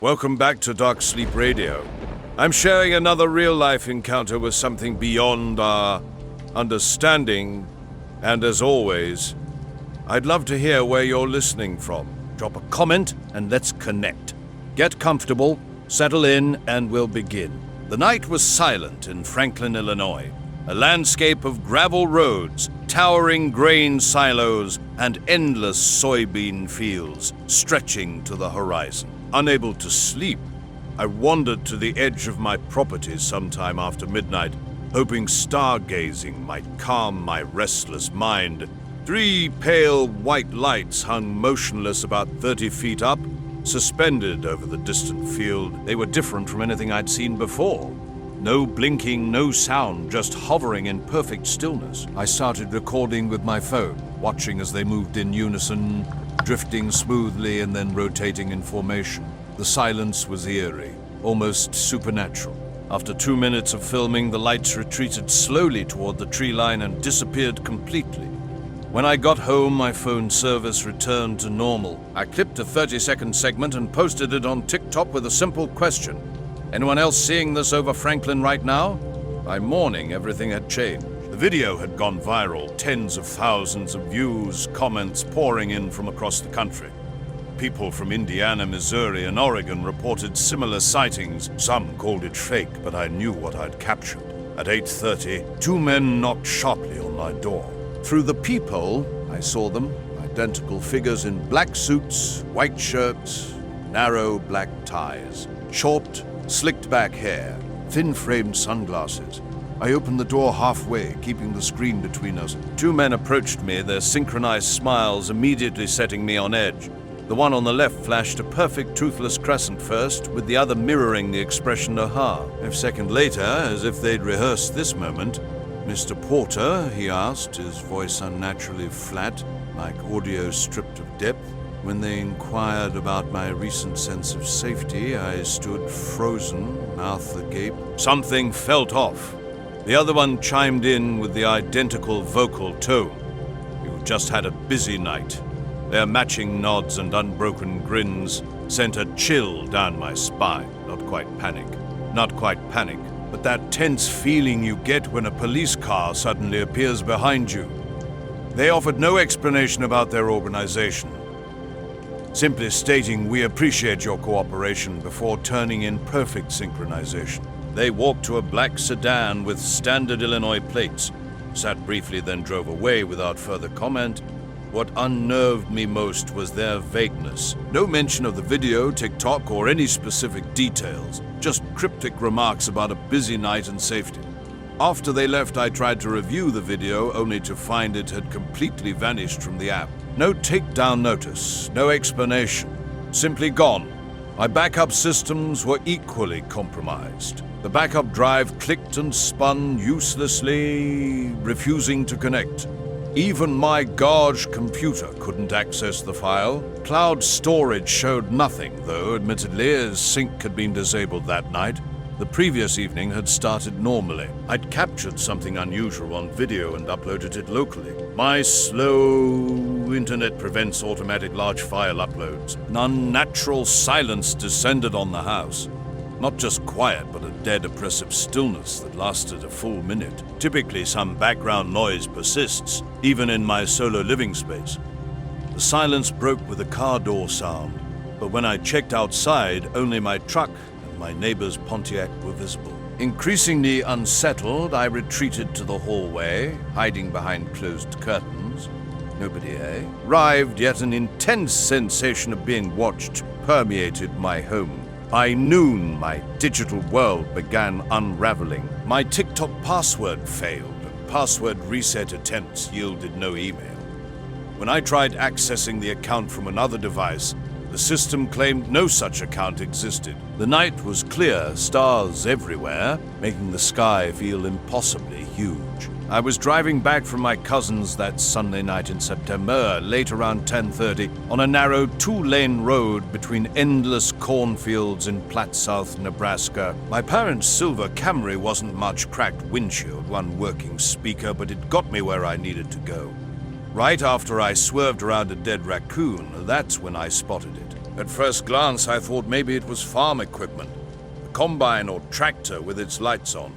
Welcome back to Dark Sleep Radio. I'm sharing another real-life encounter with something beyond our understanding, and as always, I'd love to hear where you're listening from. Drop a comment and let's connect. Get comfortable, settle in, and we'll begin. The night was silent in Franklin, Illinois. A landscape of gravel roads, towering grain silos, and endless soybean fields stretching to the horizon. Unable to sleep, I wandered to the edge of my property sometime after midnight, hoping stargazing might calm my restless mind. 3 pale white lights hung motionless about 30 feet up, suspended over the distant field. They were different from anything I'd seen before. No blinking, no sound, just hovering in perfect stillness. I started recording with my phone, watching as they moved in unison, drifting smoothly and then rotating in formation. The silence was eerie, almost supernatural. After 2 minutes of filming, the lights retreated slowly toward the tree line and disappeared completely. When I got home, my phone service returned to normal. I clipped a 30-second segment and posted it on TikTok with a simple question. Anyone else seeing this over Franklin right now? By morning, everything had changed. The video had gone viral, tens of thousands of views, comments pouring in from across the country. People from Indiana, Missouri, and Oregon reported similar sightings. Some called it fake, but I knew what I'd captured. At 8:30, 2 men knocked sharply on my door. Through the peephole, I saw them, identical figures in black suits, white shirts, narrow black ties, short, slicked-back hair, thin-framed sunglasses. I opened the door halfway, keeping the screen between us. 2 men approached me, their synchronized smiles immediately setting me on edge. The one on the left flashed a perfect toothless crescent first, with the other mirroring the expression aha. A second later, as if they'd rehearsed this moment, "Mr. Porter," he asked, his voice unnaturally flat, like audio stripped of depth. When they inquired about my recent sense of safety, I stood frozen, mouth agape. Something felt off. The other one chimed in with the identical vocal tone. "You've just had a busy night." Their matching nods and unbroken grins sent a chill down my spine. Not quite panic, but that tense feeling you get when a police car suddenly appears behind you. They offered no explanation about their organization, simply stating, "We appreciate your cooperation," before turning in perfect synchronization. They walked to a black sedan with standard Illinois plates, sat briefly, then drove away without further comment. What unnerved me most was their vagueness. No mention of the video, TikTok, or any specific details, just cryptic remarks about a busy night and safety. After they left, I tried to review the video, only to find it had completely vanished from the app. No takedown notice, no explanation, simply gone. My backup systems were equally compromised. The backup drive clicked and spun uselessly, refusing to connect. Even my Gauge computer couldn't access the file. Cloud storage showed nothing, though, admittedly, as sync had been disabled that night. The previous evening had started normally. I'd captured something unusual on video and uploaded it locally. My slow internet prevents automatic large file uploads. An unnatural silence descended on the house. Not just quiet, but a dead, oppressive stillness that lasted a full minute. Typically, some background noise persists, even in my solo living space. The silence broke with a car door sound, but when I checked outside, only my truck and my neighbor's Pontiac were visible. Increasingly unsettled, I retreated to the hallway, hiding behind closed curtains. Nobody, eh? Arrived, yet an intense sensation of being watched permeated my home. By noon, my digital world began unraveling. My TikTok password failed, and password reset attempts yielded no email. When I tried accessing the account from another device, the system claimed no such account existed. The night was clear, stars everywhere, making the sky feel impossibly huge. I was driving back from my cousin's that Sunday night in September, late around 10:30, on a narrow 2-lane road between endless cornfields in Platte, South Nebraska. My parents' silver Camry wasn't much cracked windshield, one working speaker, but it got me where I needed to go. Right after I swerved around a dead raccoon, that's when I spotted it. At first glance, I thought maybe it was farm equipment, a combine or tractor with its lights on.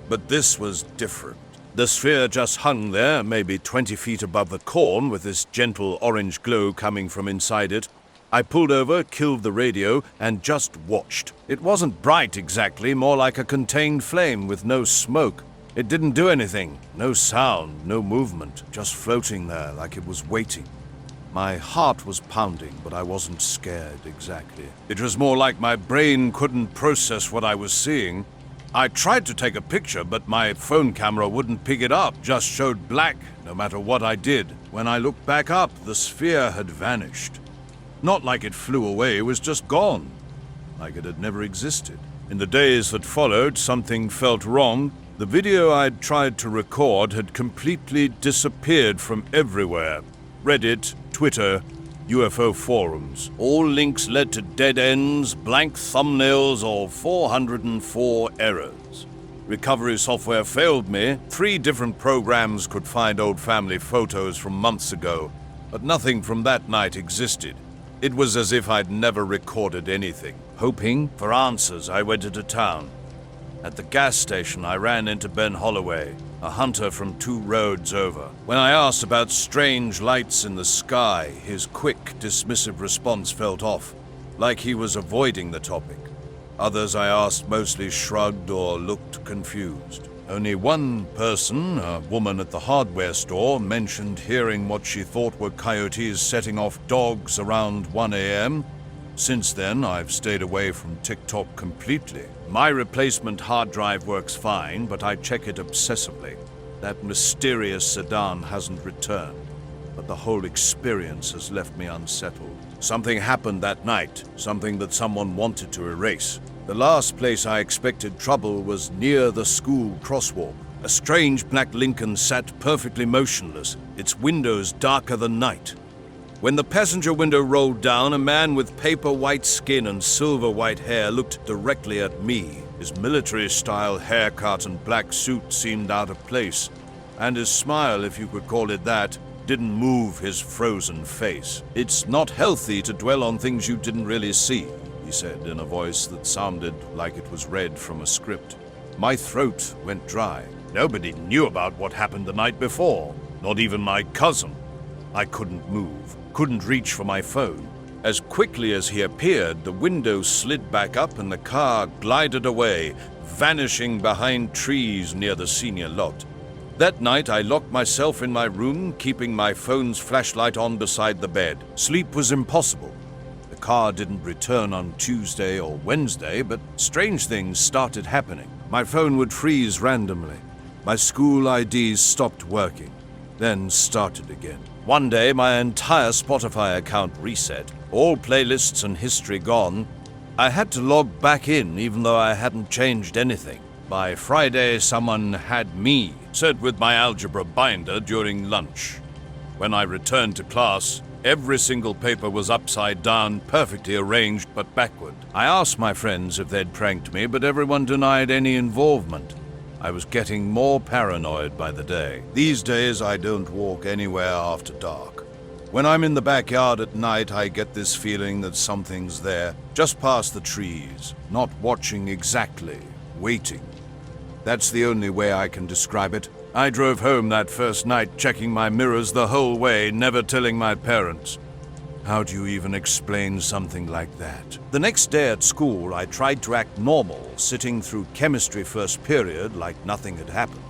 But this was different. The sphere just hung there, maybe 20 feet above the corn, with this gentle orange glow coming from inside it. I pulled over, killed the radio, and just watched. It wasn't bright exactly, more like a contained flame with no smoke. It didn't do anything. No sound, no movement, just floating there like it was waiting. My heart was pounding, but I wasn't scared exactly. It was more like my brain couldn't process what I was seeing. I tried to take a picture, but my phone camera wouldn't pick it up, just showed black no matter what I did. When I looked back up, the sphere had vanished. Not like it flew away, it was just gone, like it had never existed. In the days that followed, something felt wrong. The video I'd tried to record had completely disappeared from everywhere. Reddit, Twitter, UFO forums. All links led to dead ends, blank thumbnails, or 404 errors. Recovery software failed me. 3 different programs could find old family photos from months ago, but nothing from that night existed. It was as if I'd never recorded anything. Hoping for answers, I went into town. At the gas station, I ran into Ben Holloway, a hunter from 2 roads over. When I asked about strange lights in the sky, his quick, dismissive response felt off, like he was avoiding the topic. Others I asked mostly shrugged or looked confused. Only one person, a woman at the hardware store, mentioned hearing what she thought were coyotes setting off dogs around 1 a.m. Since then, I've stayed away from TikTok completely. My replacement hard drive works fine, but I check it obsessively. That mysterious sedan hasn't returned, but the whole experience has left me unsettled. Something happened that night, something that someone wanted to erase. The last place I expected trouble was near the school crosswalk. A strange black Lincoln sat perfectly motionless, its windows darker than night. When the passenger window rolled down, a man with paper-white skin and silver-white hair looked directly at me. His military-style haircut and black suit seemed out of place, and his smile, if you could call it that, didn't move his frozen face. "It's not healthy to dwell on things you didn't really see," he said in a voice that sounded like it was read from a script. My throat went dry. Nobody knew about what happened the night before, not even my cousin. I couldn't move, couldn't reach for my phone. As quickly as he appeared, the window slid back up and the car glided away, vanishing behind trees near the senior lot. That night, I locked myself in my room, keeping my phone's flashlight on beside the bed. Sleep was impossible. The car didn't return on Tuesday or Wednesday, but strange things started happening. My phone would freeze randomly. My school IDs stopped working, then started again. One day, my entire Spotify account reset, all playlists and history gone. I had to log back in, even though I hadn't changed anything. By Friday, someone had me, said with my algebra binder during lunch. When I returned to class, every single paper was upside down, perfectly arranged, but backward. I asked my friends if they'd pranked me, but everyone denied any involvement. I was getting more paranoid by the day. These days, I don't walk anywhere after dark. When I'm in the backyard at night, I get this feeling that something's there, just past the trees, not watching exactly, waiting. That's the only way I can describe it. I drove home that first night checking my mirrors the whole way, never telling my parents. How do you even explain something like that? The next day at school, I tried to act normal, sitting through chemistry first period like nothing had happened.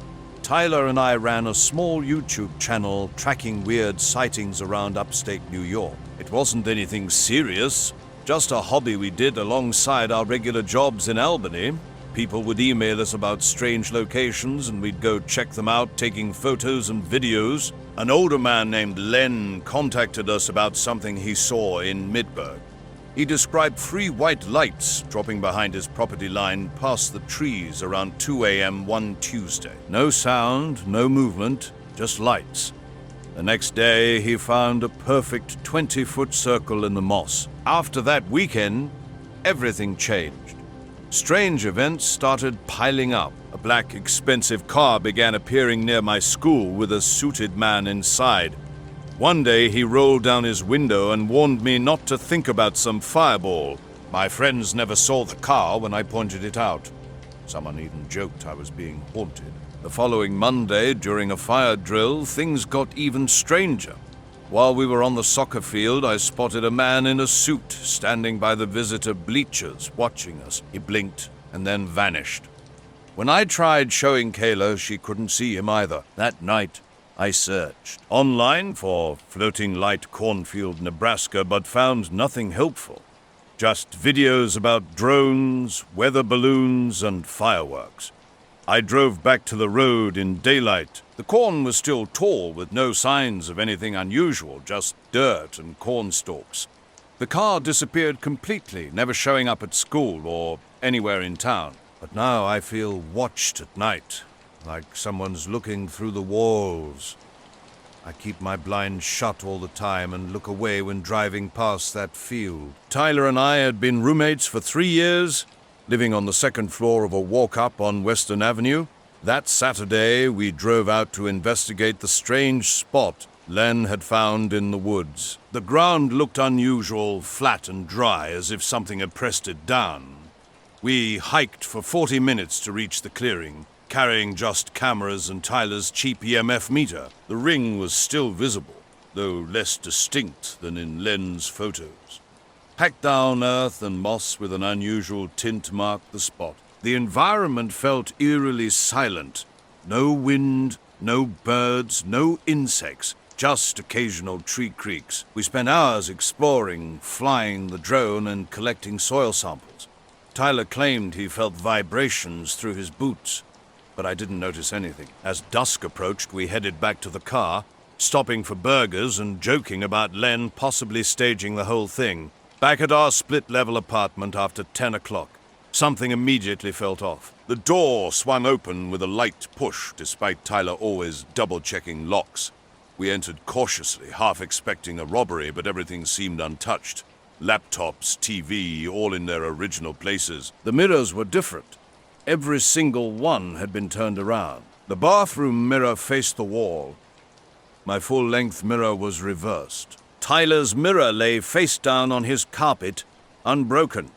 Tyler and I ran a small YouTube channel tracking weird sightings around upstate New York. It wasn't anything serious, just a hobby we did alongside our regular jobs in Albany. People would email us about strange locations and we'd go check them out, taking photos and videos. An older man named Len contacted us about something he saw in Midburg. He described 3 white lights dropping behind his property line past the trees around 2 a.m. one Tuesday. No sound, no movement, just lights. The next day, he found a perfect 20-foot circle in the moss. After that weekend, everything changed. Strange events started piling up. A black, expensive car began appearing near my school with a suited man inside. One day he rolled down his window and warned me not to think about some fireball. My friends never saw the car when I pointed it out. Someone even joked I was being haunted. The following Monday, during a fire drill, things got even stranger. While we were on the soccer field, I spotted a man in a suit standing by the visitor bleachers, watching us. He blinked and then vanished. When I tried showing Kayla, she couldn't see him either. That night, I searched online for floating light cornfield, Nebraska, but found nothing helpful. Just videos about drones, weather balloons, and fireworks. I drove back to the road in daylight. The corn was still tall, with no signs of anything unusual, just dirt and corn stalks. The car disappeared completely, never showing up at school or anywhere in town. But now I feel watched at night, like someone's looking through the walls. I keep my blinds shut all the time and look away when driving past that field. Tyler and I had been roommates for 3 years, living on the second floor of a walk-up on Western Avenue. That Saturday, we drove out to investigate the strange spot Len had found in the woods. The ground looked unusual, flat and dry, as if something had pressed it down. We hiked for 40 minutes to reach the clearing, carrying just cameras and Tyler's cheap EMF meter. The ring was still visible, though less distinct than in Len's photos. Packed down earth and moss with an unusual tint marked the spot. The environment felt eerily silent. No wind, no birds, no insects, just occasional tree creaks. We spent hours exploring, flying the drone and collecting soil samples. Tyler claimed he felt vibrations through his boots, but I didn't notice anything. As dusk approached, we headed back to the car, stopping for burgers and joking about Len possibly staging the whole thing. Back at our split-level apartment after 10 o'clock, something immediately felt off. The door swung open with a light push, despite Tyler always double-checking locks. We entered cautiously, half expecting a robbery, but everything seemed untouched. Laptops, TV, all in their original places. The mirrors were different. Every single one had been turned around. The bathroom mirror faced the wall. My full-length mirror was reversed. Tyler's mirror lay face down on his carpet, unbroken.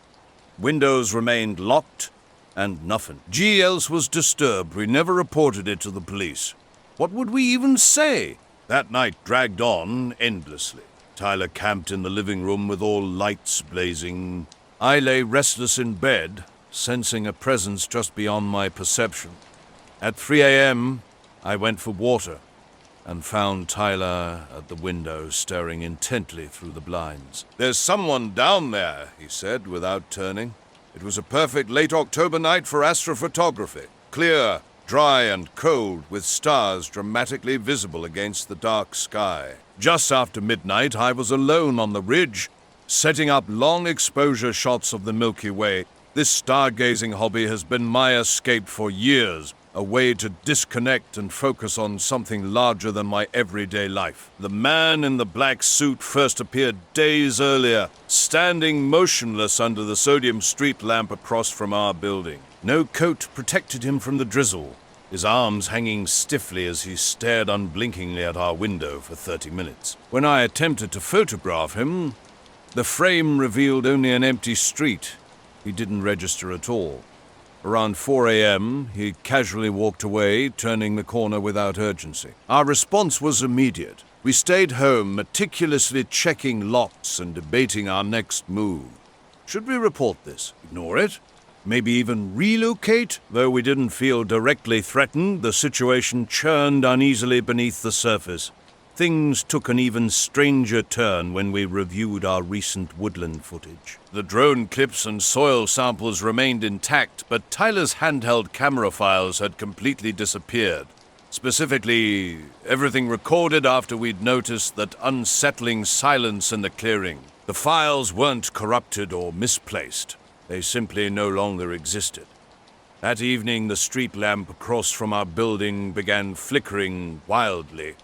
Windows remained locked, and nothing. G else was disturbed. We never reported it to the police. What would we even say? That night dragged on endlessly. Tyler camped in the living room with all lights blazing. I lay restless in bed, sensing a presence just beyond my perception. At 3 a.m., I went for water and found Tyler at the window staring intently through the blinds. "There's someone down there," he said without turning. It was a perfect late October night for astrophotography. Clear, dry and cold, with stars dramatically visible against the dark sky. Just after midnight, I was alone on the ridge, setting up long exposure shots of the Milky Way. This stargazing hobby has been my escape for years, a way to disconnect and focus on something larger than my everyday life. The man in the black suit first appeared days earlier, standing motionless under the sodium street lamp across from our building. No coat protected him from the drizzle, his arms hanging stiffly as he stared unblinkingly at our window for 30 minutes. When I attempted to photograph him, the frame revealed only an empty street. He didn't register at all. Around 4 a.m., he casually walked away, turning the corner without urgency. Our response was immediate. We stayed home, meticulously checking locks and debating our next move. Should we report this? Ignore it? Maybe even relocate? Though we didn't feel directly threatened, the situation churned uneasily beneath the surface. Things took an even stranger turn when we reviewed our recent woodland footage. The drone clips and soil samples remained intact, but Tyler's handheld camera files had completely disappeared. Specifically, everything recorded after we'd noticed that unsettling silence in the clearing. The files weren't corrupted or misplaced. They simply no longer existed. That evening, the street lamp across from our building began flickering wildly,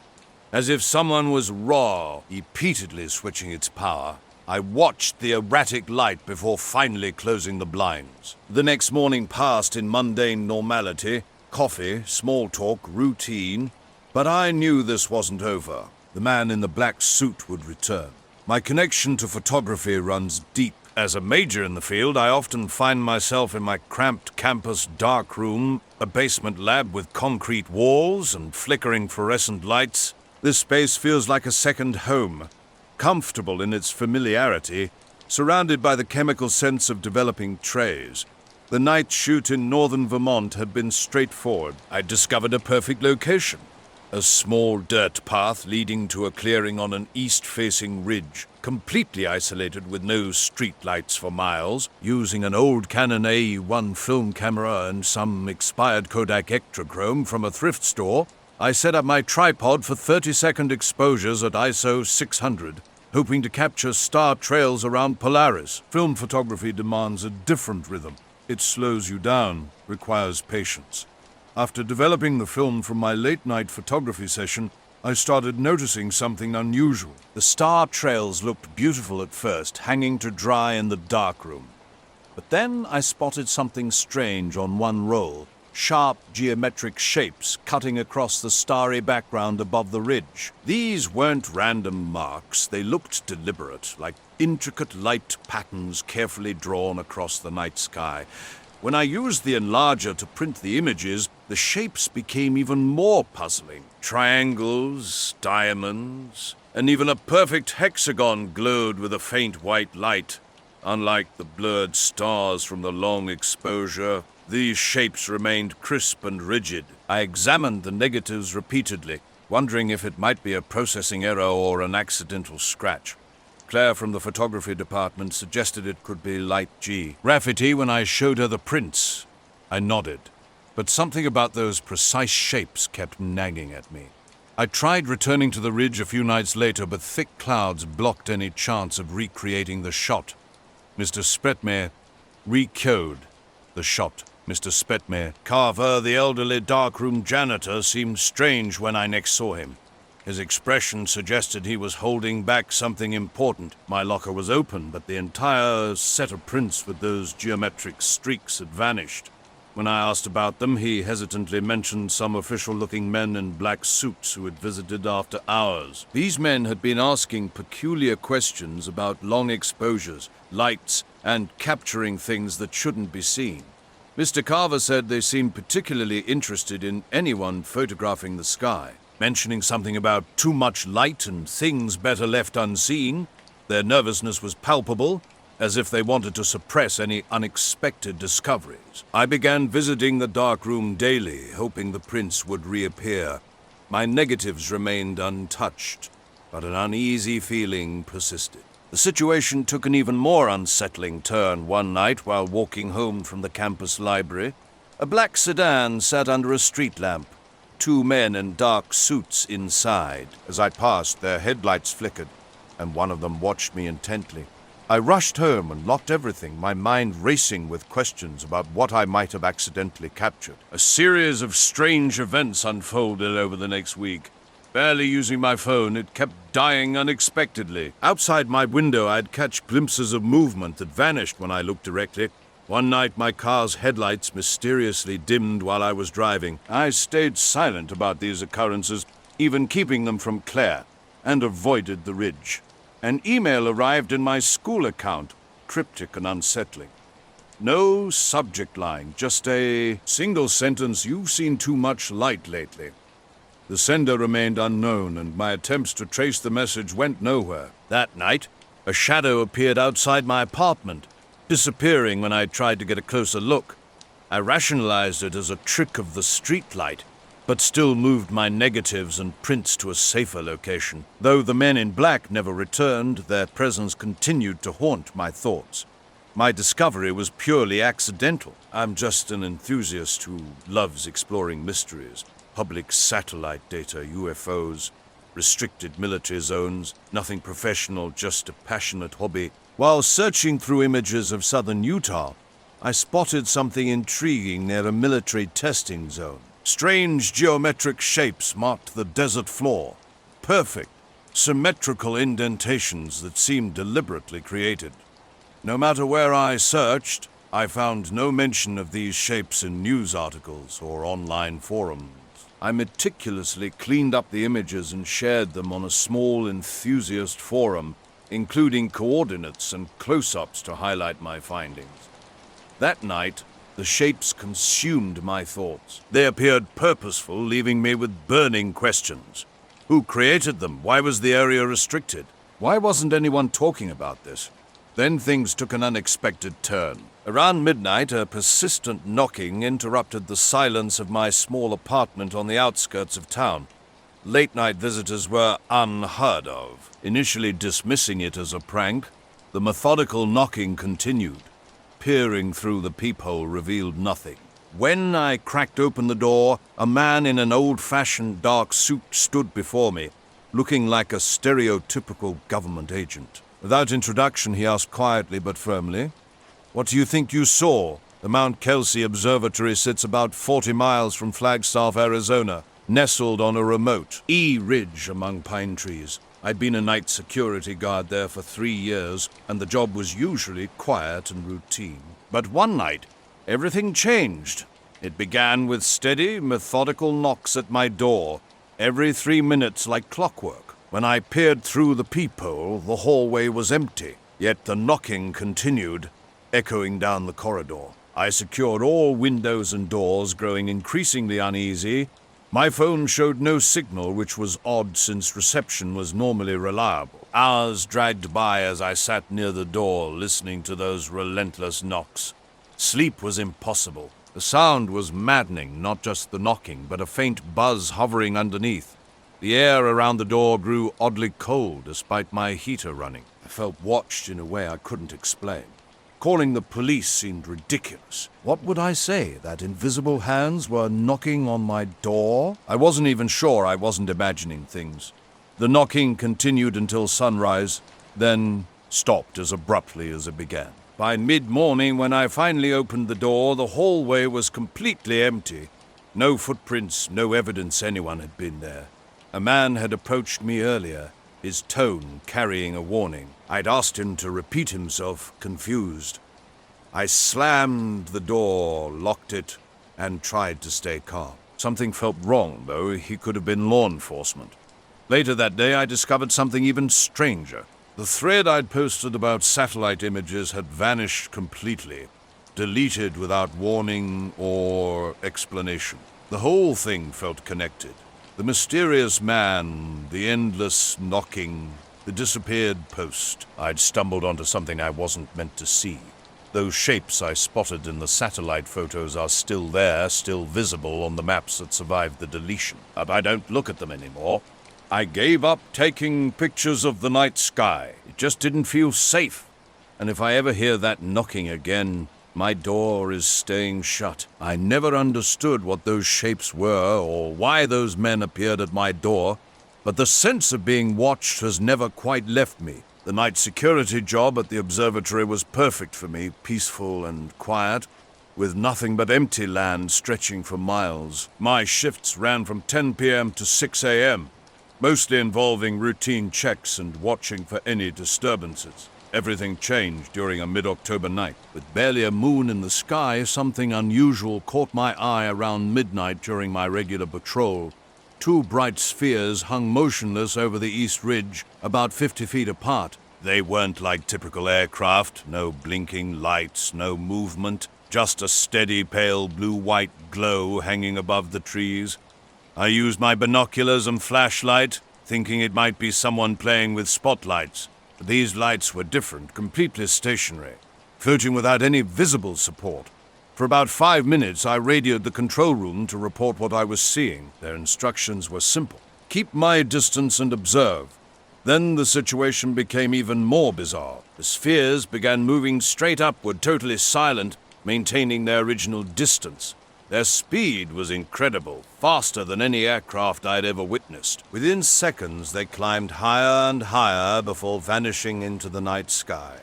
as if someone was repeatedly switching its power. I watched the erratic light before finally closing the blinds. The next morning passed in mundane normality, coffee, small talk, routine, but I knew this wasn't over. the man in the black suit would return. My connection to photography runs deep. As a major in the field, I often find myself in my cramped campus dark room, a basement lab with concrete walls and flickering fluorescent lights. This space feels like a second home, comfortable in its familiarity, surrounded by the chemical scents of developing trays. The night shoot in northern Vermont had been straightforward. I'd discovered a perfect location. A small dirt path leading to a clearing on an east-facing ridge, completely isolated with no street lights for miles. Using an old Canon AE-1 film camera and some expired Kodak Ektachrome from a thrift store, I set up my tripod for 30-second exposures at ISO 600, hoping to capture star trails around Polaris. Film photography demands a different rhythm. It slows you down, requires patience. After developing the film from my late-night photography session, I started noticing something unusual. The star trails looked beautiful at first, hanging to dry in the darkroom. But then I spotted something strange on one roll, sharp geometric shapes cutting across the starry background above the ridge. These weren't random marks, they looked deliberate, like intricate light patterns carefully drawn across the night sky. When I used the enlarger to print the images, the shapes became even more puzzling. Triangles, diamonds, and even a perfect hexagon glowed with a faint white light. Unlike the blurred stars from the long exposure, these shapes remained crisp and rigid. I examined the negatives repeatedly, wondering if it might be a processing error or an accidental scratch. Claire from the photography department suggested it could be light G. Rafferty, when I showed her the prints, I nodded. But something about those precise shapes kept nagging at me. I tried returning to the ridge a few nights later, but thick clouds blocked any chance of recreating the shot. Mr. Spetmere re-cued the shot. Mr. Spetmere, Carver, the elderly darkroom janitor, seemed strange when I next saw him. His expression suggested he was holding back something important. My locker was open, but the entire set of prints with those geometric streaks had vanished. When I asked about them, he hesitantly mentioned some official-looking men in black suits who had visited after hours. These men had been asking peculiar questions about long exposures, lights, and capturing things that shouldn't be seen. Mr. Carver said they seemed particularly interested in anyone photographing the sky, mentioning something about too much light and things better left unseen. Their nervousness was palpable, as if they wanted to suppress any unexpected discoveries. I began visiting the darkroom daily, hoping the prints would reappear. My negatives remained untouched, but an uneasy feeling persisted. The situation took an even more unsettling turn one night while walking home from the campus library. A black sedan sat under a street lamp, 2 men in dark suits inside. As I passed, their headlights flickered, and one of them watched me intently. I rushed home and locked everything, my mind racing with questions about what I might have accidentally captured. A series of strange events unfolded over the next week. Barely using my phone, it kept dying unexpectedly. Outside my window, I'd catch glimpses of movement that vanished when I looked directly. One night, my car's headlights mysteriously dimmed while I was driving. I stayed silent about these occurrences, even keeping them from Claire, and avoided the ridge. An email arrived in my school account, cryptic and unsettling. No subject line, just a single sentence, "You've seen too much light lately." The sender remained unknown, and my attempts to trace the message went nowhere. That night, a shadow appeared outside my apartment, disappearing when I tried to get a closer look. I rationalized it as a trick of the streetlight, but still moved my negatives and prints to a safer location. Though the men in black never returned, their presence continued to haunt my thoughts. My discovery was purely accidental. I'm just an enthusiast who loves exploring mysteries. Public satellite data, UFOs, restricted military zones, nothing professional, just a passionate hobby. While searching through images of southern Utah, I spotted something intriguing near a military testing zone. Strange geometric shapes marked the desert floor. Perfect, symmetrical indentations that seemed deliberately created. No matter where I searched, I found no mention of these shapes in news articles or online forums. I meticulously cleaned up the images and shared them on a small enthusiast forum, including coordinates and close-ups to highlight my findings. That night, the shapes consumed my thoughts. They appeared purposeful, leaving me with burning questions. Who created them? Why was the area restricted? Why wasn't anyone talking about this? Then things took an unexpected turn. Around midnight, a persistent knocking interrupted the silence of my small apartment on the outskirts of town. Late-night visitors were unheard of. Initially dismissing it as a prank, the methodical knocking continued. Peering through the peephole revealed nothing. When I cracked open the door, a man in an old-fashioned dark suit stood before me, looking like a stereotypical government agent. Without introduction, he asked quietly but firmly, "What do you think you saw?" The Mount Kelsey Observatory sits about 40 miles from Flagstaff, Arizona, nestled on a remote ridge among pine trees. I'd been a night security guard there for 3 years, and the job was usually quiet and routine. But one night, everything changed. It began with steady, methodical knocks at my door, every 3 minutes like clockwork. When I peered through the peephole, the hallway was empty, yet the knocking continued, echoing down the corridor. I secured all windows and doors, growing increasingly uneasy. My phone showed no signal, which was odd since reception was normally reliable. Hours dragged by as I sat near the door, listening to those relentless knocks. Sleep was impossible. The sound was maddening, not just the knocking, but a faint buzz hovering underneath. The air around the door grew oddly cold despite my heater running. I felt watched in a way I couldn't explain. Calling the police seemed ridiculous. What would I say? That invisible hands were knocking on my door? I wasn't even sure I wasn't imagining things. The knocking continued until sunrise, then stopped as abruptly as it began. By mid-morning, when I finally opened the door, the hallway was completely empty. No footprints, no evidence anyone had been there. A man had approached me earlier, his tone carrying a warning. I'd asked him to repeat himself, confused. I slammed the door, locked it, and tried to stay calm. Something felt wrong, though. He could have been law enforcement. Later that day, I discovered something even stranger. The thread I'd posted about satellite images had vanished completely, deleted without warning or explanation. The whole thing felt connected. The mysterious man, the endless knocking, the disappeared post. I'd stumbled onto something I wasn't meant to see. Those shapes I spotted in the satellite photos are still there, still visible on the maps that survived the deletion. But I don't look at them anymore. I gave up taking pictures of the night sky. It just didn't feel safe. And if I ever hear that knocking again, my door is staying shut. I never understood what those shapes were or why those men appeared at my door, but the sense of being watched has never quite left me. The night security job at the observatory was perfect for me, peaceful and quiet, with nothing but empty land stretching for miles. My shifts ran from 10 p.m. to 6 a.m., mostly involving routine checks and watching for any disturbances. Everything changed during a mid-October night. With barely a moon in the sky, something unusual caught my eye around midnight during my regular patrol. 2 bright spheres hung motionless over the east ridge, about 50 feet apart. They weren't like typical aircraft, no blinking lights, no movement, just a steady pale blue-white glow hanging above the trees. I used my binoculars and flashlight, thinking it might be someone playing with spotlights. But these lights were different, completely stationary, floating without any visible support. For about 5 minutes, I radioed the control room to report what I was seeing. Their instructions were simple. Keep my distance and observe. Then the situation became even more bizarre. The spheres began moving straight upward, totally silent, maintaining their original distance. Their speed was incredible, faster than any aircraft I'd ever witnessed. Within seconds, they climbed higher and higher before vanishing into the night sky.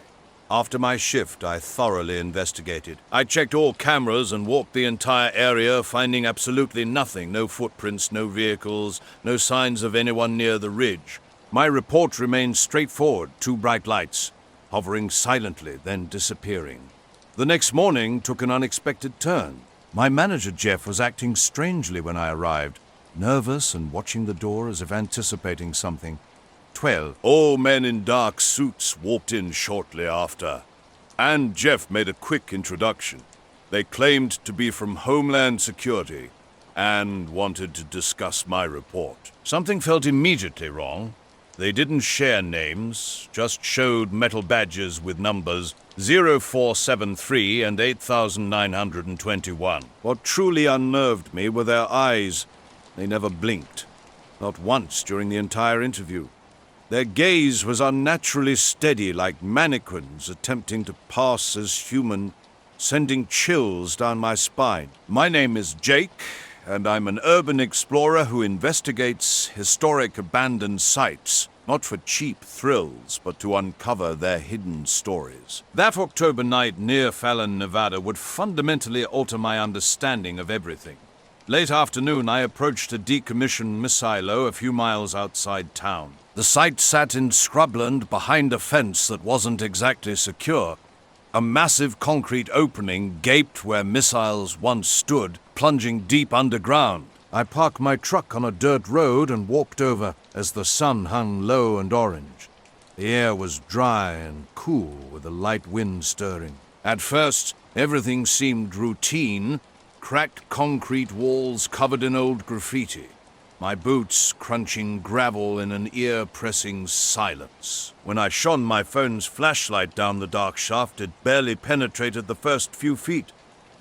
After my shift, I thoroughly investigated. I checked all cameras and walked the entire area, finding absolutely nothing. No footprints, no vehicles, no signs of anyone near the ridge. My report remained straightforward: 2 bright lights, hovering silently, then disappearing. The next morning took an unexpected turn. My manager, Jeff, was acting strangely when I arrived. nervous and watching the door as if anticipating something. 12. All men in dark suits walked in shortly after, and Jeff made a quick introduction. They claimed to be from Homeland Security and wanted to discuss my report. Something felt immediately wrong. They didn't share names, just showed metal badges with numbers 0473 and 8921. What truly unnerved me were their eyes. They never blinked, not once during the entire interview. Their gaze was unnaturally steady, like mannequins attempting to pass as human, sending chills down my spine. My name is Jake, and I'm an urban explorer who investigates historic abandoned sites, not for cheap thrills, but to uncover their hidden stories. That October night near Fallon, Nevada would fundamentally alter my understanding of everything. Late afternoon, I approached a decommissioned silo a few miles outside town. The site sat in scrubland behind a fence that wasn't exactly secure. A massive concrete opening gaped where missiles once stood, plunging deep underground. I parked my truck on a dirt road and walked over as the sun hung low and orange. The air was dry and cool with a light wind stirring. At first, everything seemed routine, cracked concrete walls covered in old graffiti. My boots crunching gravel in an ear-pressing silence. When I shone my phone's flashlight down the dark shaft, it barely penetrated the first few feet.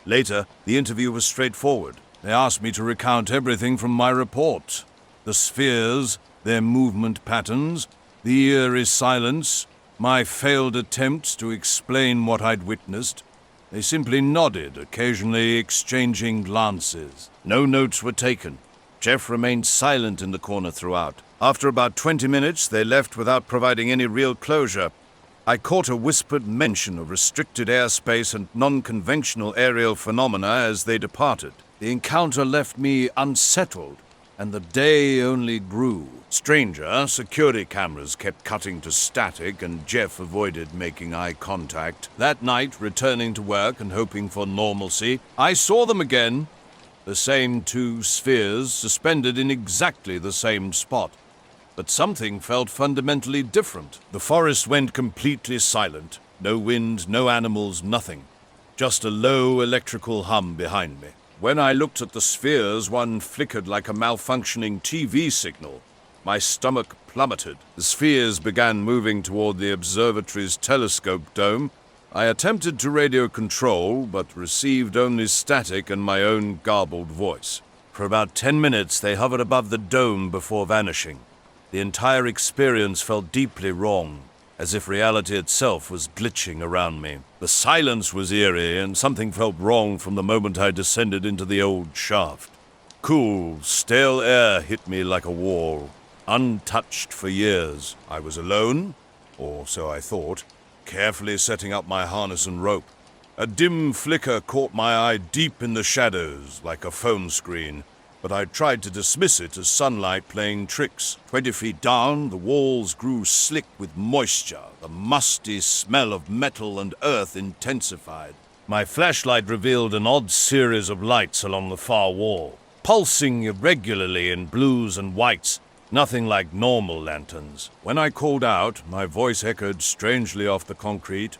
Later, the interview was straightforward. They asked me to recount everything from my report. The spheres, their movement patterns, the eerie silence, my failed attempts to explain what I'd witnessed. They simply nodded, occasionally exchanging glances. No notes were taken. Jeff remained silent in the corner throughout. After about 20 minutes, they left without providing any real closure. I caught a whispered mention of restricted airspace and non-conventional aerial phenomena as they departed. The encounter left me unsettled, and the day only grew. Stranger, security cameras kept cutting to static, and Jeff avoided making eye contact. That night, returning to work and hoping for normalcy, I saw them again. The same two spheres suspended in exactly the same spot. But something felt fundamentally different. The forest went completely silent. No wind, no animals, nothing. Just a low electrical hum behind me. When I looked at the spheres, one flickered like a malfunctioning TV signal. My stomach plummeted. The spheres began moving toward the observatory's telescope dome. I attempted to radio control, but received only static and my own garbled voice. For about 10 minutes, they hovered above the dome before vanishing. The entire experience felt deeply wrong, as if reality itself was glitching around me. The silence was eerie, and something felt wrong from the moment I descended into the old shaft. Cool, stale air hit me like a wall, untouched for years. I was alone, or so I thought, carefully setting up my harness and rope. A dim flicker caught my eye deep in the shadows, like a phone screen, but I tried to dismiss it as sunlight playing tricks. 20 feet down, the walls grew slick with moisture. The musty smell of metal and earth intensified. My flashlight revealed an odd series of lights along the far wall, pulsing irregularly in blues and whites, nothing like normal lanterns. When I called out, my voice echoed strangely off the concrete,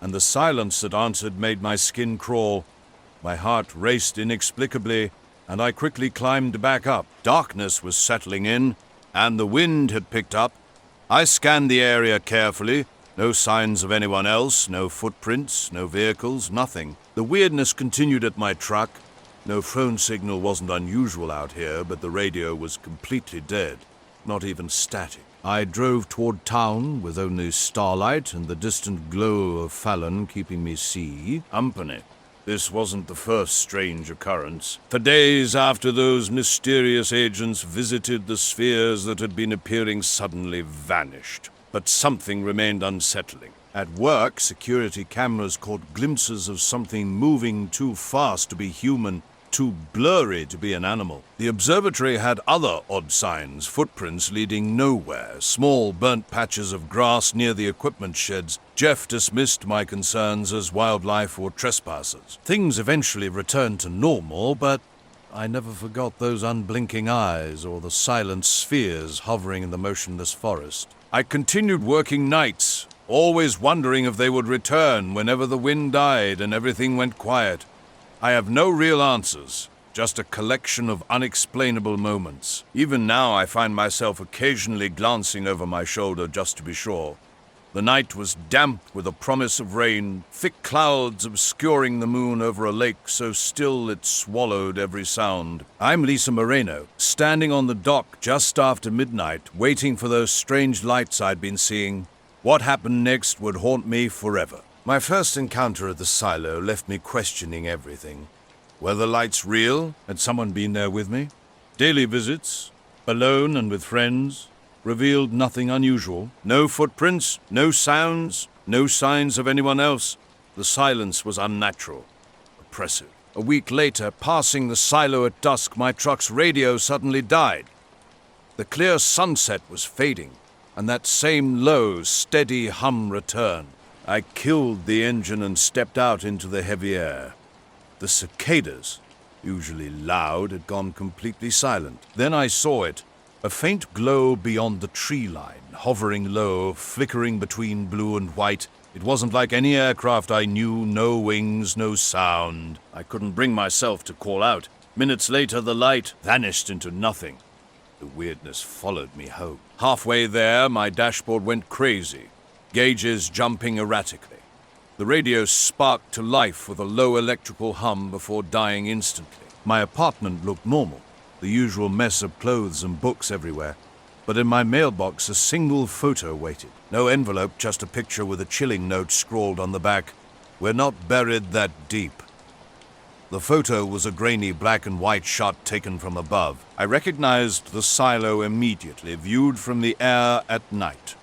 and the silence that answered made my skin crawl. My heart raced inexplicably, and I quickly climbed back up. Darkness was settling in, and the wind had picked up. I scanned the area carefully. No signs of anyone else, no footprints, no vehicles, nothing. The weirdness continued at my truck. No phone signal wasn't unusual out here, but the radio was completely dead. Not even static. I drove toward town with only starlight and the distant glow of Fallon keeping me company. This wasn't the first strange occurrence. For days after those mysterious agents visited, the spheres that had been appearing suddenly vanished. But something remained unsettling. At work, security cameras caught glimpses of something moving too fast to be human, too blurry to be an animal. The observatory had other odd signs, footprints leading nowhere, small burnt patches of grass near the equipment sheds. Jeff dismissed my concerns as wildlife or trespassers. Things eventually returned to normal, but I never forgot those unblinking eyes or the silent spheres hovering in the motionless forest. I continued working nights, always wondering if they would return whenever the wind died and everything went quiet. I have no real answers, just a collection of unexplainable moments. Even now I find myself occasionally glancing over my shoulder just to be sure. The night was damp with a promise of rain, thick clouds obscuring the moon over a lake so still it swallowed every sound. I'm Lisa Moreno, standing on the dock just after midnight, waiting for those strange lights I'd been seeing. What happened next would haunt me forever. My first encounter at the silo left me questioning everything. Were the lights real? Had someone been there with me? Daily visits, alone and with friends, revealed nothing unusual. No footprints, no sounds, no signs of anyone else. The silence was unnatural, oppressive. A week later, passing the silo at dusk, my truck's radio suddenly died. The clear sunset was fading, and that same low, steady hum returned. I killed the engine and stepped out into the heavy air. The cicadas, usually loud, had gone completely silent. Then I saw it. A faint glow beyond the tree line, hovering low, flickering between blue and white. It wasn't like any aircraft I knew, no wings, no sound. I couldn't bring myself to call out. Minutes later, the light vanished into nothing. The weirdness followed me home. Halfway there, my dashboard went crazy, gauges jumping erratically. The radio sparked to life with a low electrical hum before dying instantly. My apartment looked normal. The usual mess of clothes and books everywhere. But in my mailbox, a single photo waited. No envelope, just a picture with a chilling note scrawled on the back. "We're not buried that deep." The photo was a grainy black and white shot taken from above. I recognized the silo immediately, viewed from the air at night.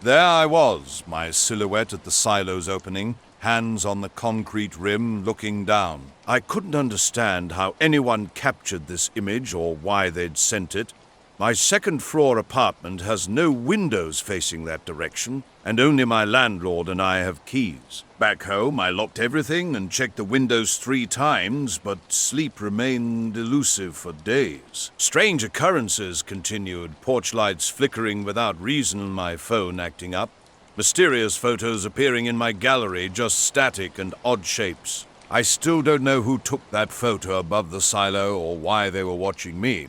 There I was, my silhouette at the silo's opening, hands on the concrete rim, looking down. I couldn't understand how anyone captured this image or why they'd sent it. My second-floor apartment has no windows facing that direction, and only my landlord and I have keys. Back home, I locked everything and checked the windows 3 times, but sleep remained elusive for days. Strange occurrences continued, porch lights flickering without reason, my phone acting up. Mysterious photos appearing in my gallery, just static and odd shapes. I still don't know who took that photo above the silo or why they were watching me.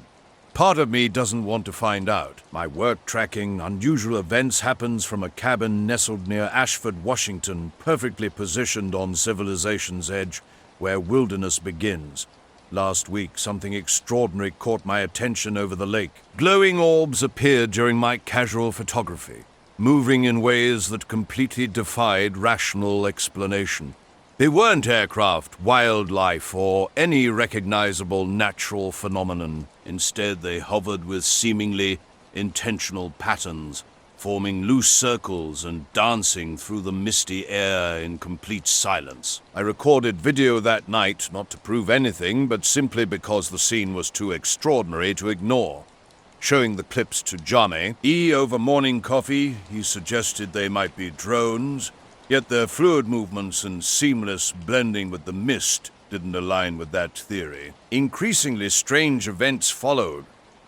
Part of me doesn't want to find out. My work tracking unusual events happens from a cabin nestled near Ashford, Washington, perfectly positioned on civilization's edge, where wilderness begins. Last week, something extraordinary caught my attention over the lake. Glowing orbs appeared during my casual photography, moving in ways that completely defied rational explanation. They weren't aircraft, wildlife, or any recognizable natural phenomenon. Instead, they hovered with seemingly intentional patterns, forming loose circles and dancing through the misty air in complete silence. I recorded video that night, not to prove anything, but simply because the scene was too extraordinary to ignore. Showing the clips to Johnny, over morning coffee, he suggested they might be drones, yet their fluid movements and seamless blending with the mist didn't align with that theory. Increasingly strange events followed.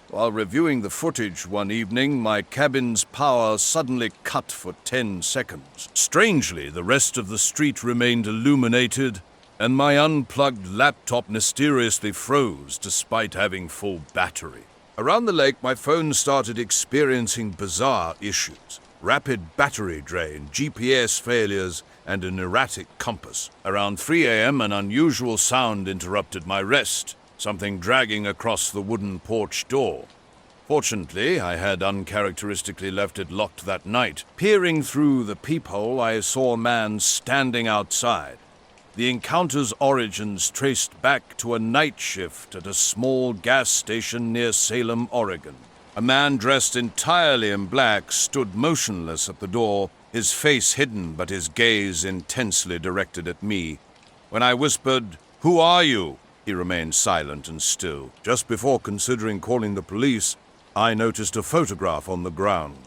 While reviewing the footage one evening, my cabin's power suddenly cut for 10 seconds. Strangely, the rest of the street remained illuminated, and my unplugged laptop mysteriously froze despite having full battery. Around the lake, my phone started experiencing bizarre issues. Rapid battery drain, GPS failures, and an erratic compass. Around 3 a.m., an unusual sound interrupted my rest, something dragging across the wooden porch door. Fortunately, I had uncharacteristically left it locked that night. Peering through the peephole, I saw a man standing outside. The encounter's origins traced back to a night shift at a small gas station near Salem, Oregon. A man dressed entirely in black stood motionless at the door, his face hidden but his gaze intensely directed at me. When I whispered, "Who are you?" he remained silent and still. Just before considering calling the police, I noticed a photograph on the ground.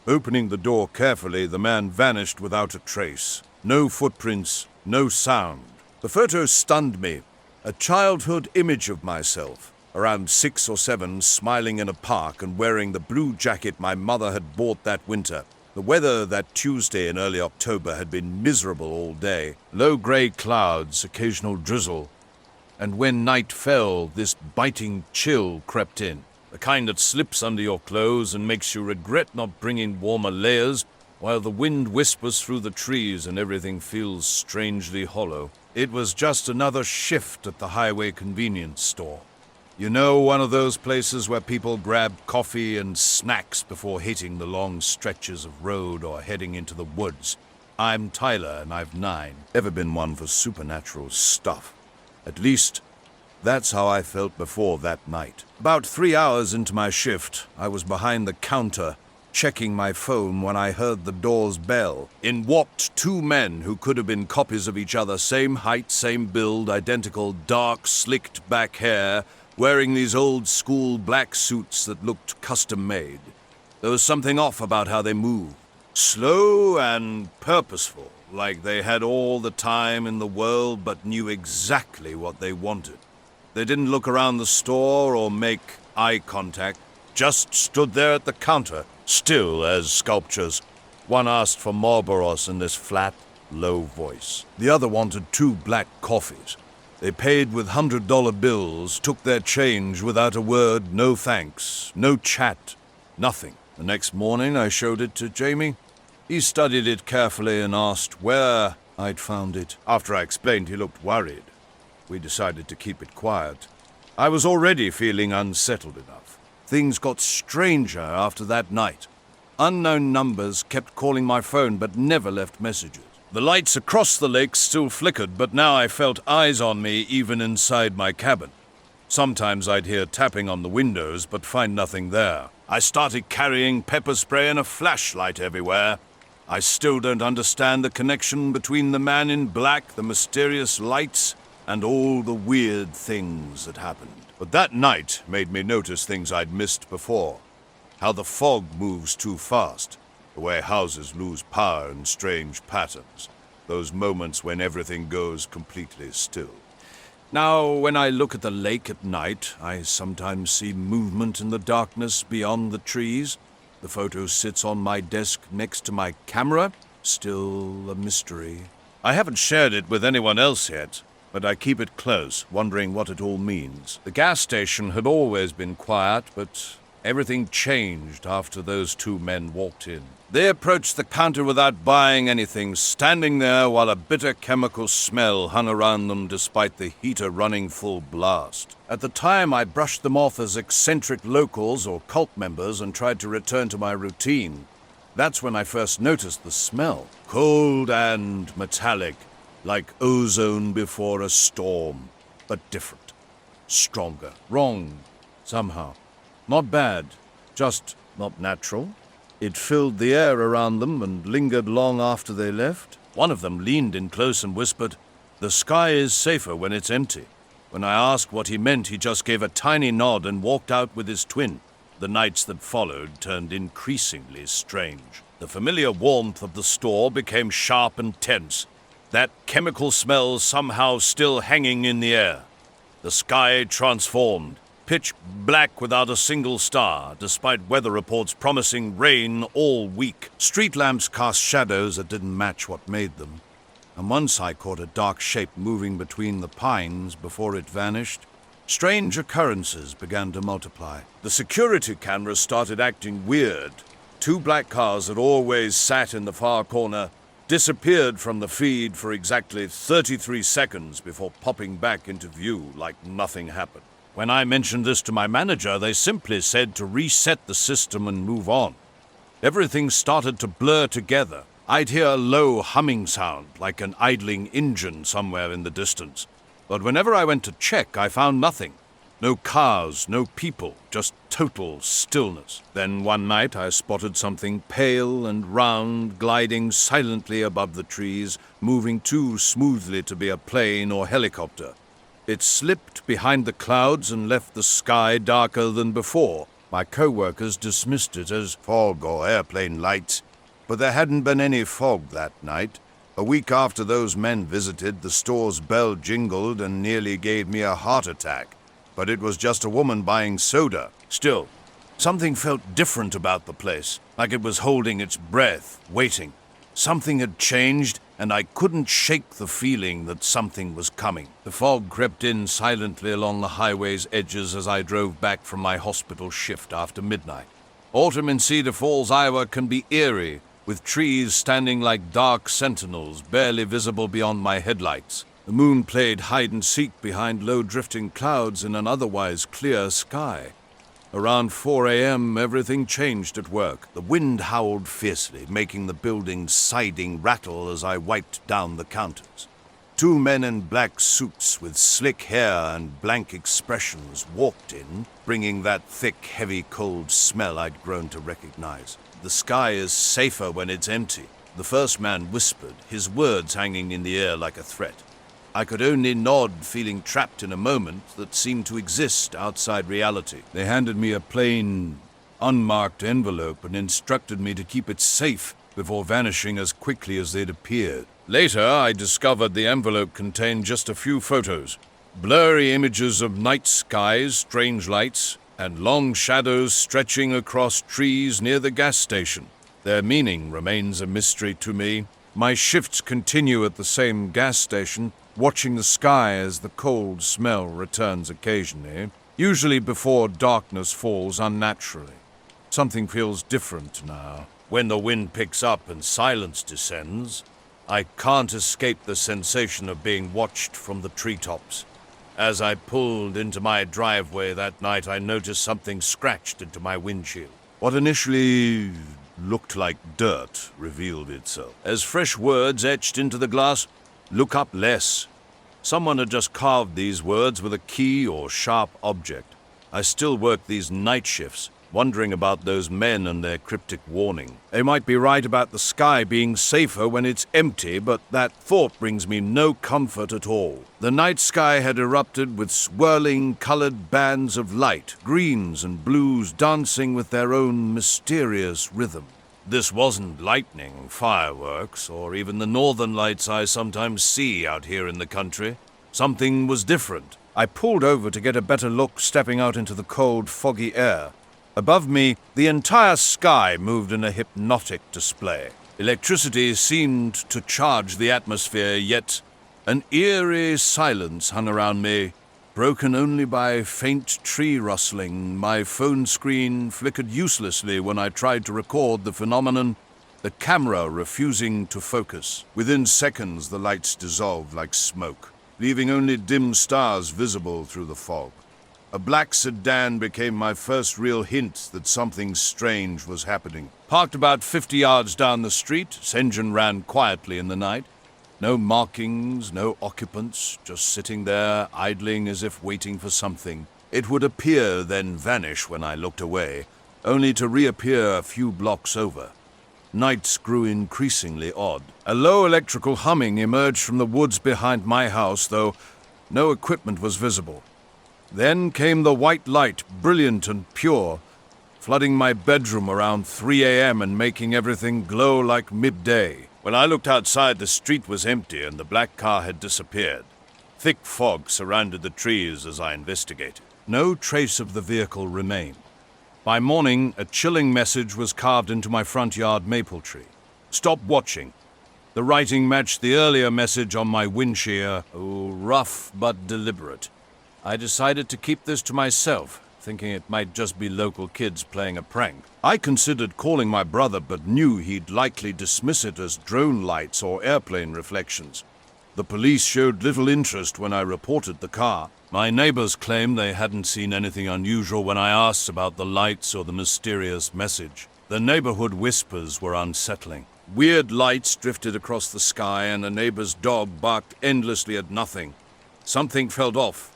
Opening the door carefully, the man vanished without a trace. No footprints, no sound. The photo stunned me. A childhood image of myself, around 6 or 7, smiling in a park and wearing the blue jacket my mother had bought that winter. The weather that Tuesday in early October had been miserable all day. Low grey clouds, occasional drizzle. And when night fell, this biting chill crept in. The kind that slips under your clothes and makes you regret not bringing warmer layers, while the wind whispers through the trees and everything feels strangely hollow. It was just another shift at the highway convenience store. You know, one of those places where people grab coffee and snacks before hitting the long stretches of road or heading into the woods. I'm Tyler and I've 9. Never been one for supernatural stuff. At least, that's how I felt before that night. About 3 hours into my shift, I was behind the counter, checking my phone when I heard the door's bell. In walked 2 men who could have been copies of each other, same height, same build, identical dark, slicked back hair, wearing these old-school black suits that looked custom-made. There was something off about how they moved. Slow and purposeful, like they had all the time in the world but knew exactly what they wanted. They didn't look around the store or make eye contact, just stood there at the counter, still as sculptures. One asked for Marlboros in this flat, low voice. The other wanted 2 black coffees. They paid with $100 bills, took their change without a word, no thanks, no chat, nothing. The next morning I showed it to Jamie. He studied it carefully and asked where I'd found it. After I explained, he looked worried. We decided to keep it quiet. I was already feeling unsettled enough. Things got stranger after that night. Unknown numbers kept calling my phone but never left messages. The lights across the lake still flickered, but now I felt eyes on me even inside my cabin. Sometimes I'd hear tapping on the windows but find nothing there. I started carrying pepper spray and a flashlight everywhere. I still don't understand the connection between the man in black, the mysterious lights, and all the weird things that happened. But that night made me notice things I'd missed before. How the fog moves too fast. The way houses lose power in strange patterns. Those moments when everything goes completely still. Now, when I look at the lake at night, I sometimes see movement in the darkness beyond the trees. The photo sits on my desk next to my camera. Still a mystery. I haven't shared it with anyone else yet, but I keep it close, wondering what it all means. The gas station had always been quiet, but everything changed after those 2 men walked in. They approached the counter without buying anything, standing there while a bitter chemical smell hung around them despite the heater running full blast. At the time, I brushed them off as eccentric locals or cult members and tried to return to my routine. That's when I first noticed the smell. Cold and metallic, like ozone before a storm, but different. Stronger. Wrong, somehow. Not bad, just not natural. It filled the air around them and lingered long after they left. One of them leaned in close and whispered, "The sky is safer when it's empty." When I asked what he meant, he just gave a tiny nod and walked out with his twin. The nights that followed turned increasingly strange. The familiar warmth of the store became sharp and tense, that chemical smell somehow still hanging in the air. The sky transformed. Pitch black without a single star, despite weather reports promising rain all week. Street lamps cast shadows that didn't match what made them. And once I caught a dark shape moving between the pines before it vanished. Strange occurrences began to multiply. The security cameras started acting weird. 2 black cars that always sat in the far corner disappeared from the feed for exactly 33 seconds before popping back into view like nothing happened. When I mentioned this to my manager, they simply said to reset the system and move on. Everything started to blur together. I'd hear a low humming sound, like an idling engine somewhere in the distance. But whenever I went to check, I found nothing. No cars, no people, just total stillness. Then one night I spotted something pale and round gliding silently above the trees, moving too smoothly to be a plane or helicopter. It slipped behind the clouds and left the sky darker than before. My co-workers dismissed it as fog or airplane lights, but there hadn't been any fog that night. A week after those men visited, the store's bell jingled and nearly gave me a heart attack. But it was just a woman buying soda. Still, something felt different about the place, like it was holding its breath, waiting. Something had changed, and I couldn't shake the feeling that something was coming. The fog crept in silently along the highway's edges as I drove back from my hospital shift after midnight. Autumn in Cedar Falls, Iowa can be eerie, with trees standing like dark sentinels barely visible beyond my headlights. The moon played hide-and-seek behind low-drifting clouds in an otherwise clear sky. Around 4 a.m., everything changed at work. The wind howled fiercely, making the building's siding rattle as I wiped down the counters. 2 men in black suits with slick hair and blank expressions walked in, bringing that thick, heavy, cold smell I'd grown to recognize. The sky is safer when it's empty, the first man whispered, his words hanging in the air like a threat. I could only nod, feeling trapped in a moment that seemed to exist outside reality. They handed me a plain, unmarked envelope and instructed me to keep it safe before vanishing as quickly as they'd appeared. Later, I discovered the envelope contained just a few photos. Blurry images of night skies, strange lights, and long shadows stretching across trees near the gas station. Their meaning remains a mystery to me. My shifts continue at the same gas station, watching the sky as the cold smell returns occasionally, usually before darkness falls unnaturally. Something feels different now. When the wind picks up and silence descends, I can't escape the sensation of being watched from the treetops. As I pulled into my driveway that night, I noticed something scratched into my windshield. What initially looked like dirt revealed itself. As fresh words etched into the glass, "Look up less." Someone had just carved these words with a key or sharp object. I still work these night shifts, wondering about those men and their cryptic warning. They might be right about the sky being safer when it's empty, but that thought brings me no comfort at all. The night sky had erupted with swirling, colored bands of light, greens and blues dancing with their own mysterious rhythm. This wasn't lightning, fireworks, or even the northern lights I sometimes see out here in the country. Something was different. I pulled over to get a better look, stepping out into the cold, foggy air. Above me, the entire sky moved in a hypnotic display. Electricity seemed to charge the atmosphere, yet an eerie silence hung around me, broken only by faint tree rustling. My phone screen flickered uselessly when I tried to record the phenomenon, the camera refusing to focus. Within seconds, the lights dissolved like smoke, leaving only dim stars visible through the fog. A black sedan became my first real hint that something strange was happening. Parked about 50 yards down the street, its engine ran quietly in the night. No markings, no occupants, just sitting there, idling as if waiting for something. It would appear, then vanish when I looked away, only to reappear a few blocks over. Nights grew increasingly odd. A low electrical humming emerged from the woods behind my house, though no equipment was visible. Then came the white light, brilliant and pure, flooding my bedroom around 3 a.m. and making everything glow like midday. When I looked outside, the street was empty and the black car had disappeared. Thick fog surrounded the trees as I investigated. No trace of the vehicle remained. By morning, a chilling message was carved into my front yard maple tree. "Stop watching." The writing matched the earlier message on my windshield, rough but deliberate. I decided to keep this to myself, thinking it might just be local kids playing a prank. I considered calling my brother, but knew he'd likely dismiss it as drone lights or airplane reflections. The police showed little interest when I reported the car. My neighbors claimed they hadn't seen anything unusual when I asked about the lights or the mysterious message. The neighborhood whispers were unsettling. Weird lights drifted across the sky, and a neighbor's dog barked endlessly at nothing. Something felt off.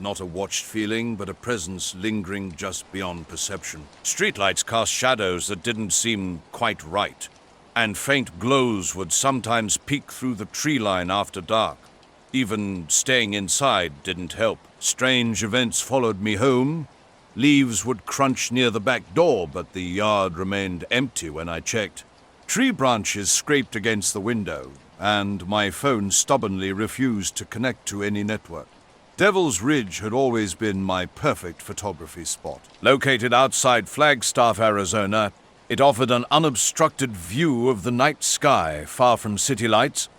Not a watched feeling, but a presence lingering just beyond perception. Streetlights cast shadows that didn't seem quite right, and faint glows would sometimes peek through the tree line after dark. Even staying inside didn't help. Strange events followed me home. Leaves would crunch near the back door, but the yard remained empty when I checked. Tree branches scraped against the window, and my phone stubbornly refused to connect to any network. Devil's Ridge had always been my perfect photography spot. Located outside Flagstaff, Arizona, it offered an unobstructed view of the night sky, far from city lights.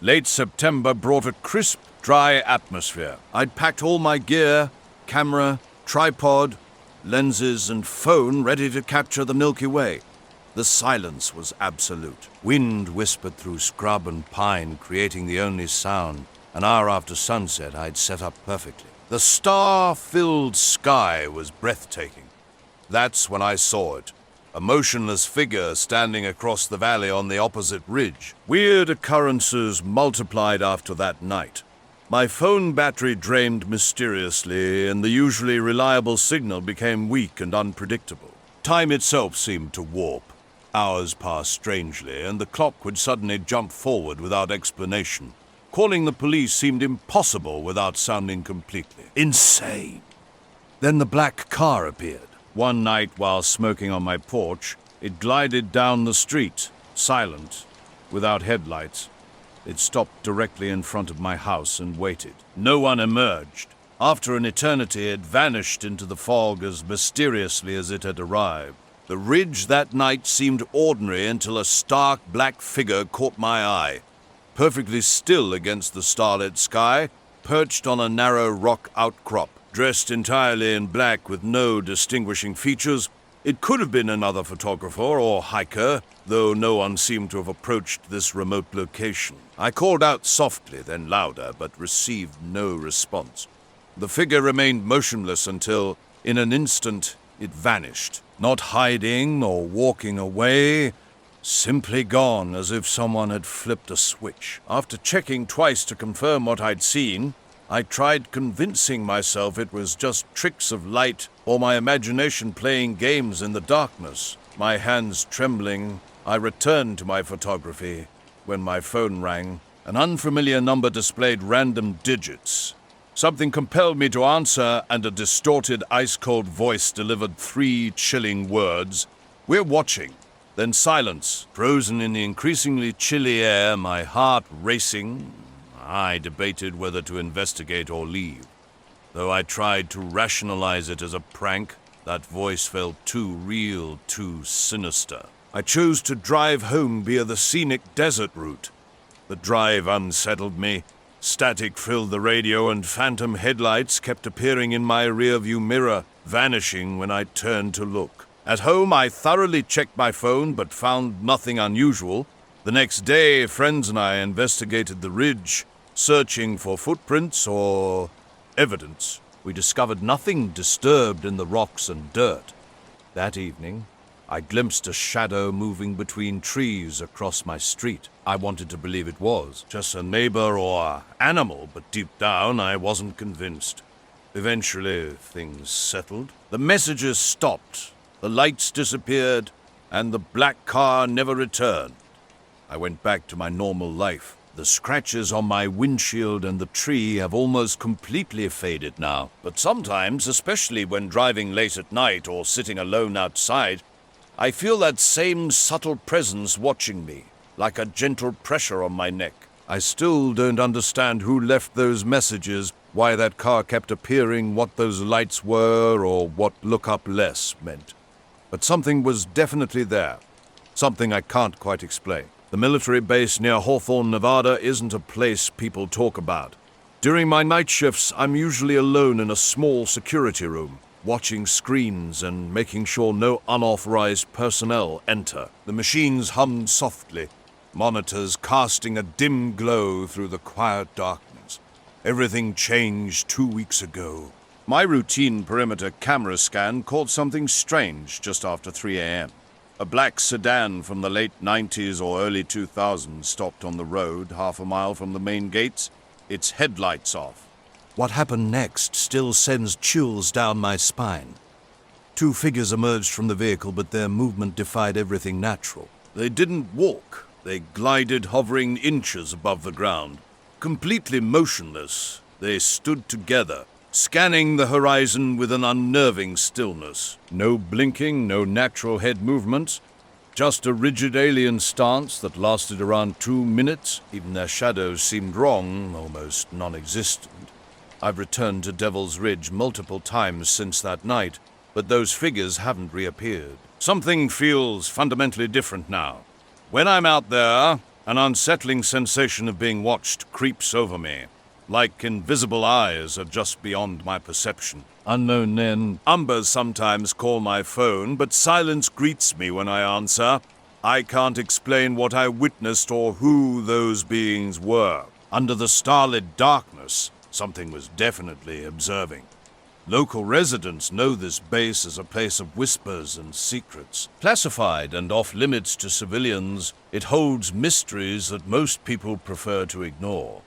Late September brought a crisp, dry atmosphere. I'd packed all my gear, camera, tripod, lenses, and phone ready to capture the Milky Way. The silence was absolute. Wind whispered through scrub and pine, creating the only sound. An hour after sunset, I'd set up perfectly. The star-filled sky was breathtaking. That's when I saw it. A motionless figure standing across the valley on the opposite ridge. Weird occurrences multiplied after that night. My phone battery drained mysteriously, and the usually reliable signal became weak and unpredictable. Time itself seemed to warp. Hours passed strangely, and the clock would suddenly jump forward without explanation. Calling the police seemed impossible without sounding completely insane. Then the black car appeared. One night, while smoking on my porch, it glided down the street, silent, without headlights. It stopped directly in front of my house and waited. No one emerged. After an eternity, it vanished into the fog as mysteriously as it had arrived. The ridge that night seemed ordinary until a stark black figure caught my eye. Perfectly still against the starlit sky, perched on a narrow rock outcrop, dressed entirely in black with no distinguishing features. It could have been another photographer or hiker, though no one seemed to have approached this remote location. I called out softly, then louder, but received no response. The figure remained motionless until, in an instant, it vanished. Not hiding or walking away, simply gone, as if someone had flipped a switch. After checking twice to confirm what I'd seen, I tried convincing myself it was just tricks of light or my imagination playing games in the darkness. My hands trembling, I returned to my photography when my phone rang. An unfamiliar number displayed random digits. Something compelled me to answer, and a distorted, ice-cold voice delivered 3 chilling words. "We're watching." Then silence, frozen in the increasingly chilly air, my heart racing. I debated whether to investigate or leave. Though I tried to rationalize it as a prank, that voice felt too real, too sinister. I chose to drive home via the scenic desert route. The drive unsettled me. Static filled the radio, and phantom headlights kept appearing in my rearview mirror, vanishing when I turned to look. At home, I thoroughly checked my phone, but found nothing unusual. The next day, friends and I investigated the ridge, searching for footprints or evidence. We discovered nothing disturbed in the rocks and dirt. That evening, I glimpsed a shadow moving between trees across my street. I wanted to believe it was just a neighbor or animal, but deep down, I wasn't convinced. Eventually, things settled. The messages stopped. The lights disappeared, and the black car never returned. I went back to my normal life. The scratches on my windshield and the tree have almost completely faded now. But sometimes, especially when driving late at night or sitting alone outside, I feel that same subtle presence watching me, like a gentle pressure on my neck. I still don't understand who left those messages, why that car kept appearing, what those lights were, or what "look up less" meant. But something was definitely there. Something I can't quite explain. The military base near Hawthorne, Nevada isn't a place people talk about. During my night shifts, I'm usually alone in a small security room, watching screens and making sure no unauthorized personnel enter. The machines hummed softly, monitors casting a dim glow through the quiet darkness. Everything changed 2 weeks ago. My routine perimeter camera scan caught something strange just after 3 a.m. A black sedan from the late 90s or early 2000s stopped on the road half a mile from the main gates, its headlights off. What happened next still sends chills down my spine. 2 figures emerged from the vehicle, but their movement defied everything natural. They didn't walk. They glided, hovering inches above the ground. Completely motionless, they stood together, scanning the horizon with an unnerving stillness. No blinking, no natural head movements, Just a rigid alien stance that lasted around 2 minutes. Even their shadows seemed wrong, almost non-existent. I've returned to Devil's Ridge multiple times since that night, but those figures haven't reappeared. Something feels fundamentally different now. When I'm out there, an unsettling sensation of being watched creeps over me, like invisible eyes are just beyond my perception. Unknown then, Umbers sometimes call my phone, but silence greets me when I answer. I can't explain what I witnessed or who those beings were. Under the starlit darkness, something was definitely observing. Local residents know this base as a place of whispers and secrets. Classified and off-limits to civilians, it holds mysteries that most people prefer to ignore.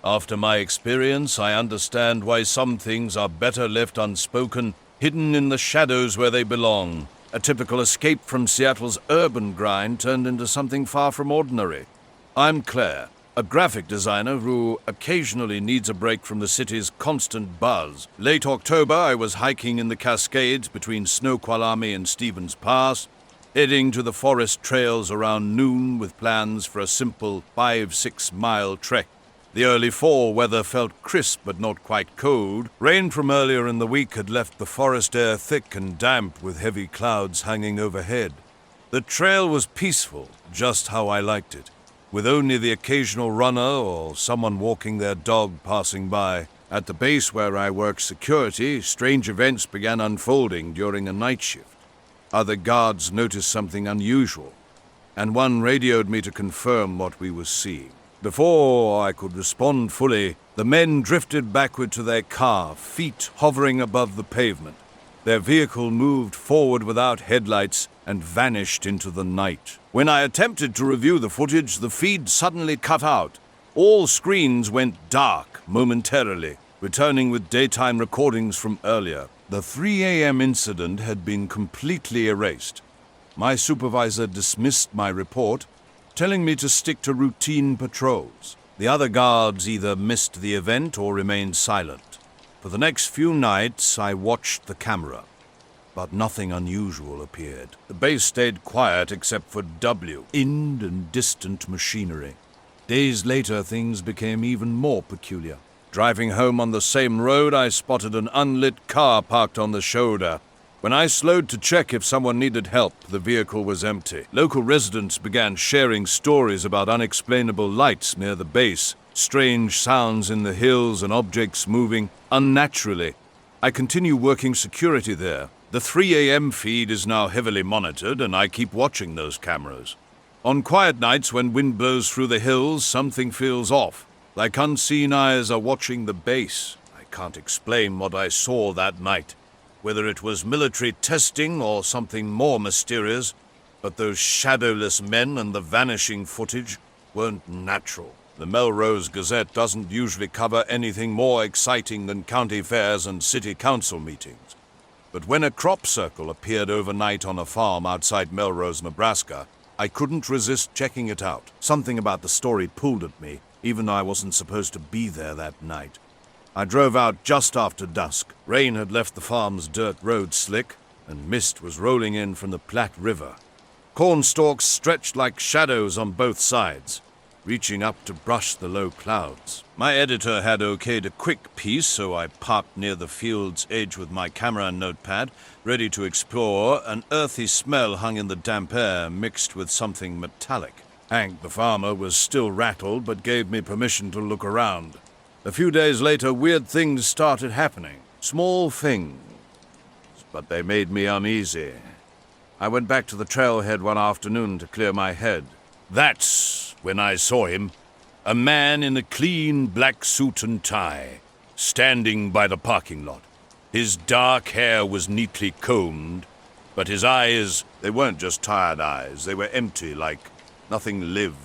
After my experience, I understand why some things are better left unspoken, hidden in the shadows where they belong. A typical escape from Seattle's urban grind turned into something far from ordinary. I'm Claire, a graphic designer who occasionally needs a break from the city's constant buzz. Late October, I was hiking in the Cascades between Snoqualmie and Stevens Pass, heading to the forest trails around noon with plans for a simple 5-6 mile trek. The early fall weather felt crisp but not quite cold. Rain from earlier in the week had left the forest air thick and damp with heavy clouds hanging overhead. The trail was peaceful, just how I liked it, with only the occasional runner or someone walking their dog passing by. At the base where I work security, strange events began unfolding during a night shift. Other guards noticed something unusual, and one radioed me to confirm what we were seeing. Before I could respond fully, the men drifted backward to their car, feet hovering above the pavement. Their vehicle moved forward without headlights and vanished into the night. When I attempted to review the footage, the feed suddenly cut out. All screens went dark momentarily, returning with daytime recordings from earlier. The 3 a.m. incident had been completely erased. My supervisor dismissed my report, telling me to stick to routine patrols. The other guards either missed the event or remained silent. For the next few nights, I watched the camera, but nothing unusual appeared. The base stayed quiet except for wind and distant machinery. Days later, things became even more peculiar. Driving home on the same road, I spotted an unlit car parked on the shoulder. When I slowed to check if someone needed help, the vehicle was empty. Local residents began sharing stories about unexplainable lights near the base, strange sounds in the hills and objects moving unnaturally. I continue working security there. The 3 a.m. feed is now heavily monitored, and I keep watching those cameras. On quiet nights when wind blows through the hills, something feels off, like unseen eyes are watching the base. I can't explain what I saw that night, whether it was military testing or something more mysterious, but those shadowless men and the vanishing footage weren't natural. The Melrose Gazette doesn't usually cover anything more exciting than county fairs and city council meetings. But when a crop circle appeared overnight on a farm outside Melrose, Nebraska, I couldn't resist checking it out. Something about the story pulled at me, even though I wasn't supposed to be there that night. I drove out just after dusk. Rain had left the farm's dirt road slick, and mist was rolling in from the Platte River. Corn stalks stretched like shadows on both sides, reaching up to brush the low clouds. My editor had okayed a quick piece, so I parked near the field's edge with my camera and notepad, ready to explore. An earthy smell hung in the damp air, mixed with something metallic. Hank, the farmer, was still rattled, but gave me permission to look around. A few days later, weird things started happening. Small things, but they made me uneasy. I went back to the trailhead one afternoon to clear my head. That's when I saw him, a man in a clean black suit and tie, standing by the parking lot. His dark hair was neatly combed, but his eyes, they weren't just tired eyes, they were empty, like nothing lived.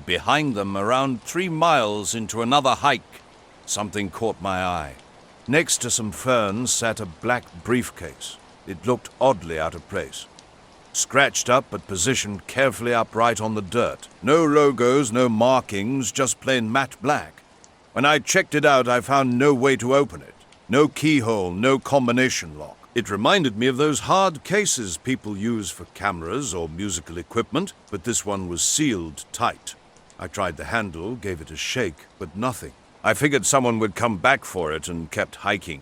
Behind them, around 3 miles into another hike, something caught my eye. Next to some ferns sat a black briefcase. It looked oddly out of place. Scratched up but positioned carefully upright on the dirt. No logos, no markings, just plain matte black. When I checked it out, I found no way to open it. No keyhole, no combination lock. It reminded me of those hard cases people use for cameras or musical equipment, but this one was sealed tight. I tried the handle, gave it a shake, but nothing. I figured someone would come back for it and kept hiking.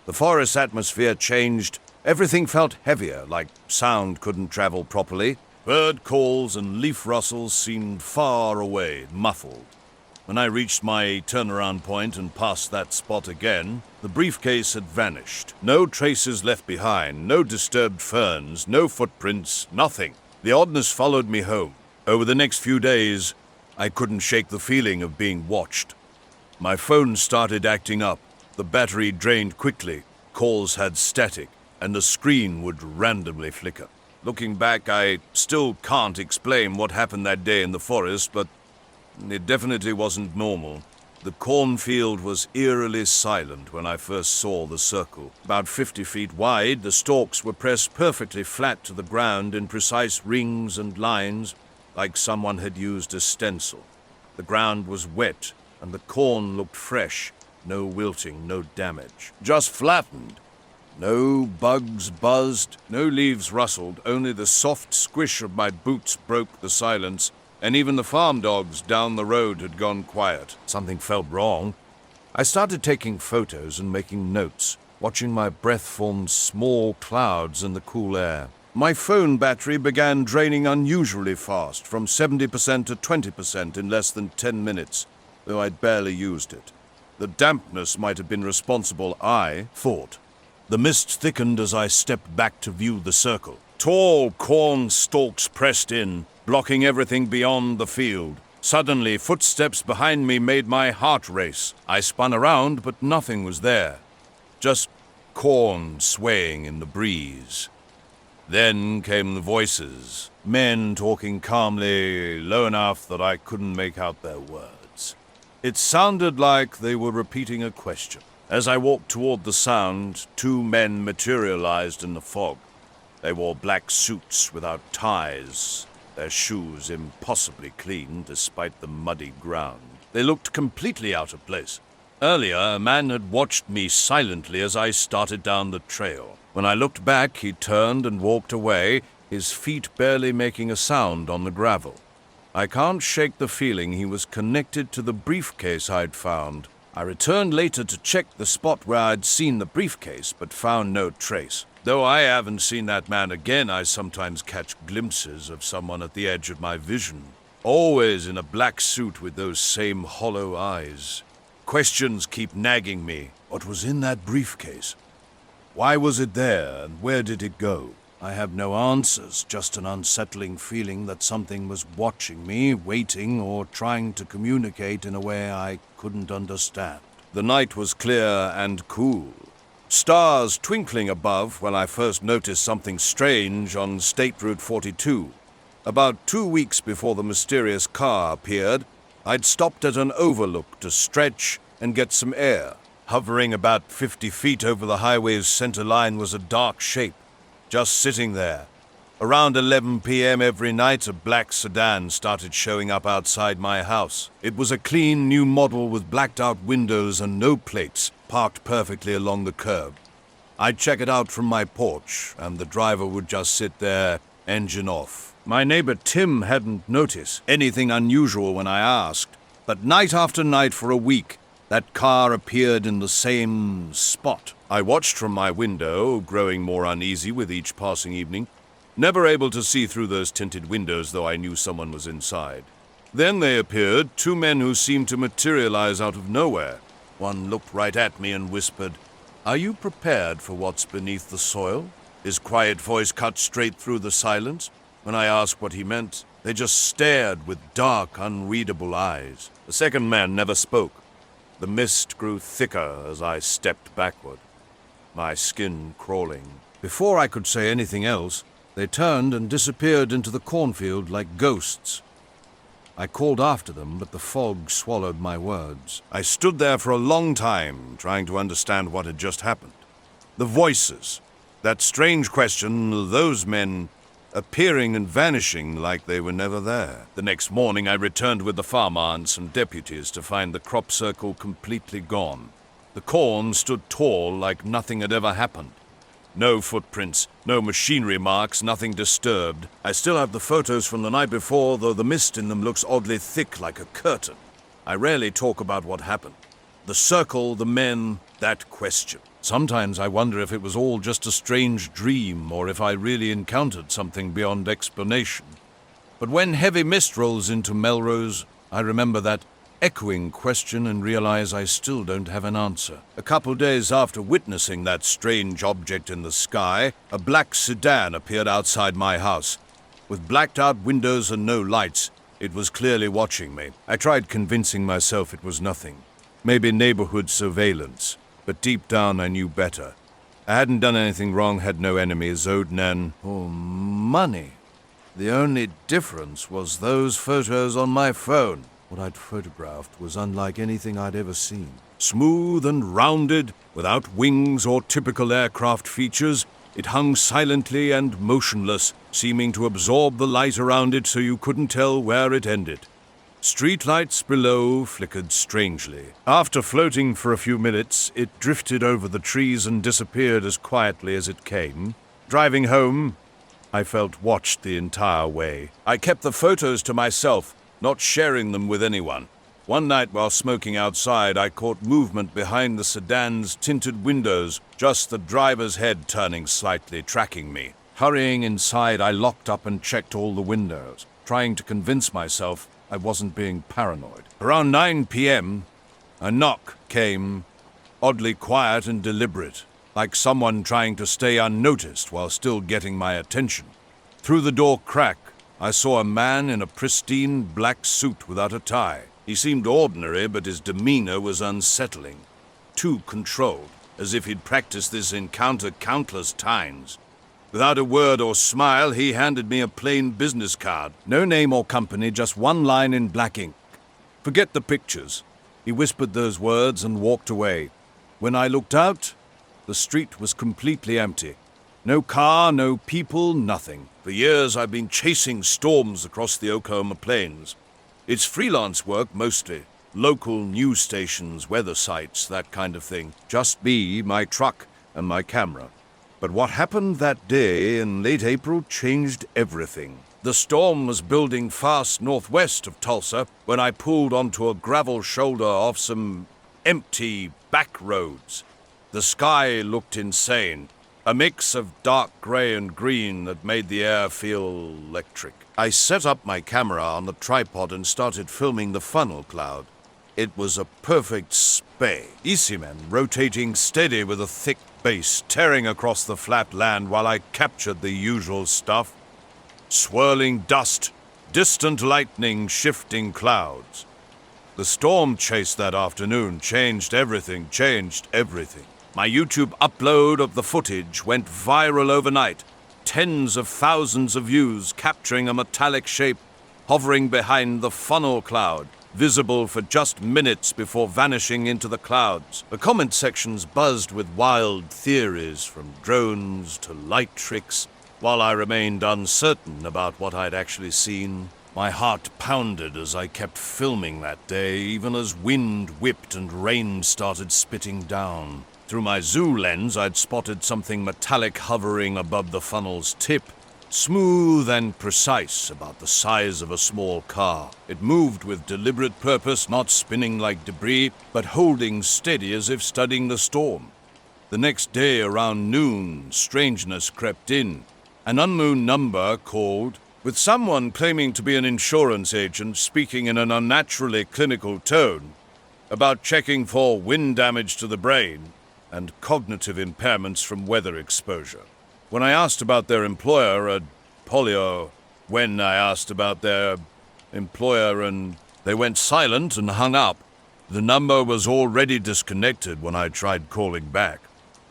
The forest atmosphere changed. Everything felt heavier, like sound couldn't travel properly. Bird calls and leaf rustles seemed far away, muffled. When I reached my turnaround point and passed that spot again, the briefcase had vanished. No traces left behind, no disturbed ferns, no footprints, nothing. The oddness followed me home. Over the next few days, I couldn't shake the feeling of being watched. My phone started acting up. The battery drained quickly, calls had static, and the screen would randomly flicker. Looking back, I still can't explain what happened that day in the forest, but it definitely wasn't normal. The cornfield was eerily silent when I first saw the circle. About 50 feet wide, the stalks were pressed perfectly flat to the ground in precise rings and lines, like someone had used a stencil. The ground was wet, and the corn looked fresh. No wilting, no damage. Just flattened. No bugs buzzed, no leaves rustled, only the soft squish of my boots broke the silence, and even the farm dogs down the road had gone quiet. Something felt wrong. I started taking photos and making notes, watching my breath form small clouds in the cool air. My phone battery began draining unusually fast, from 70% to 20% in less than 10 minutes, though I'd barely used it. The dampness might have been responsible, I thought. The mist thickened as I stepped back to view the circle. Tall corn stalks pressed in, blocking everything beyond the field. Suddenly, footsteps behind me made my heart race. I spun around, but nothing was there. Just corn swaying in the breeze. Then came the voices, men talking calmly, low enough that I couldn't make out their words. It sounded like they were repeating a question. As I walked toward the sound, two men materialized in the fog. They wore black suits without ties, their shoes impossibly clean despite the muddy ground. They looked completely out of place. Earlier, a man had watched me silently as I started down the trail. When I looked back, he turned and walked away, his feet barely making a sound on the gravel. I can't shake the feeling he was connected to the briefcase I'd found. I returned later to check the spot where I'd seen the briefcase, but found no trace. Though I haven't seen that man again, I sometimes catch glimpses of someone at the edge of my vision. Always in a black suit with those same hollow eyes. Questions keep nagging me. What was in that briefcase? Why was it there, and where did it go? I have no answers, just an unsettling feeling that something was watching me, waiting, or trying to communicate in a way I couldn't understand. The night was clear and cool. Stars twinkling above when I first noticed something strange on State Route 42. About 2 weeks before the mysterious car appeared, I'd stopped at an overlook to stretch and get some air. Hovering about 50 feet over the highway's center line was a dark shape, just sitting there. Around 11 p.m. every night, a black sedan started showing up outside my house. It was a clean new model with blacked-out windows and no plates, parked perfectly along the curb. I'd check it out from my porch, and the driver would just sit there, engine off. My neighbor Tim hadn't noticed anything unusual when I asked, but night after night for a week, that car appeared in the same spot. I watched from my window, growing more uneasy with each passing evening, never able to see through those tinted windows, though I knew someone was inside. Then they appeared, two men who seemed to materialize out of nowhere. One looked right at me and whispered, "Are you prepared for what's beneath the soil?" His quiet voice cut straight through the silence. When I asked what he meant, they just stared with dark, unreadable eyes. The second man never spoke. The mist grew thicker as I stepped backward, my skin crawling. Before I could say anything else, they turned and disappeared into the cornfield like ghosts. I called after them, but the fog swallowed my words. I stood there for a long time, trying to understand what had just happened. The voices, that strange question, those men appearing and vanishing like they were never there. The next morning I returned with the farmer and some deputies to find the crop circle completely gone. The corn stood tall like nothing had ever happened. No footprints, no machinery marks, nothing disturbed. I still have the photos from the night before, though the mist in them looks oddly thick like a curtain. I rarely talk about what happened. The circle, the men, that question. Sometimes I wonder if it was all just a strange dream or if I really encountered something beyond explanation. But when heavy mist rolls into Melrose, I remember that echoing question and realize I still don't have an answer. A couple days after witnessing that strange object in the sky, a black sedan appeared outside my house. With blacked-out windows and no lights, it was clearly watching me. I tried convincing myself it was nothing. Maybe neighborhood surveillance, but deep down I knew better. I hadn't done anything wrong, had no enemies, owed none or money. The only difference was those photos on my phone. What I'd photographed was unlike anything I'd ever seen. Smooth and rounded, without wings or typical aircraft features, it hung silently and motionless, seeming to absorb the light around it so you couldn't tell where it ended. Streetlights below flickered strangely. After floating for a few minutes, it drifted over the trees and disappeared as quietly as it came. Driving home, I felt watched the entire way. I kept the photos to myself, not sharing them with anyone. One night while smoking outside, I caught movement behind the sedan's tinted windows, just the driver's head turning slightly, tracking me. Hurrying inside, I locked up and checked all the windows, trying to convince myself I wasn't being paranoid. Around 9 p.m., a knock came, oddly quiet and deliberate, like someone trying to stay unnoticed while still getting my attention. Through the door crack, I saw a man in a pristine black suit without a tie. He seemed ordinary, but his demeanor was unsettling. Too controlled, as if he'd practiced this encounter countless times. Without a word or smile, he handed me a plain business card. No name or company, just one line in black ink. Forget the pictures. He whispered those words and walked away. When I looked out, the street was completely empty. No car, no people, nothing. For years I've been chasing storms across the Oklahoma plains. It's freelance work mostly. Local news stations, weather sites, that kind of thing. Just me, my truck, and my camera. But what happened that day in late April changed everything. The storm was building fast northwest of Tulsa when I pulled onto a gravel shoulder off some empty back roads. The sky looked insane. A mix of dark gray and green that made the air feel electric. I set up my camera on the tripod and started filming the funnel cloud. It was a perfect spay. Isimen rotating steady with a thick base, tearing across the flat land while I captured the usual stuff. Swirling dust, distant lightning, shifting clouds. The storm chase that afternoon changed everything. My YouTube upload of the footage went viral overnight. Tens of thousands of views capturing a metallic shape hovering behind the funnel cloud, visible for just minutes before vanishing into the clouds. The comment sections buzzed with wild theories, from drones to light tricks. While I remained uncertain about what I'd actually seen, my heart pounded as I kept filming that day, even as wind whipped and rain started spitting down. Through my zoom lens, I'd spotted something metallic hovering above the funnel's tip, smooth and precise, about the size of a small car. It moved with deliberate purpose, not spinning like debris, but holding steady as if studying the storm. The next day, around noon, strangeness crept in. An unknown number called, with someone claiming to be an insurance agent speaking in an unnaturally clinical tone, about checking for wind damage to the brain and cognitive impairments from weather exposure. When I asked about their employer, and they went silent and hung up. The number was already disconnected when I tried calling back.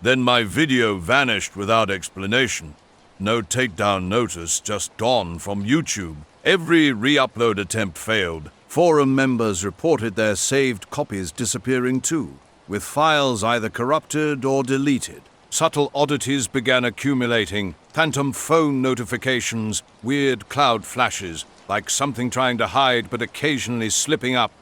Then my video vanished without explanation. No takedown notice, just gone from YouTube. Every re-upload attempt failed. Forum members reported their saved copies disappearing too, with files either corrupted or deleted. Subtle oddities began accumulating. Phantom phone notifications, weird cloud flashes, like something trying to hide but occasionally slipping up.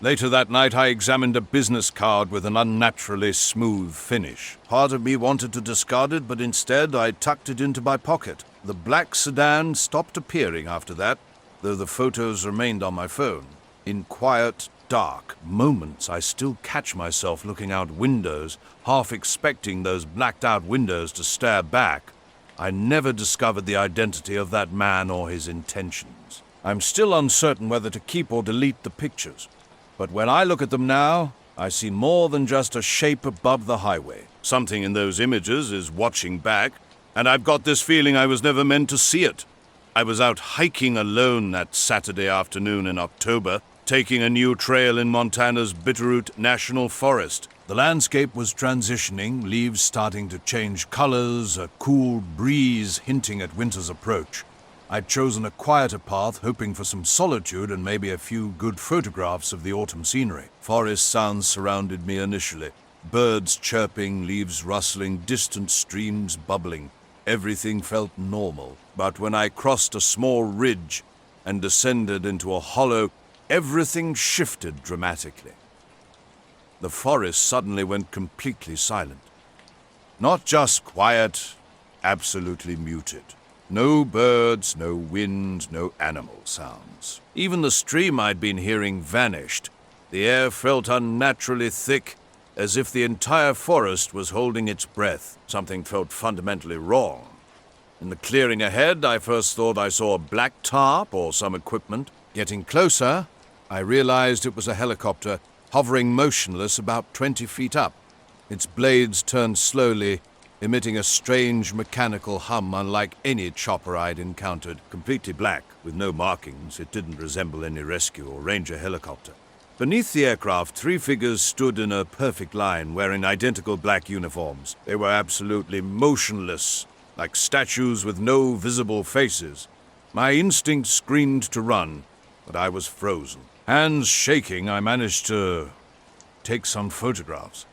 Later that night, I examined a business card with an unnaturally smooth finish. Part of me wanted to discard it, but instead I tucked it into my pocket. The black sedan stopped appearing after that, though the photos remained on my phone. In quiet, dark moments, I still catch myself looking out windows, half expecting those blacked-out windows to stare back. I never discovered the identity of that man or his intentions. I'm still uncertain whether to keep or delete the pictures. But when I look at them now, I see more than just a shape above the highway. Something in those images is watching back, and I've got this feeling I was never meant to see it. I was out hiking alone that Saturday afternoon in October, taking a new trail in Montana's Bitterroot National Forest. The landscape was transitioning, leaves starting to change colors, a cool breeze hinting at winter's approach. I'd chosen a quieter path, hoping for some solitude and maybe a few good photographs of the autumn scenery. Forest sounds surrounded me initially. Birds chirping, leaves rustling, distant streams bubbling. Everything felt normal. But when I crossed a small ridge and descended into a hollow, everything shifted dramatically. The forest suddenly went completely silent. Not just quiet, absolutely muted. No birds, no wind, no animal sounds. Even the stream I'd been hearing vanished. The air felt unnaturally thick, as if the entire forest was holding its breath. Something felt fundamentally wrong. In the clearing ahead, I first thought I saw a black tarp or some equipment. Getting closer, I realized it was a helicopter hovering motionless about 20 feet up. Its blades turned slowly, emitting a strange mechanical hum unlike any chopper I'd encountered. Completely black, with no markings, it didn't resemble any rescue or ranger helicopter. Beneath the aircraft, 3 figures stood in a perfect line, wearing identical black uniforms. They were absolutely motionless, like statues with no visible faces. My instinct screamed to run, but I was frozen. Hands shaking, I managed to take some photographs.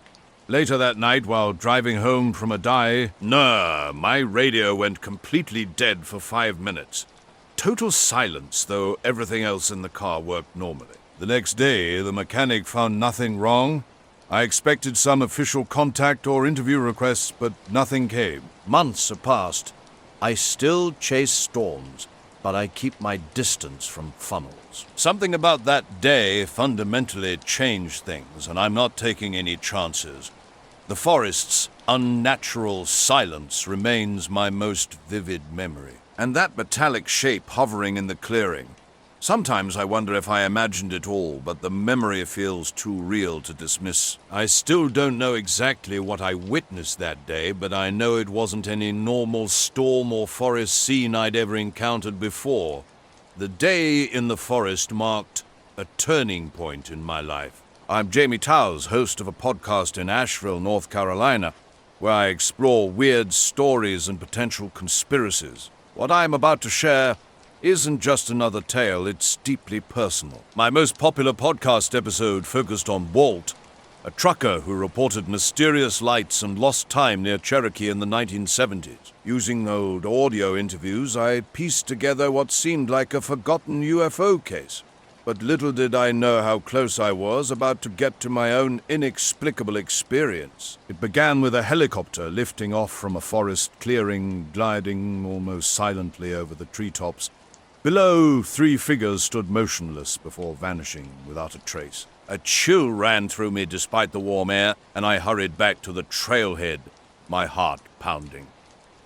Later that night, while driving home from a dive, my radio went completely dead for 5 minutes. Total silence, though everything else in the car worked normally. The next day, the mechanic found nothing wrong. I expected some official contact or interview requests, but nothing came. Months have passed. I still chase storms, but I keep my distance from funnels. Something about that day fundamentally changed things, and I'm not taking any chances. The forest's unnatural silence remains my most vivid memory. And that metallic shape hovering in the clearing. Sometimes I wonder if I imagined it all, but the memory feels too real to dismiss. I still don't know exactly what I witnessed that day, but I know it wasn't any normal storm or forest scene I'd ever encountered before. The day in the forest marked a turning point in my life. I'm Jamie Towers, host of a podcast in Asheville, North Carolina, where I explore weird stories and potential conspiracies. What I'm about to share isn't just another tale, it's deeply personal. My most popular podcast episode focused on Walt, a trucker who reported mysterious lights and lost time near Cherokee in the 1970s. Using old audio interviews, I pieced together what seemed like a forgotten UFO case. But little did I know how close I was about to get to my own inexplicable experience. It began with a helicopter lifting off from a forest clearing, gliding almost silently over the treetops. Below, 3 figures stood motionless before vanishing without a trace. A chill ran through me despite the warm air, and I hurried back to the trailhead, my heart pounding.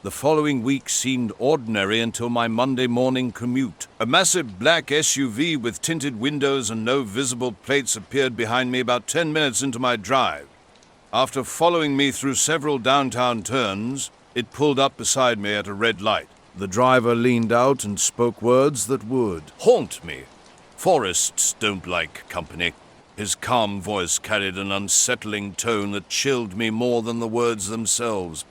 The following week seemed ordinary until my Monday morning commute. A massive black SUV with tinted windows and no visible plates appeared behind me about 10 minutes into my drive. After following me through several downtown turns, it pulled up beside me at a red light. The driver leaned out and spoke words that would haunt me. Forests don't like company. His calm voice carried an unsettling tone that chilled me more than the words themselves.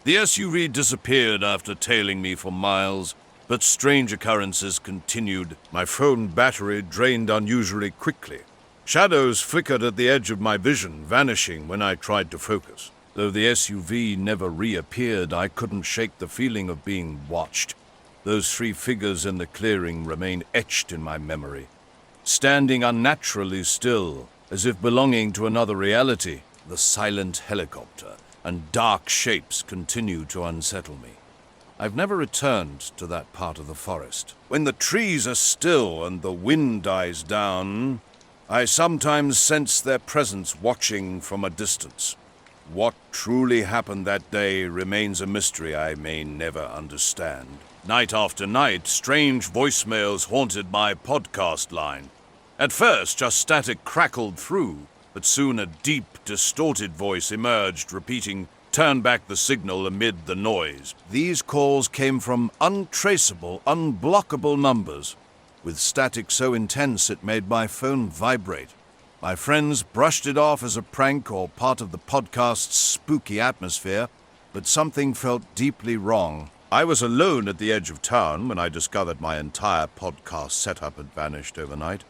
The SUV disappeared after tailing me for miles, but strange occurrences continued. My phone battery drained unusually quickly. Shadows flickered at the edge of my vision, vanishing when I tried to focus. Though the SUV never reappeared, I couldn't shake the feeling of being watched. Those 3 figures in the clearing remained etched in my memory. standing unnaturally still, as if belonging to another reality. The silent helicopter and dark shapes continue to unsettle me. I've never returned to that part of the forest. When the trees are still and the wind dies down, I sometimes sense their presence watching from a distance. What truly happened that day remains a mystery I may never understand. Night after night, strange voicemails haunted my podcast line. At first, just static crackled through, but soon a deep, distorted voice emerged, repeating, "Turn back the signal," amid the noise. These calls came from untraceable, unblockable numbers, with static so intense it made my phone vibrate. My friends brushed it off as a prank or part of the podcast's spooky atmosphere, but something felt deeply wrong. I was alone at the edge of town when I discovered my entire podcast setup had vanished overnight.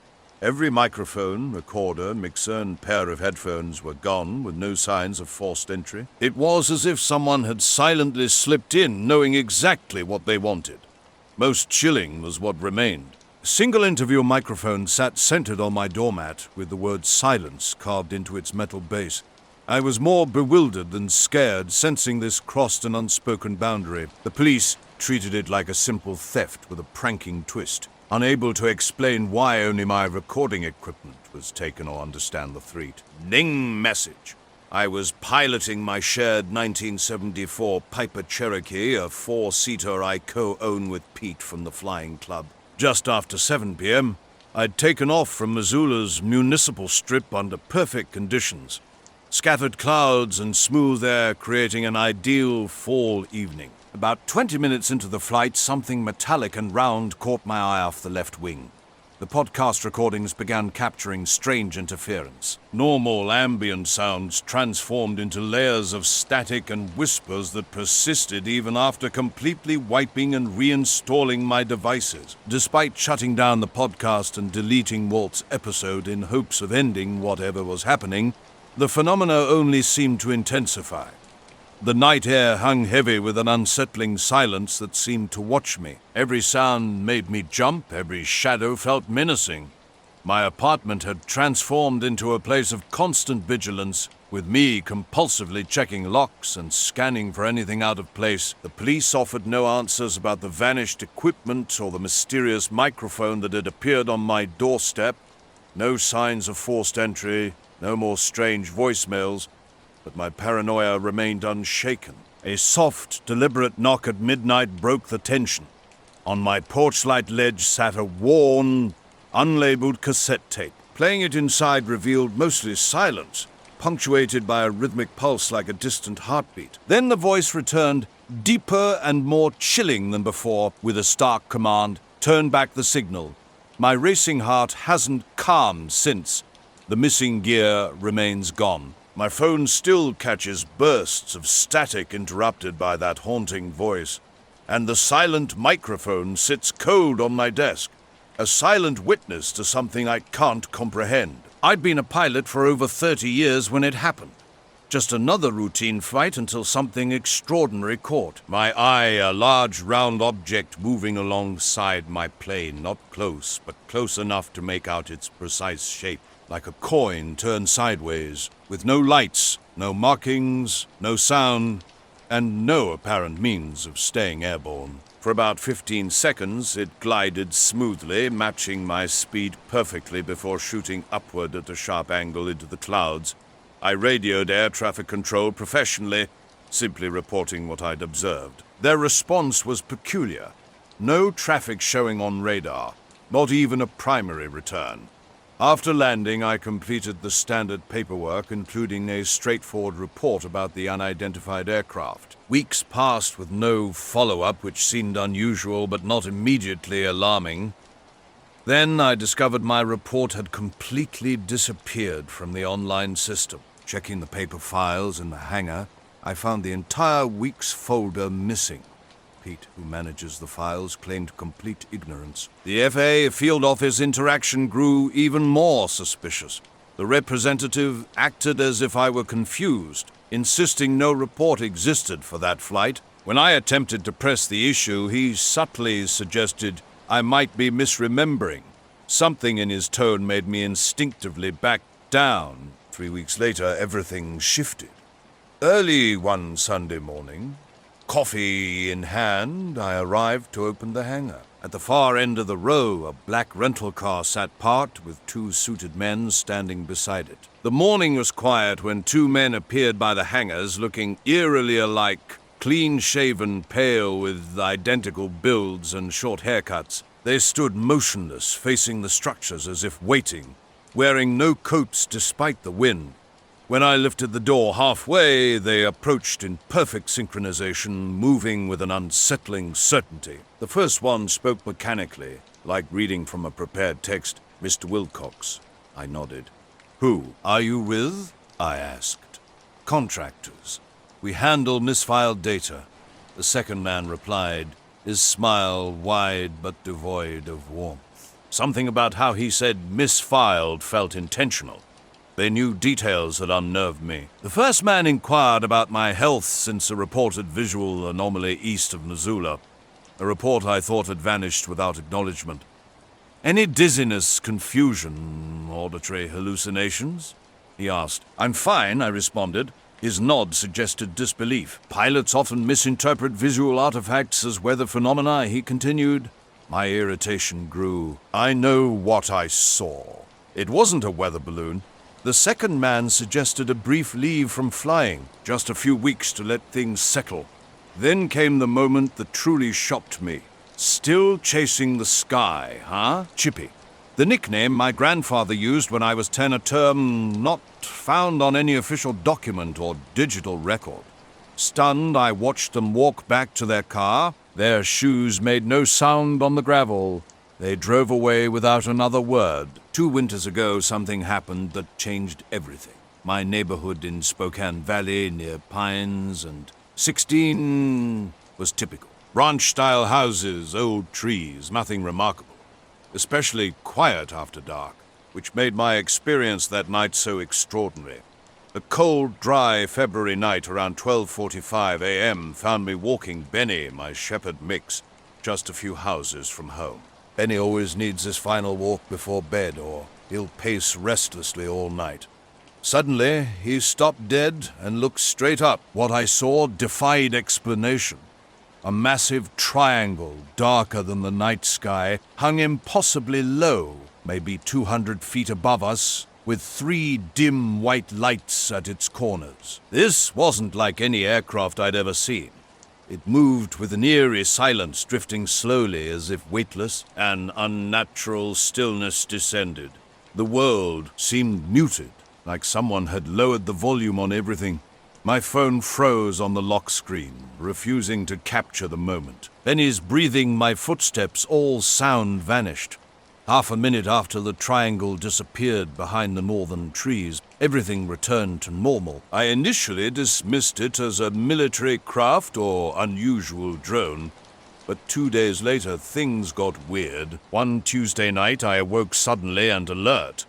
Every microphone, recorder, mixer, and pair of headphones were gone, with no signs of forced entry. It was as if someone had silently slipped in, knowing exactly what they wanted. Most chilling was what remained. A single interview microphone sat centered on my doormat, with the word silence carved into its metal base. I was more bewildered than scared, sensing this crossed an unspoken boundary. The police treated it like a simple theft with a pranking twist, unable to explain why only my recording equipment was taken or understand the threat. Ning message. I was piloting my shared 1974 Piper Cherokee, a four-seater I co-own with Pete from the Flying Club. Just after 7 p.m., I'd taken off from Missoula's municipal strip under perfect conditions. Scattered clouds and smooth air creating an ideal fall evening. About 20 minutes into the flight, something metallic and round caught my eye off the left wing. The podcast recordings began capturing strange interference. Normal ambient sounds transformed into layers of static and whispers that persisted even after completely wiping and reinstalling my devices. Despite shutting down the podcast and deleting Walt's episode in hopes of ending whatever was happening, the phenomena only seemed to intensify. The night air hung heavy with an unsettling silence that seemed to watch me. Every sound made me jump, every shadow felt menacing. My apartment had transformed into a place of constant vigilance, with me compulsively checking locks and scanning for anything out of place. The police offered no answers about the vanished equipment or the mysterious microphone that had appeared on my doorstep. No signs of forced entry, no more strange voicemails. But my paranoia remained unshaken. A soft, deliberate knock at midnight broke the tension. On my porch-light ledge sat a worn, unlabeled cassette tape. Playing it inside revealed mostly silence, punctuated by a rhythmic pulse like a distant heartbeat. Then the voice returned, deeper and more chilling than before, with a stark command, "Turn back the signal." My racing heart hasn't calmed since. The missing gear remains gone. My phone still catches bursts of static interrupted by that haunting voice, and the silent microphone sits cold on my desk, a silent witness to something I can't comprehend. I'd been a pilot for over 30 years when it happened. Just another routine flight until something extraordinary caught my eye, a large round object moving alongside my plane, not close, but close enough to make out its precise shape. Like a coin turned sideways, with no lights, no markings, no sound, and no apparent means of staying airborne. For about 15 seconds, it glided smoothly, matching my speed perfectly before shooting upward at a sharp angle into the clouds. I radioed air traffic control professionally, simply reporting what I'd observed. Their response was peculiar. No traffic showing on radar, not even a primary return. After landing, I completed the standard paperwork, including a straightforward report about the unidentified aircraft. Weeks passed with no follow-up, which seemed unusual but not immediately alarming. Then I discovered my report had completely disappeared from the online system. Checking the paper files in the hangar, I found the entire week's folder missing. Pete, who manages the files, claimed complete ignorance. The FAA field office interaction grew even more suspicious. The representative acted as if I were confused, insisting no report existed for that flight. When I attempted to press the issue, he subtly suggested I might be misremembering. Something in his tone made me instinctively back down. 3 weeks later, everything shifted. Early one Sunday morning, coffee in hand, I arrived to open the hangar. At the far end of the row, a black rental car sat parked with 2 suited men standing beside it. The morning was quiet when 2 men appeared by the hangars looking eerily alike, clean-shaven, pale, with identical builds and short haircuts. They stood motionless, facing the structures as if waiting, wearing no coats despite the wind. When I lifted the door halfway, they approached in perfect synchronization, moving with an unsettling certainty. The first one spoke mechanically, like reading from a prepared text. "Mr. Wilcox." I nodded. "Who are you with?" I asked. "Contractors. We handle misfiled data," the second man replied, his smile wide but devoid of warmth. Something about how he said misfiled felt intentional. They knew details that unnerved me. The first man inquired about my health since a reported visual anomaly east of Missoula, a report I thought had vanished without acknowledgement. "Any dizziness, confusion, auditory hallucinations?" he asked. "I'm fine," I responded. His nod suggested disbelief. "Pilots often misinterpret visual artifacts as weather phenomena," he continued. My irritation grew. "I know what I saw. It wasn't a weather balloon." The second man suggested a brief leave from flying, just a few weeks to let things settle. Then came the moment that truly shocked me. "Still chasing the sky, huh, Chippy?" The nickname my grandfather used when I was 10, a term not found on any official document or digital record. Stunned, I watched them walk back to their car. Their shoes made no sound on the gravel. They drove away without another word. 2 winters ago, something happened that changed everything. My neighborhood in Spokane Valley near Pines and 16 was typical. Ranch-style houses, old trees, nothing remarkable. Especially quiet after dark, which made my experience that night so extraordinary. A cold, dry February night around 12:45 a.m. found me walking Benny, my shepherd mix, just a few houses from home. Benny always needs his final walk before bed, or he'll pace restlessly all night. Suddenly, he stopped dead and looked straight up. What I saw defied explanation. A massive triangle, darker than the night sky, hung impossibly low, maybe 200 feet above us, with 3 dim white lights at its corners. This wasn't like any aircraft I'd ever seen. It moved with an eerie silence, drifting slowly as if weightless. An unnatural stillness descended. The world seemed muted, like someone had lowered the volume on everything. My phone froze on the lock screen, refusing to capture the moment. Benny's breathing, my footsteps, all sound vanished. Half a minute after the triangle disappeared behind the northern trees, everything returned to normal. I initially dismissed it as a military craft or unusual drone, but 2 days later things got weird. One Tuesday night I awoke suddenly and alert.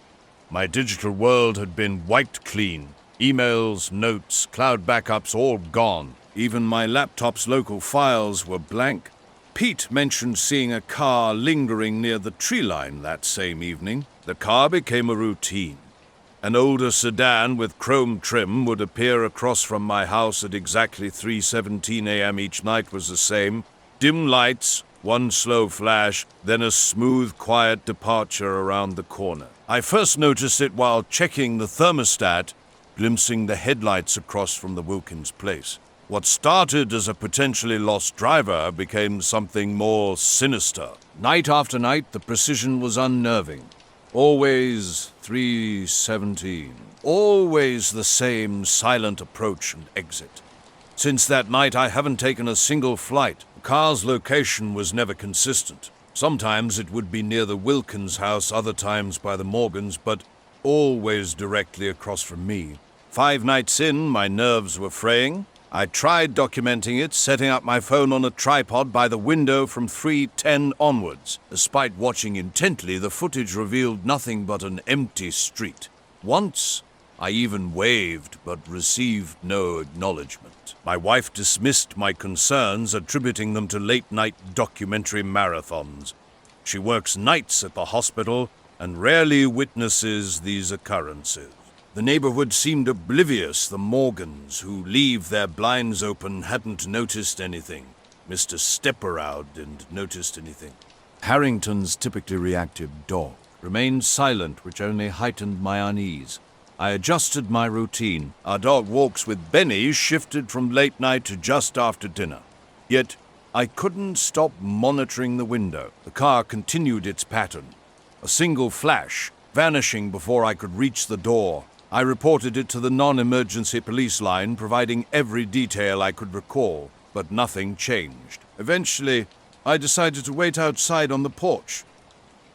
My digital world had been wiped clean. Emails, notes, cloud backups, all gone. Even my laptop's local files were blank. Pete mentioned seeing a car lingering near the tree line that same evening. The car became a routine. An older sedan with chrome trim would appear across from my house at exactly 3:17 a.m. each night was the same. Dim lights, one slow flash, then a smooth, quiet departure around the corner. I first noticed it while checking the thermostat, glimpsing the headlights across from the Wilkins place. What started as a potentially lost driver became something more sinister. Night after night, the precision was unnerving. Always 3:17. Always the same silent approach and exit. Since that night, I haven't taken a single flight. The car's location was never consistent. Sometimes it would be near the Wilkins house, other times by the Morgans, but always directly across from me. 5 nights in, my nerves were fraying. I tried documenting it, setting up my phone on a tripod by the window from 3:10 onwards. Despite watching intently, the footage revealed nothing but an empty street. Once, I even waved, but received no acknowledgement. My wife dismissed my concerns, attributing them to late-night documentary marathons. She works nights at the hospital and rarely witnesses these occurrences. The neighborhood seemed oblivious. The Morgans, who leave their blinds open, hadn't noticed anything. Mr. Stepperow didn't notice anything. Harrington's typically reactive dog remained silent, which only heightened my unease. I adjusted my routine. Our dog walks with Benny shifted from late night to just after dinner. Yet, I couldn't stop monitoring the window. The car continued its pattern. A single flash, vanishing before I could reach the door. I reported it to the non-emergency police line, providing every detail I could recall, but nothing changed. Eventually, I decided to wait outside on the porch.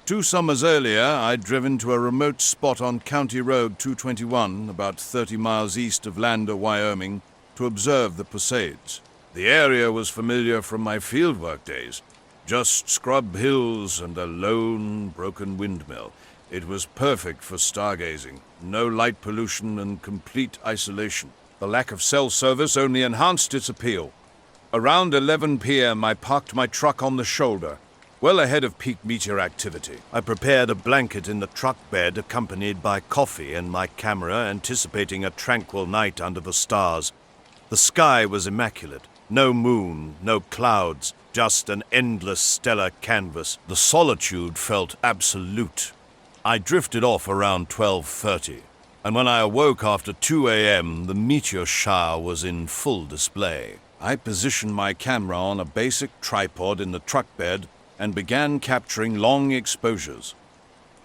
2 summers earlier, I'd driven to a remote spot on County Road 221, about 30 miles east of Lander, Wyoming, to observe the Perseids. The area was familiar from my fieldwork days. Just scrub hills and a lone, broken windmill. It was perfect for stargazing. No light pollution and complete isolation. The lack of cell service only enhanced its appeal. Around 11 p.m., I parked my truck on the shoulder, well ahead of peak meteor activity. I prepared a blanket in the truck bed, accompanied by coffee and my camera, anticipating a tranquil night under the stars. The sky was immaculate. No moon, no clouds, just an endless stellar canvas. The solitude felt absolute. I drifted off around 12:30, and when I awoke after 2 a.m., the meteor shower was in full display. I positioned my camera on a basic tripod in the truck bed and began capturing long exposures.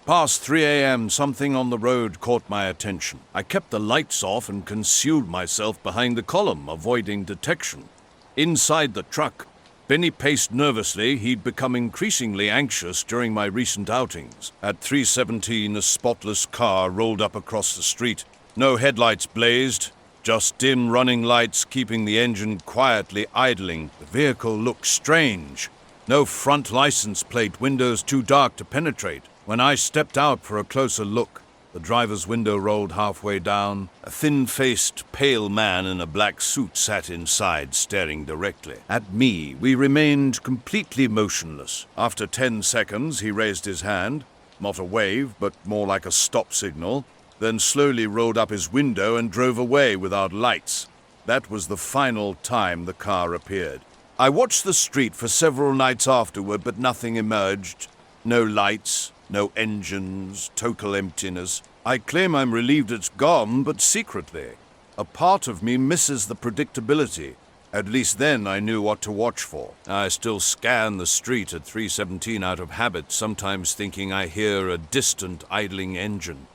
Past 3 a.m., something on the road caught my attention. I kept the lights off and concealed myself behind the column, avoiding detection. Inside the truck, Benny paced nervously. He'd become increasingly anxious during my recent outings. At 3:17, a spotless car rolled up across the street. No headlights blazed, just dim running lights keeping the engine quietly idling. The vehicle looked strange. No front license plate, windows too dark to penetrate. When I stepped out for a closer look, the driver's window rolled halfway down. A thin-faced, pale man in a black suit sat inside, staring directly at me. We remained completely motionless. After 10 seconds, he raised his hand, not a wave, but more like a stop signal, then slowly rolled up his window and drove away without lights. That was the final time the car appeared. I watched the street for several nights afterward, but nothing emerged. No lights, no engines, total emptiness. I claim I'm relieved it's gone, but secretly, a part of me misses the predictability. At least then I knew what to watch for. I still scan the street at 3:17 out of habit, sometimes thinking I hear a distant idling engine.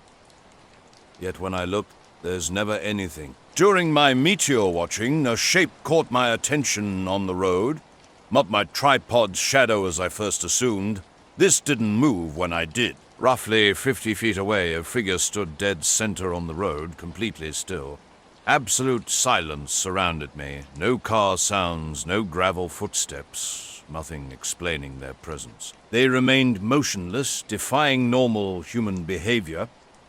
Yet when I look, there's never anything. During my meteor watching, a shape caught my attention on the road. Not my tripod's shadow as I first assumed. This didn't move when I did. Roughly 50 feet away, a figure stood dead center on the road, completely still. Absolute silence surrounded me. No car sounds, no gravel footsteps, nothing explaining their presence. They remained motionless, defying normal human behavior.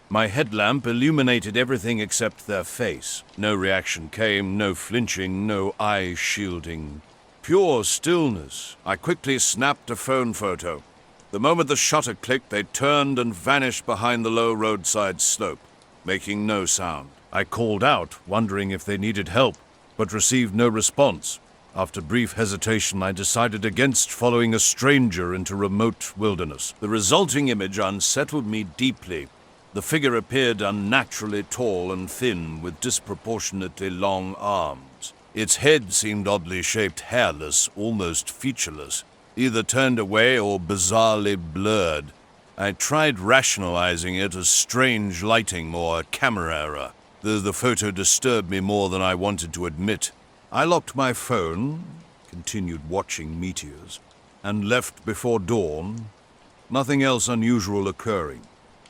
My headlamp illuminated everything except their face. No reaction came, no flinching, no eye shielding. Pure stillness. I quickly snapped a phone photo. The moment the shutter clicked, they turned and vanished behind the low roadside slope, making no sound. I called out, wondering if they needed help, but received no response. After brief hesitation, I decided against following a stranger into remote wilderness. The resulting image unsettled me deeply. The figure appeared unnaturally tall and thin, with disproportionately long arms. Its head seemed oddly shaped, hairless, almost featureless, either turned away or bizarrely blurred. I tried rationalizing it as strange lighting or a camera error, though the photo disturbed me more than I wanted to admit. I locked my phone, continued watching meteors, and left before dawn, nothing else unusual occurring.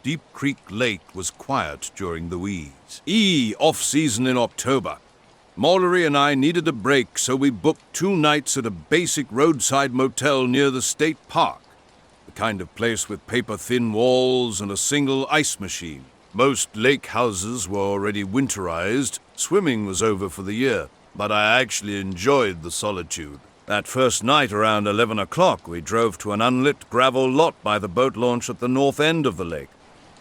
Deep Creek Lake was quiet during the weeds. Off-season in October. Mallory and I needed a break, so we booked 2 nights at a basic roadside motel near the state park. The kind of place with paper-thin walls and a single ice machine. Most lake houses were already winterized. Swimming was over for the year, but I actually enjoyed the solitude. That first night around 11 o'clock, we drove to an unlit gravel lot by the boat launch at the north end of the lake.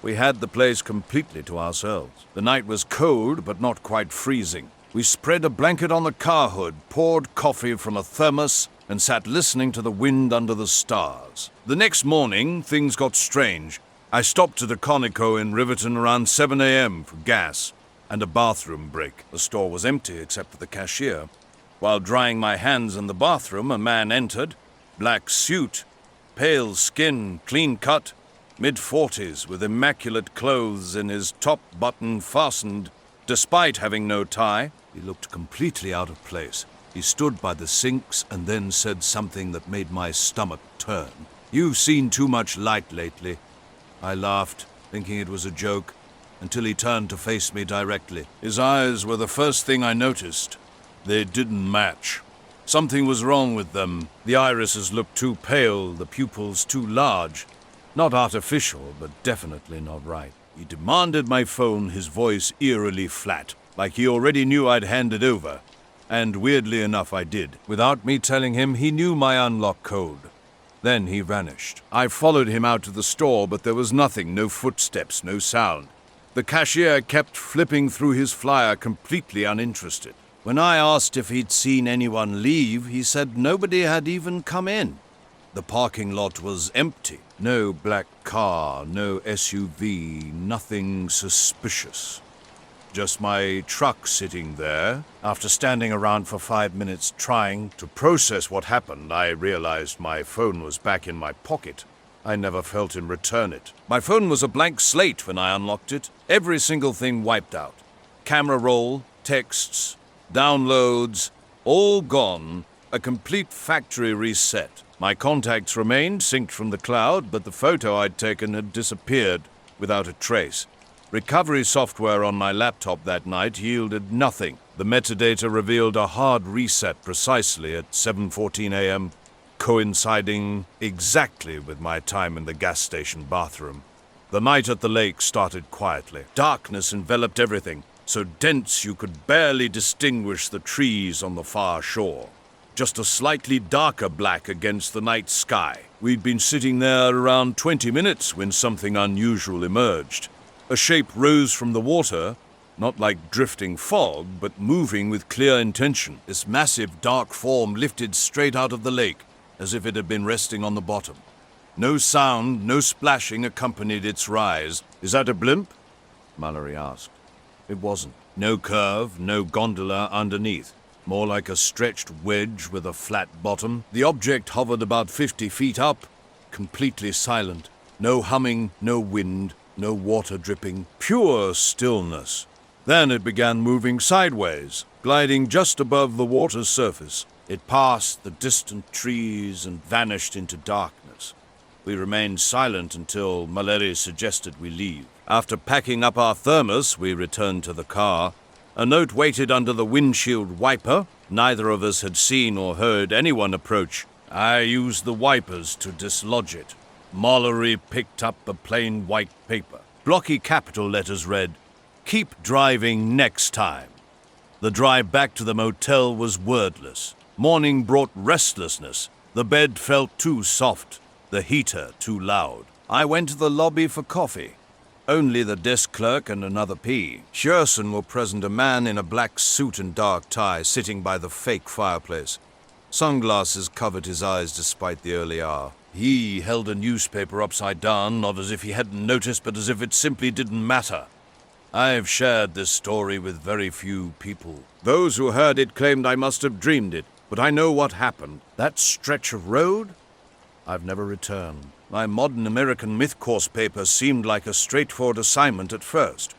We had the place completely to ourselves. The night was cold, but not quite freezing. We spread a blanket on the car hood, poured coffee from a thermos, and sat listening to the wind under the stars. The next morning, things got strange. I stopped at a Conoco in Riverton around 7 a.m. for gas and a bathroom break. The store was empty except for the cashier. While drying my hands in the bathroom, a man entered, black suit, pale skin, clean cut, mid-40s, with immaculate clothes and his top button fastened, despite having no tie. He looked completely out of place. He stood by the sinks and then said something that made my stomach turn. "You've seen too much light lately." I laughed, thinking it was a joke, until he turned to face me directly. His eyes were the first thing I noticed. They didn't match. Something was wrong with them. The irises looked too pale, the pupils too large. Not artificial, but definitely not right. He demanded my phone, his voice eerily flat, like he already knew I'd hand it over. And weirdly enough, I did. Without me telling him, he knew my unlock code. Then he vanished. I followed him out to the store, but there was nothing, no footsteps, no sound. The cashier kept flipping through his flyer, completely uninterested. When I asked if he'd seen anyone leave, he said nobody had even come in. The parking lot was empty. No black car, no SUV, nothing suspicious. Just my truck sitting there. After standing around for 5 minutes trying to process what happened, I realized my phone was back in my pocket. I never felt him return it. My phone was a blank slate when I unlocked it. Every single thing wiped out. Camera roll, texts, downloads, all gone. A complete factory reset. My contacts remained synced from the cloud, but the photo I'd taken had disappeared without a trace. Recovery software on my laptop that night yielded nothing. The metadata revealed a hard reset precisely at 7:14 a.m., coinciding exactly with my time in the gas station bathroom. The night at the lake started quietly. Darkness enveloped everything, so dense you could barely distinguish the trees on the far shore. Just a slightly darker black against the night sky. We'd been sitting there around 20 minutes when something unusual emerged. A shape rose from the water, not like drifting fog, but moving with clear intention. This massive dark form lifted straight out of the lake, as if it had been resting on the bottom. No sound, no splashing accompanied its rise. "Is that a blimp?" Mallory asked. It wasn't. No curve, no gondola underneath. More like a stretched wedge with a flat bottom. The object hovered about 50 feet up, completely silent. No humming, no wind, no water dripping. Pure stillness. Then it began moving sideways, gliding just above the water's surface. It passed the distant trees and vanished into darkness. We remained silent until Mallory suggested we leave. After packing up our thermos, we returned to the car. A note waited under the windshield wiper. Neither of us had seen or heard anyone approach. I used the wipers to dislodge it. Mallory picked up a plain white paper. Blocky capital letters read, "Keep driving next time." The drive back to the motel was wordless. Morning brought restlessness. The bed felt too soft, the heater too loud. I went to the lobby for coffee. Only the desk clerk and another P. Shearson were present, a man in a black suit and dark tie, sitting by the fake fireplace. Sunglasses covered his eyes despite the early hour. He held a newspaper upside down, not as if he hadn't noticed, but as if it simply didn't matter. I've shared this story with very few people. Those who heard it claimed I must have dreamed it, but I know what happened. That stretch of road? I've never returned. My modern American myth course paper seemed like a straightforward assignment at first.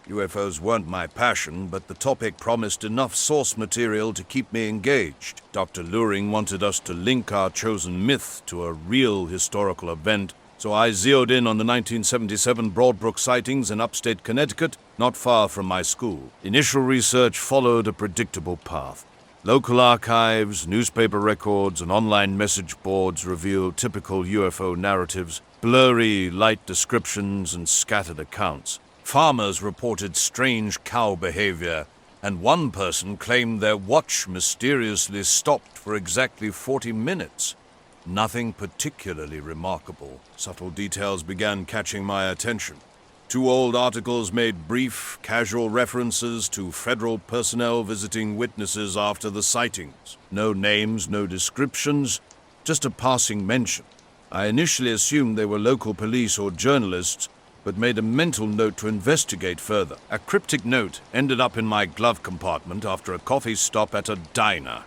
UFOs weren't my passion, but the topic promised enough source material to keep me engaged. Dr. Luring wanted us to link our chosen myth to a real historical event, so I zeroed in on the 1977 Broadbrook sightings in upstate Connecticut, not far from my school. Initial research followed a predictable path. Local archives, newspaper records, and online message boards revealed typical UFO narratives, blurry light descriptions, and scattered accounts. Farmers reported strange cow behavior, and one person claimed their watch mysteriously stopped for exactly 40 minutes. Nothing particularly remarkable. Subtle details began catching my attention. 2 old articles made brief, casual references to federal personnel visiting witnesses after the sightings. No names, no descriptions, just a passing mention. I initially assumed they were local police or journalists, but made a mental note to investigate further. A cryptic note ended up in my glove compartment after a coffee stop at a diner.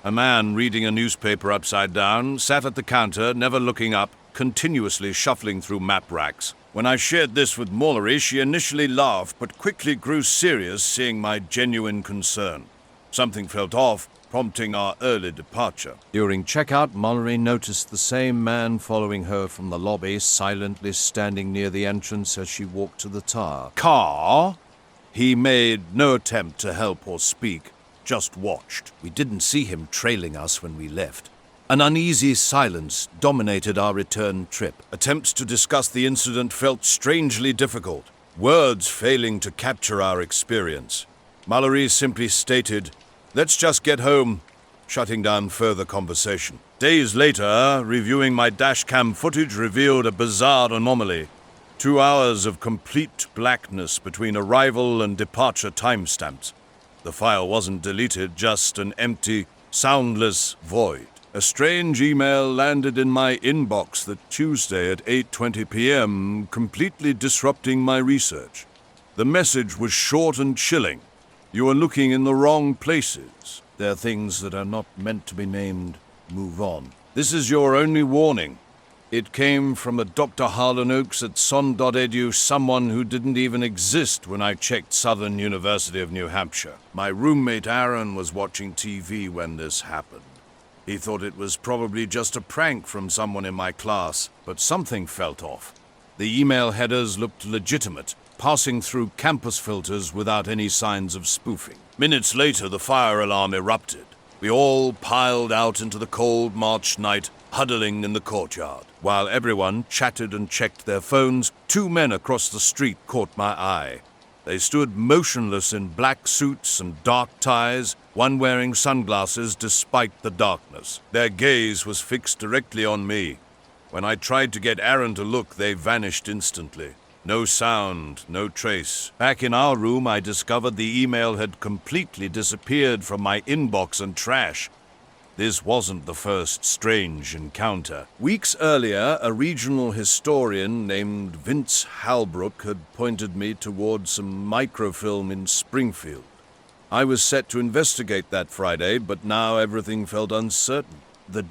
A man reading a newspaper upside down sat at the counter, never looking up, continuously shuffling through map racks. When I shared this with Mallory, she initially laughed, but quickly grew serious, seeing my genuine concern. Something felt off, prompting our early departure. During checkout, Mallory noticed the same man following her from the lobby, silently standing near the entrance as she walked to the car. He made no attempt to help or speak, just watched. We didn't see him trailing us when we left. An uneasy silence dominated our return trip. Attempts to discuss the incident felt strangely difficult, words failing to capture our experience. Mallory simply stated, "Let's just get home," shutting down further conversation. Days later, reviewing my dashcam footage revealed a bizarre anomaly. 2 hours of complete blackness between arrival and departure timestamps. The file wasn't deleted, just an empty, soundless void. A strange email landed in my inbox that Tuesday at 8:20 p.m., completely disrupting my research. The message was short and chilling. "You are looking in the wrong places. There are things that are not meant to be named. Move on. This is your only warning." It came from a Dr. Harlan Oakes at son.edu, someone who didn't even exist when I checked Southern University of New Hampshire. My roommate Aaron was watching TV when this happened. He thought it was probably just a prank from someone in my class, but something felt off. The email headers looked legitimate, passing through campus filters without any signs of spoofing. Minutes later, the fire alarm erupted. We all piled out into the cold March night, huddling in the courtyard. While everyone chatted and checked their phones, 2 men across the street caught my eye. They stood motionless in black suits and dark ties, one wearing sunglasses despite the darkness. Their gaze was fixed directly on me. When I tried to get Aaron to look, they vanished instantly. No sound, no trace. Back in our room, I discovered the email had completely disappeared from my inbox and trash. This wasn't the first strange encounter. Weeks earlier, a regional historian named Vince Halbrook had pointed me towards some microfilm in Springfield. I was set to investigate that Friday, but now everything felt uncertain. The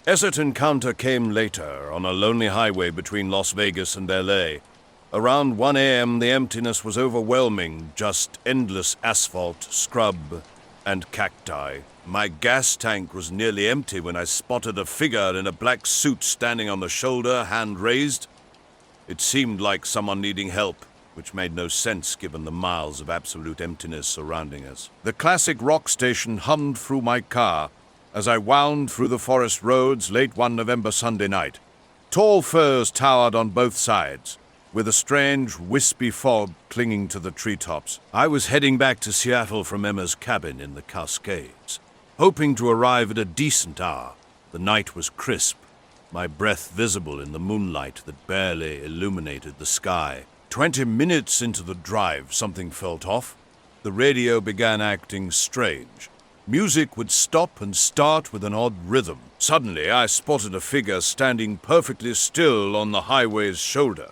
desert encounter came later, on a lonely highway between Las Vegas and LA. Around 1 a.m., the emptiness was overwhelming, just endless asphalt, scrub, and cacti. My gas tank was nearly empty when I spotted a figure in a black suit standing on the shoulder, hand raised. It seemed like someone needing help, which made no sense given the miles of absolute emptiness surrounding us. The classic rock station hummed through my car as I wound through the forest roads late one November Sunday night. Tall firs towered on both sides, with a strange, wispy fog clinging to the treetops. I was heading back to Seattle from Emma's cabin in the Cascades, hoping to arrive at a decent hour. The night was crisp, my breath visible in the moonlight that barely illuminated the sky. 20 minutes into the drive, something felt off. The radio began acting strange. Music would stop and start with an odd rhythm. Suddenly, I spotted a figure standing perfectly still on the highway's shoulder.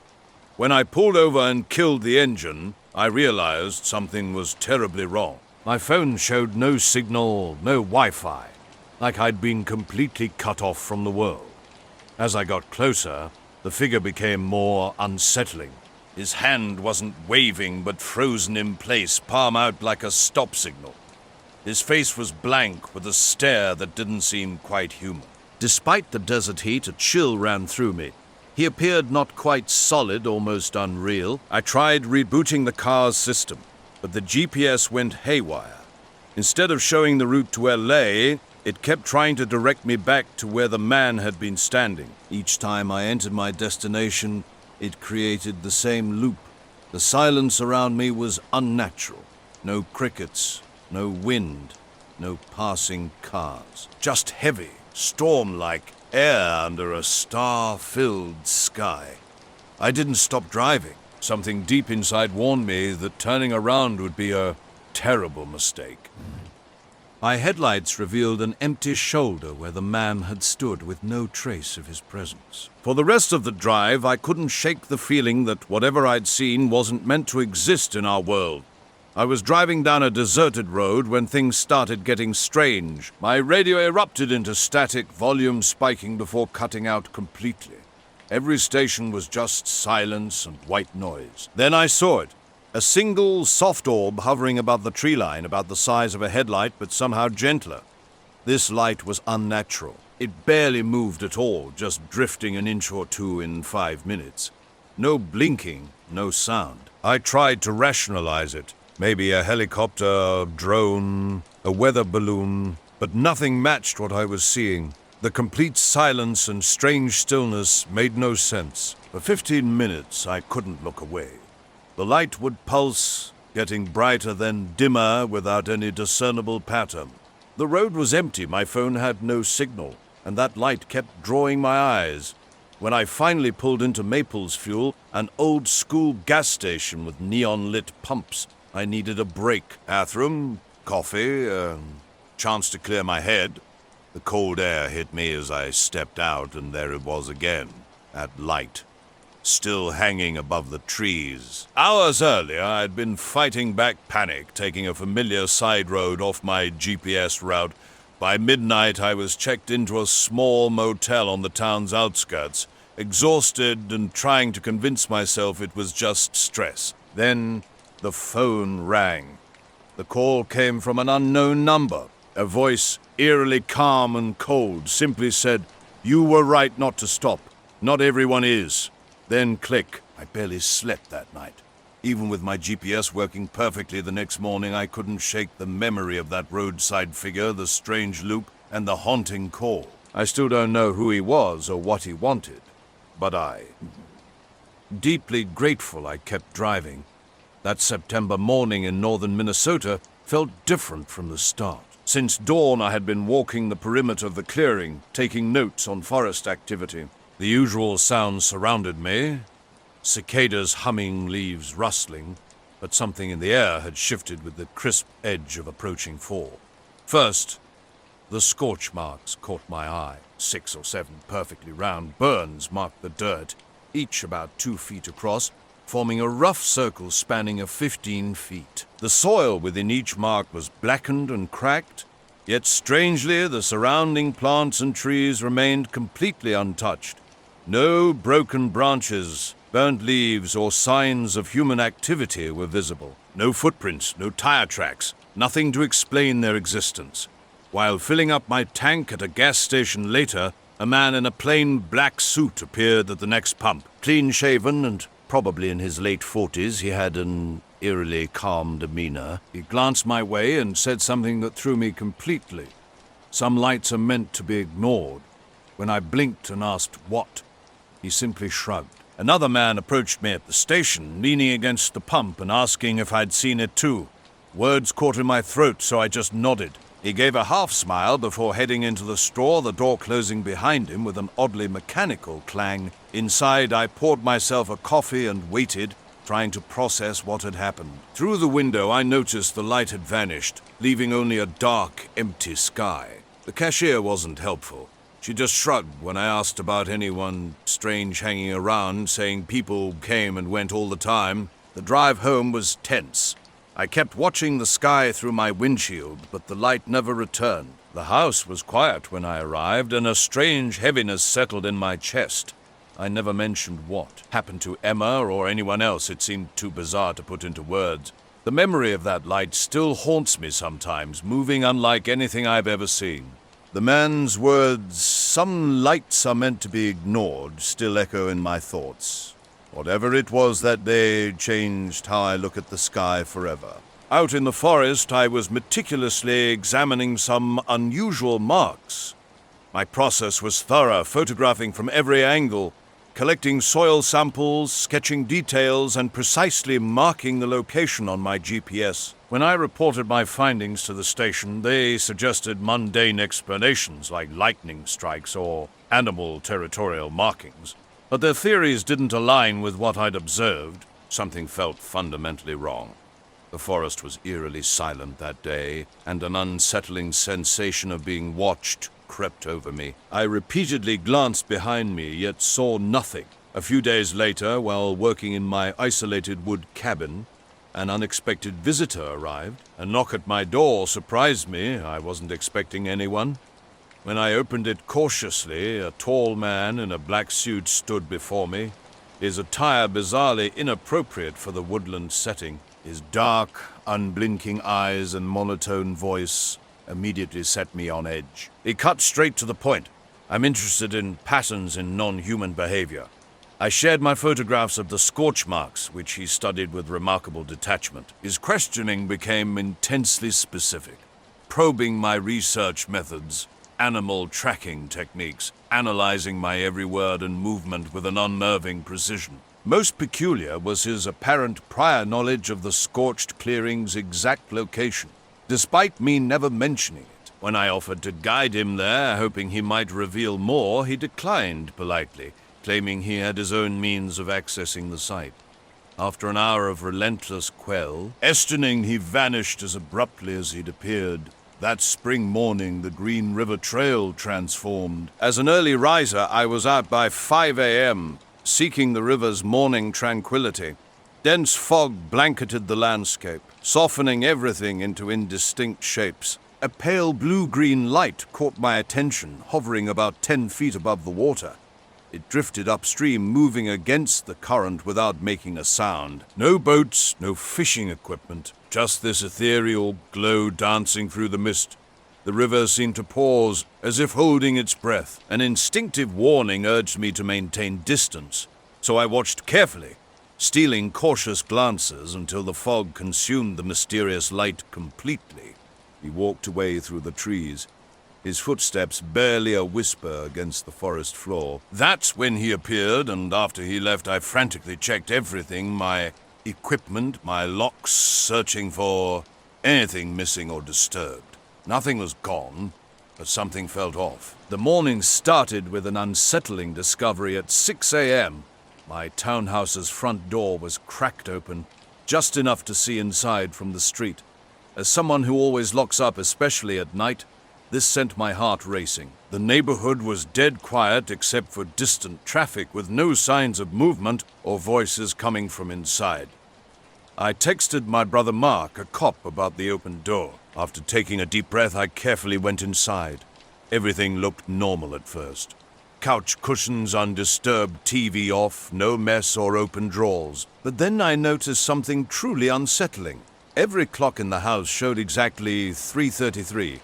When I pulled over and killed the engine, I realized something was terribly wrong. My phone showed no signal, no Wi-Fi, like I'd been completely cut off from the world. As I got closer, the figure became more unsettling. His hand wasn't waving, but frozen in place, palm out like a stop signal. His face was blank, with a stare that didn't seem quite human. Despite the desert heat, a chill ran through me. He appeared not quite solid, almost unreal. I tried rebooting the car's system, but the GPS went haywire. Instead of showing the route to LA, it kept trying to direct me back to where the man had been standing. Each time I entered my destination, it created the same loop. The silence around me was unnatural. No crickets, no wind, no passing cars. Just heavy, storm-like air under a star-filled sky. I didn't stop driving. Something deep inside warned me that turning around would be a terrible mistake. My headlights revealed an empty shoulder where the man had stood with no trace of his presence. For the rest of the drive, I couldn't shake the feeling that whatever I'd seen wasn't meant to exist in our world. I was driving down a deserted road when things started getting strange. My radio erupted into static, volume spiking before cutting out completely. Every station was just silence and white noise. Then I saw it. A single soft orb hovering above the tree line, about the size of a headlight, but somehow gentler. This light was unnatural. It barely moved at all, just drifting an inch or two in 5 minutes. No blinking, no sound. I tried to rationalize it. Maybe a helicopter, a drone, a weather balloon, but nothing matched what I was seeing. The complete silence and strange stillness made no sense. For 15 minutes, I couldn't look away. The light would pulse, getting brighter then dimmer without any discernible pattern. The road was empty, my phone had no signal, and that light kept drawing my eyes. When I finally pulled into Maples Fuel, an old-school gas station with neon-lit pumps, I needed a break. Bathroom, coffee, chance to clear my head. The cold air hit me as I stepped out, and there it was again, that light, still hanging above the trees. Hours earlier, I'd been fighting back panic, taking a familiar side road off my GPS route. By midnight, I was checked into a small motel on the town's outskirts, exhausted and trying to convince myself it was just stress. Then the phone rang. The call came from an unknown number. A voice, eerily calm and cold, simply said, "You were right not to stop. Not everyone is." Then click. I barely slept that night. Even with my GPS working perfectly the next morning, I couldn't shake the memory of that roadside figure, the strange loop, and the haunting call. I still don't know who he was or what he wanted, but deeply grateful I kept driving. That September morning in northern Minnesota felt different from the start. Since dawn, I had been walking the perimeter of the clearing, taking notes on forest activity. The usual sounds surrounded me. Cicadas humming, leaves rustling, but something in the air had shifted with the crisp edge of approaching fall. First, the scorch marks caught my eye. 6 or 7 perfectly round burns marked the dirt, each about 2 feet across, forming a rough circle spanning 15 feet. The soil within each mark was blackened and cracked, yet strangely the surrounding plants and trees remained completely untouched. No broken branches, burnt leaves, or signs of human activity were visible. No footprints, no tire tracks, nothing to explain their existence. While filling up my tank at a gas station later, a man in a plain black suit appeared at the next pump. Clean-shaven and probably in his late 40s, he had an eerily calm demeanor. He glanced my way and said something that threw me completely. Some lights are meant to be ignored. When I blinked and asked what, he simply shrugged. Another man approached me at the station, leaning against the pump and asking if I'd seen it too. Words caught in my throat, so I just nodded. He gave a half-smile before heading into the store, the door closing behind him with an oddly mechanical clang. Inside, I poured myself a coffee and waited, trying to process what had happened. Through the window, I noticed the light had vanished, leaving only a dark, empty sky. The cashier wasn't helpful. She just shrugged when I asked about anyone strange hanging around, saying people came and went all the time. The drive home was tense. I kept watching the sky through my windshield, but the light never returned. The house was quiet when I arrived, and a strange heaviness settled in my chest. I never mentioned what happened to Emma or anyone else. It seemed too bizarre to put into words. The memory of that light still haunts me sometimes, moving unlike anything I've ever seen. The man's words, "Some lights are meant to be ignored," still echo in my thoughts. Whatever it was that day changed how I look at the sky forever. Out in the forest, I was meticulously examining some unusual marks. My process was thorough, photographing from every angle, collecting soil samples, sketching details, and precisely marking the location on my GPS. When I reported my findings to the station, they suggested mundane explanations like lightning strikes or animal territorial markings. But their theories didn't align with what I'd observed. Something felt fundamentally wrong. The forest was eerily silent that day, and an unsettling sensation of being watched crept over me. I repeatedly glanced behind me, yet saw nothing. A few days later, while working in my isolated wood cabin, an unexpected visitor arrived. A knock at my door surprised me. I wasn't expecting anyone. When I opened it cautiously, a tall man in a black suit stood before me, his attire bizarrely inappropriate for the woodland setting. His dark, unblinking eyes and monotone voice immediately set me on edge. He cut straight to the point. I'm interested in patterns in non-human behavior. I shared my photographs of the scorch marks, which he studied with remarkable detachment. His questioning became intensely specific, probing my research methods, animal tracking techniques, analyzing my every word and movement with an unnerving precision. Most peculiar was his apparent prior knowledge of the scorched clearing's exact location, despite me never mentioning it. When I offered to guide him there, hoping he might reveal more, he declined politely, claiming he had his own means of accessing the site. After an hour of relentless questioning, he vanished as abruptly as he'd appeared. That spring morning, the Green River Trail transformed. As an early riser, I was out by 5 a.m., seeking the river's morning tranquility. Dense fog blanketed the landscape, softening everything into indistinct shapes. A pale blue-green light caught my attention, hovering about 10 feet above the water. It drifted upstream, moving against the current without making a sound. No boats, no fishing equipment, just this ethereal glow dancing through the mist. The river seemed to pause, as if holding its breath. An instinctive warning urged me to maintain distance, so I watched carefully, stealing cautious glances until the fog consumed the mysterious light completely. He walked away through the trees, his footsteps barely a whisper against the forest floor. That's when he appeared, and after he left, I frantically checked everything, my equipment, my locks, searching for anything missing or disturbed. Nothing was gone, but something felt off. The morning started with an unsettling discovery at 6 a.m. My townhouse's front door was cracked open, just enough to see inside from the street. As someone who always locks up, especially at night, this sent my heart racing. The neighborhood was dead quiet except for distant traffic, with no signs of movement or voices coming from inside. I texted my brother Mark, a cop, about the open door. After taking a deep breath, I carefully went inside. Everything looked normal at first. Couch cushions undisturbed, TV off, no mess or open drawers. But then I noticed something truly unsettling. Every clock in the house showed exactly 3:33.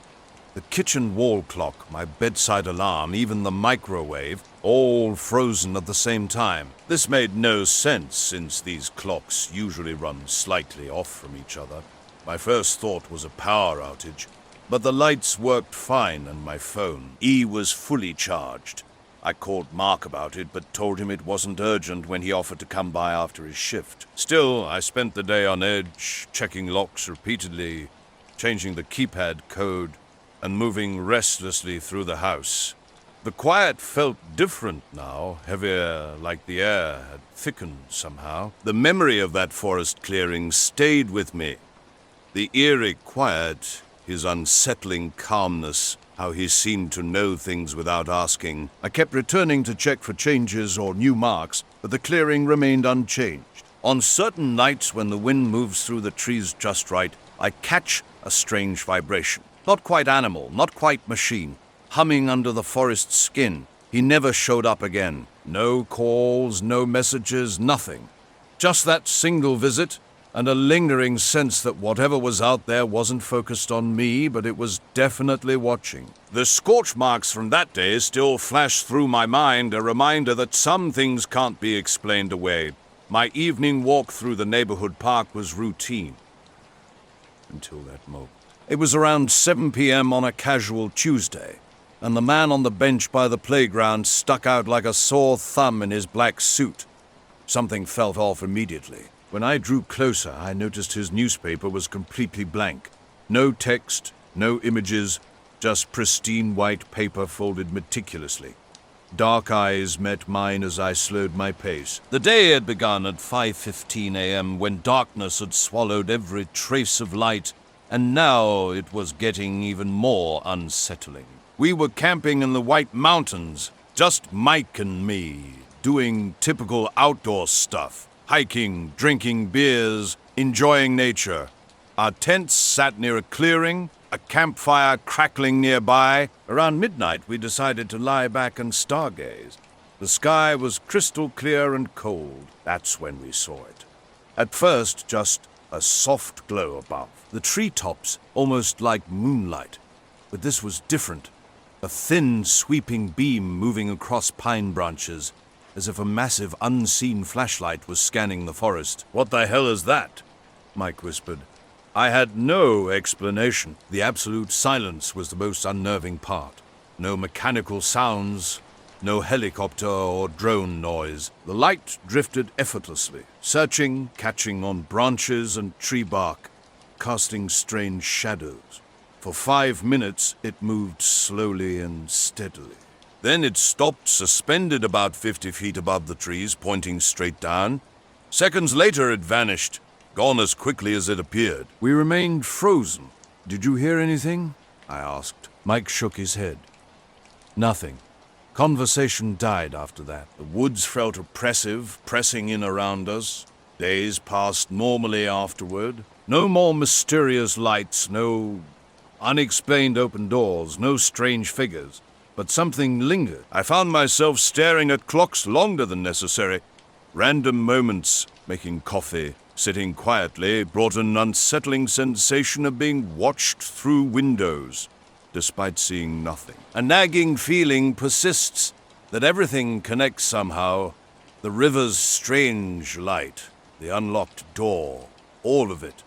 The kitchen wall clock, my bedside alarm, even the microwave, all frozen at the same time. This made no sense, since these clocks usually run slightly off from each other. My first thought was a power outage, but the lights worked fine and my phone, was fully charged. I called Mark about it, but told him it wasn't urgent when he offered to come by after his shift. Still, I spent the day on edge, checking locks repeatedly, changing the keypad code, and moving restlessly through the house. The quiet felt different now, heavier, like the air had thickened somehow. The memory of that forest clearing stayed with me. The eerie quiet, his unsettling calmness, how he seemed to know things without asking. I kept returning to check for changes or new marks, but the clearing remained unchanged. On certain nights when the wind moves through the trees just right, I catch a strange vibration. Not quite animal, not quite machine. Humming under the forest's skin. He never showed up again. No calls, no messages, nothing. Just that single visit, and a lingering sense that whatever was out there wasn't focused on me, but it was definitely watching. The scorch marks from that day still flash through my mind, a reminder that some things can't be explained away. My evening walk through the neighborhood park was routine. Until that moment. It was around 7 p.m. on a casual Tuesday. and the man on the bench by the playground stuck out like a sore thumb in his black suit. Something felt off immediately. When I drew closer, I noticed his newspaper was completely blank. No text, no images, just pristine white paper folded meticulously. Dark eyes met mine as I slowed my pace. The day had begun at 5:15 a.m. when darkness had swallowed every trace of light, and now it was getting even more unsettling. We were camping in the White Mountains, just Mike and me, doing typical outdoor stuff. Hiking, drinking beers, enjoying nature. Our tents sat near a clearing, a campfire crackling nearby. Around midnight, we decided to lie back and stargaze. The sky was crystal clear and cold. That's when we saw it. At first, just a soft glow above. The treetops, almost like moonlight. But this was different. A thin, sweeping beam moving across pine branches, as if a massive, unseen flashlight was scanning the forest. "What the hell is that?" Mike whispered. I had no explanation. The absolute silence was the most unnerving part. No mechanical sounds, no helicopter or drone noise. The light drifted effortlessly, searching, catching on branches and tree bark, casting strange shadows. For 5 minutes, it moved slowly and steadily. Then it stopped, suspended about 50 feet above the trees, pointing straight down. Seconds later, it vanished, gone as quickly as it appeared. We remained frozen. "Did you hear anything?" I asked. Mike shook his head. Nothing. Conversation died after that. The woods felt oppressive, pressing in around us. Days passed normally afterward. No more mysterious lights, no unexplained open doors, no strange figures. But something lingered. I found myself staring at clocks longer than necessary. Random moments, making coffee, sitting quietly, brought an unsettling sensation of being watched through windows, despite seeing nothing. A nagging feeling persists that everything connects somehow. The river's strange light, the unlocked door, all of it.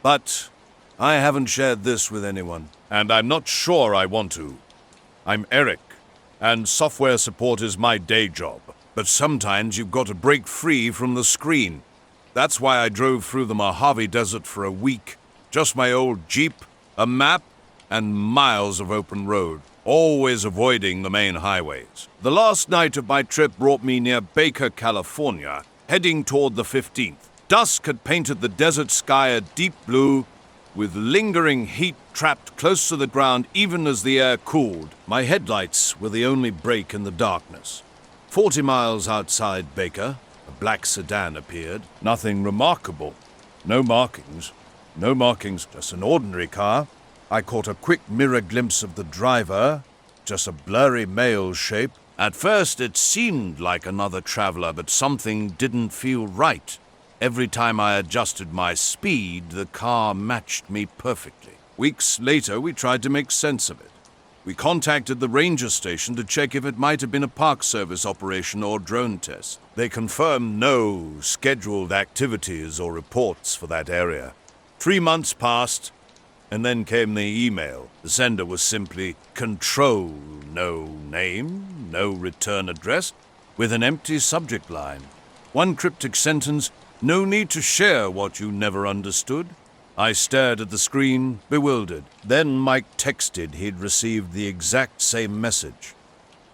But I haven't shared this with anyone, and I'm not sure I want to. I'm Eric, and software support is my day job. But sometimes you've got to break free from the screen. That's why I drove through the Mojave Desert for a week. Just my old Jeep, a map, and miles of open road, always avoiding the main highways. The last night of my trip brought me near Baker, California, heading toward the 15th. Dusk had painted the desert sky a deep blue, with lingering heat trapped close to the ground even as the air cooled. My headlights were the only break in the darkness. 40 miles outside Baker, a black sedan appeared. Nothing remarkable. No markings, just an ordinary car. I caught a quick mirror glimpse of the driver, just a blurry male shape. At first it seemed like another traveler, but something didn't feel right. Every time I adjusted my speed, the car matched me perfectly. Weeks later, we tried to make sense of it. We contacted the ranger station to check if it might have been a Park Service operation or drone test. They confirmed no scheduled activities or reports for that area. 3 months passed, and then came the email. The sender was simply Control, no name, no return address, with an empty subject line. One cryptic sentence, "No need to share what you never understood." I stared at the screen, bewildered. Then Mike texted he'd received the exact same message.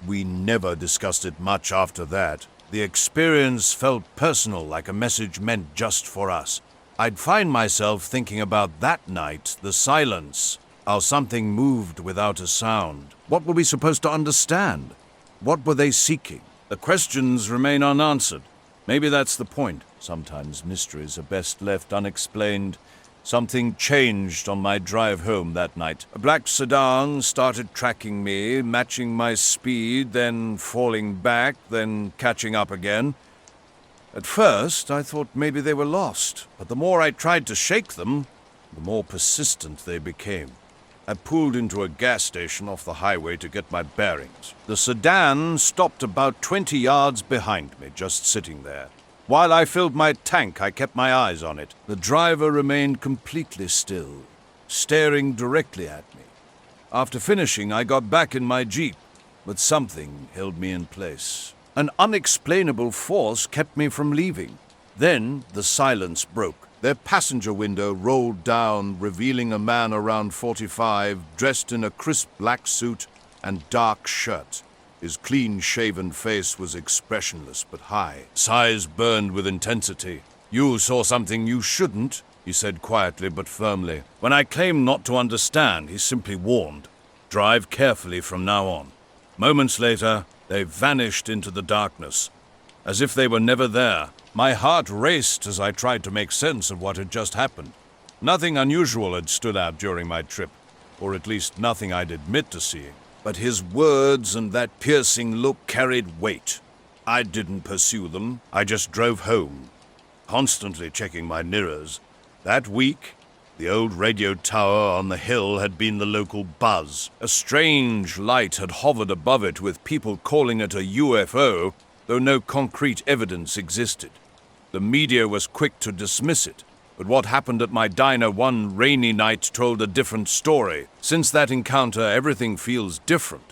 We never discussed it much after that. The experience felt personal, like a message meant just for us. I'd find myself thinking about that night, the silence, how something moved without a sound. What were we supposed to understand? What were they seeking? The questions remain unanswered. Maybe that's the point. Sometimes mysteries are best left unexplained. Something changed on my drive home that night. A black sedan started tracking me, matching my speed, then falling back, then catching up again. At first, I thought maybe they were lost, but the more I tried to shake them, the more persistent they became. I pulled into a gas station off the highway to get my bearings. The sedan stopped about 20 yards behind me, just sitting there. While I filled my tank, I kept my eyes on it. The driver remained completely still, staring directly at me. After finishing, I got back in my jeep, but something held me in place. An unexplainable force kept me from leaving. Then the silence broke. Their passenger window rolled down, revealing a man around 45, dressed in a crisp black suit and dark shirt. His clean-shaven face was expressionless but high. His eyes burned with intensity. "You saw something you shouldn't," he said quietly but firmly. When I claimed not to understand, he simply warned, "Drive carefully from now on." Moments later, they vanished into the darkness, as if they were never there. My heart raced as I tried to make sense of what had just happened. Nothing unusual had stood out during my trip, or at least nothing I'd admit to seeing. But his words and that piercing look carried weight. I didn't pursue them. I just drove home, constantly checking my mirrors. That week, the old radio tower on the hill had been the local buzz. A strange light had hovered above it, with people calling it a UFO, though no concrete evidence existed. The media was quick to dismiss it, but what happened at my diner one rainy night told a different story. Since that encounter, everything feels different.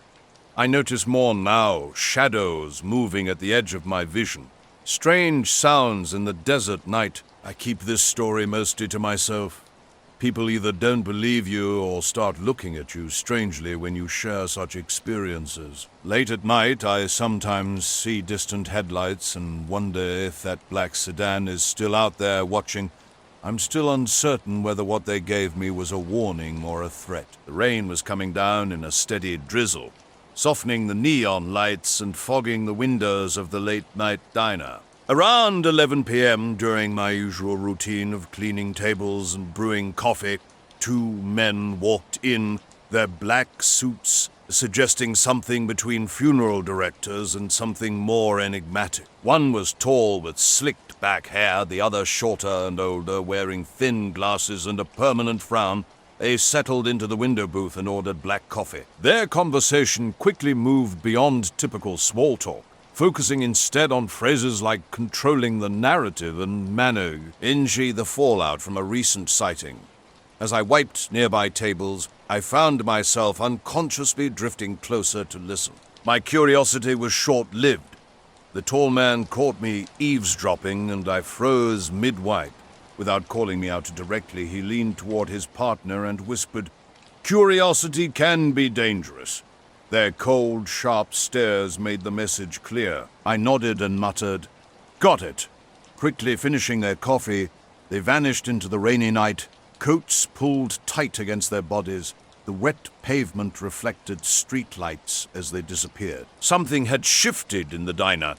I notice more now, shadows moving at the edge of my vision. Strange sounds in the desert night. I keep this story mostly to myself. People either don't believe you or start looking at you strangely when you share such experiences. Late at night, I sometimes see distant headlights and wonder if that black sedan is still out there watching. I'm still uncertain whether what they gave me was a warning or a threat. The rain was coming down in a steady drizzle, softening the neon lights and fogging the windows of the late-night diner. Around 11 p.m., during my usual routine of cleaning tables and brewing coffee, two men walked in, their black suits suggesting something between funeral directors and something more enigmatic. One was tall with slicked back hair, the other shorter and older, wearing thin glasses and a permanent frown. They settled into the window booth and ordered black coffee. Their conversation quickly moved beyond typical small talk, focusing instead on phrases like controlling the narrative and managing the fallout from a recent sighting. As I wiped nearby tables, I found myself unconsciously drifting closer to listen. My curiosity was short-lived. The tall man caught me eavesdropping, and I froze mid-wipe. Without calling me out directly, he leaned toward his partner and whispered, "Curiosity can be dangerous." Their cold, sharp stares made the message clear. I nodded and muttered, "Got it." Quickly finishing their coffee, they vanished into the rainy night, coats pulled tight against their bodies. The wet pavement reflected streetlights as they disappeared. Something had shifted in the diner,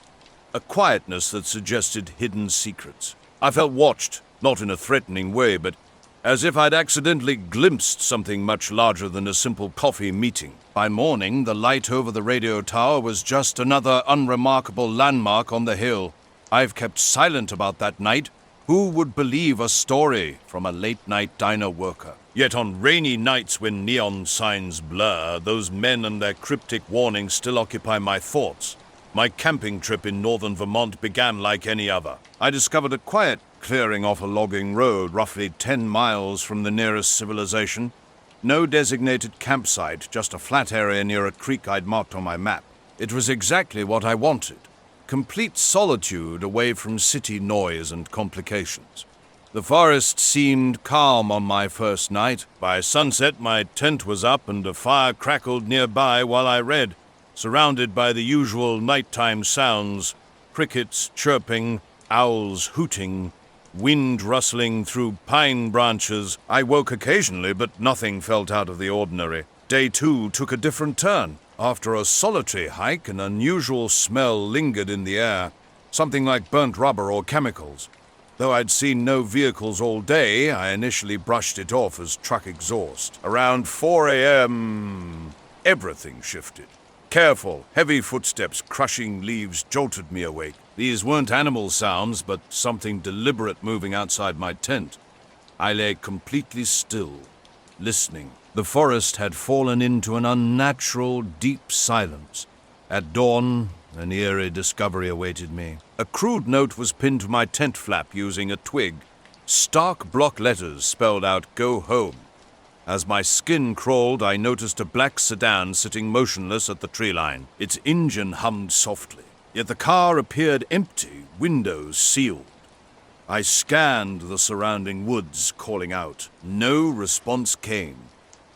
a quietness that suggested hidden secrets. I felt watched, not in a threatening way, but as if I'd accidentally glimpsed something much larger than a simple coffee meeting. By morning, the light over the radio tower was just another unremarkable landmark on the hill. I've kept silent about that night. Who would believe a story from a late-night diner worker? Yet on rainy nights when neon signs blur, those men and their cryptic warnings still occupy my thoughts. My camping trip in northern Vermont began like any other. I discovered a quiet clearing off a logging road roughly 10 miles from the nearest civilization. No designated campsite, just a flat area near a creek I'd marked on my map. It was exactly what I wanted. Complete solitude away from city noise and complications. The forest seemed calm on my first night. By sunset, my tent was up and a fire crackled nearby while I read, surrounded by the usual nighttime sounds: crickets chirping, owls hooting, wind rustling through pine branches. I woke occasionally, but nothing felt out of the ordinary. Day 2 took a different turn. After a solitary hike, an unusual smell lingered in the air, something like burnt rubber or chemicals. Though I'd seen no vehicles all day, I initially brushed it off as truck exhaust. Around 4 a.m., everything shifted. Careful, heavy footsteps crushing leaves jolted me awake. These weren't animal sounds, but something deliberate moving outside my tent. I lay completely still, listening. The forest had fallen into an unnatural, deep silence. At dawn, an eerie discovery awaited me. A crude note was pinned to my tent flap using a twig. Stark block letters spelled out "Go home." As my skin crawled, I noticed a black sedan sitting motionless at the tree line. Its engine hummed softly, yet the car appeared empty, windows sealed. I scanned the surrounding woods, calling out. No response came.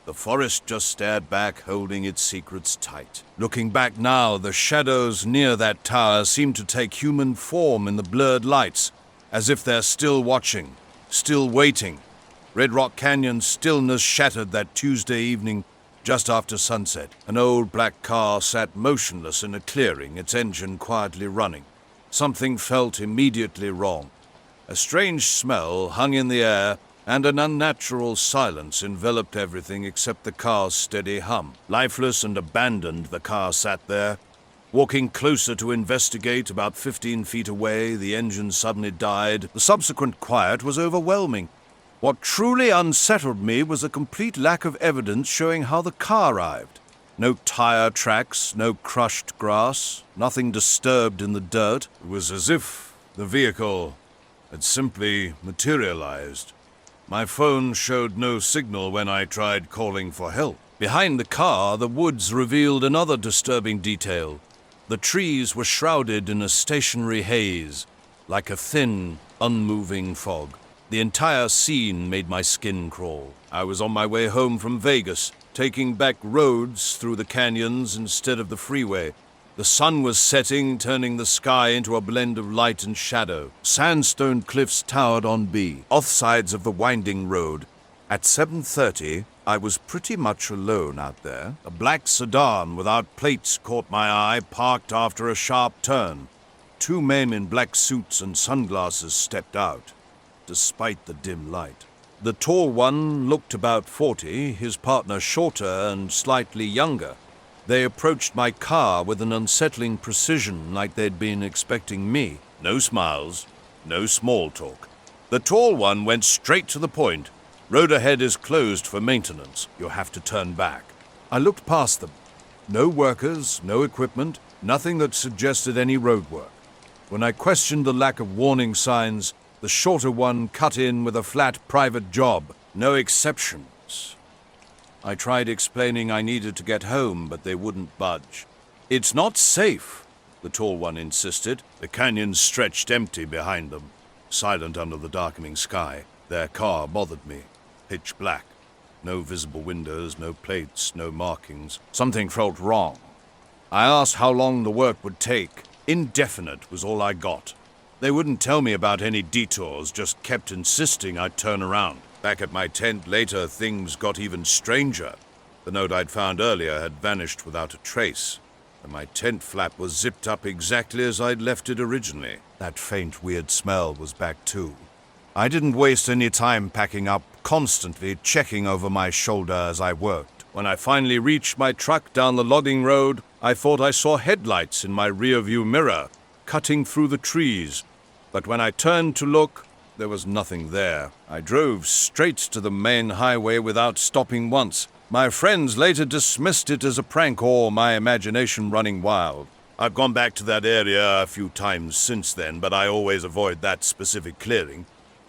The forest just stared back, holding its secrets tight. Looking back now, the shadows near that tower seemed to take human form in the blurred lights, as if they're still watching, still waiting. Red Rock Canyon's stillness shattered that Tuesday evening just after sunset. An old black car sat motionless in a clearing, its engine quietly running. Something felt immediately wrong. A strange smell hung in the air, and an unnatural silence enveloped everything except the car's steady hum. Lifeless and abandoned, the car sat there. Walking closer to investigate, about 15 feet away, the engine suddenly died. The subsequent quiet was overwhelming. What truly unsettled me was a complete lack of evidence showing how the car arrived. No tire tracks, no crushed grass, nothing disturbed in the dirt. It was as if the vehicle had simply materialized. My phone showed no signal when I tried calling for help. Behind the car, the woods revealed another disturbing detail. The trees were shrouded in a stationary haze, like a thin, unmoving fog. The entire scene made my skin crawl. I was on my way home from Vegas, taking back roads through the canyons instead of the freeway. The sun was setting, turning the sky into a blend of light and shadow. Sandstone cliffs towered on off sides of the winding road. At 7:30, I was pretty much alone out there. A black sedan without plates caught my eye, parked after a sharp turn. Two men in black suits and sunglasses stepped out, despite the dim light. The tall one looked about 40, his partner shorter and slightly younger. They approached my car with an unsettling precision, like they'd been expecting me. No smiles, no small talk. The tall one went straight to the point. Road ahead is closed for maintenance. You'll have to turn back. I looked past them. No workers, no equipment, nothing that suggested any road work. When I questioned the lack of warning signs, the shorter one cut in with a flat private job. No exceptions. I tried explaining I needed to get home, but they wouldn't budge. It's not safe, the tall one insisted. The canyon stretched empty behind them, silent under the darkening sky. Their car bothered me. Pitch black. No visible windows, no plates, no markings. Something felt wrong. I asked how long the work would take. Indefinite was all I got. They wouldn't tell me about any detours, just kept insisting I'd turn around. Back at my tent later, things got even stranger. The note I'd found earlier had vanished without a trace, and my tent flap was zipped up exactly as I'd left it originally. That faint, weird smell was back too. I didn't waste any time packing up, constantly checking over my shoulder as I worked. When I finally reached my truck down the logging road, I thought I saw headlights in my rearview mirror, cutting through the trees. But when I turned to look, there was nothing there. I drove straight to the main highway without stopping once. My friends later dismissed it as a prank or my imagination running wild. I've gone back to that area a few times since then, but I always avoid that specific clearing.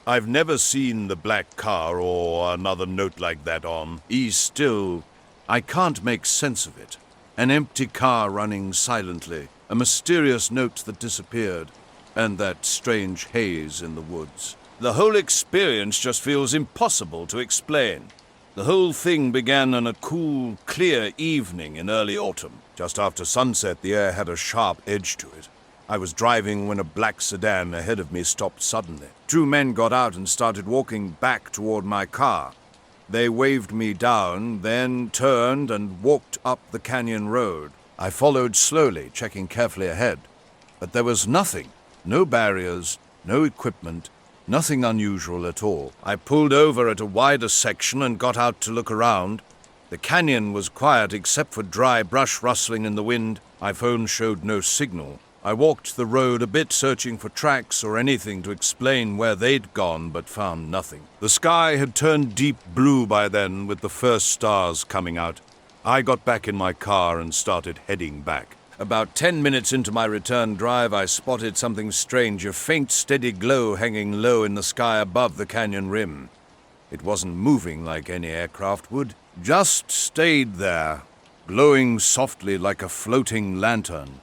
I've never seen the black car or another note like that on. Still, I can't make sense of it. An empty car running silently, a mysterious note that disappeared, and that strange haze in the woods. The whole experience just feels impossible to explain. The whole thing began on a cool, clear evening in early autumn. Just after sunset, the air had a sharp edge to it. I was driving when a black sedan ahead of me stopped suddenly. Two men got out and started walking back toward my car. They waved me down, then turned and walked up the canyon road. I followed slowly, checking carefully ahead. But there was nothing. No barriers, no equipment, nothing unusual at all. I pulled over at a wider section and got out to look around. The canyon was quiet except for dry brush rustling in the wind. My phone showed no signal. I walked the road a bit, searching for tracks or anything to explain where they'd gone, but found nothing. The sky had turned deep blue by then, with the first stars coming out. I got back in my car and started heading back. About 10 minutes into my return drive, I spotted something strange, a faint, steady glow hanging low in the sky above the canyon rim. It wasn't moving like any aircraft would, just stayed there, glowing softly like a floating lantern.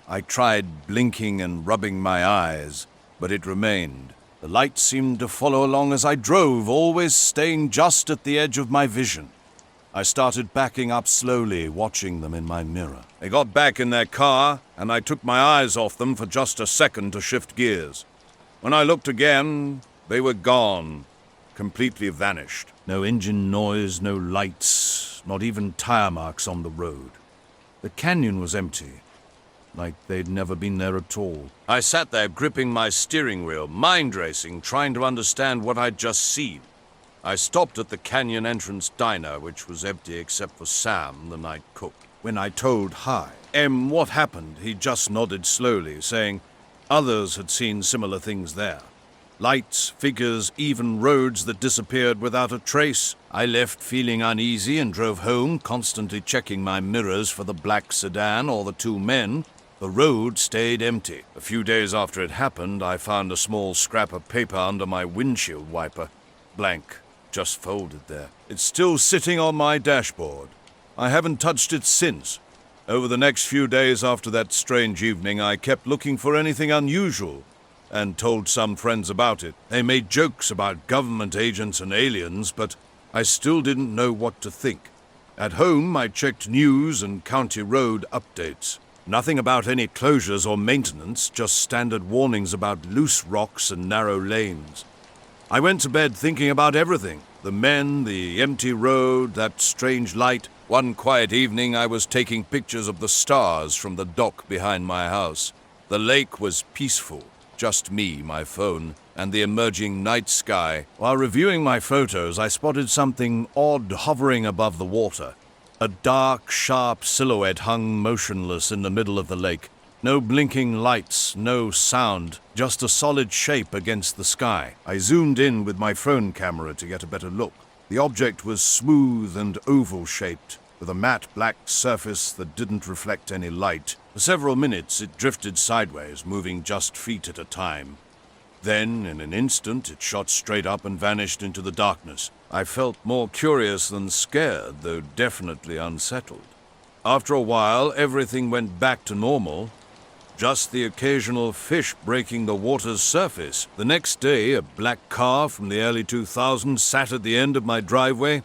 I tried blinking and rubbing my eyes, but it remained. The light seemed to follow along as I drove, always staying just at the edge of my vision. I started backing up slowly, watching them in my mirror. They got back in their car, and I took my eyes off them for just a second to shift gears. When I looked again, they were gone, completely vanished. No engine noise, no lights, not even tire marks on the road. The canyon was empty, like they'd never been there at all. I sat there gripping my steering wheel, mind racing, trying to understand what I'd just seen. I stopped at the canyon entrance diner, which was empty except for Sam, the night cook. When I told Hi, what happened, he just nodded slowly, saying others had seen similar things there. Lights, figures, even roads that disappeared without a trace. I left feeling uneasy and drove home, constantly checking my mirrors for the black sedan or the two men. The road stayed empty. A few days after it happened, I found a small scrap of paper under my windshield wiper. Blank. Just folded there. It's still sitting on my dashboard. I haven't touched it since. Over the next few days after that strange evening, I kept looking for anything unusual and told some friends about it. They made jokes about government agents and aliens, but I still didn't know what to think. At home, I checked news and county road updates. Nothing about any closures or maintenance, just standard warnings about loose rocks and narrow lanes. I went to bed thinking about everything. The men, the empty road, that strange light. One quiet evening, I was taking pictures of the stars from the dock behind my house. The lake was peaceful. Just me, my phone, and the emerging night sky. While reviewing my photos, I spotted something odd hovering above the water. A dark, sharp silhouette hung motionless in the middle of the lake. No blinking lights, no sound, just a solid shape against the sky. I zoomed in with my phone camera to get a better look. The object was smooth and oval-shaped, with a matte black surface that didn't reflect any light. For several minutes it drifted sideways, moving just feet at a time. Then, in an instant, it shot straight up and vanished into the darkness. I felt more curious than scared, though definitely unsettled. After a while, everything went back to normal. Just the occasional fish breaking the water's surface. The next day, a black car from the early 2000s sat at the end of my driveway.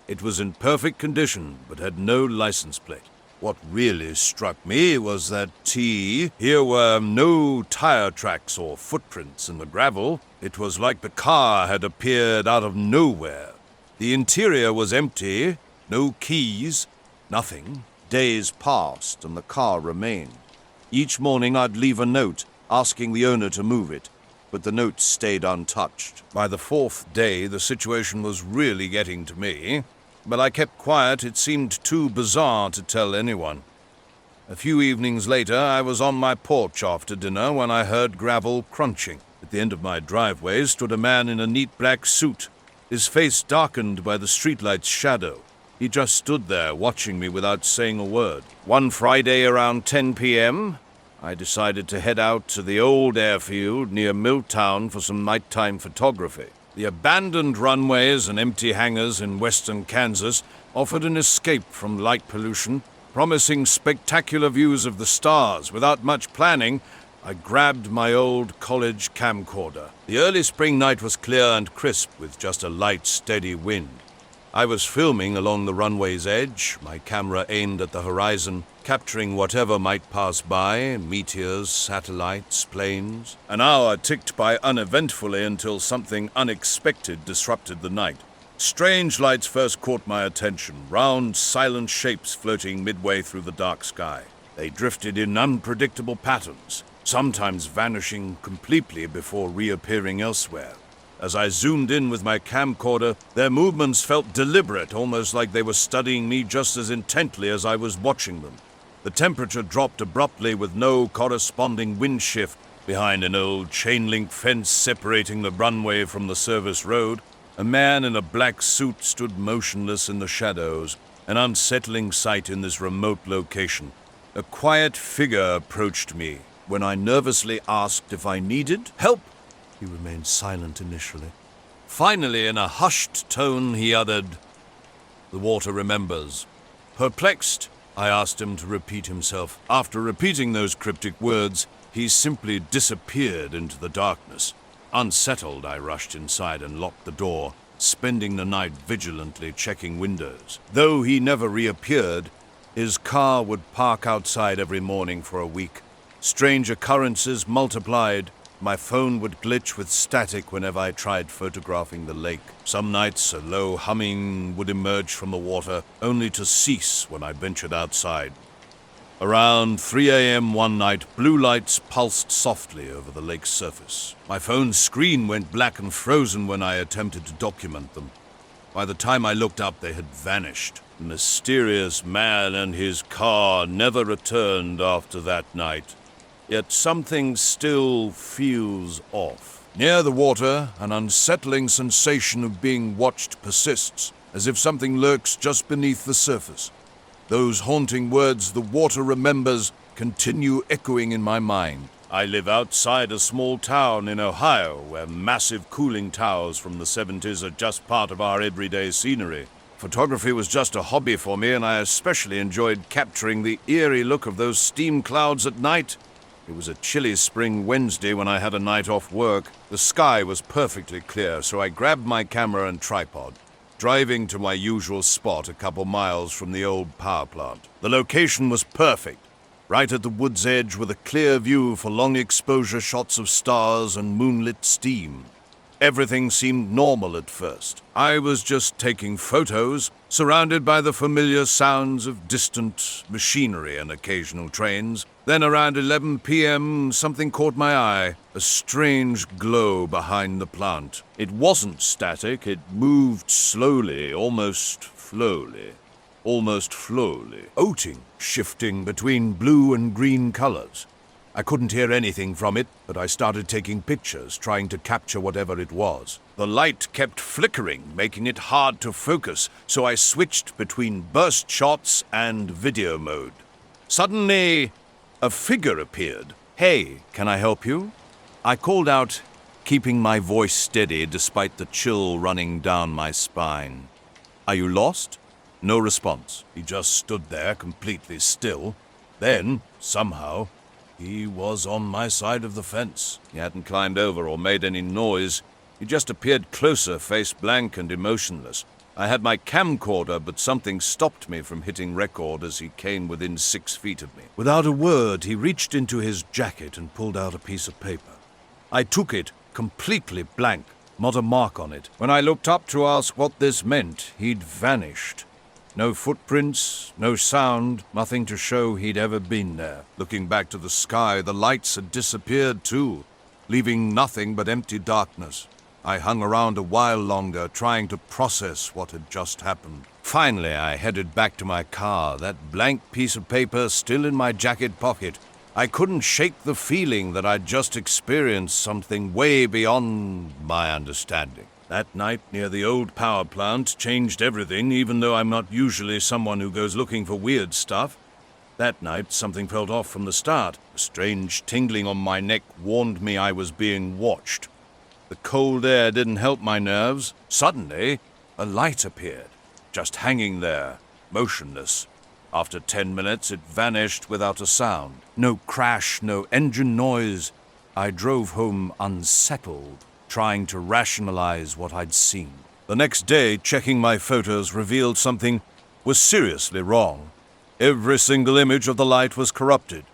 It was in perfect condition, but had no license plate. What really struck me was that here were no tire tracks or footprints in the gravel. It was like the car had appeared out of nowhere. The interior was empty, no keys, nothing. Days passed and the car remained. Each morning I'd leave a note asking the owner to move it, but the note stayed untouched. By the fourth day, the situation was really getting to me, but I kept quiet. It seemed too bizarre to tell anyone. A few evenings later, I was on my porch after dinner when I heard gravel crunching. At the end of my driveway stood a man in a neat black suit, his face darkened by the streetlight's shadow. He just stood there, watching me without saying a word. One Friday around 10 p.m., I decided to head out to the old airfield near Milltown for some nighttime photography. The abandoned runways and empty hangars in western Kansas offered an escape from light pollution, promising spectacular views of the stars. Without much planning, I grabbed my old college camcorder. The early spring night was clear and crisp with just a light, steady wind. I was filming along the runway's edge, my camera aimed at the horizon, capturing whatever might pass by, meteors, satellites, planes. An hour ticked by uneventfully until something unexpected disrupted the night. Strange lights first caught my attention, round, silent shapes floating midway through the dark sky. They drifted in unpredictable patterns, sometimes vanishing completely before reappearing elsewhere. As I zoomed in with my camcorder, their movements felt deliberate, almost like they were studying me just as intently as I was watching them. The temperature dropped abruptly with no corresponding wind shift. Behind an old chain-link fence separating the runway from the service road, a man in a black suit stood motionless in the shadows, an unsettling sight in this remote location. A quiet figure approached me. When I nervously asked if I needed help, he remained silent initially, Finally, in a hushed tone, he uttered, "The water remembers." Perplexed, I asked him to repeat himself. After repeating those cryptic words, he simply disappeared into the darkness. Unsettled, I rushed inside and locked the door, spending the night vigilantly checking windows. Though he never reappeared, his car would park outside every morning for a week. Strange occurrences multiplied. My phone would glitch with static whenever I tried photographing the lake. Some nights a low humming would emerge from the water, only to cease when I ventured outside. Around 3 a.m. one night, blue lights pulsed softly over the lake's surface. My phone's screen went black and frozen when I attempted to document them. By the time I looked up, they had vanished. The mysterious man and his car never returned after that night. Yet something still feels off. Near the water, an unsettling sensation of being watched persists, as if something lurks just beneath the surface. Those haunting words, "the water remembers," continue echoing in my mind. I live outside a small town in Ohio where massive cooling towers from the 70s are just part of our everyday scenery. Photography was just a hobby for me, and I especially enjoyed capturing the eerie look of those steam clouds at night. It was a chilly spring Wednesday when I had a night off work. The sky was perfectly clear, so I grabbed my camera and tripod, driving to my usual spot a couple miles from the old power plant. The location was perfect, right at the wood's edge with a clear view for long exposure shots of stars and moonlit steam. Everything seemed normal at first. I was just taking photos, surrounded by the familiar sounds of distant machinery and occasional trains. Then around 11 p.m., something caught my eye, a strange glow behind the plant. It wasn't static, it moved slowly, almost flowly, floating, shifting between blue and green colors. I couldn't hear anything from it, but I started taking pictures, trying to capture whatever it was. The light kept flickering, making it hard to focus, so I switched between burst shots and video mode. Suddenly, a figure appeared. "Hey, can I help you?" I called out, keeping my voice steady despite the chill running down my spine. "Are you lost?" No response. He just stood there, completely still. Then, somehow, he was on my side of the fence. He hadn't climbed over or made any noise. He just appeared closer, face blank and emotionless. I had my camcorder, but something stopped me from hitting record as he came within 6 feet of me. Without a word, he reached into his jacket and pulled out a piece of paper. I took it, completely blank, not a mark on it. When I looked up to ask what this meant, he'd vanished. No footprints, no sound, nothing to show he'd ever been there. Looking back to the sky, the lights had disappeared too, leaving nothing but empty darkness. I hung around a while longer, trying to process what had just happened. Finally, I headed back to my car, that blank piece of paper still in my jacket pocket. I couldn't shake the feeling that I'd just experienced something way beyond my understanding. That night near the old power plant changed everything, even though I'm not usually someone who goes looking for weird stuff. That night, something felt off from the start. A strange tingling on my neck warned me I was being watched. The cold air didn't help my nerves. Suddenly, a light appeared, just hanging there, motionless. After 10 minutes, it vanished without a sound. No crash, no engine noise. I drove home unsettled, trying to rationalize what I'd seen. The next day, checking my photos revealed something was seriously wrong. Every single image of the light was corrupted.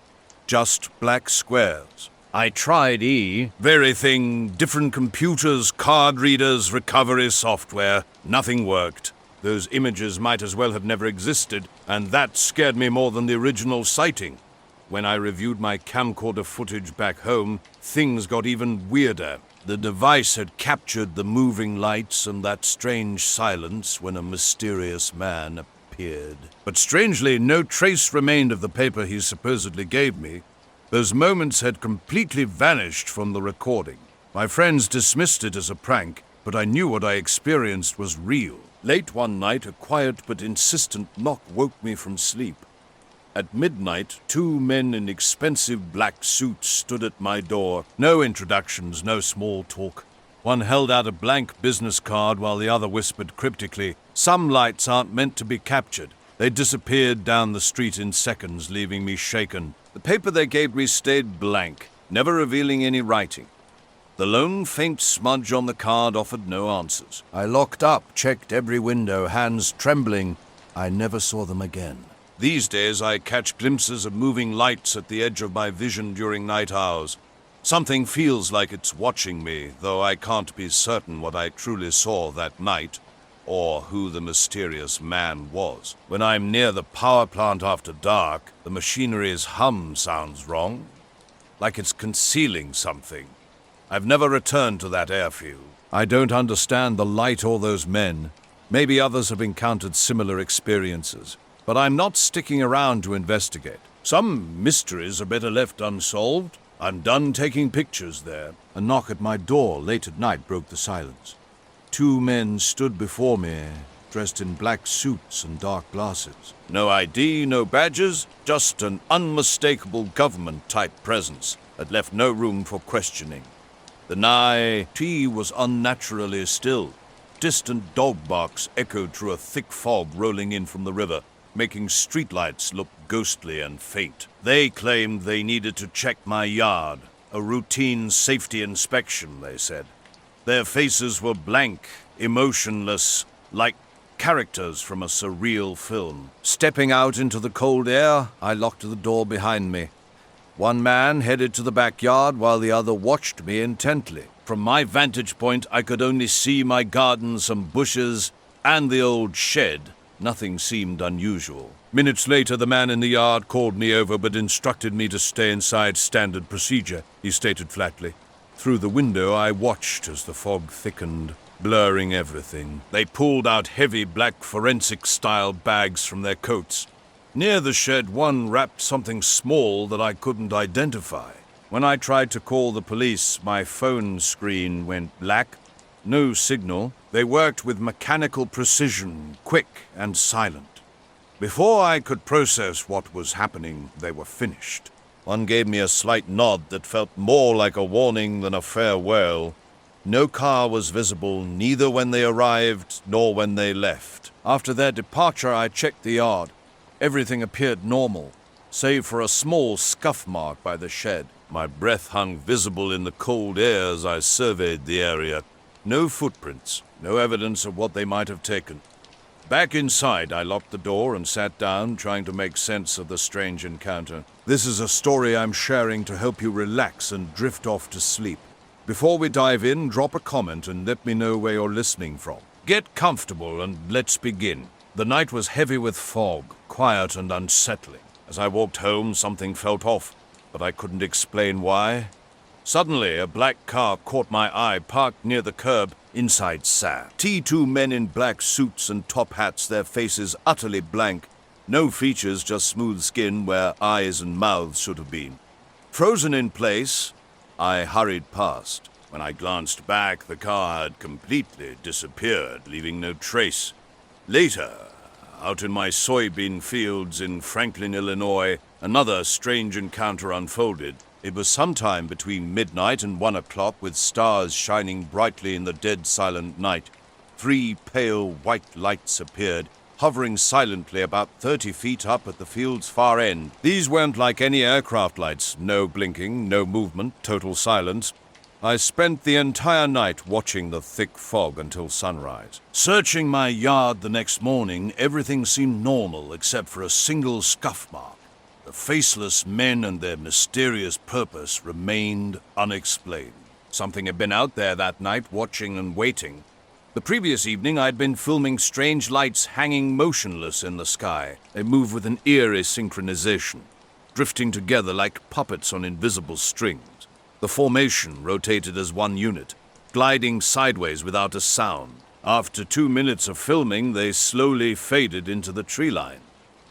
Just black squares. I tried everything, different computers, card readers, recovery software. Nothing worked. Those images might as well have never existed, and that scared me more than the original sighting. When I reviewed my camcorder footage back home, things got even weirder. The device had captured the moving lights and that strange silence when a mysterious man appeared. But strangely, no trace remained of the paper he supposedly gave me. Those moments had completely vanished from the recording. My friends dismissed it as a prank, but I knew what I experienced was real. Late one night, a quiet but insistent knock woke me from sleep. At midnight, 2 men in expensive black suits stood at my door. No introductions, no small talk. One held out a blank business card while the other whispered cryptically, "Some lights aren't meant to be captured." They disappeared down the street in seconds, leaving me shaken. The paper they gave me stayed blank, never revealing any writing. The lone faint smudge on the card offered no answers. I locked up, checked every window, hands trembling. I never saw them again. These days I catch glimpses of moving lights at the edge of my vision during night hours. Something feels like it's watching me, though I can't be certain what I truly saw that night, or who the mysterious man was. When I'm near the power plant after dark, the machinery's hum sounds wrong, like it's concealing something. I've never returned to that airfield. I don't understand the light or those men. Maybe others have encountered similar experiences, but I'm not sticking around to investigate. Some mysteries are better left unsolved. I'm done taking pictures there. A knock at my door late at night broke the silence. 2 men stood before me, dressed in black suits and dark glasses. No ID, no badges, just an unmistakable government-type presence that left no room for questioning. The night was unnaturally still. Distant dog barks echoed through a thick fog rolling in from the river, making streetlights look ghostly and faint. They claimed they needed to check my yard, a routine safety inspection, they said. Their faces were blank, emotionless, like characters from a surreal film. Stepping out into the cold air, I locked the door behind me. One man headed to the backyard while the other watched me intently. From my vantage point, I could only see my garden, some bushes, and the old shed. Nothing seemed unusual. Minutes later, the man in the yard called me over but instructed me to stay inside, standard procedure, he stated flatly. Through the window, I watched as the fog thickened, blurring everything. They pulled out heavy black forensic-style bags from their coats. Near the shed, one wrapped something small that I couldn't identify. When I tried to call the police, my phone screen went black. No signal. They worked with mechanical precision, quick and silent. Before I could process what was happening, they were finished. One gave me a slight nod that felt more like a warning than a farewell. No car was visible, neither when they arrived nor when they left. After their departure, I checked the yard. Everything appeared normal, save for a small scuff mark by the shed. My breath hung visible in the cold air as I surveyed the area. No footprints, no evidence of what they might have taken. Back inside, I locked the door and sat down, trying to make sense of the strange encounter. This is a story I'm sharing to help you relax and drift off to sleep. Before we dive in, drop a comment and let me know where you're listening from. Get comfortable and let's begin. The night was heavy with fog, quiet and unsettling. As I walked home, something felt off, but I couldn't explain why. Suddenly, a black car caught my eye, parked near the curb. Inside sat 2 men in black suits and top hats, their faces utterly blank. No features, just smooth skin where eyes and mouths should have been. Frozen in place, I hurried past. When I glanced back, the car had completely disappeared, leaving no trace. Later, out in my soybean fields in Franklin, Illinois, another strange encounter unfolded. It was sometime between midnight and 1 o'clock, with stars shining brightly in the dead silent night. 3 pale white lights appeared, hovering silently about 30 feet up at the field's far end. These weren't like any aircraft lights. No blinking, no movement, total silence. I spent the entire night watching the thick fog until sunrise. Searching my yard the next morning, everything seemed normal except for a single scuff mark. The faceless men and their mysterious purpose remained unexplained. Something had been out there that night, watching and waiting. The previous evening, I'd been filming strange lights hanging motionless in the sky. They moved with an eerie synchronization, drifting together like puppets on invisible strings. The formation rotated as one unit, gliding sideways without a sound. After 2 minutes of filming, they slowly faded into the tree line.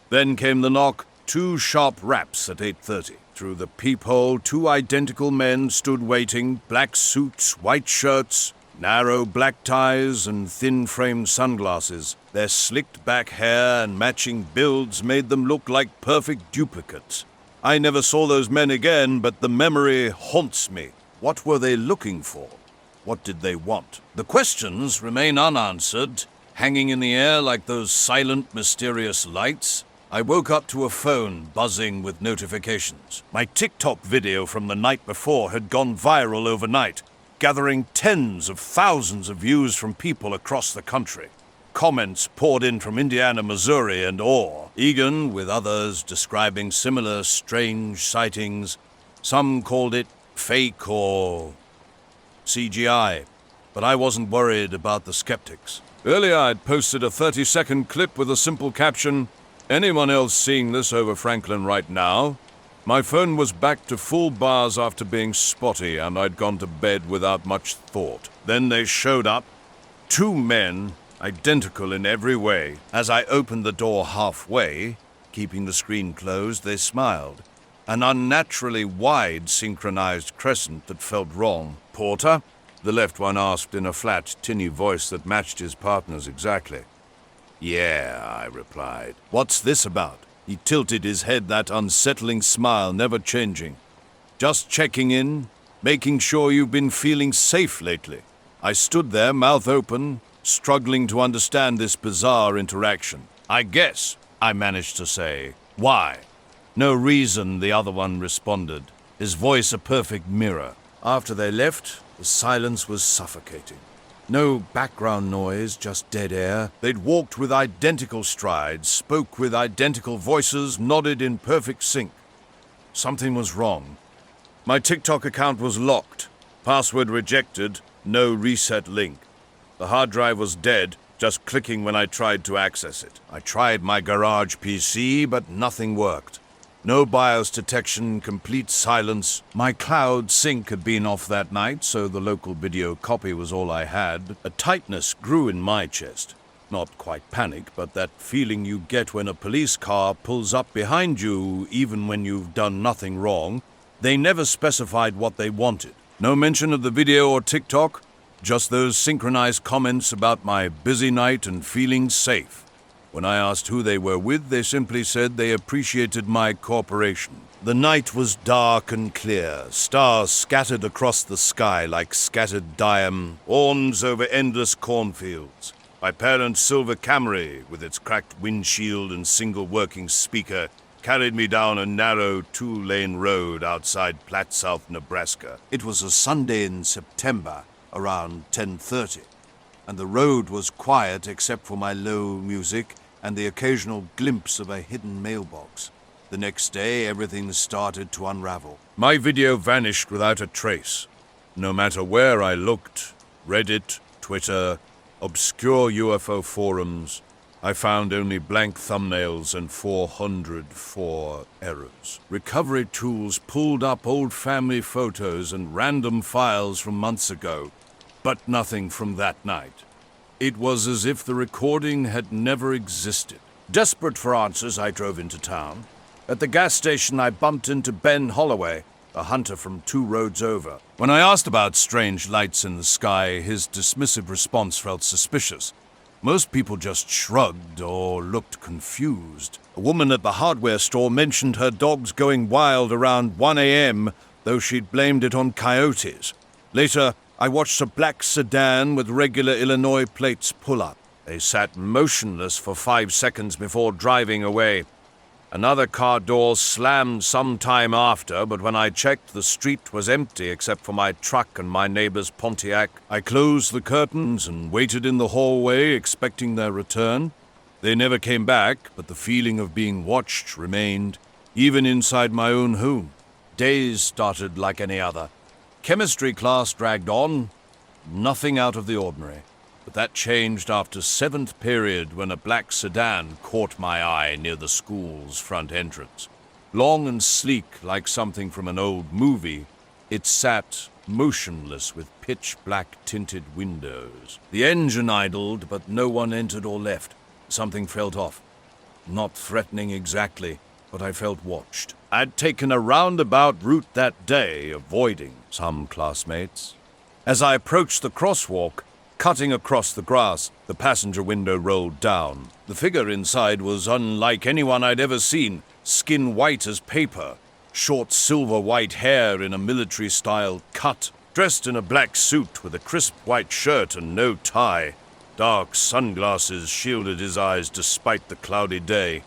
Then came the knock. 2 sharp raps at 8:30. Through the peephole, 2 identical men stood waiting, black suits, white shirts, narrow black ties, and thin-framed sunglasses. Their slicked-back hair and matching builds made them look like perfect duplicates. I never saw those men again, but the memory haunts me. What were they looking for? What did they want? The questions remain unanswered, hanging in the air like those silent, mysterious lights. I woke up to a phone buzzing with notifications. My TikTok video from the night before had gone viral overnight, gathering tens of thousands of views from people across the country. Comments poured in from Indiana, Missouri, and Orr, Egan with others describing similar strange sightings. Some called it fake or CGI, but I wasn't worried about the skeptics. Earlier I'd posted a 30-second clip with a simple caption, "Anyone else seeing this over Franklin right now?" My phone was back to full bars after being spotty, and I'd gone to bed without much thought. Then they showed up, 2 men, identical in every way. As I opened the door halfway, keeping the screen closed, they smiled. An unnaturally wide synchronized crescent that felt wrong. "Porter?" The left one asked in a flat, tinny voice that matched his partner's exactly. "Yeah," I replied. "What's this about?" He tilted his head, that unsettling smile never changing. "Just checking in, making sure you've been feeling safe lately." I stood there, mouth open, struggling to understand this bizarre interaction. "I guess," I managed to say. "Why?" "No reason," the other one responded, his voice a perfect mirror. After they left, the silence was suffocating. No background noise, just dead air. They'd walked with identical strides, spoke with identical voices, nodded in perfect sync. Something was wrong. My TikTok account was locked, password rejected, no reset link. The hard drive was dead, just clicking when I tried to access it. I tried my garage PC, but nothing worked. No BIOS detection, complete silence. My cloud sync had been off that night, so the local video copy was all I had. A tightness grew in my chest. Not quite panic, but that feeling you get when a police car pulls up behind you, even when you've done nothing wrong. They never specified what they wanted. No mention of the video or TikTok, just those synchronized comments about my busy night and feeling safe. When I asked who they were with, they simply said they appreciated my cooperation. The night was dark and clear, stars scattered across the sky like scattered orms over endless cornfields. My parents' silver Camry, with its cracked windshield and single working speaker, carried me down a narrow 2-lane road outside Platte, South Nebraska. It was a Sunday in September, around 10:30, and the road was quiet except for my low music and the occasional glimpse of a hidden mailbox. The next day, everything started to unravel. My video vanished without a trace. No matter where I looked, Reddit, Twitter, obscure UFO forums, I found only blank thumbnails and 404 errors. Recovery tools pulled up old family photos and random files from months ago, but nothing from that night. It was as if the recording had never existed. Desperate for answers, I drove into town. At the gas station, I bumped into Ben Holloway, a hunter from 2 roads over. When I asked about strange lights in the sky, his dismissive response felt suspicious. Most people just shrugged or looked confused. A woman at the hardware store mentioned her dogs going wild around 1 a.m., though she'd blamed it on coyotes. Later, I watched a black sedan with regular Illinois plates pull up. They sat motionless for 5 seconds before driving away. Another car door slammed some time after, but when I checked, the street was empty except for my truck and my neighbor's Pontiac. I closed the curtains and waited in the hallway, expecting their return. They never came back, but the feeling of being watched remained, even inside my own home. Days started like any other. Chemistry class dragged on, nothing out of the ordinary. But that changed after 7th period when a black sedan caught my eye near the school's front entrance. Long and sleek like something from an old movie, it sat motionless with pitch-black tinted windows. The engine idled, but no one entered or left. Something felt off. Not threatening exactly, but I felt watched. I'd taken a roundabout route that day, avoiding some classmates. As I approached the crosswalk, cutting across the grass, the passenger window rolled down. The figure inside was unlike anyone I'd ever seen, skin white as paper, short silver-white hair in a military-style cut, Dressed in a black suit with a crisp white shirt and no tie, dark sunglasses shielded his eyes despite the cloudy day.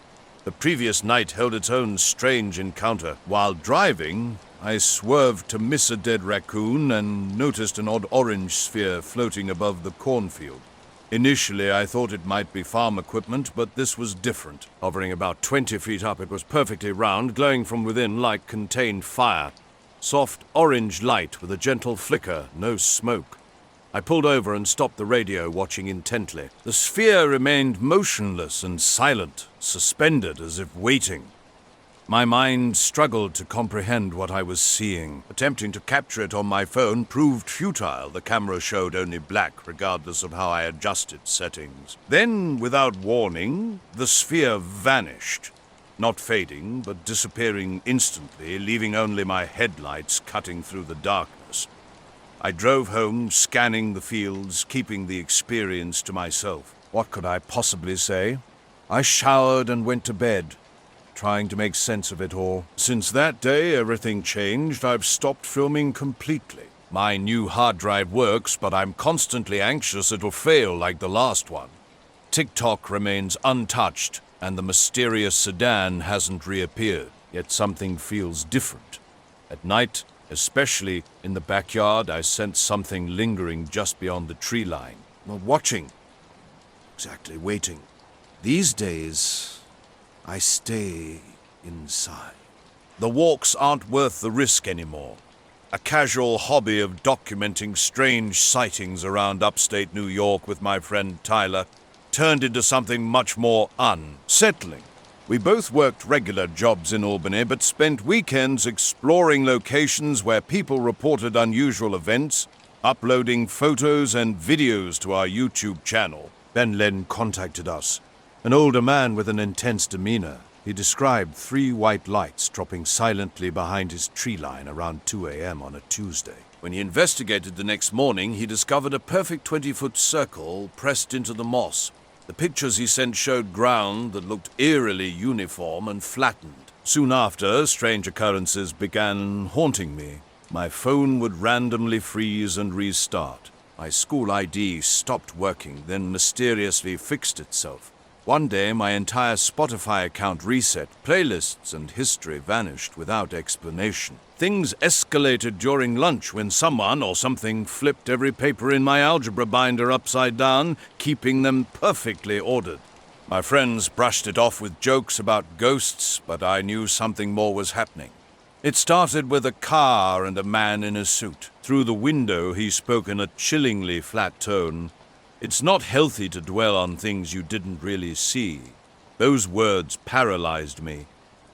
The previous night held its own strange encounter. While driving, I swerved to miss a dead raccoon and noticed an odd orange sphere floating above the cornfield. Initially, I thought it might be farm equipment, but this was different. Hovering about 20 feet up, it was perfectly round, glowing from within like contained fire. Soft orange light with a gentle flicker, no smoke. I pulled over and stopped the radio, watching intently. The sphere remained motionless and silent, suspended as if waiting. My mind struggled to comprehend what I was seeing. Attempting to capture it on my phone proved futile. The camera showed only black, regardless of how I adjusted settings. Then, without warning, the sphere vanished. Not fading, but disappearing instantly, leaving only my headlights cutting through the darkness. I drove home, scanning the fields, keeping the experience to myself. What could I possibly say? I showered and went to bed, trying to make sense of it all. Since that day, everything changed. I've stopped filming completely. My new hard drive works, but I'm constantly anxious it'll fail like the last one. TikTok remains untouched, and the mysterious sedan hasn't reappeared. Yet something feels different. At night, especially in the backyard, I sense something lingering just beyond the tree line. Well, watching. Exactly, waiting. These days, I stay inside. The walks aren't worth the risk anymore. A casual hobby of documenting strange sightings around upstate New York with my friend Tyler turned into something much more unsettling. We both worked regular jobs in Albany, but spent weekends exploring locations where people reported unusual events, uploading photos and videos to our YouTube channel. Ben Len contacted us, an older man with an intense demeanor. He described 3 white lights dropping silently behind his tree line around 2 a.m. on a Tuesday. When he investigated the next morning, he discovered a perfect 20-foot circle pressed into the moss. The pictures he sent showed ground that looked eerily uniform and flattened. Soon after, strange occurrences began haunting me. My phone would randomly freeze and restart. My school ID stopped working, then mysteriously fixed itself. One day, my entire Spotify account reset. Playlists and history vanished without explanation. Things escalated during lunch when someone or something flipped every paper in my algebra binder upside down, keeping them perfectly ordered. My friends brushed it off with jokes about ghosts, but I knew something more was happening. It started with a car and a man in a suit. Through the window, he spoke in a chillingly flat tone. It's not healthy to dwell on things you didn't really see. Those words paralyzed me.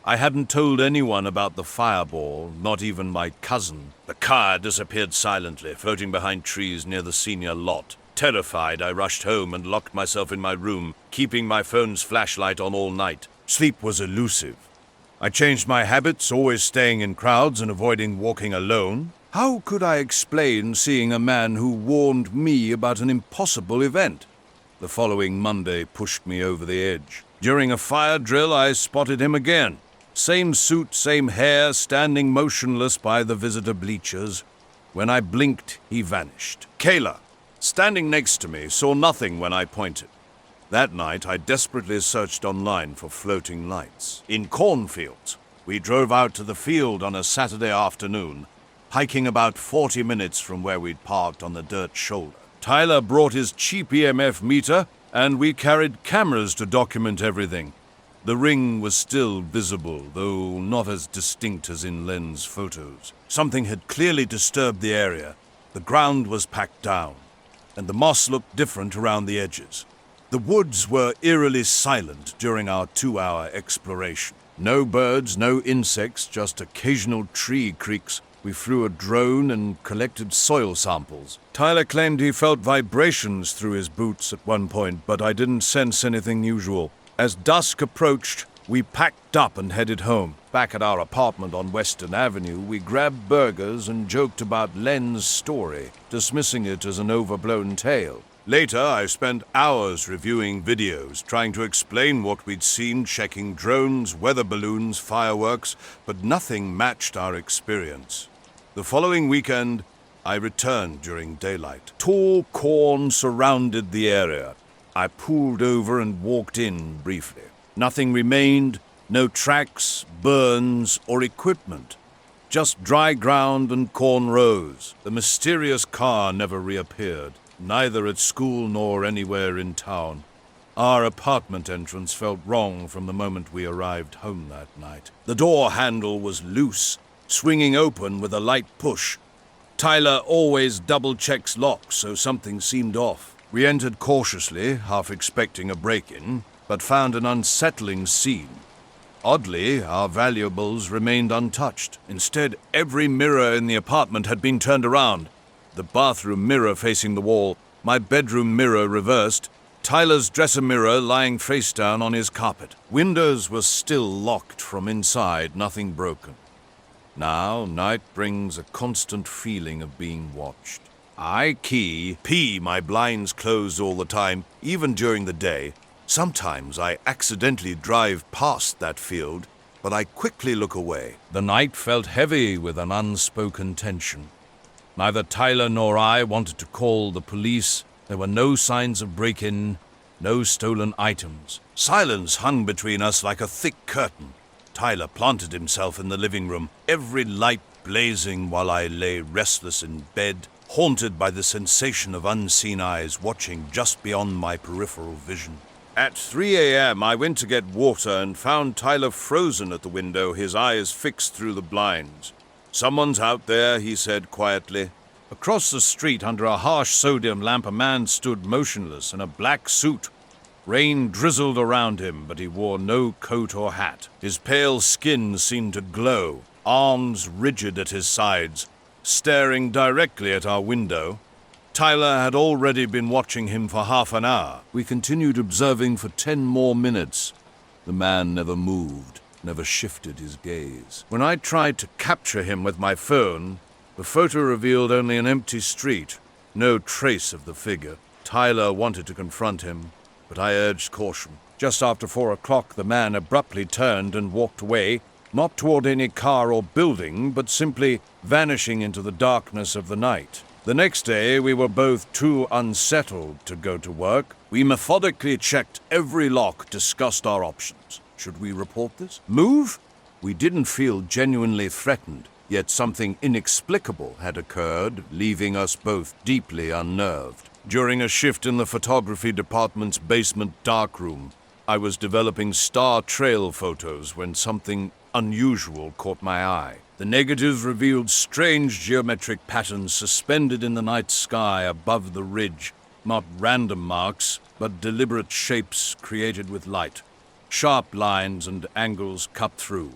I hadn't told anyone about the fireball, not even my cousin. The car disappeared silently, floating behind trees near the senior lot. Terrified, I rushed home and locked myself in my room, keeping my phone's flashlight on all night. Sleep was elusive. I changed my habits, always staying in crowds and avoiding walking alone. How could I explain seeing a man who warned me about an impossible event? The following Monday pushed me over the edge. During a fire drill, I spotted him again. Same suit, same hair, standing motionless by the visitor bleachers. When I blinked, he vanished. Kayla, standing next to me, saw nothing when I pointed. That night, I desperately searched online for floating lights. In cornfields, we drove out to the field on a Saturday afternoon, hiking about 40 minutes from where we'd parked on the dirt shoulder. Tyler brought his cheap EMF meter, and we carried cameras to document everything. The ring was still visible, though not as distinct as in Len's photos. Something had clearly disturbed the area. The ground was packed down, and the moss looked different around the edges. The woods were eerily silent during our 2-hour exploration. No birds, no insects, just occasional tree creaks. We flew a drone and collected soil samples. Tyler claimed he felt vibrations through his boots at one point, but I didn't sense anything usual. As dusk approached, we packed up and headed home. Back at our apartment on Western Avenue, we grabbed burgers and joked about Len's story, dismissing it as an overblown tale. Later, I spent hours reviewing videos, trying to explain what we'd seen, checking drones, weather balloons, fireworks, but nothing matched our experience. The following weekend, I returned during daylight. Tall corn surrounded the area. I pulled over and walked in briefly. Nothing remained, no tracks, burns, or equipment. Just dry ground and corn rows. The mysterious car never reappeared, neither at school nor anywhere in town. Our apartment entrance felt wrong from the moment we arrived home that night. The door handle was loose, swinging open with a light push. Tyler always double-checks locks, so something seemed off. We entered cautiously, half expecting a break-in, but found an unsettling scene. Oddly, our valuables remained untouched. Instead, every mirror in the apartment had been turned around. The bathroom mirror facing the wall, my bedroom mirror reversed, Tyler's dresser mirror lying face down on his carpet. Windows were still locked from inside, nothing broken. Now, night brings a constant feeling of being watched. I pee my blinds closed all the time, even during the day. Sometimes I accidentally drive past that field, but I quickly look away. The night felt heavy with an unspoken tension. Neither Tyler nor I wanted to call the police. There were no signs of break-in, no stolen items. Silence hung between us like a thick curtain. Tyler planted himself in the living room, every light blazing while I lay restless in bed, haunted by the sensation of unseen eyes watching just beyond my peripheral vision. At 3 a.m., I went to get water and found Tyler frozen at the window, his eyes fixed through the blinds. "Someone's out there," he said quietly. Across the street, under a harsh sodium lamp, a man stood motionless in a black suit. Rain drizzled around him, but he wore no coat or hat. His pale skin seemed to glow, arms rigid at his sides, staring directly at our window. Tyler had already been watching him for half an hour. We continued observing for 10 more minutes. The man never moved, never shifted his gaze. When I tried to capture him with my phone, the photo revealed only an empty street, no trace of the figure. Tyler wanted to confront him, but I urged caution. Just after 4 o'clock, the man abruptly turned and walked away, not toward any car or building, but simply vanishing into the darkness of the night. The next day, we were both too unsettled to go to work. We methodically checked every lock, discussed our options. Should we report this? Move? We didn't feel genuinely threatened, yet something inexplicable had occurred, leaving us both deeply unnerved. During a shift in the photography department's basement darkroom, I was developing star trail photos when something unusual caught my eye. The negatives revealed strange geometric patterns suspended in the night sky above the ridge, not random marks, but deliberate shapes created with light. Sharp lines and angles cut through.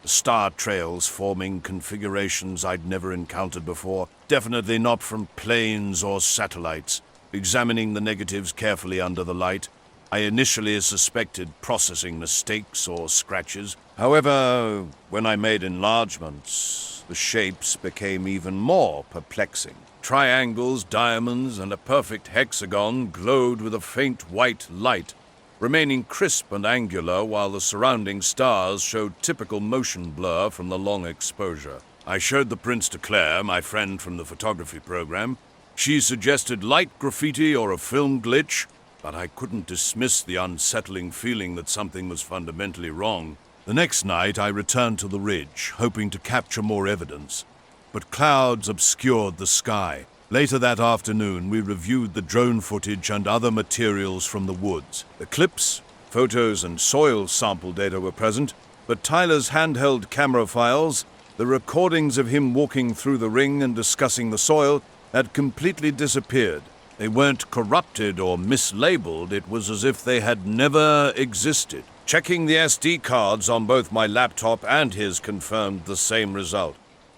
The star trails forming configurations I'd never encountered before, definitely not from planes or satellites. Examining the negatives carefully under the light, I initially suspected processing mistakes or scratches. However, when I made enlargements, the shapes became even more perplexing. Triangles, diamonds, and a perfect hexagon glowed with a faint white light, remaining crisp and angular while the surrounding stars showed typical motion blur from the long exposure. I showed the prints to Claire, my friend from the photography program. She suggested light graffiti or a film glitch, but I couldn't dismiss the unsettling feeling that something was fundamentally wrong. The next night, I returned to the ridge, hoping to capture more evidence, but clouds obscured the sky. Later that afternoon, we reviewed the drone footage and other materials from the woods. The clips, photos, and soil sample data were present, but Tyler's handheld camera files, the recordings of him walking through the ring and discussing the soil, had completely disappeared. They weren't corrupted or mislabeled. It was as if they had never existed. Checking the SD cards on both my laptop and his confirmed the same result.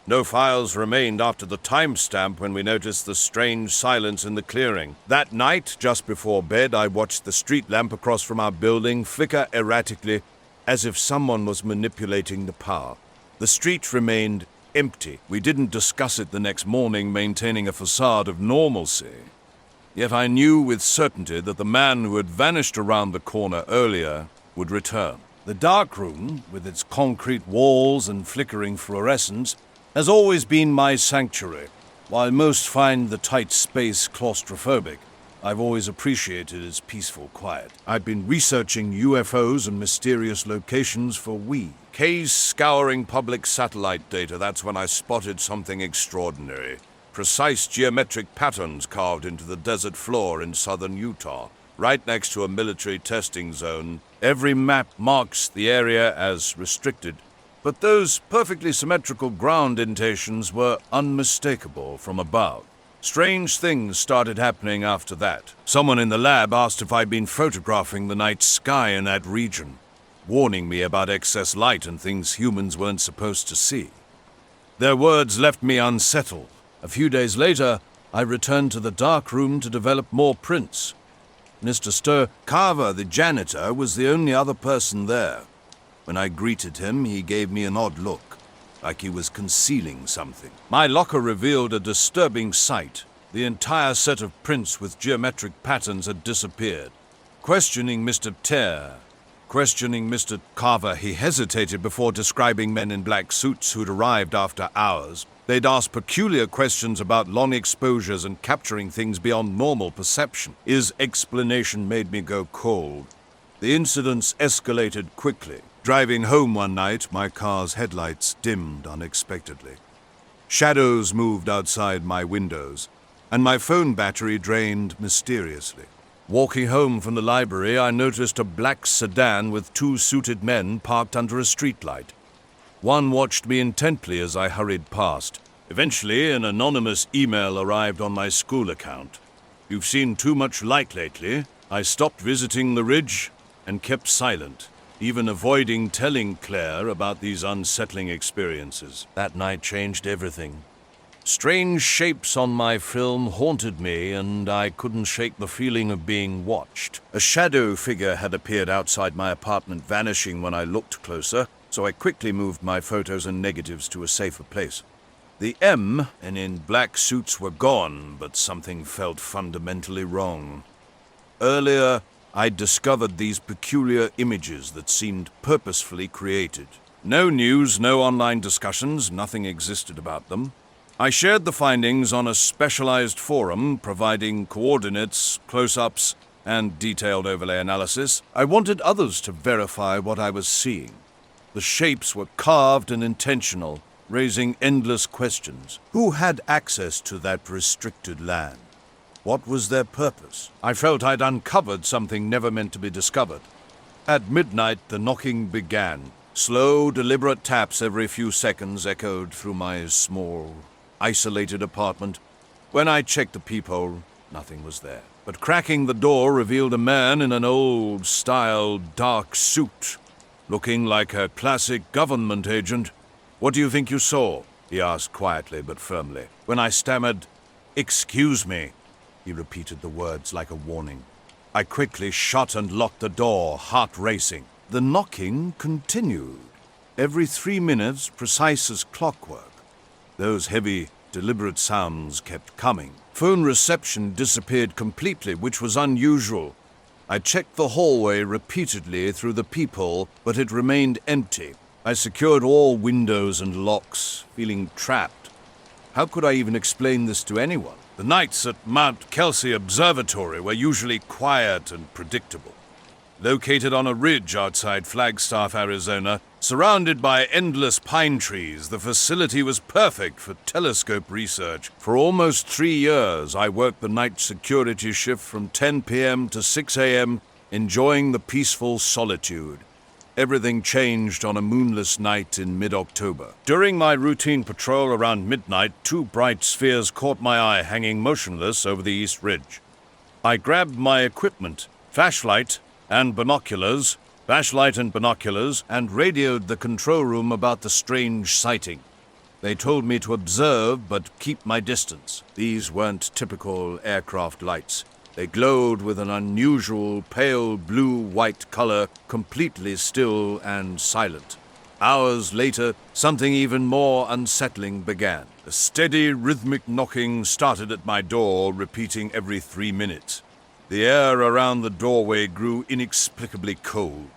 No files remained after the timestamp when we noticed the strange silence in the clearing. That night, just before bed, I watched the street lamp across from our building flicker erratically, as if someone was manipulating the power. The street remained empty. We didn't discuss it the next morning, maintaining a facade of normalcy. Yet I knew with certainty that the man who had vanished around the corner earlier would return. The dark room, with its concrete walls and flickering fluorescence, has always been my sanctuary. While most find the tight space claustrophobic, I've always appreciated its peaceful quiet. I've been researching UFOs and mysterious locations for weeks. Scouring public satellite data, that's when I spotted something extraordinary. Precise geometric patterns carved into the desert floor in southern Utah, right next to a military testing zone. Every map marks the area as restricted, but those perfectly symmetrical ground indentations were unmistakable from above. Strange things started happening after that. Someone in the lab asked if I'd been photographing the night sky in that region, warning me about excess light and things humans weren't supposed to see. Their words left me unsettled. A few days later, I returned to the dark room to develop more prints. Mr. Carver, the janitor, was the only other person there. When I greeted him, he gave me an odd look, like he was concealing something. My locker revealed a disturbing sight. The entire set of prints with geometric patterns had disappeared. Questioning Mr. Carver, he hesitated before describing men in black suits who'd arrived after hours. They'd asked peculiar questions about long exposures and capturing things beyond normal perception. His explanation made me go cold. The incidents escalated quickly. Driving home one night, my car's headlights dimmed unexpectedly. Shadows moved outside my windows, and my phone battery drained mysteriously. Walking home from the library, I noticed a black sedan with two suited men parked under a streetlight. One watched me intently as I hurried past. Eventually, an anonymous email arrived on my school account. "You've seen too much light lately. I stopped visiting the ridge and kept silent, even avoiding telling Claire about these unsettling experiences." That night changed everything. Strange shapes on my film haunted me, and I couldn't shake the feeling of being watched. A shadow figure had appeared outside my apartment, vanishing when I looked closer, so I quickly moved my photos and negatives to a safer place. The men in black suits were gone, but something felt fundamentally wrong. Earlier, I'd discovered these peculiar images that seemed purposefully created. No news, no online discussions, nothing existed about them. I shared the findings on a specialized forum, providing coordinates, close-ups, and detailed overlay analysis. I wanted others to verify what I was seeing. The shapes were carved and intentional, raising endless questions. Who had access to that restricted land? What was their purpose? I felt I'd uncovered something never meant to be discovered. At midnight, the knocking began. Slow, deliberate taps every few seconds echoed through my small, isolated apartment. When I checked the peephole, nothing was there. But cracking the door revealed a man in an old-style dark suit, looking like a classic government agent. "What do you think you saw?" he asked quietly but firmly. When I stammered, "Excuse me," he repeated the words like a warning. I quickly shut and locked the door, heart racing. The knocking continued. Every 3 minutes, precise as clockwork. Those heavy, deliberate sounds kept coming. Phone reception disappeared completely, which was unusual. I checked the hallway repeatedly through the peephole, but it remained empty. I secured all windows and locks, feeling trapped. How could I even explain this to anyone? The nights at Mount Kelsey Observatory were usually quiet and predictable. Located on a ridge outside Flagstaff, Arizona, surrounded by endless pine trees, the facility was perfect for telescope research. For almost 3 years, I worked the night security shift from 10 p.m. to 6 a.m., enjoying the peaceful solitude. Everything changed on a moonless night in mid-October. During my routine patrol around midnight, 2 bright spheres caught my eye hanging motionless over the East Ridge. I grabbed my equipment, flashlight and binoculars, and radioed the control room about the strange sighting. They told me to observe but keep my distance. These weren't typical aircraft lights. They glowed with an unusual pale blue-white color, completely still and silent. Hours later, something even more unsettling began. A steady, rhythmic knocking started at my door, repeating every 3 minutes. The air around the doorway grew inexplicably cold.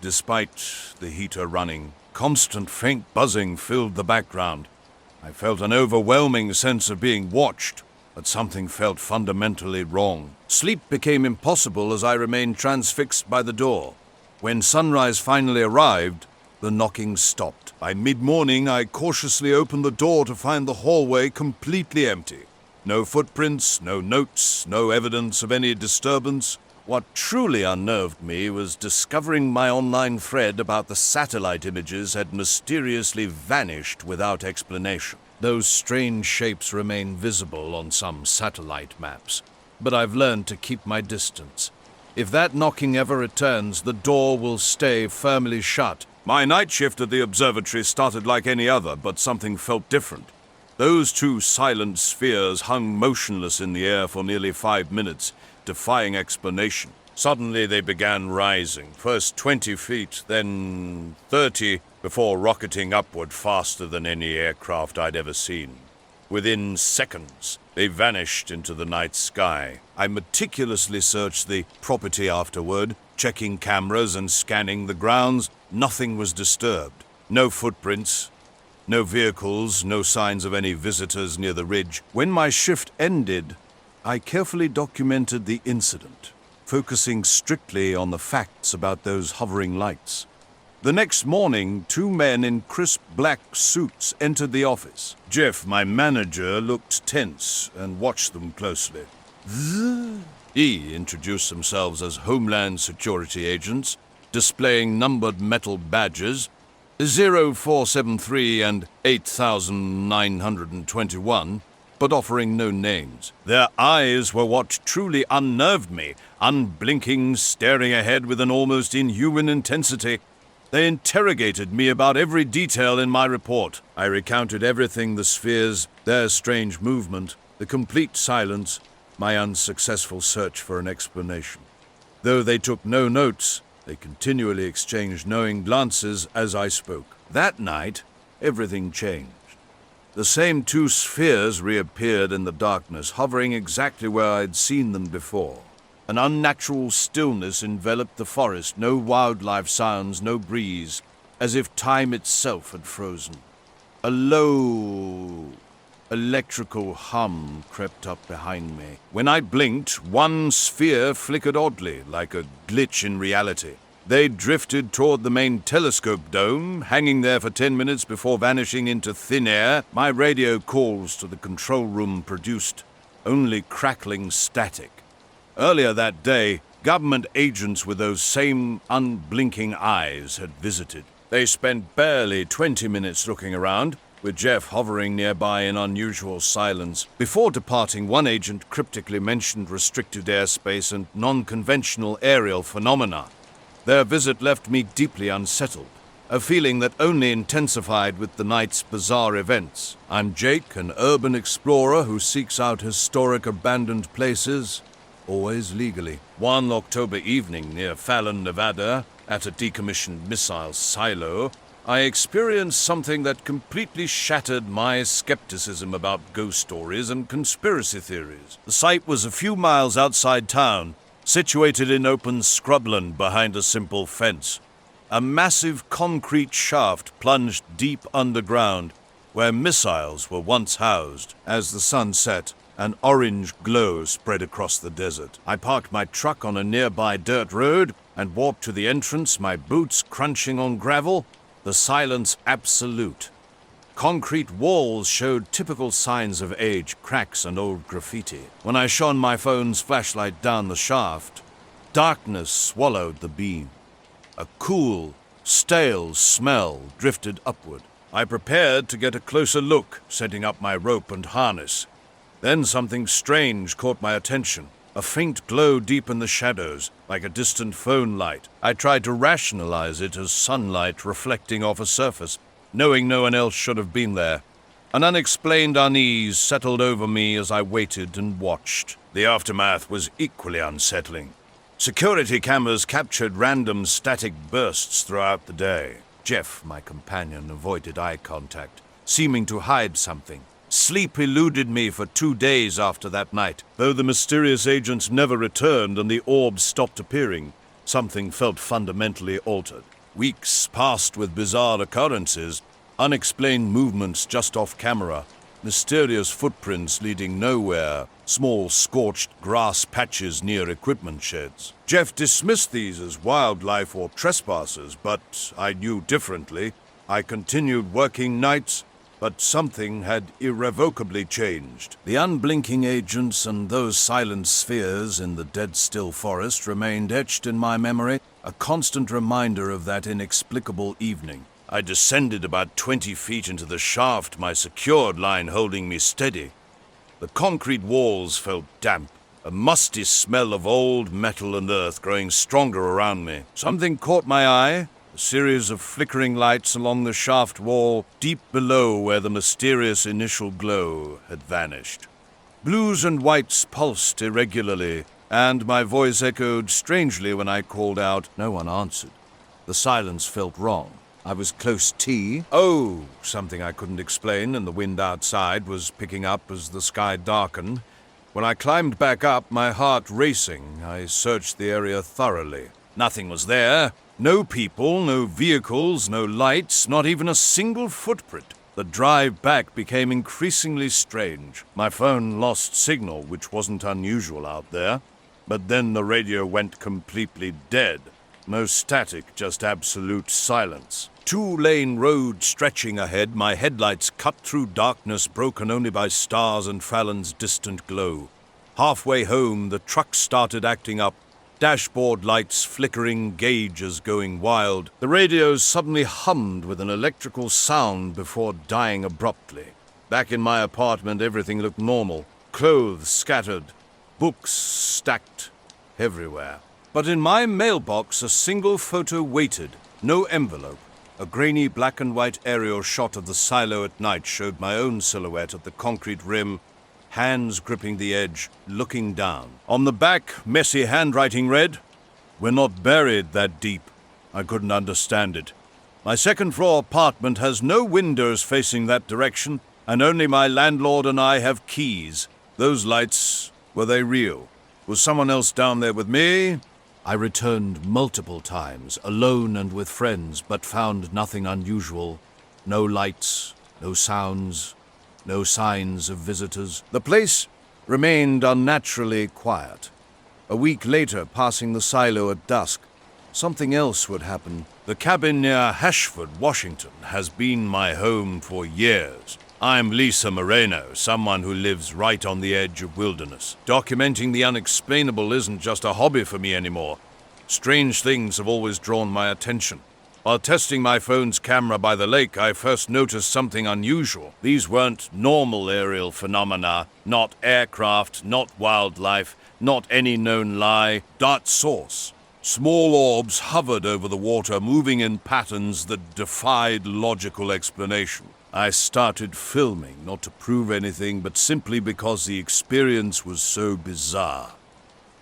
Despite the heater running, constant faint buzzing filled the background. I felt an overwhelming sense of being watched, but something felt fundamentally wrong. Sleep became impossible as I remained transfixed by the door. When sunrise finally arrived, the knocking stopped. By mid-morning, I cautiously opened the door to find the hallway completely empty. No footprints, no notes, no evidence of any disturbance. What truly unnerved me was discovering my online thread about the satellite images had mysteriously vanished without explanation. Those strange shapes remain visible on some satellite maps, but I've learned to keep my distance. If that knocking ever returns, the door will stay firmly shut. My night shift at the observatory started like any other, but something felt different. Those two silent spheres hung motionless in the air for nearly 5 minutes, defying explanation. Suddenly they began rising, first 20 feet, then 30, before rocketing upward faster than any aircraft I'd ever seen. Within seconds, they vanished into the night sky. I meticulously searched the property afterward, checking cameras and scanning the grounds. Nothing was disturbed. No footprints, no vehicles, no signs of any visitors near the ridge. When my shift ended, I carefully documented the incident, focusing strictly on the facts about those hovering lights. The next morning, 2 men in crisp black suits entered the office. Jeff, my manager, looked tense and watched them closely. He introduced themselves as Homeland Security agents, displaying numbered metal badges 0473 and 8921, but offering no names. Their eyes were what truly unnerved me, unblinking, staring ahead with an almost inhuman intensity. They interrogated me about every detail in my report. I recounted everything: the spheres, their strange movement, the complete silence, my unsuccessful search for an explanation. Though they took no notes, they continually exchanged knowing glances as I spoke. That night, everything changed. The same 2 spheres reappeared in the darkness, hovering exactly where I'd seen them before. An unnatural stillness enveloped the forest, no wildlife sounds, no breeze, as if time itself had frozen. A low, electrical hum crept up behind me. When I blinked, 1 sphere flickered oddly, like a glitch in reality. They drifted toward the main telescope dome, hanging there for 10 minutes before vanishing into thin air. My radio calls to the control room produced only crackling static. Earlier that day, government agents with those same unblinking eyes had visited. They spent barely 20 minutes looking around, with Jeff hovering nearby in unusual silence. Before departing, one agent cryptically mentioned restricted airspace and non-conventional aerial phenomena. Their visit left me deeply unsettled, a feeling that only intensified with the night's bizarre events. I'm Jake, an urban explorer who seeks out historic abandoned places, always legally. One October evening near Fallon, Nevada, at a decommissioned missile silo, I experienced something that completely shattered my skepticism about ghost stories and conspiracy theories. The site was a few miles outside town, situated in open scrubland behind a simple fence. A massive concrete shaft plunged deep underground, where missiles were once housed. As the sun set, an orange glow spread across the desert. I parked my truck on a nearby dirt road and walked to the entrance, my boots crunching on gravel, the silence absolute. Concrete walls showed typical signs of age, cracks and old graffiti. When I shone my phone's flashlight down the shaft, darkness swallowed the beam. A cool, stale smell drifted upward. I prepared to get a closer look, setting up my rope and harness. Then something strange caught my attention. A faint glow deep in the shadows, like a distant phone light. I tried to rationalize it as sunlight reflecting off a surface, knowing no one else should have been there. An unexplained unease settled over me as I waited and watched. The aftermath was equally unsettling. Security cameras captured random static bursts throughout the day. Jeff, my companion, avoided eye contact, seeming to hide something. Sleep eluded me for 2 days after that night. Though the mysterious agents never returned and the orbs stopped appearing, something felt fundamentally altered. Weeks passed with bizarre occurrences, Unexplained movements just off camera, mysterious footprints leading nowhere, small scorched grass patches near equipment sheds. Jeff dismissed these as wildlife or trespassers, but I knew differently. I continued working nights, but something had irrevocably changed. The unblinking agents and those silent spheres in the dead-still forest remained etched in my memory, a constant reminder of that inexplicable evening. I descended about 20 feet into the shaft, my secured line holding me steady. The concrete walls felt damp, a musty smell of old metal and earth growing stronger around me. Something caught my eye, a series of flickering lights along the shaft wall, deep below where the mysterious initial glow had vanished. Blues and whites pulsed irregularly, and my voice echoed strangely when I called out. No one answered. The silence felt wrong. I was close T. Oh, something I couldn't explain, and the wind outside was picking up as the sky darkened. When I climbed back up, my heart racing, I searched the area thoroughly. Nothing was there. No people, no vehicles, no lights, not even a single footprint. The drive back became increasingly strange. My phone lost signal, which wasn't unusual out there. But then the radio went completely dead. No static, just absolute silence. Two-lane road stretching ahead, my headlights cut through darkness broken only by stars and Fallon's distant glow. Halfway home, the truck started acting up, dashboard lights flickering, gauges going wild. The radio suddenly hummed with an electrical sound before dying abruptly. Back in my apartment, everything looked normal. Clothes scattered, books stacked everywhere. But in my mailbox, a single photo waited, no envelope. A grainy black and white aerial shot of the silo at night showed my own silhouette at the concrete rim, hands gripping the edge, looking down. On the back, messy handwriting read, "We're not buried that deep." I couldn't understand it. My second-floor apartment has no windows facing that direction, and only my landlord and I have keys. Those lights, were they real? Was someone else down there with me? I returned multiple times, alone and with friends, but found nothing unusual. No lights, no sounds, no signs of visitors. The place remained unnaturally quiet. A week later, passing the silo at dusk, something else would happen. The cabin near Hashford, Washington, has been my home for years. I'm Lisa Moreno, someone who lives right on the edge of wilderness. Documenting the unexplainable isn't just a hobby for me anymore. Strange things have always drawn my attention. While testing my phone's camera by the lake, I first noticed something unusual. These weren't normal aerial phenomena, not aircraft, not wildlife, not any known lie. Dark source. Small orbs hovered over the water, moving in patterns that defied logical explanation. I started filming, not to prove anything, but simply because the experience was so bizarre.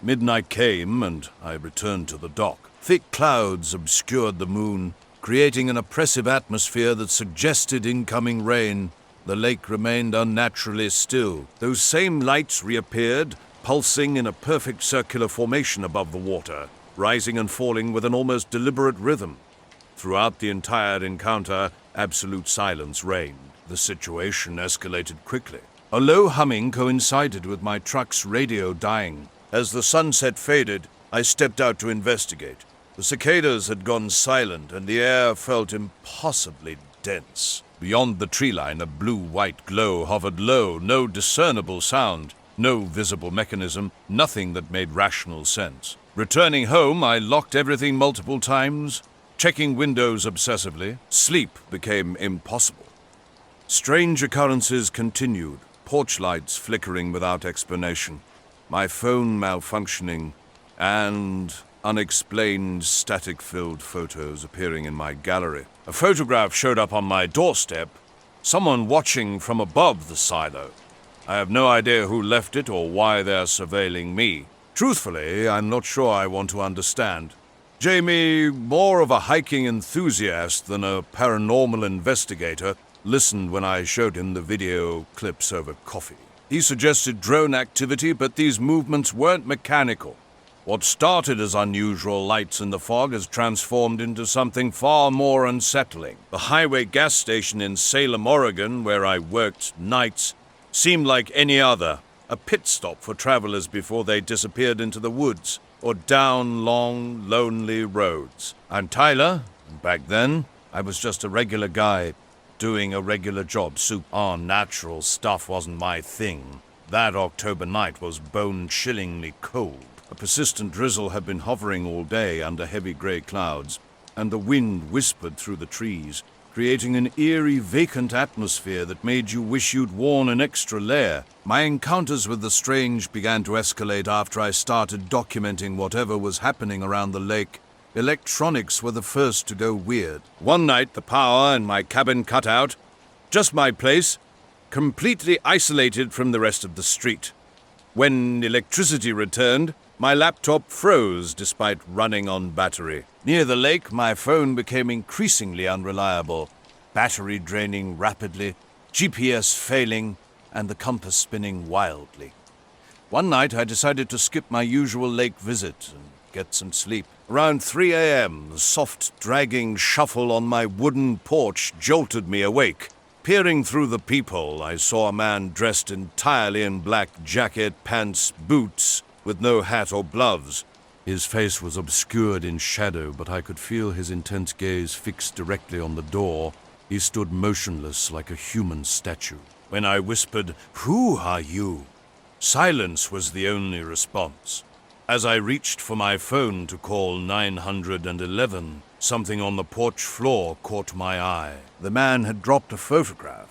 Midnight came, and I returned to the dock. Thick clouds obscured the moon, creating an oppressive atmosphere that suggested incoming rain. The lake remained unnaturally still. Those same lights reappeared, pulsing in a perfect circular formation above the water, rising and falling with an almost deliberate rhythm. Throughout the entire encounter, absolute silence reigned. The situation escalated quickly. A low humming coincided with my truck's radio dying. As the sunset faded, I stepped out to investigate. The cicadas had gone silent, and the air felt impossibly dense. Beyond the tree line, a blue-white glow hovered low, no discernible sound, no visible mechanism, nothing that made rational sense. Returning home, I locked everything multiple times, checking windows obsessively. Sleep became impossible. Strange occurrences continued, porch lights flickering without explanation, my phone malfunctioning, and unexplained static-filled photos appearing in my gallery. A photograph showed up on my doorstep, someone watching from above the silo. I have no idea who left it or why they're surveilling me. Truthfully, I'm not sure I want to understand. Jamie, more of a hiking enthusiast than a paranormal investigator, listened when I showed him the video clips over coffee. He suggested drone activity, but these movements weren't mechanical. What started as unusual lights in the fog has transformed into something far more unsettling. The highway gas station in Salem, Oregon, where I worked nights, seemed like any other, a pit stop for travelers before they disappeared into the woods or down long, lonely roads. I'm Tyler, and back then, I was just a regular guy doing a regular job. Supernatural stuff wasn't my thing. That October night was bone-chillingly cold. A persistent drizzle had been hovering all day under heavy grey clouds, and the wind whispered through the trees, creating an eerie, vacant atmosphere that made you wish you'd worn an extra layer. My encounters with the strange began to escalate after I started documenting whatever was happening around the lake. Electronics were the first to go weird. One night, the power in my cabin cut out. Just my place, completely isolated from the rest of the street. When electricity returned, my laptop froze despite running on battery. Near the lake, my phone became increasingly unreliable, battery draining rapidly, GPS failing, and the compass spinning wildly. One night, I decided to skip my usual lake visit and get some sleep. Around 3 a.m., the soft, dragging shuffle on my wooden porch jolted me awake. Peering through the peephole, I saw a man dressed entirely in black jacket, pants, boots, with no hat or gloves. His face was obscured in shadow, but I could feel his intense gaze fixed directly on the door. He stood motionless like a human statue. When I whispered, "Who are you?" silence was the only response. As I reached for my phone to call 911, something on the porch floor caught my eye. The man had dropped a photograph.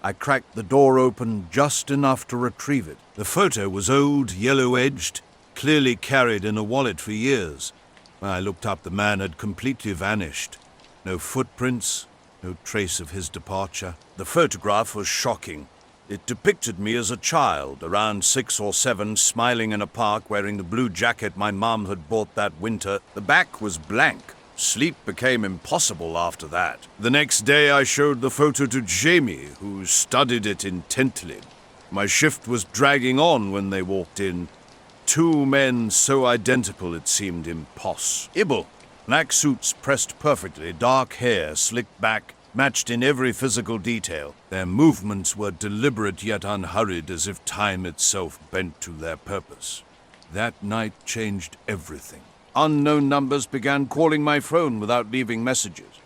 I cracked the door open just enough to retrieve it. The photo was old, yellow-edged, clearly carried in a wallet for years. When I looked up, the man had completely vanished. No footprints, no trace of his departure. The photograph was shocking. It depicted me as a child, around 6 or 7, smiling in a park wearing the blue jacket my mom had bought that winter. The back was blank. Sleep became impossible after that. The next day I showed the photo to Jamie, who studied it intently. My shift was dragging on when they walked in. 2 men so identical it seemed impossible. Black suits pressed perfectly, dark hair slicked back, matched in every physical detail. Their movements were deliberate yet unhurried, as if time itself bent to their purpose. That night changed everything. Unknown numbers began calling my phone without leaving messages.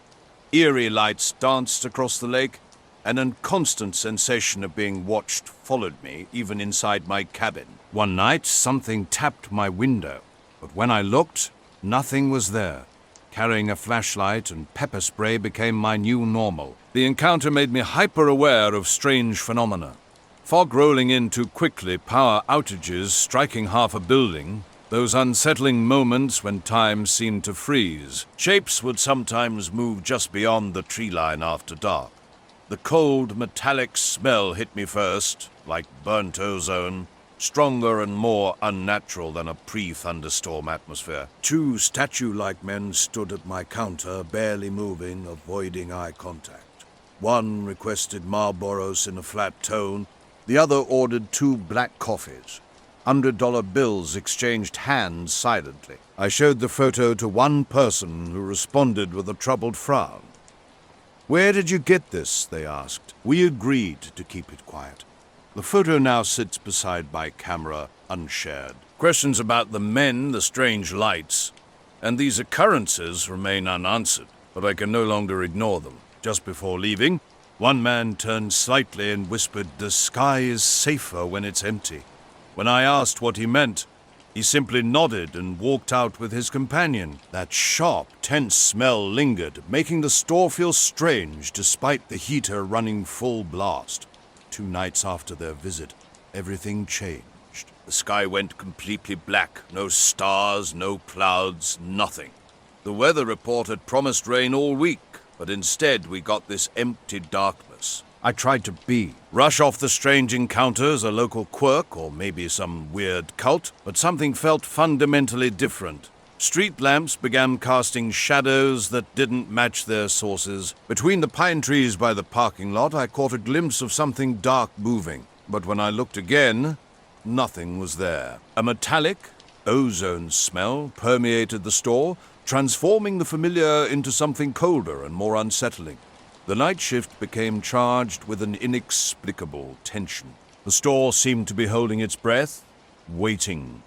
Eerie lights danced across the lake, and a constant sensation of being watched followed me, even inside my cabin. One night, something tapped my window, but when I looked, nothing was there. Carrying a flashlight and pepper spray became my new normal. The encounter made me hyper-aware of strange phenomena. Fog rolling in too quickly, power outages striking half a building, those unsettling moments when time seemed to freeze. Shapes would sometimes move just beyond the tree line after dark. The cold, metallic smell hit me first, like burnt ozone, stronger and more unnatural than a pre-thunderstorm atmosphere. 2 statue-like men stood at my counter, barely moving, avoiding eye contact. One requested Marlboros in a flat tone, the other ordered 2 black coffees. $100 bills exchanged hands silently. I showed the photo to one person who responded with a troubled frown. "Where did you get this?" they asked. We agreed to keep it quiet. The photo now sits beside my camera, unshared. Questions about the men, the strange lights, and these occurrences remain unanswered, but I can no longer ignore them. Just before leaving, one man turned slightly and whispered, "The sky is safer when it's empty." When I asked what he meant, he simply nodded and walked out with his companion. That sharp, tense smell lingered, making the store feel strange despite the heater running full blast. 2 nights after their visit, everything changed. The sky went completely black. No stars, no clouds, nothing. The weather report had promised rain all week, but instead we got this empty darkness. I tried to rush off the strange encounter as a local quirk or maybe some weird cult, but something felt fundamentally different. Street lamps began casting shadows that didn't match their sources. Between the pine trees by the parking lot, I caught a glimpse of something dark moving, but when I looked again, nothing was there. A metallic, ozone smell permeated the store, transforming the familiar into something colder and more unsettling. The night shift became charged with an inexplicable tension. The store seemed to be holding its breath, waiting.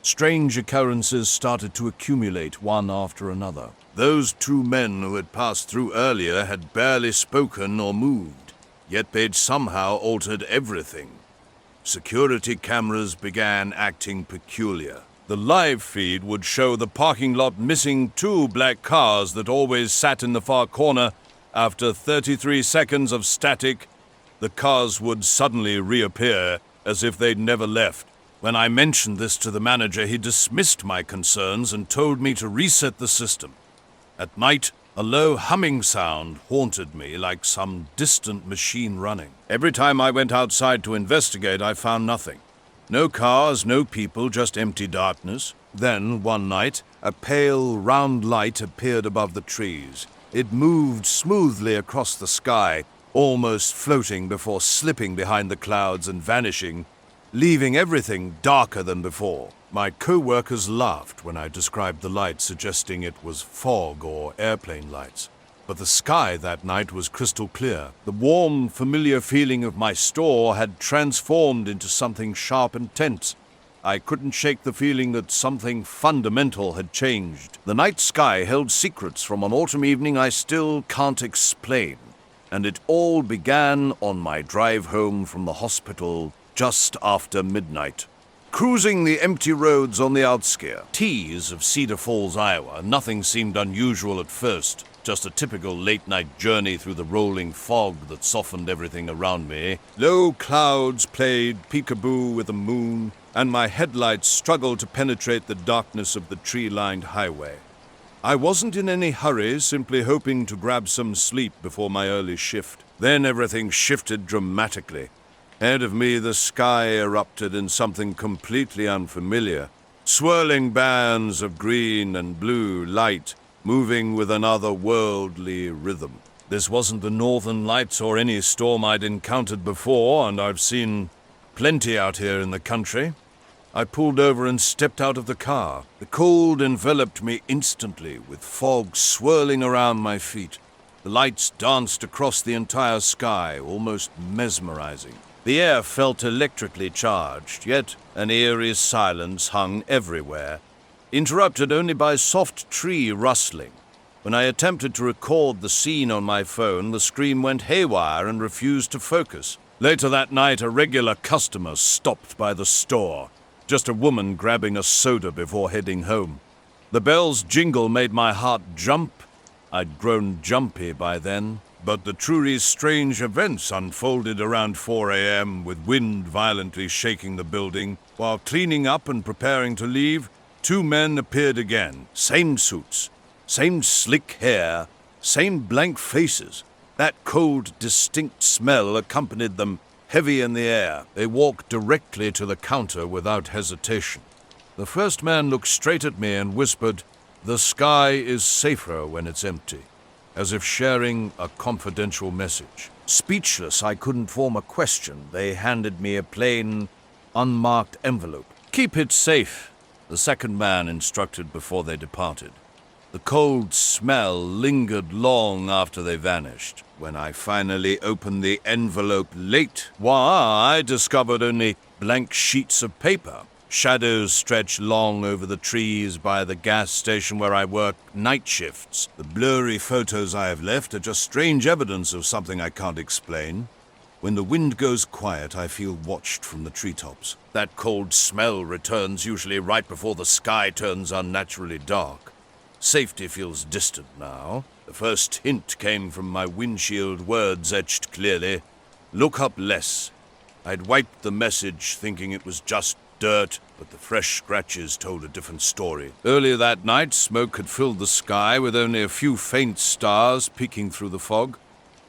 Strange occurrences started to accumulate one after another. Those two men who had passed through earlier had barely spoken or moved, yet they'd somehow altered everything. Security cameras began acting peculiar. The live feed would show the parking lot missing two black cars that always sat in the far corner. After 33 seconds of static, the cars would suddenly reappear as if they'd never left. When I mentioned this to the manager, he dismissed my concerns and told me to reset the system. At night, a low humming sound haunted me like some distant machine running. Every time I went outside to investigate, I found nothing. No cars, no people, just empty darkness. Then, one night, a pale, round light appeared above the trees. It moved smoothly across the sky, almost floating before slipping behind the clouds and vanishing, leaving everything darker than before. My co-workers laughed when I described the light, suggesting it was fog or airplane lights. But the sky that night was crystal clear. The warm, familiar feeling of my store had transformed into something sharp and tense. I couldn't shake the feeling that something fundamental had changed. The night sky held secrets from an autumn evening I still can't explain. And it all began on my drive home from the hospital just after midnight. Cruising the empty roads on the outskirts of Cedar Falls, Iowa, nothing seemed unusual at first. Just a typical late-night journey through the rolling fog that softened everything around me. Low clouds played peekaboo with the moon, and my headlights struggled to penetrate the darkness of the tree-lined highway. I wasn't in any hurry, simply hoping to grab some sleep before my early shift. Then everything shifted dramatically. Ahead of me, the sky erupted in something completely unfamiliar. Swirling bands of green and blue light moving with an otherworldly rhythm. This wasn't the Northern Lights or any storm I'd encountered before, and I've seen plenty out here in the country. I pulled over and stepped out of the car. The cold enveloped me instantly, with fog swirling around my feet. The lights danced across the entire sky, almost mesmerizing. The air felt electrically charged, yet an eerie silence hung everywhere, interrupted only by soft tree rustling. When I attempted to record the scene on my phone, the screen went haywire and refused to focus. Later that night, a regular customer stopped by the store, just a woman grabbing a soda before heading home. The bell's jingle made my heart jump. I'd grown jumpy by then. But the truly strange events unfolded around 4 a.m. with wind violently shaking the building. While cleaning up and preparing to leave, two men appeared again. Same suits, same slick hair, same blank faces. That cold, distinct smell accompanied them, heavy in the air. They walked directly to the counter without hesitation. The first man looked straight at me and whispered, "The sky is safer when it's empty," as if sharing a confidential message. Speechless, I couldn't form a question. They handed me a plain, unmarked envelope. "Keep it safe," the second man instructed before they departed. The cold smell lingered long after they vanished. When I finally opened the envelope late, I discovered only blank sheets of paper. Shadows stretched long over the trees by the gas station where I work night shifts. The blurry photos I have left are just strange evidence of something I can't explain. When the wind goes quiet, I feel watched from the treetops. That cold smell returns usually right before the sky turns unnaturally dark. Safety feels distant now. The first hint came from my windshield, words etched clearly. "Look up less." I'd wiped the message thinking it was just dirt, but the fresh scratches told a different story. Earlier that night, smoke had filled the sky with only a few faint stars peeking through the fog.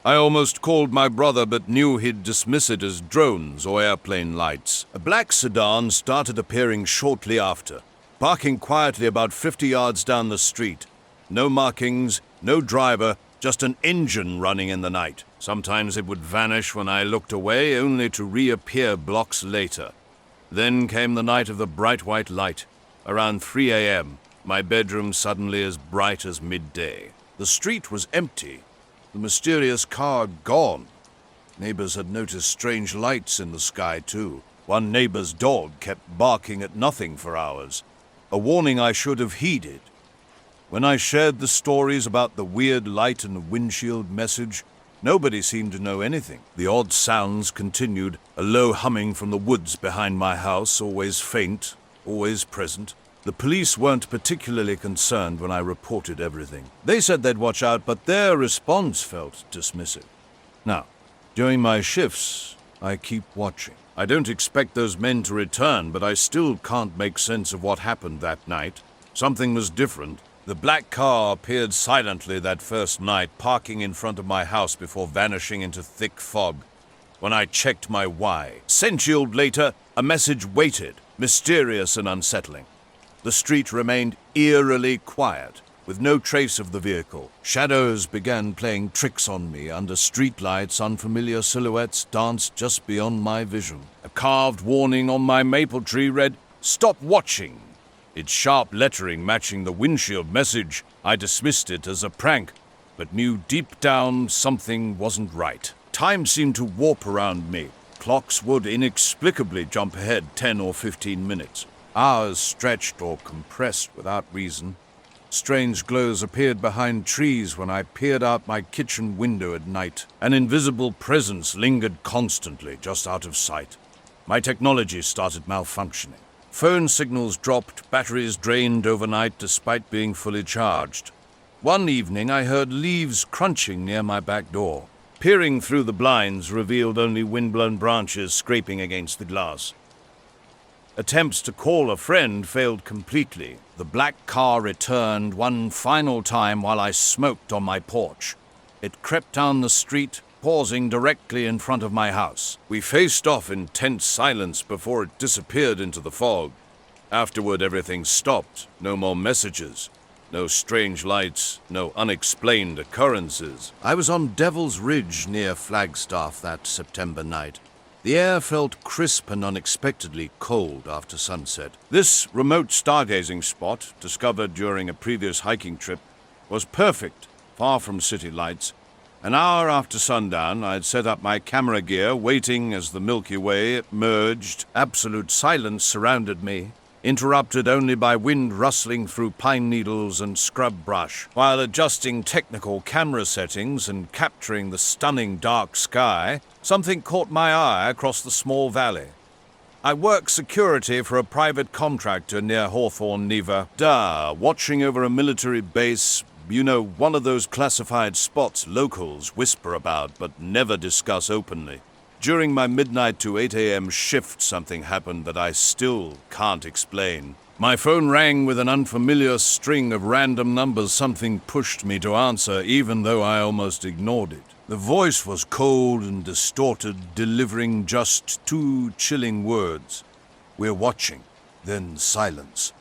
I almost called my brother, but knew he'd dismiss it as drones or airplane lights. A black sedan started appearing shortly after, parking quietly about 50 yards down the street. No markings, no driver, just an engine running in the night. Sometimes it would vanish when I looked away, only to reappear blocks later. Then came the night of the bright white light. Around 3 a.m., my bedroom suddenly as bright as midday. The street was empty, the mysterious car gone. Neighbors had noticed strange lights in the sky, too. One neighbor's dog kept barking at nothing for hours, a warning I should have heeded. When I shared the stories about the weird light and the windshield message, nobody seemed to know anything. The odd sounds continued, a low humming from the woods behind my house, always faint, always present. The police weren't particularly concerned when I reported everything. They said they'd watch out, but their response felt dismissive. Now, during my shifts, I keep watching. I don't expect those men to return, but I still can't make sense of what happened that night. Something was different. The black car appeared silently that first night, parking in front of my house before vanishing into thick fog. When I checked my why, centuries later, a message waited, mysterious and unsettling. The street remained eerily quiet, with no trace of the vehicle. Shadows began playing tricks on me. Under streetlights, unfamiliar silhouettes danced just beyond my vision. A carved warning on my maple tree read, "Stop watching." Its sharp lettering matching the windshield message. I dismissed it as a prank, but knew deep down something wasn't right. Time seemed to warp around me. Clocks would inexplicably jump ahead 10 or 15 minutes. Hours stretched or compressed without reason. Strange glows appeared behind trees when I peered out my kitchen window at night. An invisible presence lingered constantly, just out of sight. My technology started malfunctioning. Phone signals dropped, batteries drained overnight despite being fully charged. One evening I heard leaves crunching near my back door. Peering through the blinds revealed only windblown branches scraping against the glass. Attempts to call a friend failed completely. The black car returned one final time while I smoked on my porch. It crept down the street, pausing directly in front of my house. We faced off in tense silence before it disappeared into the fog. Afterward, everything stopped. No more messages. No strange lights. No unexplained occurrences. I was on Devil's Ridge near Flagstaff that September night. The air felt crisp and unexpectedly cold after sunset. This remote stargazing spot, discovered during a previous hiking trip, was perfect, far from city lights. An hour after sundown, I'd set up my camera gear, waiting as the Milky Way merged. Absolute silence surrounded me, interrupted only by wind rustling through pine needles and scrub brush. While adjusting technical camera settings and capturing the stunning dark sky, something caught my eye across the small valley. I work security for a private contractor near Hawthorne, Neva. Watching over a military base. You know, one of those classified spots locals whisper about but never discuss openly. During my midnight to 8 a.m. shift, something happened that I still can't explain. My phone rang with an unfamiliar string of random numbers. Something pushed me to answer, even though I almost ignored it. The voice was cold and distorted, delivering just two chilling words. "We're watching." Then silence.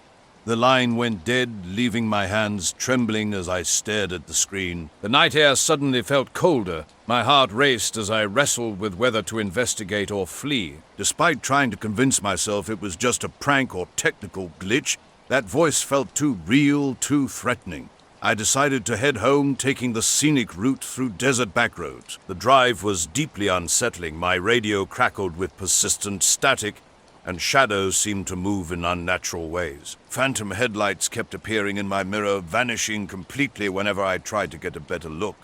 The line went dead, leaving my hands trembling as I stared at the screen. The night air suddenly felt colder. My heart raced as I wrestled with whether to investigate or flee. Despite trying to convince myself it was just a prank or technical glitch, that voice felt too real, too threatening. I decided to head home, taking the scenic route through desert backroads. The drive was deeply unsettling. My radio crackled with persistent static, and shadows seemed to move in unnatural ways. Phantom headlights kept appearing in my mirror, vanishing completely whenever I tried to get a better look.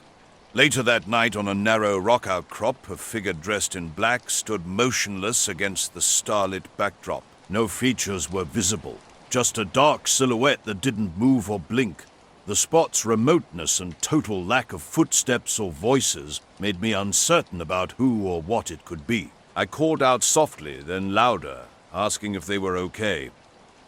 Later that night, on a narrow rock outcrop, a figure dressed in black stood motionless against the starlit backdrop. No features were visible, just a dark silhouette that didn't move or blink. The spot's remoteness and total lack of footsteps or voices made me uncertain about who or what it could be. I called out softly, then louder, asking if they were okay.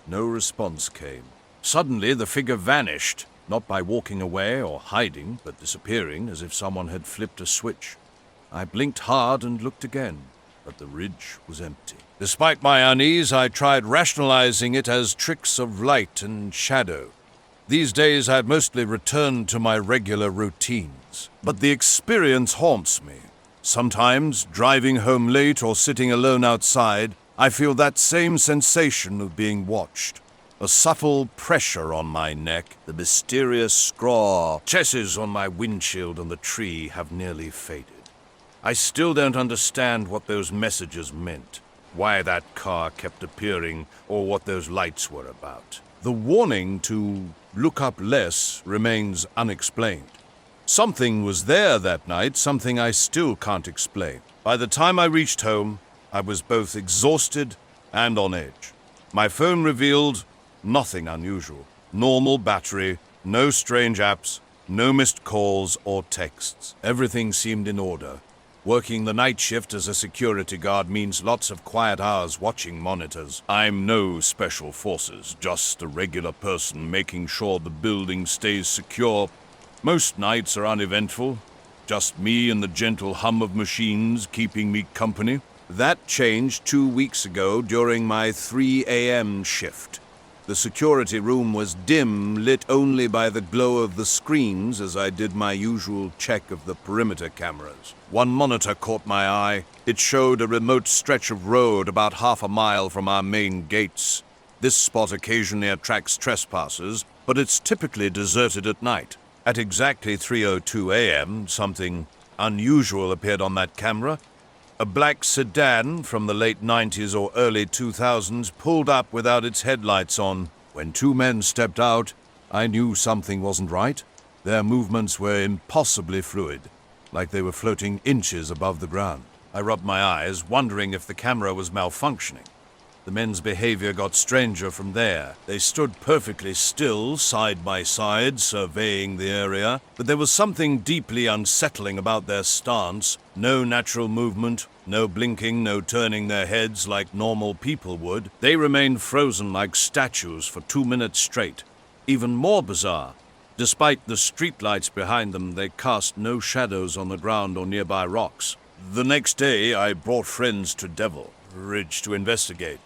No response came. Suddenly, the figure vanished, not by walking away or hiding, but disappearing as if someone had flipped a switch. I blinked hard and looked again, but the ridge was empty. Despite my unease, I tried rationalizing it as tricks of light and shadow. These days, I've mostly returned to my regular routines, but the experience haunts me. Sometimes, driving home late or sitting alone outside, I feel that same sensation of being watched. A subtle pressure on my neck, the mysterious scratches on my windshield and the tree have nearly faded. I still don't understand what those messages meant, why that car kept appearing, or what those lights were about. The warning to look up less remains unexplained. Something was there that night, something I still can't explain. By the time I reached home, I was both exhausted and on edge. My phone revealed nothing unusual. Normal battery, no strange apps, no missed calls or texts. Everything seemed in order. Working the night shift as a security guard means lots of quiet hours watching monitors. I'm no special forces, just a regular person making sure the building stays secure. Most nights are uneventful, just me and the gentle hum of machines keeping me company. That changed 2 weeks ago during my 3 a.m. shift. The security room was dim, lit only by the glow of the screens as I did my usual check of the perimeter cameras. One monitor caught my eye. It showed a remote stretch of road about half a mile from our main gates. This spot occasionally attracts trespassers, but it's typically deserted at night. At exactly 3:02 a.m., something unusual appeared on that camera. A black sedan from the late 90s or early 2000s pulled up without its headlights on. When 2 men stepped out, I knew something wasn't right. Their movements were impossibly fluid, like they were floating inches above the ground. I rubbed my eyes, wondering if the camera was malfunctioning. The men's behavior got stranger from there. They stood perfectly still, side by side, surveying the area, but there was something deeply unsettling about their stance. No natural movement, no blinking, no turning their heads like normal people would. They remained frozen like statues for 2 minutes straight. Even more bizarre, despite the streetlights behind them, they cast no shadows on the ground or nearby rocks. The next day, I brought friends to Devil Ridge to investigate.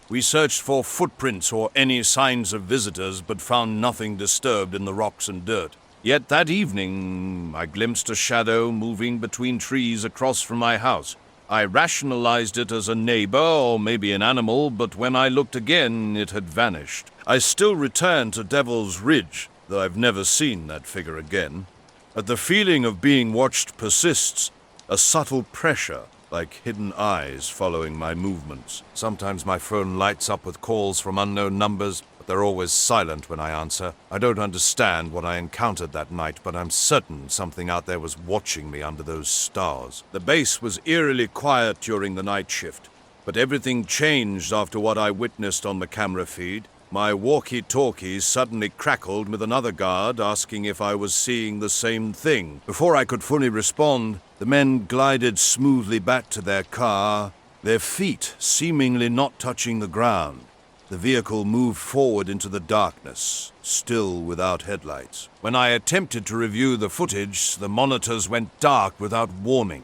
We searched for footprints or any signs of visitors, but found nothing disturbed in the rocks and dirt. Yet that evening, I glimpsed a shadow moving between trees across from my house. I rationalized it as a neighbor or maybe an animal, but when I looked again, it had vanished. I still return to Devil's Ridge, though I've never seen that figure again. But the feeling of being watched persists, a subtle pressure, like hidden eyes following my movements. Sometimes my phone lights up with calls from unknown numbers, but they're always silent when I answer. I don't understand what I encountered that night, but I'm certain something out there was watching me under those stars. The base was eerily quiet during the night shift, but everything changed after what I witnessed on the camera feed. My walkie-talkie suddenly crackled with another guard asking if I was seeing the same thing. Before I could fully respond, the men glided smoothly back to their car, their feet seemingly not touching the ground. The vehicle moved forward into the darkness, still without headlights. When I attempted to review the footage, the monitors went dark without warning.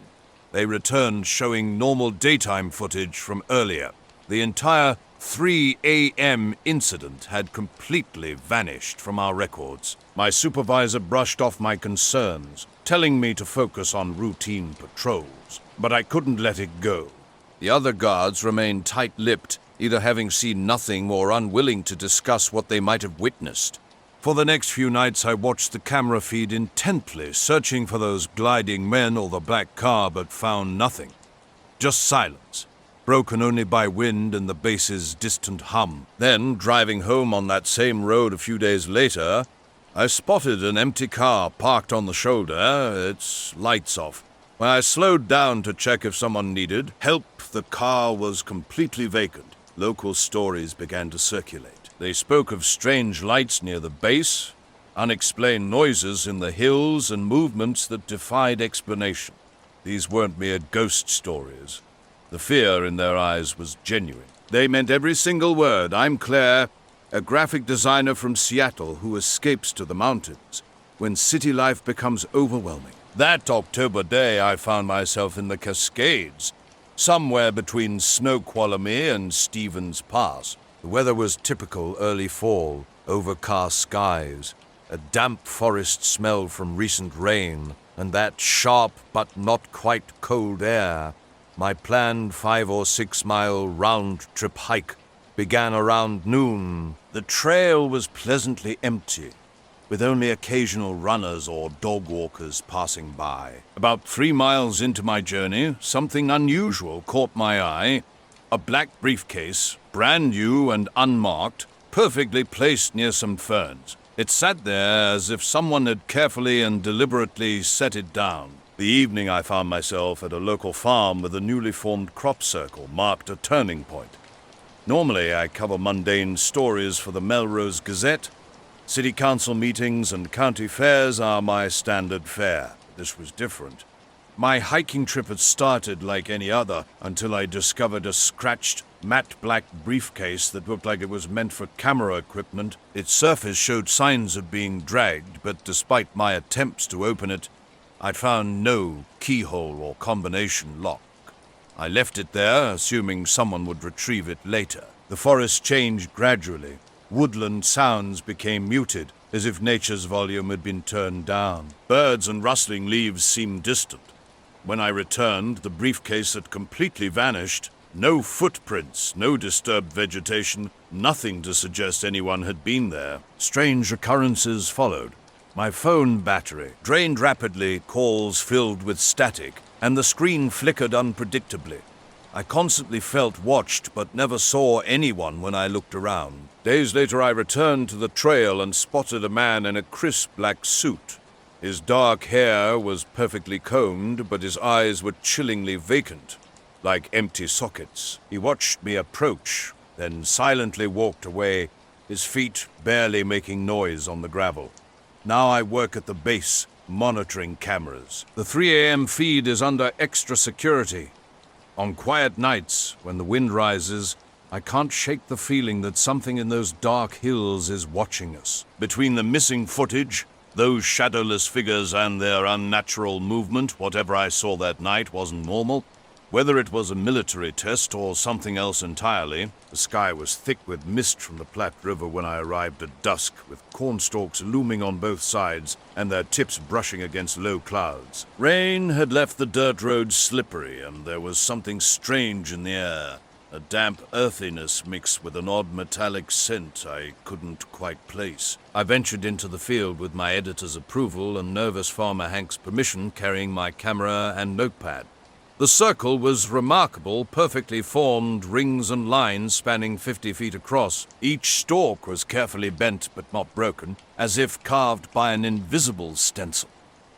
They returned showing normal daytime footage from earlier. The entire 3 a.m. incident had completely vanished from our records. My supervisor brushed off my concerns, telling me to focus on routine patrols, but I couldn't let it go. The other guards remained tight-lipped, either having seen nothing or unwilling to discuss what they might have witnessed. For the next few nights, I watched the camera feed intently, searching for those gliding men or the black car, but found nothing. Just silence, broken only by wind and the base's distant hum. Then, driving home on that same road a few days later, I spotted an empty car parked on the shoulder, its lights off. When I slowed down to check if someone needed help, the car was completely vacant. Local stories began to circulate. They spoke of strange lights near the base, unexplained noises in the hills, and movements that defied explanation. These weren't mere ghost stories. The fear in their eyes was genuine. They meant every single word. I'm Claire, a graphic designer from Seattle who escapes to the mountains when city life becomes overwhelming. That October day, I found myself in the Cascades, somewhere between Snoqualmie and Stevens Pass. The weather was typical early fall, overcast skies, a damp forest smell from recent rain, and that sharp but not quite cold air. My planned 5 or 6 mile round-trip hike began around noon The trail was pleasantly empty, with only occasional runners or dog walkers passing by. About 3 miles into my journey, something unusual caught my eye. A black briefcase, brand new and unmarked, perfectly placed near some ferns. It sat there as if someone had carefully and deliberately set it down. The evening I found myself at a local farm with a newly formed crop circle marked a turning point. Normally I cover mundane stories for the Melrose Gazette. City council meetings and county fairs are my standard fare. This was different. My hiking trip had started like any other until I discovered a scratched, matte black briefcase that looked like it was meant for camera equipment. Its surface showed signs of being dragged, but despite my attempts to open it, I'd found no keyhole or combination lock. I left it there, assuming someone would retrieve it later. The forest changed gradually. Woodland sounds became muted, as if nature's volume had been turned down. Birds and rustling leaves seemed distant. When I returned, the briefcase had completely vanished. No footprints, no disturbed vegetation, nothing to suggest anyone had been there. Strange occurrences followed. My phone battery drained rapidly, calls filled with static, and the screen flickered unpredictably. I constantly felt watched, but never saw anyone when I looked around. Days later, I returned to the trail and spotted a man in a crisp black suit. His dark hair was perfectly combed, but his eyes were chillingly vacant, like empty sockets. He watched me approach, then silently walked away, his feet barely making noise on the gravel. Now I work at the base, monitoring cameras. The 3 a.m. feed is under extra security. On quiet nights, when the wind rises, I can't shake the feeling that something in those dark hills is watching us. Between the missing footage, those shadowless figures and their unnatural movement, whatever I saw that night wasn't normal. Whether it was a military test or something else entirely, the sky was thick with mist from the Platte River when I arrived at dusk, with cornstalks looming on both sides and their tips brushing against low clouds. Rain had left the dirt roads slippery, and there was something strange in the air, a damp earthiness mixed with an odd metallic scent I couldn't quite place. I ventured into the field with my editor's approval and nervous farmer Hank's permission, carrying my camera and notepad. The circle was remarkable, perfectly formed rings and lines spanning 50 feet across. Each stalk was carefully bent but not broken, as if carved by an invisible stencil.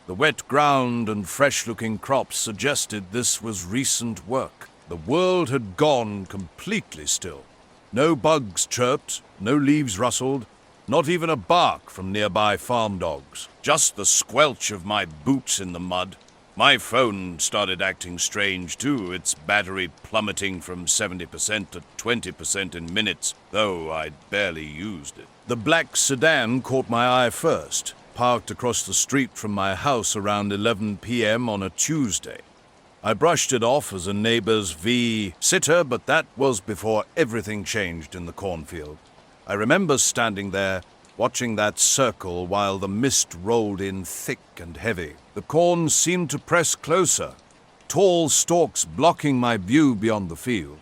The wet ground and fresh-looking crops suggested this was recent work. The world had gone completely still. No bugs chirped, no leaves rustled, not even a bark from nearby farm dogs. Just the squelch of my boots in the mud. My phone started acting strange, too, its battery plummeting from 70% to 20% in minutes, though I'd barely used it. The black sedan caught my eye first, parked across the street from my house around 11 p.m. on a Tuesday. I brushed it off as a neighbor's sitter, but that was before everything changed in the cornfield. I remember standing there, watching that circle while the mist rolled in thick and heavy. The corn seemed to press closer, tall stalks blocking my view beyond the field.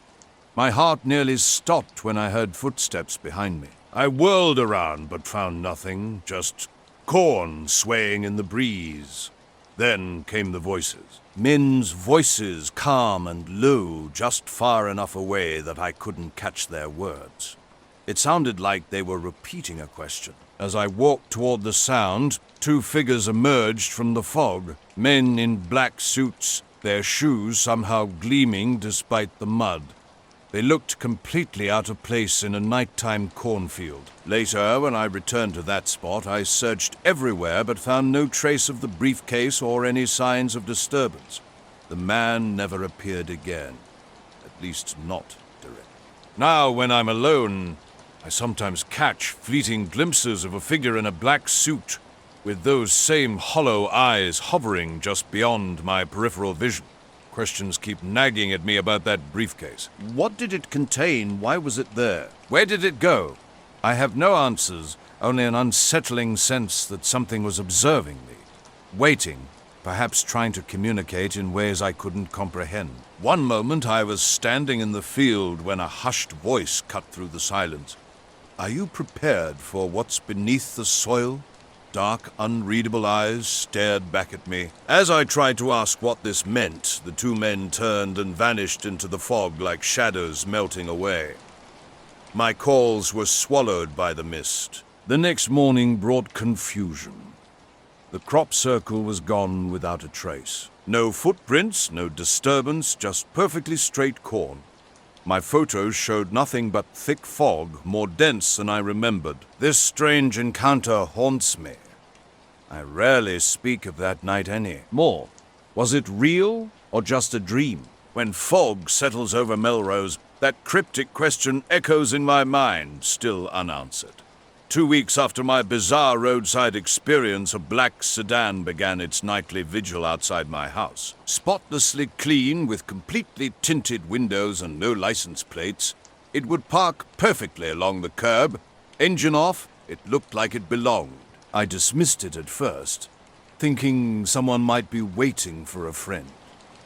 My heart nearly stopped when I heard footsteps behind me. I whirled around but found nothing, just corn swaying in the breeze. Then came the voices. Men's voices, calm and low, just far enough away that I couldn't catch their words. It sounded like they were repeating a question. As I walked toward the sound, 2 figures emerged from the fog, men in black suits, their shoes somehow gleaming despite the mud. They looked completely out of place in a nighttime cornfield. Later, when I returned to that spot, I searched everywhere but found no trace of the briefcase or any signs of disturbance. The man never appeared again, at least not directly. Now, when I'm alone, I sometimes catch fleeting glimpses of a figure in a black suit, with those same hollow eyes hovering just beyond my peripheral vision. Questions keep nagging at me about that briefcase. What did it contain? Why was it there? Where did it go? I have no answers, only an unsettling sense that something was observing me, waiting, perhaps trying to communicate in ways I couldn't comprehend. One moment I was standing in the field when a hushed voice cut through the silence. Are you prepared for what's beneath the soil? Dark, unreadable eyes stared back at me. As I tried to ask what this meant, the two men turned and vanished into the fog like shadows melting away. My calls were swallowed by the mist. The next morning brought confusion. The crop circle was gone without a trace. No footprints, no disturbance, just perfectly straight corn. My photos showed nothing but thick fog, more dense than I remembered. This strange encounter haunts me. I rarely speak of that night any more. Was it real or just a dream? When fog settles over Melrose, that cryptic question echoes in my mind, still unanswered. 2 weeks after my bizarre roadside experience, a black sedan began its nightly vigil outside my house. Spotlessly clean, with completely tinted windows and no license plates, it would park perfectly along the curb. Engine off, it looked like it belonged. I dismissed it at first, thinking someone might be waiting for a friend.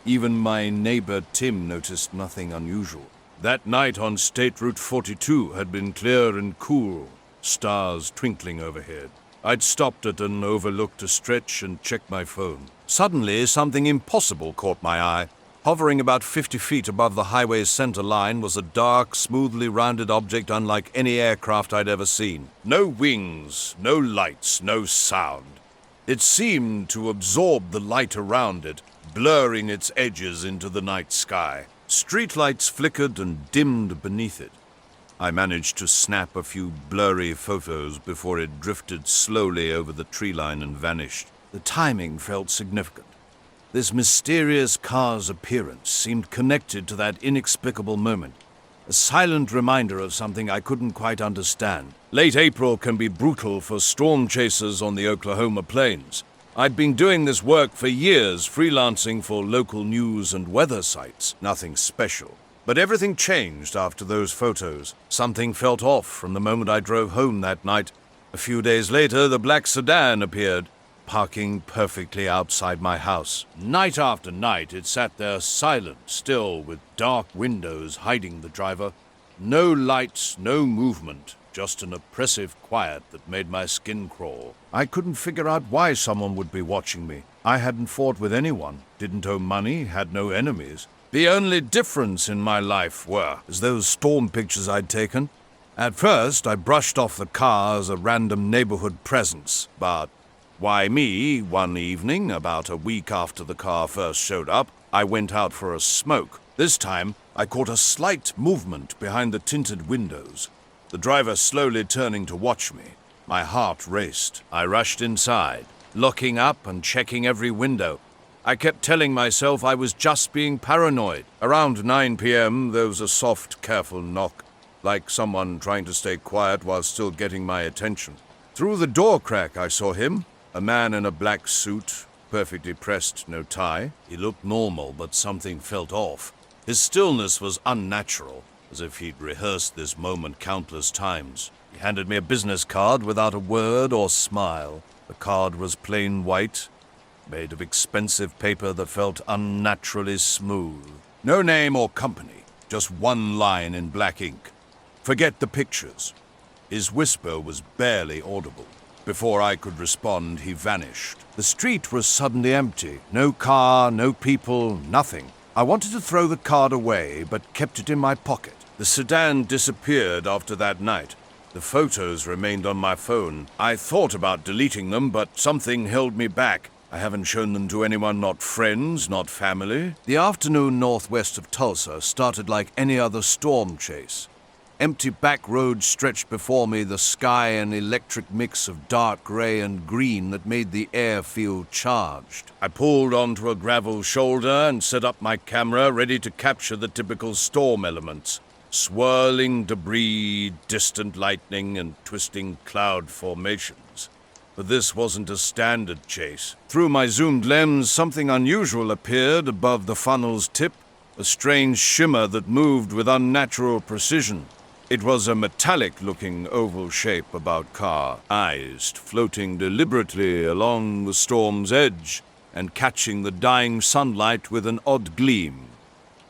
Even my neighbor Tim noticed nothing unusual. That night on State Route 42 had been clear and cool, stars twinkling overhead. I'd stopped at an overlook to stretch and check my phone. Suddenly, something impossible caught my eye. Hovering about 50 feet above the highway's center line was a dark, smoothly rounded object unlike any aircraft I'd ever seen. No wings, no lights, no sound. It seemed to absorb the light around it, blurring its edges into the night sky. Streetlights flickered and dimmed beneath it. I managed to snap a few blurry photos before it drifted slowly over the tree line and vanished. The timing felt significant. This mysterious car's appearance seemed connected to that inexplicable moment, a silent reminder of something I couldn't quite understand. Late April can be brutal for storm chasers on the Oklahoma plains. I'd been doing this work for years, freelancing for local news and weather sites. Nothing special. But everything changed after those photos. Something felt off from the moment I drove home that night. A few days later, the black sedan appeared, parking perfectly outside my house. Night after night, it sat there silent, still, with dark windows hiding the driver. No lights, no movement, just an oppressive quiet that made my skin crawl. I couldn't figure out why someone would be watching me. I hadn't fought with anyone, didn't owe money, had no enemies. The only difference in my life were those storm pictures I'd taken. At first, I brushed off the car as a random neighborhood presence, but why me? One evening, about a week after the car first showed up, I went out for a smoke. This time, I caught a slight movement behind the tinted windows, the driver slowly turning to watch me. My heart raced. I rushed inside, locking up and checking every window. I kept telling myself I was just being paranoid. Around 9 p.m., there was a soft, careful knock, like someone trying to stay quiet while still getting my attention. Through the door crack, I saw him, a man in a black suit, perfectly pressed, no tie. He looked normal, but something felt off. His stillness was unnatural, as if he'd rehearsed this moment countless times. He handed me a business card without a word or smile. The card was plain white, made of expensive paper that felt unnaturally smooth. No name or company, just one line in black ink. Forget the pictures. His whisper was barely audible. Before I could respond, he vanished. The street was suddenly empty. No car, no people, nothing. I wanted to throw the card away, but kept it in my pocket. The sedan disappeared after that night. The photos remained on my phone. I thought about deleting them, but something held me back. I haven't shown them to anyone, not friends, not family. The afternoon northwest of Tulsa started like any other storm chase. Empty back roads stretched before me, the sky an electric mix of dark gray and green that made the air feel charged. I pulled onto a gravel shoulder and set up my camera, ready to capture the typical storm elements. Swirling debris, distant lightning, and twisting cloud formations. But this wasn't a standard chase. Through my zoomed lens, something unusual appeared above the funnel's tip, a strange shimmer that moved with unnatural precision. It was a metallic-looking oval shape about car-eyed, floating deliberately along the storm's edge and catching the dying sunlight with an odd gleam.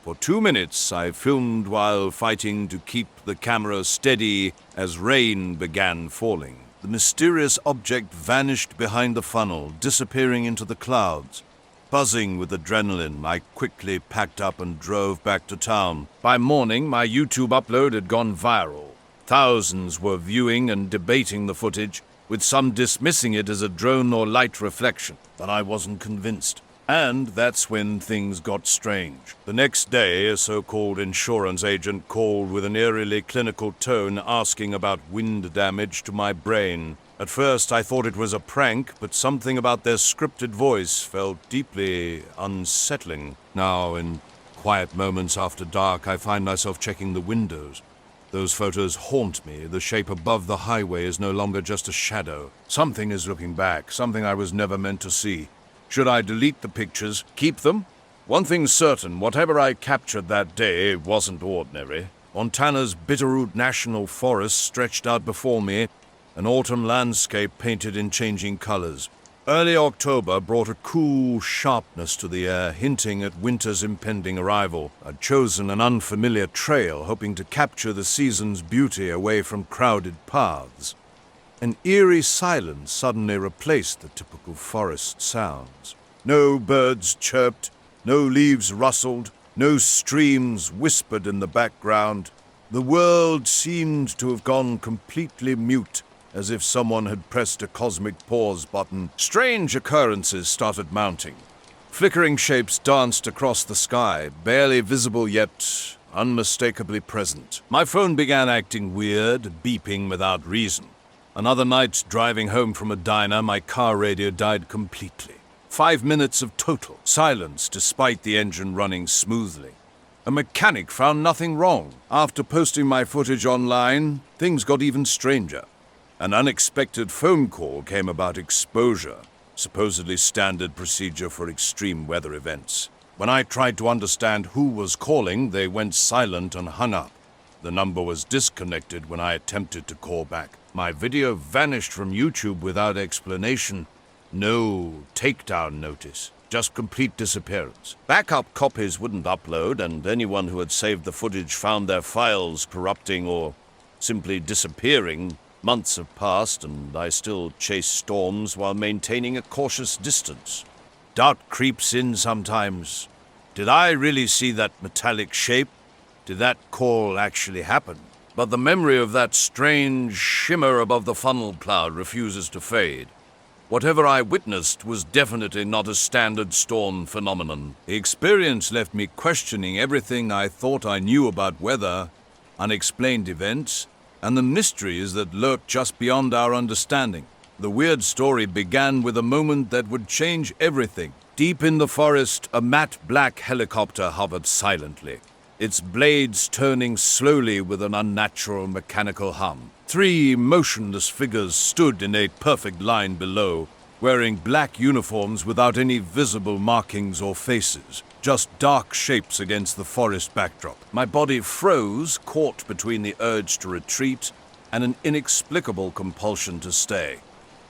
For 2 minutes, I filmed while fighting to keep the camera steady as rain began falling. The mysterious object vanished behind the funnel, disappearing into the clouds. Buzzing with adrenaline, I quickly packed up and drove back to town. By morning, my YouTube upload had gone viral. Thousands were viewing and debating the footage, with some dismissing it as a drone or light reflection, but I wasn't convinced. And that's when things got strange. The next day, a so-called insurance agent called with an eerily clinical tone asking about wind damage to my brain. At first, I thought it was a prank, but something about their scripted voice felt deeply unsettling. Now, in quiet moments after dark, I find myself checking the windows. Those photos haunt me. The shape above the highway is no longer just a shadow. Something is looking back, something I was never meant to see. Should I delete the pictures, keep them? One thing's certain, whatever I captured that day wasn't ordinary. Montana's Bitterroot National Forest stretched out before me, an autumn landscape painted in changing colors. Early October brought a cool sharpness to the air, hinting at winter's impending arrival. I'd chosen an unfamiliar trail, hoping to capture the season's beauty away from crowded paths. An eerie silence suddenly replaced the typical forest sounds. No birds chirped, no leaves rustled, no streams whispered in the background. The world seemed to have gone completely mute, as if someone had pressed a cosmic pause button. Strange occurrences started mounting. Flickering shapes danced across the sky, barely visible yet unmistakably present. My phone began acting weird, beeping without reason. Another night, driving home from a diner, my car radio died completely. 5 minutes of total silence despite the engine running smoothly. A mechanic found nothing wrong. After posting my footage online, things got even stranger. An unexpected phone call came about exposure, supposedly standard procedure for extreme weather events. When I tried to understand who was calling, they went silent and hung up. The number was disconnected when I attempted to call back. My video vanished from YouTube without explanation. No takedown notice, just complete disappearance. Backup copies wouldn't upload, and anyone who had saved the footage found their files corrupting or simply disappearing. Months have passed, and I still chase storms while maintaining a cautious distance. Doubt creeps in sometimes. Did I really see that metallic shape? Did that call actually happen? But the memory of that strange shimmer above the funnel cloud refuses to fade. Whatever I witnessed was definitely not a standard storm phenomenon. The experience left me questioning everything I thought I knew about weather, unexplained events, and the mysteries that lurk just beyond our understanding. The weird story began with a moment that would change everything. Deep in the forest, a matte black helicopter hovered silently, its blades turning slowly with an unnatural mechanical hum. 3 motionless figures stood in a perfect line below, wearing black uniforms without any visible markings or faces, just dark shapes against the forest backdrop. My body froze, caught between the urge to retreat and an inexplicable compulsion to stay.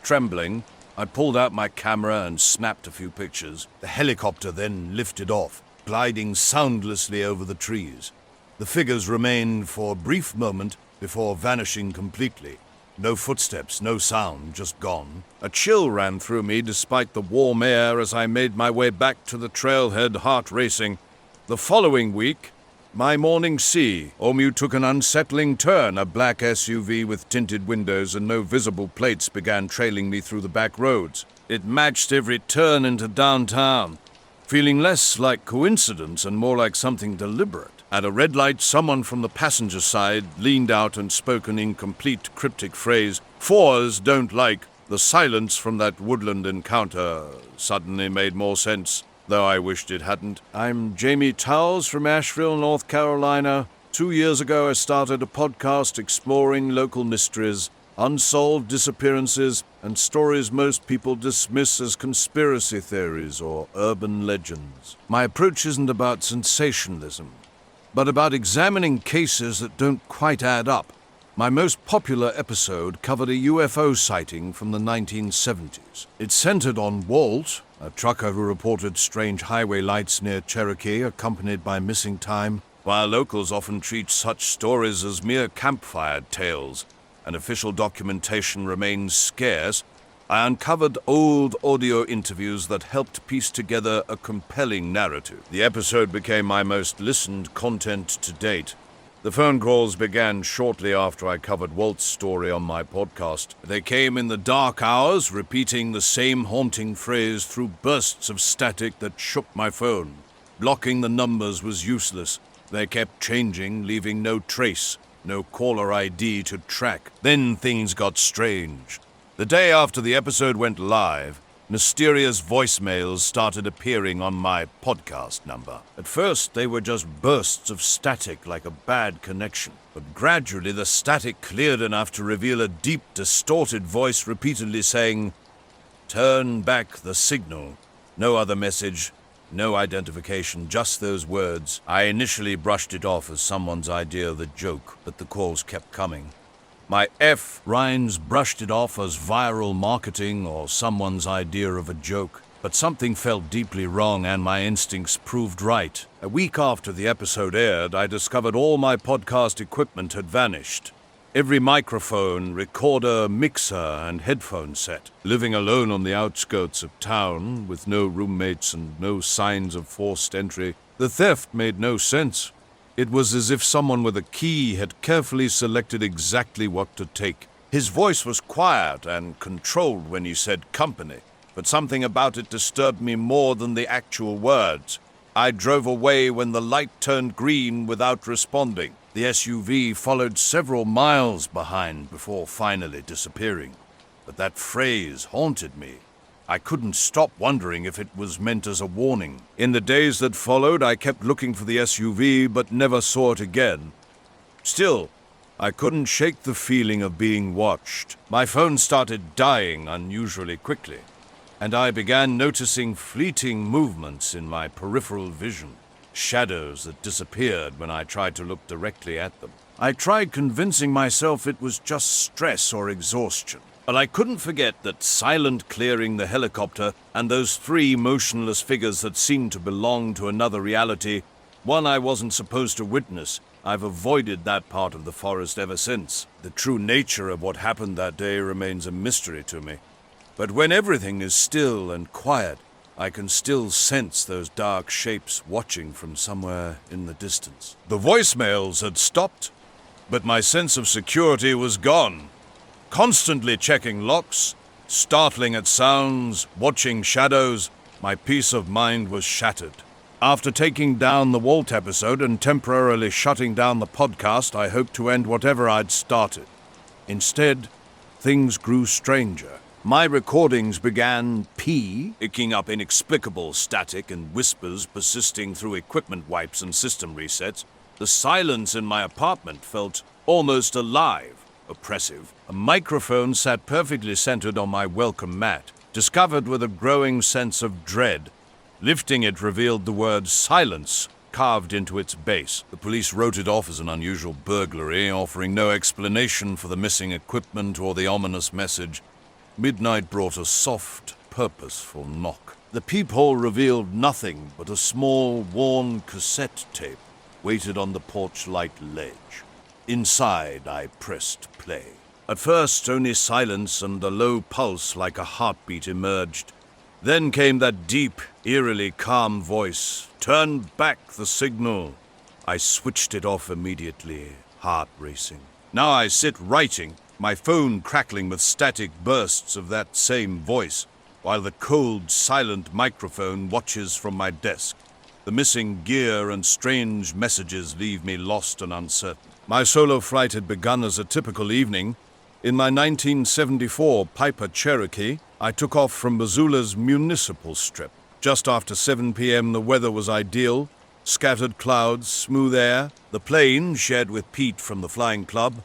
Trembling, I pulled out my camera and snapped a few pictures. The helicopter then lifted off, gliding soundlessly over the trees. The figures remained for a brief moment before vanishing completely. No footsteps, no sound, just gone. A chill ran through me despite the warm air as I made my way back to the trailhead, heart racing. The following week, my morning commute took an unsettling turn. A black SUV with tinted windows and no visible plates began trailing me through the back roads. It matched every turn into downtown, feeling less like coincidence and more like something deliberate. At a red light, someone from the passenger side leaned out and spoke an incomplete, cryptic phrase. "Fours don't like." The silence from that woodland encounter suddenly made more sense, though I wished it hadn't. I'm Jamie Towles from Asheville, North Carolina. 2 years ago, I started a podcast exploring local mysteries, unsolved disappearances, and stories most people dismiss as conspiracy theories or urban legends. My approach isn't about sensationalism, but about examining cases that don't quite add up. My most popular episode covered a UFO sighting from the 1970s. It centered on Walt, a trucker who reported strange highway lights near Cherokee accompanied by missing time. While locals often treat such stories as mere campfire tales and official documentation remains scarce, I uncovered old audio interviews that helped piece together a compelling narrative. The episode became my most listened content to date. The phone calls began shortly after I covered Walt's story on my podcast. They came in the dark hours, repeating the same haunting phrase through bursts of static that shook my phone. Blocking the numbers was useless. They kept changing, leaving no trace, no caller ID to track. Then things got strange. The day after the episode went live, mysterious voicemails started appearing on my podcast number. At first, they were just bursts of static like a bad connection. But gradually, the static cleared enough to reveal a deep, distorted voice repeatedly saying, "Turn back the signal." No other message, no identification, just those words. I initially brushed it off as someone's idea of the joke, but the calls kept coming. My Rhines brushed it off as viral marketing or someone's idea of a joke. But something felt deeply wrong and my instincts proved right. A week after the episode aired, I discovered all my podcast equipment had vanished. Every microphone, recorder, mixer, and headphone set. Living alone on the outskirts of town, with no roommates and no signs of forced entry, the theft made no sense. It was as if someone with a key had carefully selected exactly what to take. His voice was quiet and controlled when he said company, but something about it disturbed me more than the actual words. I drove away when the light turned green without responding. The SUV followed several miles behind before finally disappearing. But that phrase haunted me. I couldn't stop wondering if it was meant as a warning. In the days that followed, I kept looking for the SUV, but never saw it again. Still, I couldn't shake the feeling of being watched. My phone started dying unusually quickly, and I began noticing fleeting movements in my peripheral vision, shadows that disappeared when I tried to look directly at them. I tried convincing myself it was just stress or exhaustion. But I couldn't forget that silent clearing the helicopter and those three motionless figures that seemed to belong to another reality, one I wasn't supposed to witness. I've avoided that part of the forest ever since. The true nature of what happened that day remains a mystery to me. But when everything is still and quiet, I can still sense those dark shapes watching from somewhere in the distance. The voicemails had stopped, but my sense of security was gone. Constantly checking locks, startling at sounds, watching shadows, my peace of mind was shattered. After taking down the Walt episode and temporarily shutting down the podcast, I hoped to end whatever I'd started. Instead, things grew stranger. My recordings began picking up inexplicable static and whispers persisting through equipment wipes and system resets. The silence in my apartment felt almost alive. Oppressive. A microphone sat perfectly centered on my welcome mat, discovered with a growing sense of dread. Lifting it revealed the word silence carved into its base. The police wrote it off as an unusual burglary, offering no explanation for the missing equipment or the ominous message. Midnight brought a soft, purposeful knock. The peephole revealed nothing but a small, worn cassette tape waited on the porch-like ledge. Inside, I pressed play. At first, only silence and a low pulse like a heartbeat emerged. Then came that deep, eerily calm voice. "Turn back the signal." I switched it off immediately, heart racing. Now I sit writing, my phone crackling with static bursts of that same voice, while the cold, silent microphone watches from my desk. The missing gear and strange messages leave me lost and uncertain. My solo flight had begun as a typical evening. In my 1974 Piper Cherokee, I took off from Missoula's municipal strip. Just after 7 p.m., the weather was ideal. Scattered clouds, smooth air. The plane, shared with Pete from the flying club,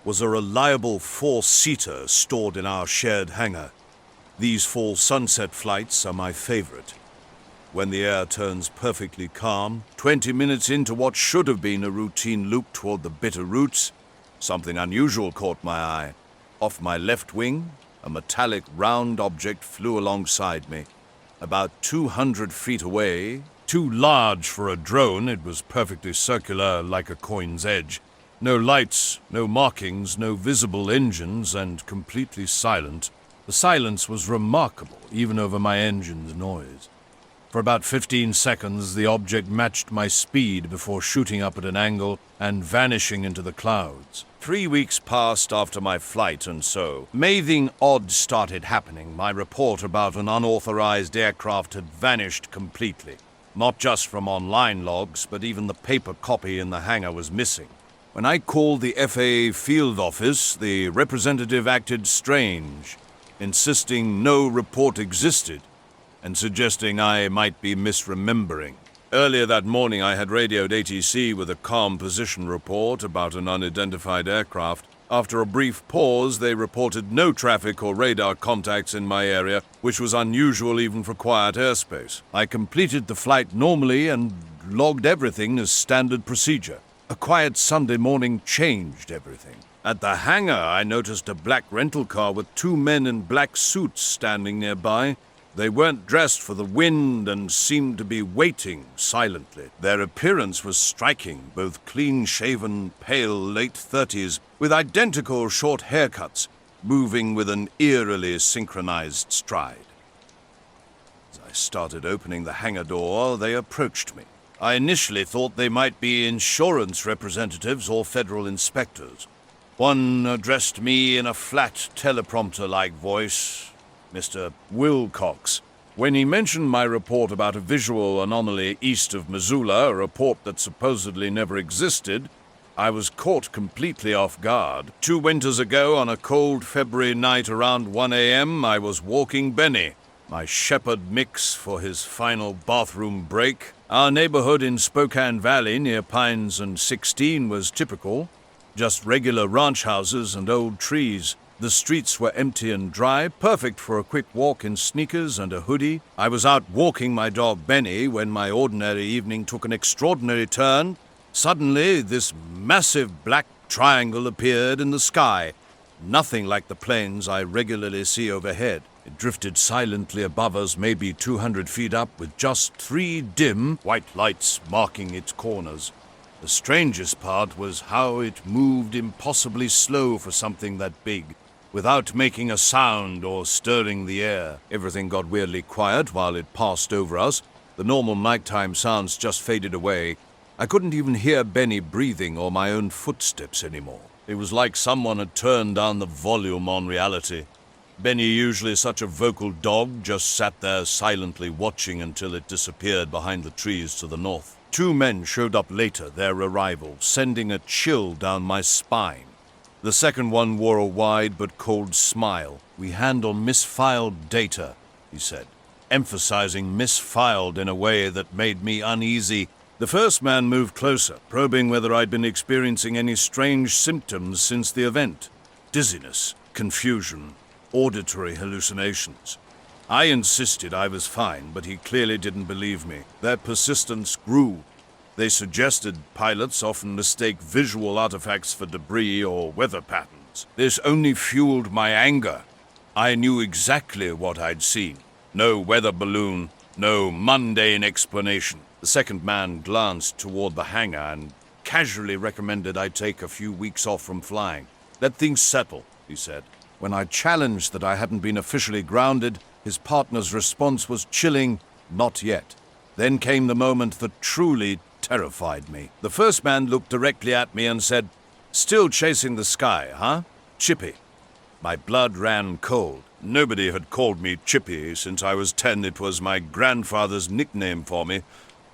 was a reliable four-seater stored in our shared hangar. These fall sunset flights are my favorite. When the air turns perfectly calm, 20 minutes into what should have been a routine loop toward the Bitter Roots, something unusual caught my eye. Off my left wing, a metallic round object flew alongside me. about 200 feet away. Too large for a drone, it was perfectly circular like a coin's edge. No lights, no markings, no visible engines, and completely silent. The silence was remarkable, even over my engine's noise. For about 15 seconds, the object matched my speed before shooting up at an angle and vanishing into the clouds. 3 weeks passed after my flight, and so something odd started happening. My report about an unauthorized aircraft had vanished completely. Not just from online logs, but even the paper copy in the hangar was missing. When I called the FAA field office, the representative acted strange, insisting no report existed and suggesting I might be misremembering. Earlier that morning, I had radioed ATC with a calm position report about an unidentified aircraft. After a brief pause, they reported no traffic or radar contacts in my area, which was unusual even for quiet airspace. I completed the flight normally and logged everything as standard procedure. A quiet Sunday morning changed everything. At the hangar, I noticed a black rental car with 2 men in black suits standing nearby. They weren't dressed for the wind and seemed to be waiting silently. Their appearance was striking, both clean-shaven, pale late 30s, with identical short haircuts, moving with an eerily synchronized stride. As I started opening the hangar door, they approached me. I initially thought they might be insurance representatives or federal inspectors. One addressed me in a flat teleprompter-like voice, Mr. Wilcox. When he mentioned my report about a visual anomaly east of Missoula, a report that supposedly never existed, I was caught completely off guard. 2 winters ago, on a cold February night around 1 a.m., I was walking Benny, my shepherd mix for his final bathroom break. Our neighborhood in Spokane Valley near Pines and 16 was typical, just regular ranch houses and old trees. The streets were empty and dry, perfect for a quick walk in sneakers and a hoodie. I was out walking my dog Benny when my ordinary evening took an extraordinary turn. Suddenly, this massive black triangle appeared in the sky, nothing like the planes I regularly see overhead. It drifted silently above us, maybe 200 feet up, with just 3 dim white lights marking its corners. The strangest part was how it moved impossibly slow for something that big, without making a sound or stirring the air. Everything got weirdly quiet while it passed over us. The normal nighttime sounds just faded away. I couldn't even hear Benny breathing or my own footsteps anymore. It was like someone had turned down the volume on reality. Benny, usually such a vocal dog, just sat there silently watching until it disappeared behind the trees to the north. 2 men showed up later, their arrival, sending a chill down my spine. The second one wore a wide but cold smile. "We handle misfiled data," he said, emphasizing misfiled in a way that made me uneasy. The first man moved closer, probing whether I'd been experiencing any strange symptoms since the event. Dizziness, confusion, auditory hallucinations. I insisted I was fine, but he clearly didn't believe me. Their persistence grew. They suggested pilots often mistake visual artifacts for debris or weather patterns. This only fueled my anger. I knew exactly what I'd seen. No weather balloon, no mundane explanation. The second man glanced toward the hangar and casually recommended I take a few weeks off from flying. "Let things settle," he said. When I challenged that I hadn't been officially grounded, his partner's response was chilling, "Not yet." Then came the moment that truly terrified me. The first man looked directly at me and said, "Still chasing the sky, huh? Chippy." My blood ran cold. Nobody had called me Chippy since I was 10. It was my grandfather's nickname for me.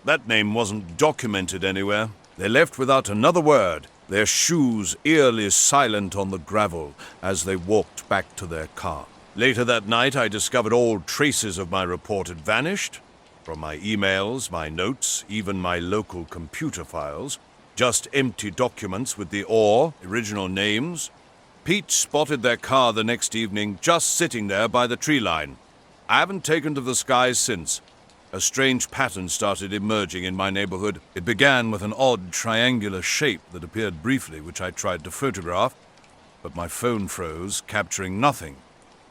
That name wasn't documented anywhere. They left without another word, their shoes eerily silent on the gravel as they walked back to their car. Later that night, I discovered all traces of my report had vanished. From my emails, my notes, even my local computer files. Just empty documents with the original names. Pete spotted their car the next evening, just sitting there by the tree line. I haven't taken to the skies since. A strange pattern started emerging in my neighborhood. It began with an odd triangular shape that appeared briefly, which I tried to photograph, but my phone froze, capturing nothing.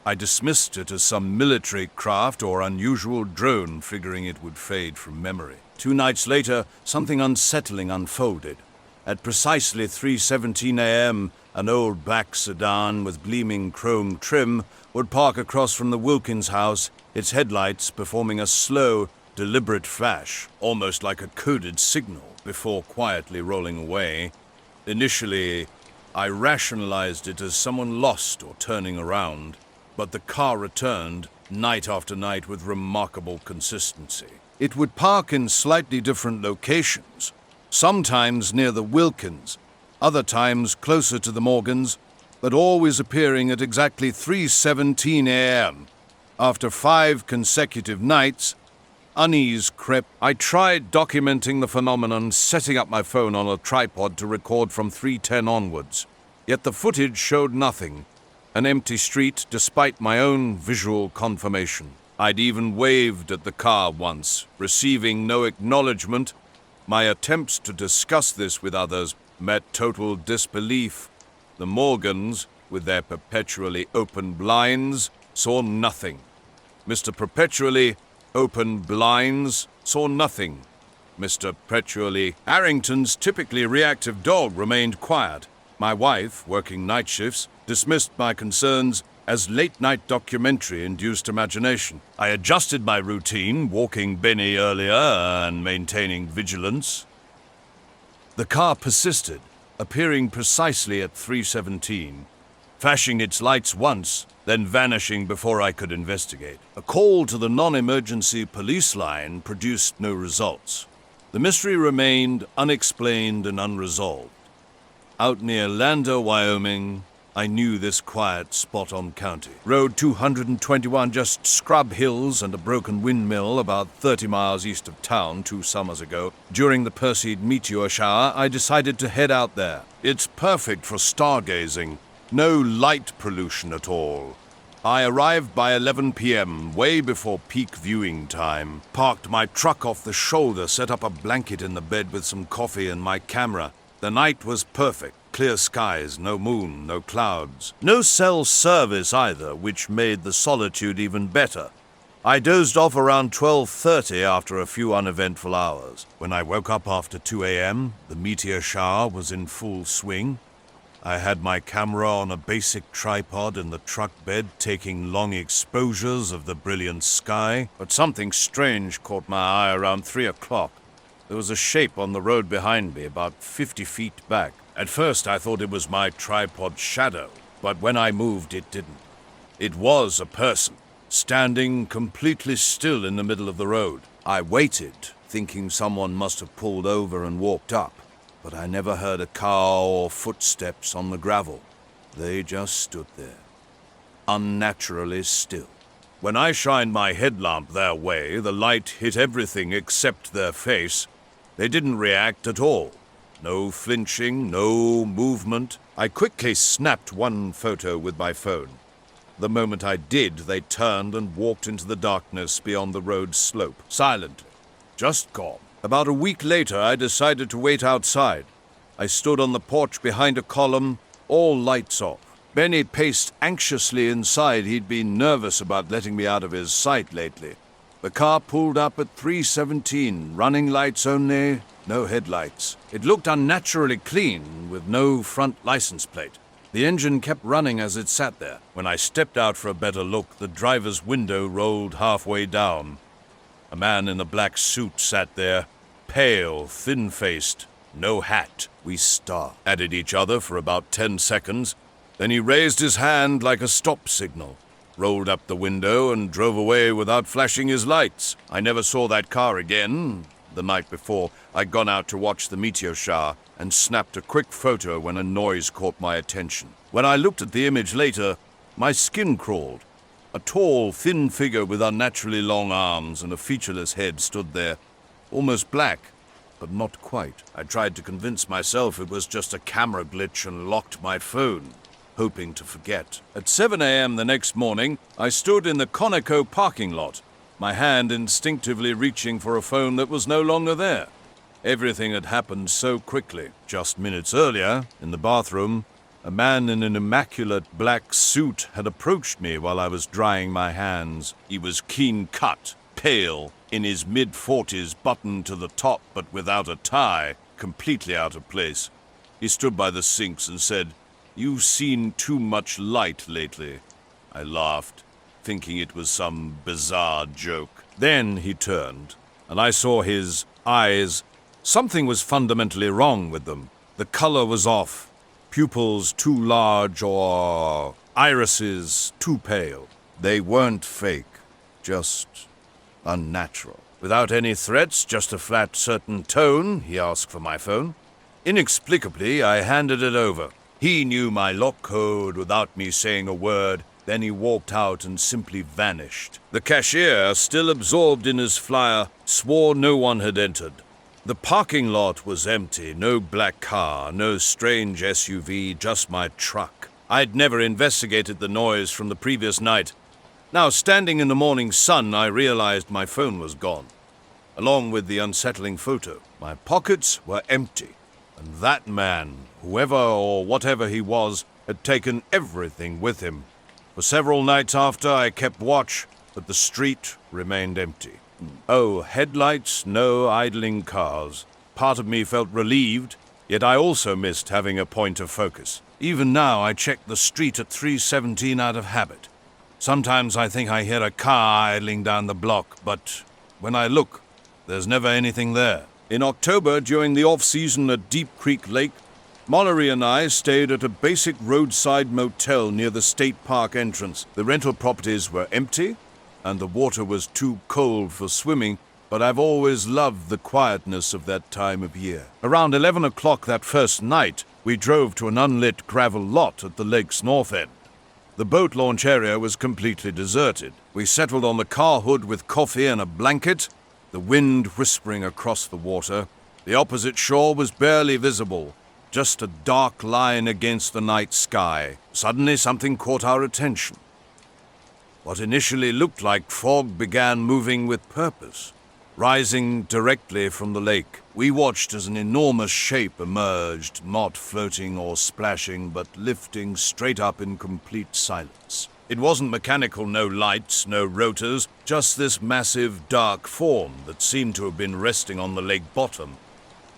I dismissed it as some military craft or unusual drone, figuring it would fade from memory. 2 nights later, something unsettling unfolded. At precisely 3:17 a.m., an old black sedan with gleaming chrome trim would park across from the Wilkins house, its headlights performing a slow, deliberate flash, almost like a coded signal, before quietly rolling away. Initially, I rationalized it as someone lost or turning around, but the car returned night after night with remarkable consistency. It would park in slightly different locations, sometimes near the Wilkins, other times closer to the Morgans, but always appearing at exactly 3:17 a.m. After 5 consecutive nights, unease crept. I tried documenting the phenomenon, setting up my phone on a tripod to record from 3:10 onwards. Yet the footage showed nothing. An empty street, despite my own visual confirmation. I'd even waved at the car once, receiving no acknowledgement. My attempts to discuss this with others met total disbelief. The Morgans, with their perpetually open blinds, saw nothing. Mr. Perpetually Open Blinds saw nothing. Mr. Perpetually Harrington's typically reactive dog remained quiet. My wife, working night shifts, dismissed my concerns as late-night documentary-induced imagination. I adjusted my routine, walking Benny earlier and maintaining vigilance. The car persisted, appearing precisely at 3:17, flashing its lights once, then vanishing before I could investigate. A call to the non-emergency police line produced no results. The mystery remained unexplained and unresolved. Out near Lander, Wyoming, I knew this quiet spot on county. Road 221, just scrub hills and a broken windmill about 30 miles east of town 2 summers ago. During the Perseid meteor shower, I decided to head out there. It's perfect for stargazing. No light pollution at all. I arrived by 11 p.m., way before peak viewing time. Parked my truck off the shoulder, set up a blanket in the bed with some coffee and my camera. The night was perfect. Clear skies, no moon, no clouds. No cell service either, which made the solitude even better. I dozed off around 12:30 after a few uneventful hours. When I woke up after 2 a.m., the meteor shower was in full swing. I had my camera on a basic tripod in the truck bed, taking long exposures of the brilliant sky. But something strange caught my eye around 3 o'clock. There was a shape on the road behind me, about 50 feet back. At first I thought it was my tripod shadow, but when I moved it didn't. It was a person, standing completely still in the middle of the road. I waited, thinking someone must have pulled over and walked up, but I never heard a car or footsteps on the gravel. They just stood there, unnaturally still. When I shined my headlamp their way, the light hit everything except their face. They didn't react at all. No flinching, no movement. I quickly snapped one photo with my phone. The moment I did, they turned and walked into the darkness beyond the road slope, silently, just gone. About a week later, I decided to wait outside. I stood on the porch behind a column, all lights off. Benny paced anxiously inside. He'd been nervous about letting me out of his sight lately. The car pulled up at 3:17, running lights only, no headlights. It looked unnaturally clean, with no front license plate. The engine kept running as it sat there. When I stepped out for a better look, the driver's window rolled halfway down. A man in a black suit sat there, pale, thin-faced, no hat. We stared at each other for about 10 seconds. Then he raised his hand like a stop signal, rolled up the window, and drove away without flashing his lights. I never saw that car again. The night before, I'd gone out to watch the meteor shower and snapped a quick photo when a noise caught my attention. When I looked at the image later, my skin crawled. A tall, thin figure with unnaturally long arms and a featureless head stood there, almost black, but not quite. I tried to convince myself it was just a camera glitch and locked my phone, hoping to forget. At 7 a.m. the next morning, I stood in the Conoco parking lot, my hand instinctively reaching for a phone that was no longer there. Everything had happened so quickly. Just minutes earlier, in the bathroom, A man in an immaculate black suit had approached me while I was drying my hands. He was keen-cut, pale, in his mid-40s, buttoned to the top but without a tie, completely out of place. He stood by the sinks and said, "You've seen too much light lately." I laughed, thinking it was some bizarre joke. Then he turned, and I saw his eyes. Something was fundamentally wrong with them. The color was off. Pupils too large or irises too pale. They weren't fake, just unnatural. Without any threats, just a flat, certain tone, he asked for my phone. Inexplicably, I handed it over. He knew my lock code without me saying a word. Then he walked out and simply vanished. The cashier, still absorbed in his flyer, swore no one had entered. The parking lot was empty, no black car, no strange SUV, just my truck. I'd never investigated the noise from the previous night. Now, standing in the morning sun, I realized my phone was gone, along with the unsettling photo. My pockets were empty, and that man, whoever or whatever he was, had taken everything with him. For several nights after, I kept watch, but the street remained empty. Oh, headlights, no idling cars. Part of me felt relieved, yet I also missed having a point of focus. Even now, I check the street at 3:17 out of habit. Sometimes I think I hear a car idling down the block, but when I look, there's never anything there. In October, during the off-season at Deep Creek Lake, Mallory and I stayed at a basic roadside motel near the state park entrance. The rental properties were empty, and the water was too cold for swimming, but I've always loved the quietness of that time of year. Around 11 o'clock that first night, we drove to an unlit gravel lot at the lake's north end. The boat launch area was completely deserted. We settled on the car hood with coffee and a blanket, the wind whispering across the water. The opposite shore was barely visible, just a dark line against the night sky. Suddenly, something caught our attention. What initially looked like fog began moving with purpose, rising directly from the lake. We watched as an enormous shape emerged, not floating or splashing, but lifting straight up in complete silence. It wasn't mechanical, no lights, no rotors, just this massive, dark form that seemed to have been resting on the lake bottom.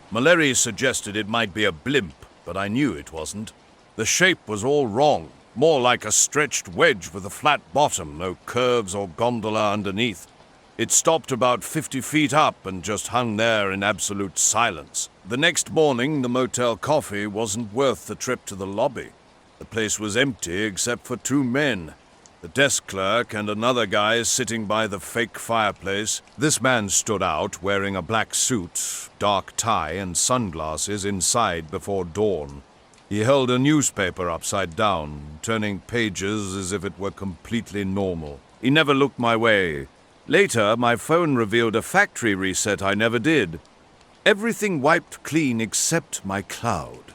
Mallory suggested it might be a blimp, but I knew it wasn't. The shape was all wrong. More like a stretched wedge with a flat bottom, no curves or gondola underneath. It stopped about 50 feet up and just hung there in absolute silence. The next morning, the motel coffee wasn't worth the trip to the lobby. The place was empty except for 2 men, the desk clerk and another guy sitting by the fake fireplace. This man stood out, wearing a black suit, dark tie, and sunglasses inside before dawn. He held a newspaper upside down, turning pages as if it were completely normal. He never looked my way. Later, my phone revealed a factory reset I never did. Everything wiped clean except my cloud.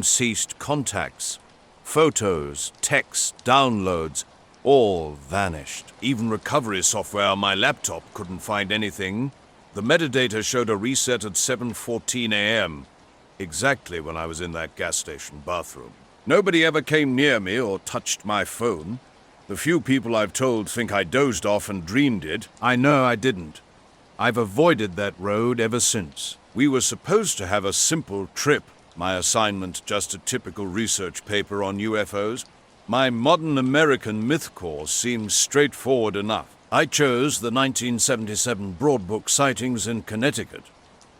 Ceased contacts, photos, text, downloads, all vanished. Even recovery software on my laptop couldn't find anything. The metadata showed a reset at 7:14 a.m., exactly when I was in that gas station bathroom. Nobody ever came near me or touched my phone. The few people I've told think I dozed off and dreamed it. I know I didn't. I've avoided that road ever since. We were supposed to have a simple trip. My assignment just a typical research paper on UFOs. My modern American myth course seems straightforward enough. I chose the 1977 Broadbook sightings in Connecticut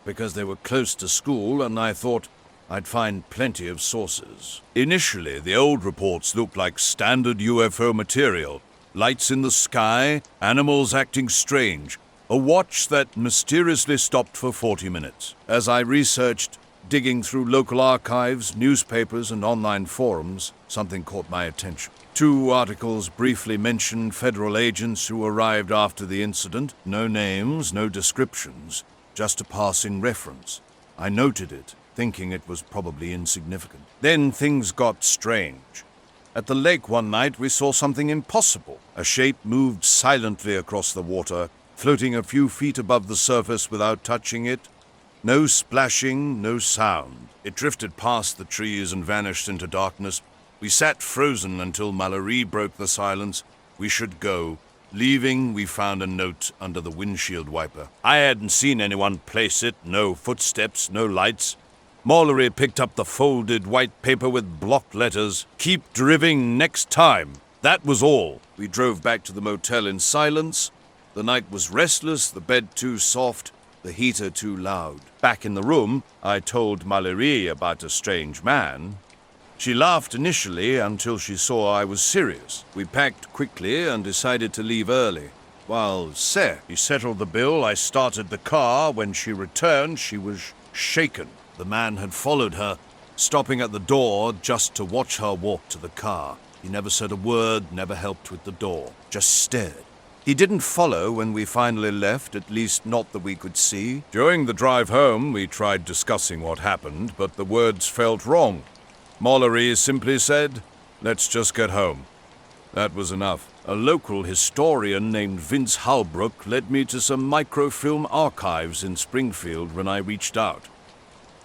because they were close to school, and I thought I'd find plenty of sources. Initially, the old reports looked like standard UFO material. Lights in the sky, animals acting strange, a watch that mysteriously stopped for 40 minutes. As I researched, digging through local archives, newspapers, and online forums, something caught my attention. 2 articles briefly mentioned federal agents who arrived after the incident. No names, no descriptions. Just a passing reference. I noted it, thinking it was probably insignificant. Then things got strange. At the lake one night, we saw something impossible. A shape moved silently across the water, floating a few feet above the surface without touching it. No splashing, no sound. It drifted past the trees and vanished into darkness. We sat frozen until Mallory broke the silence. We should go. Leaving, we found a note under the windshield wiper. I hadn't seen anyone place it, no footsteps, no lights. Mallory picked up the folded white paper with blocked letters. Keep driving next time. That was all. We drove back to the motel in silence. The night was restless, the bed too soft, the heater too loud. Back in the room, I told Mallory about a strange man. She laughed initially until she saw I was serious. We packed quickly and decided to leave early. While he settled the bill, I started the car. When she returned, she was shaken. The man had followed her, stopping at the door just to watch her walk to the car. He never said a word, never helped with the door, just stared. He didn't follow when we finally left, at least not that we could see. During the drive home, we tried discussing what happened, but the words felt wrong. Mallory simply said, "Let's just get home." That was enough. A local historian named Vince Halbrook led me to some microfilm archives in Springfield when I reached out.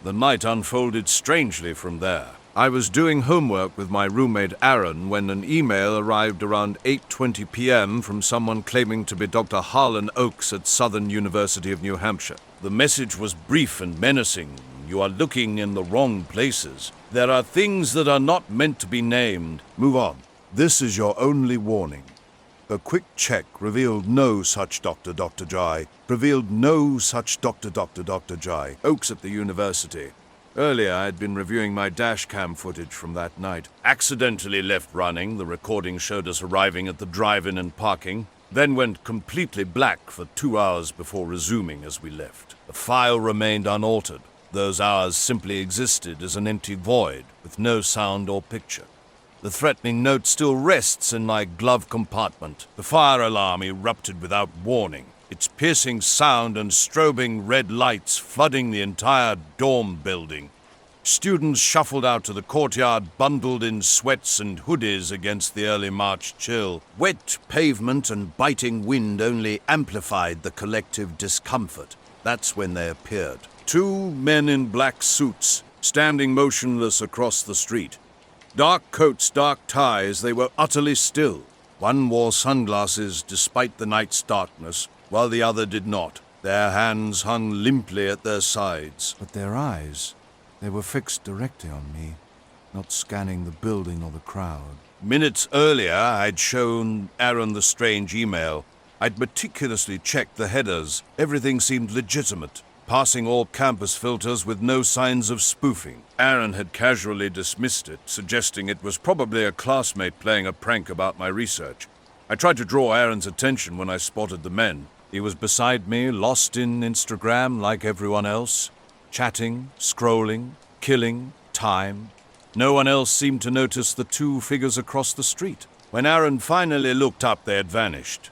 The night unfolded strangely from there. I was doing homework with my roommate Aaron when an email arrived around 8:20 p.m. from someone claiming to be Dr. Harlan Oakes at Southern University of New Hampshire. The message was brief and menacing. "You are looking in the wrong places. There are things that are not meant to be named. Move on. This is your only warning." A quick check revealed no such Dr. Jai. Revealed no such Dr. Jai. Oakes at the university. Earlier, I had been reviewing my dashcam footage from that night. Accidentally left running. The recording showed us arriving at the drive-in and parking, then went completely black for 2 hours before resuming as we left. The file remained unaltered. Those hours simply existed as an empty void with no sound or picture. The threatening note still rests in my glove compartment. The fire alarm erupted without warning, its piercing sound and strobing red lights flooding the entire dorm building. Students shuffled out to the courtyard, bundled in sweats and hoodies against the early March chill. Wet pavement and biting wind only amplified the collective discomfort. That's when they appeared. 2 men in black suits, standing motionless across the street. Dark coats, dark ties, they were utterly still. One wore sunglasses despite the night's darkness, while the other did not. Their hands hung limply at their sides. But their eyes, they were fixed directly on me, not scanning the building or the crowd. Minutes earlier, I'd shown Aaron the strange email. I'd meticulously checked the headers. Everything seemed legitimate, passing all campus filters with no signs of spoofing. Aaron had casually dismissed it, suggesting it was probably a classmate playing a prank about my research. I tried to draw Aaron's attention when I spotted the men. He was beside me, lost in Instagram like everyone else, chatting, scrolling, killing time. No one else seemed to notice the 2 figures across the street. When Aaron finally looked up, they had vanished.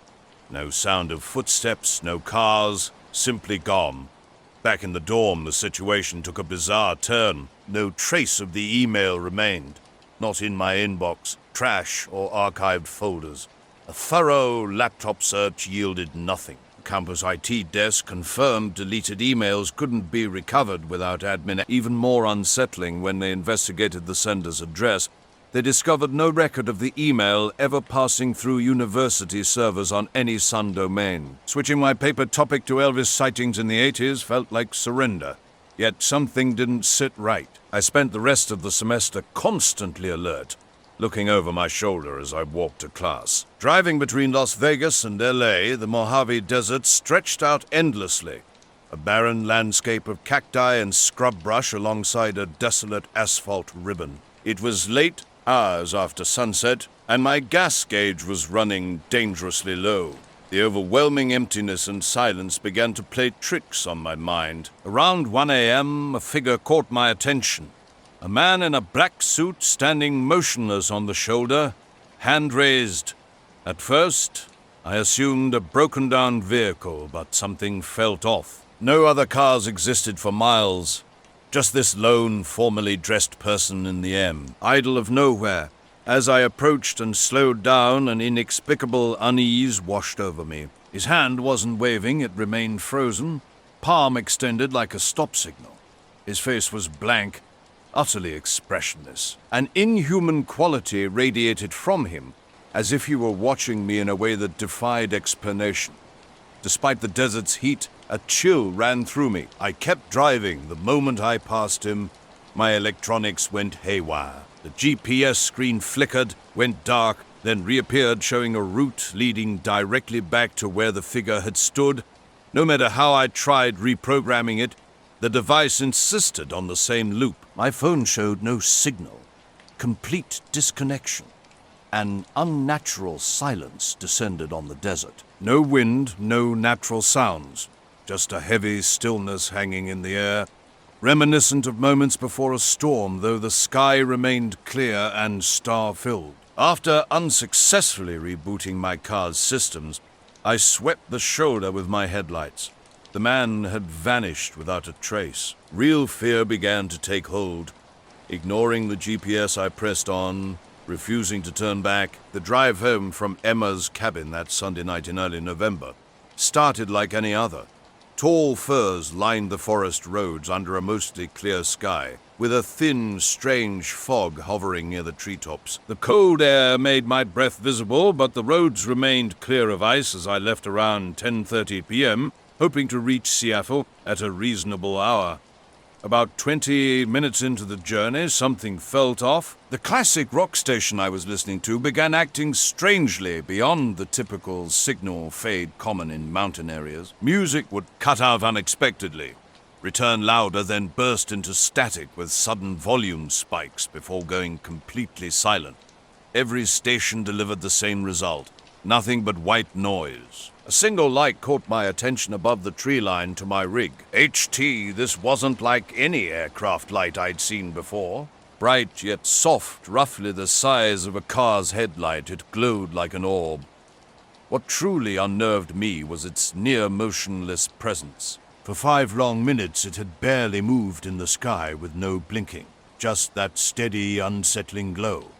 No sound of footsteps, no cars, simply gone. Back in the dorm, the situation took a bizarre turn. No trace of the email remained. Not in my inbox, trash, or archived folders. A thorough laptop search yielded nothing. The campus IT desk confirmed deleted emails couldn't be recovered without admin. Even more unsettling, when they investigated the sender's address, they discovered no record of the email ever passing through university servers on any Sun domain. Switching my paper topic to Elvis sightings in the 80s felt like surrender. Yet something didn't sit right. I spent the rest of the semester constantly alert, looking over my shoulder as I walked to class. Driving between Las Vegas and LA, the Mojave Desert stretched out endlessly. A barren landscape of cacti and scrub brush alongside a desolate asphalt ribbon. It was late, hours after sunset, and my gas gauge was running dangerously low. The overwhelming emptiness and silence began to play tricks on my mind. Around 1 a.m., a figure caught my attention. A man in a black suit standing motionless on the shoulder, hand raised. At first, I assumed a broken-down vehicle, but something felt off. No other cars existed for miles. Just this lone, formally dressed person in the M, idle of nowhere. As I approached and slowed down, an inexplicable unease washed over me. His hand wasn't waving, it remained frozen. palm extended like a stop signal. His face was blank, utterly expressionless. An inhuman quality radiated from him, as if he were watching me in a way that defied explanation. Despite the desert's heat, a chill ran through me. I kept driving. The moment I passed him, my electronics went haywire. The GPS screen flickered, went dark, then reappeared, showing a route leading directly back to where the figure had stood. No matter how I tried reprogramming it, the device insisted on the same loop. My phone showed no signal. Complete disconnection. An unnatural silence descended on the desert. No wind, no natural sounds. Just a heavy stillness hanging in the air, reminiscent of moments before a storm, though the sky remained clear and star-filled. After unsuccessfully rebooting my car's systems, I swept the shoulder with my headlights. The man had vanished without a trace. Real fear began to take hold. Ignoring the GPS, I pressed on, refusing to turn back. The drive home from Emma's cabin that Sunday night in early November started like any other. Tall firs lined the forest roads under a mostly clear sky, with a thin, strange fog hovering near the treetops. The cold air made my breath visible, but the roads remained clear of ice as I left around 10:30 p.m., hoping to reach Seattle at a reasonable hour. About 20 minutes into the journey, something felt off. The classic rock station I was listening to began acting strangely beyond the typical signal fade common in mountain areas. Music would cut out unexpectedly, return louder, then burst into static with sudden volume spikes before going completely silent. Every station delivered the same result, nothing but white noise. A single light caught my attention above the tree line to my rig. HT, this wasn't like any aircraft light I'd seen before. Bright yet soft, roughly the size of a car's headlight, it glowed like an orb. What truly unnerved me was its near motionless presence. For 5 long minutes it had barely moved in the sky with no blinking, just that steady, unsettling glow.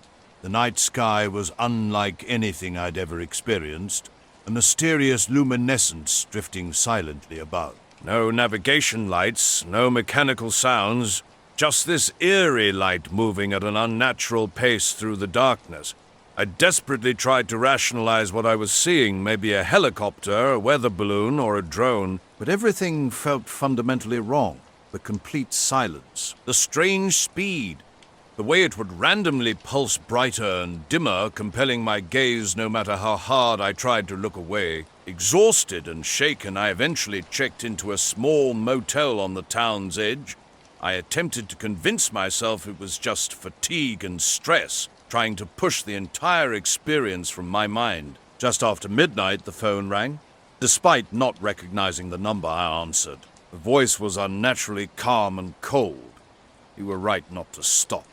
The night sky was unlike anything I'd ever experienced, a mysterious luminescence drifting silently above. No navigation lights, no mechanical sounds, just this eerie light moving at an unnatural pace through the darkness. I desperately tried to rationalize what I was seeing, maybe a helicopter, a weather balloon, or a drone, but everything felt fundamentally wrong. The complete silence, the strange speed, the way it would randomly pulse brighter and dimmer, compelling my gaze no matter how hard I tried to look away. Exhausted and shaken, I eventually checked into a small motel on the town's edge. I attempted to convince myself it was just fatigue and stress, trying to push the entire experience from my mind. Just after midnight, the phone rang. Despite not recognizing the number, I answered. The voice was unnaturally calm and cold. You were right not to stop.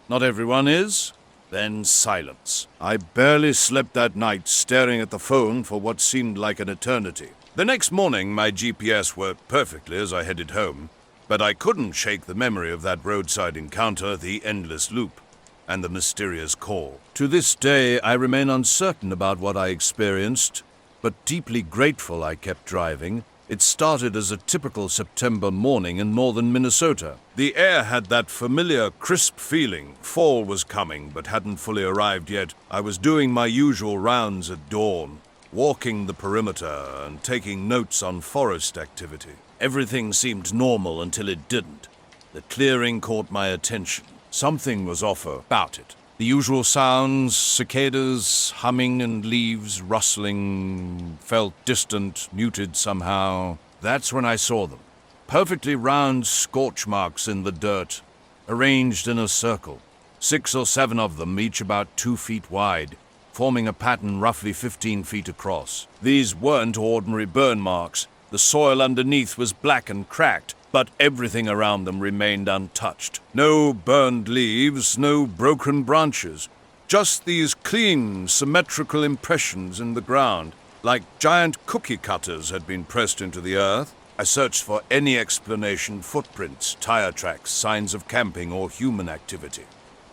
Not everyone is. Then silence. I barely slept that night, staring at the phone for what seemed like an eternity. The next morning, my GPS worked perfectly as I headed home, but I couldn't shake the memory of that roadside encounter, the endless loop, and the mysterious call. To this day, I remain uncertain about what I experienced, but deeply grateful I kept driving. It started as a typical September morning in northern Minnesota. The air had that familiar, crisp feeling. Fall was coming, but hadn't fully arrived yet. I was doing my usual rounds at dawn, walking the perimeter and taking notes on forest activity. Everything seemed normal until it didn't. The clearing caught my attention. Something was off about it. The usual sounds, cicadas, humming and leaves rustling, felt distant, muted somehow. That's when I saw them. Perfectly round scorch marks in the dirt, arranged in a circle. 6 or 7 of them, each about 2 feet wide, forming a pattern roughly 15 feet across. These weren't ordinary burn marks. The soil underneath was black and cracked, but everything around them remained untouched. No burned leaves, no broken branches. Just these clean, symmetrical impressions in the ground, like giant cookie cutters had been pressed into the earth. I searched for any explanation: footprints, tire tracks, signs of camping or human activity.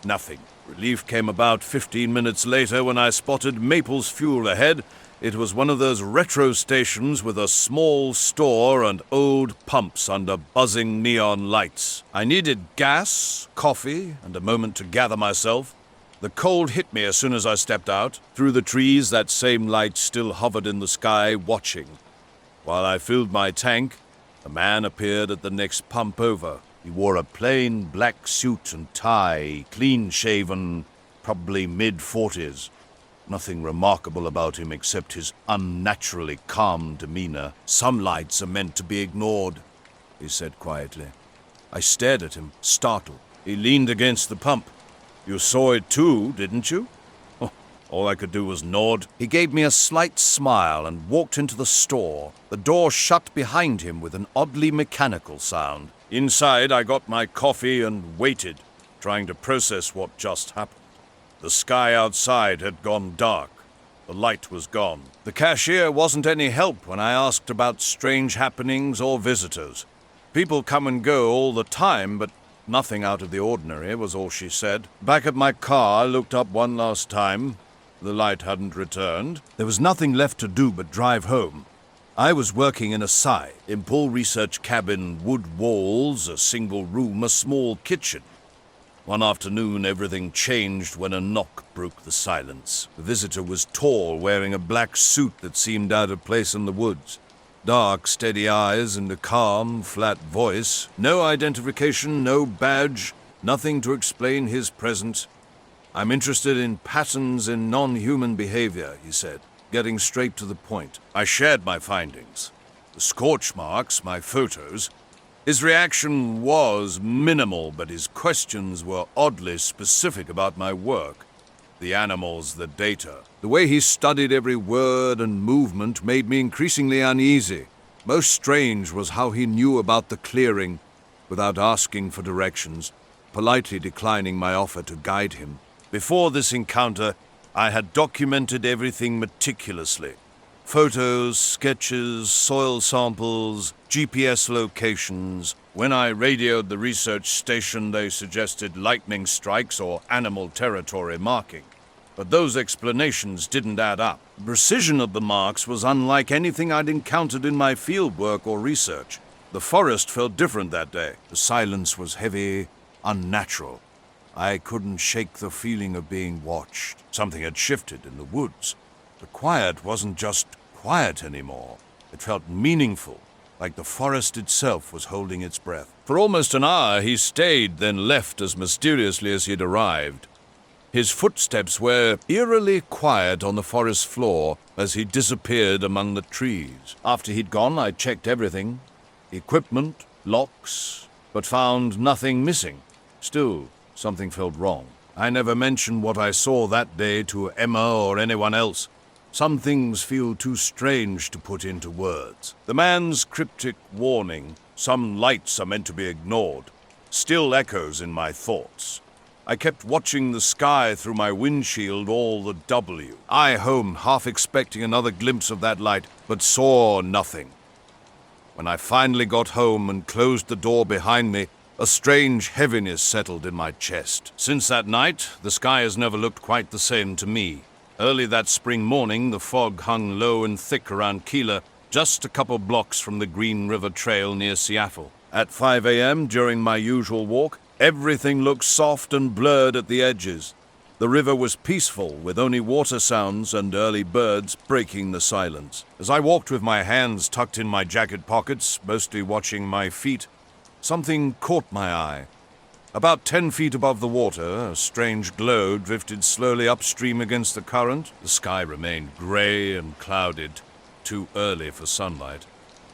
Nothing. Relief came about 15 minutes later when I spotted Maple's Fuel ahead It was one of those retro stations with a small store and old pumps under buzzing neon lights. I needed gas, coffee, and a moment to gather myself. The cold hit me as soon as I stepped out. Through the trees, that same light still hovered in the sky, watching. While I filled my tank, a man appeared at the next pump over. He wore a plain black suit and tie, clean-shaven, probably mid-40s. Nothing remarkable about him except his unnaturally calm demeanor. "Some lights are meant to be ignored," he said quietly. I stared at him, startled. He leaned against the pump. "You saw it too, didn't you?" All I could do was nod. He gave me a slight smile and walked into the store. The door shut behind him with an oddly mechanical sound. Inside, I got my coffee and waited, trying to process what just happened. The sky outside had gone dark. The light was gone. The cashier wasn't any help when I asked about strange happenings or visitors. People come and go all the time, but nothing out of the ordinary, was all she said. Back at my car, I looked up one last time. The light hadn't returned. There was nothing left to do but drive home. I was working in a sci, Impul research cabin, wood walls, a single room, a small kitchen. One afternoon, everything changed when a knock broke the silence. The visitor was tall, wearing a black suit that seemed out of place in the woods. Dark, steady eyes and a calm, flat voice. No identification, no badge, nothing to explain his presence. "I'm interested in patterns in non-human behavior," he said, getting straight to the point. I shared my findings. The scorch marks, my photos. His reaction was minimal, but his questions were oddly specific about my work. The animals, the data. The way he studied every word and movement made me increasingly uneasy. Most strange was how he knew about the clearing without asking for directions, politely declining my offer to guide him. Before this encounter, I had documented everything meticulously. Photos, sketches, soil samples, GPS locations. When I radioed the research station, they suggested lightning strikes or animal territory marking. But those explanations didn't add up. The precision of the marks was unlike anything I'd encountered in my fieldwork or research. The forest felt different that day. The silence was heavy, unnatural. I couldn't shake the feeling of being watched. Something had shifted in the woods. The quiet wasn't just quiet anymore. It felt meaningful, like the forest itself was holding its breath. For almost an hour he stayed, then left as mysteriously as he'd arrived. His footsteps were eerily quiet on the forest floor as he disappeared among the trees. After he'd gone, I checked everything. Equipment, locks, but found nothing missing. Still, something felt wrong. I never mentioned what I saw that day to Emma or anyone else. Some things feel too strange to put into words. The man's cryptic warning, "Some lights are meant to be ignored," still echoes in my thoughts. I kept watching the sky through my windshield all the W. I home, half expecting another glimpse of that light, but saw nothing. When I finally got home and closed the door behind me, a strange heaviness settled in my chest. Since that night, the sky has never looked quite the same to me. Early that spring morning, the fog hung low and thick around Keeler, just a couple blocks from the Green River Trail near Seattle. At 5 a.m., during my usual walk, everything looked soft and blurred at the edges. The river was peaceful, with only water sounds and early birds breaking the silence. As I walked with my hands tucked in my jacket pockets, mostly watching my feet, something caught my eye. About 10 feet above the water, a strange glow drifted slowly upstream against the current. The sky remained gray and clouded, too early for sunlight,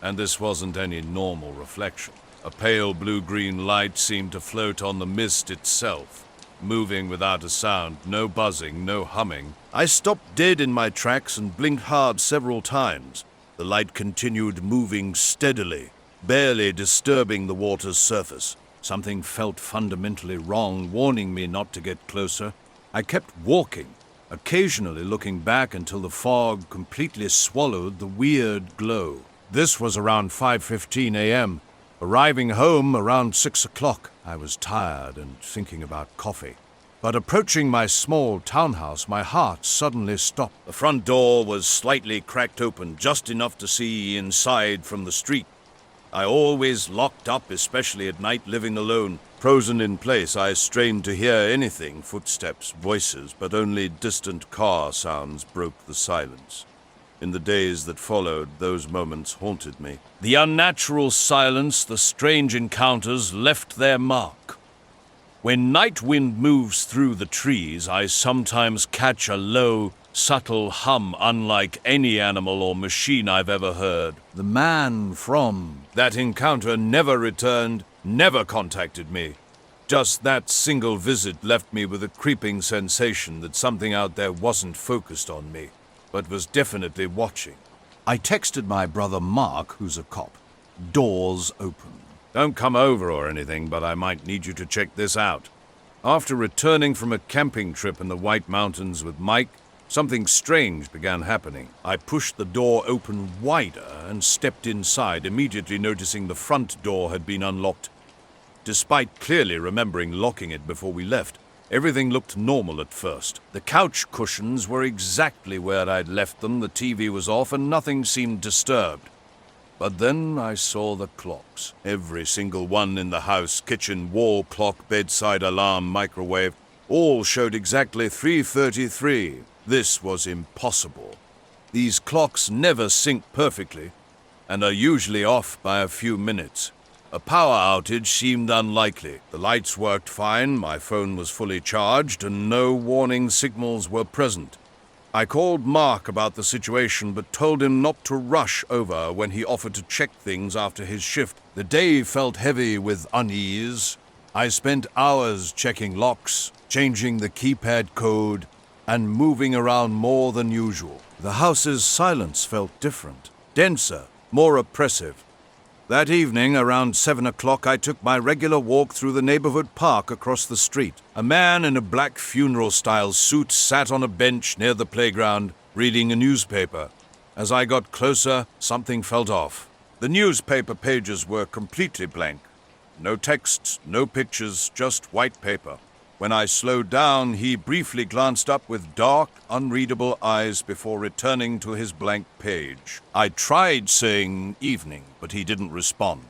and this wasn't any normal reflection. A pale blue-green light seemed to float on the mist itself, moving without a sound, no buzzing, no humming. I stopped dead in my tracks and blinked hard several times. The light continued moving steadily, barely disturbing the water's surface. Something felt fundamentally wrong, warning me not to get closer. I kept walking, occasionally looking back until the fog completely swallowed the weird glow. This was around 5:15 a.m., arriving home around 6 o'clock. I was tired and thinking about coffee. But approaching my small townhouse, my heart suddenly stopped. The front door was slightly cracked open, just enough to see inside from the street. I always locked up, especially at night, living alone. Frozen in place, I strained to hear anything, footsteps, voices, but only distant car sounds broke the silence. In the days that followed, those moments haunted me. The unnatural silence, the strange encounters left their mark. When night wind moves through the trees, I sometimes catch a low, subtle hum unlike any animal or machine I've ever heard. The man from that encounter never returned, never contacted me. Just that single visit left me with a creeping sensation that something out there wasn't focused on me, but was definitely watching. I texted my brother Mark, who's a cop. Doors open. Don't come over or anything, but I might need you to check this out. After returning from a camping trip in the White Mountains with Mike, something strange began happening. I pushed the door open wider and stepped inside, immediately noticing the front door had been unlocked. Despite clearly remembering locking it before we left, everything looked normal at first. The couch cushions were exactly where I'd left them, the TV was off, and nothing seemed disturbed. But then I saw the clocks. Every single one in the house, kitchen, wall clock, bedside alarm, microwave, all showed exactly 3:33. This was impossible. These clocks never sync perfectly, and are usually off by a few minutes. A power outage seemed unlikely. The lights worked fine, my phone was fully charged, and no warning signals were present. I called Mark about the situation, but told him not to rush over when he offered to check things after his shift. The day felt heavy with unease. I spent hours checking locks, changing the keypad code, and moving around more than usual. The house's silence felt different, denser, more oppressive. That evening, around 7 o'clock, I took my regular walk through the neighborhood park across the street. A man in a black funeral-style suit sat on a bench near the playground, reading a newspaper. As I got closer, something felt off. The newspaper pages were completely blank. No texts, no pictures, just white paper. When I slowed down, he briefly glanced up with dark, unreadable eyes before returning to his blank page. I tried saying evening, but he didn't respond.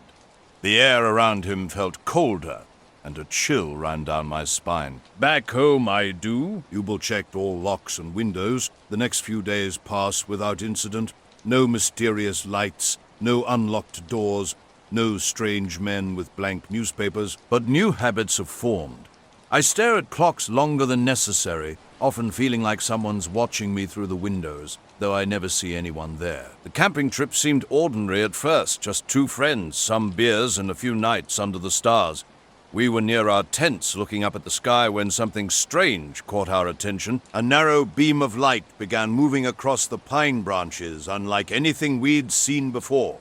The air around him felt colder, and a chill ran down my spine. Back home, I do. Hubel checked all locks and windows. The next few days passed without incident. No mysterious lights, no unlocked doors, no strange men with blank newspapers. But new habits have formed. I stare at clocks longer than necessary, often feeling like someone's watching me through the windows, though I never see anyone there. The camping trip seemed ordinary at first, just 2 friends, some beers, and a few nights under the stars. We were near our tents looking up at the sky when something strange caught our attention. A narrow beam of light began moving across the pine branches, unlike anything we'd seen before.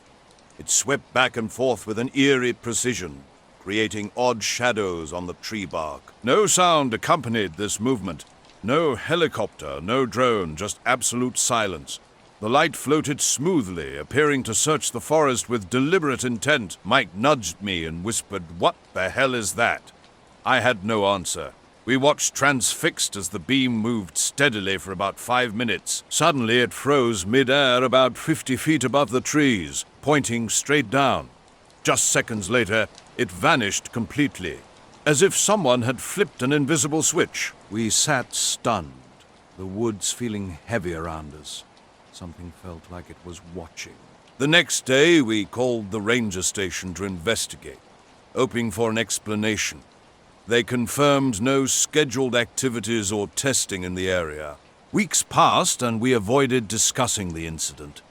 It swept back and forth with an eerie precision, creating odd shadows on the tree bark. No sound accompanied this movement. No helicopter, no drone, just absolute silence. The light floated smoothly, appearing to search the forest with deliberate intent. Mike nudged me and whispered, "What the hell is that?" I had no answer. We watched transfixed as the beam moved steadily for about 5 minutes. Suddenly it froze mid-air about 50 feet above the trees, pointing straight down. Just seconds later, it vanished completely, as if someone had flipped an invisible switch. We sat stunned, the woods feeling heavy around us. Something felt like it was watching. The next day, we called the ranger station to investigate, hoping for an explanation. They confirmed no scheduled activities or testing in the area. Weeks passed, and we avoided discussing the incident.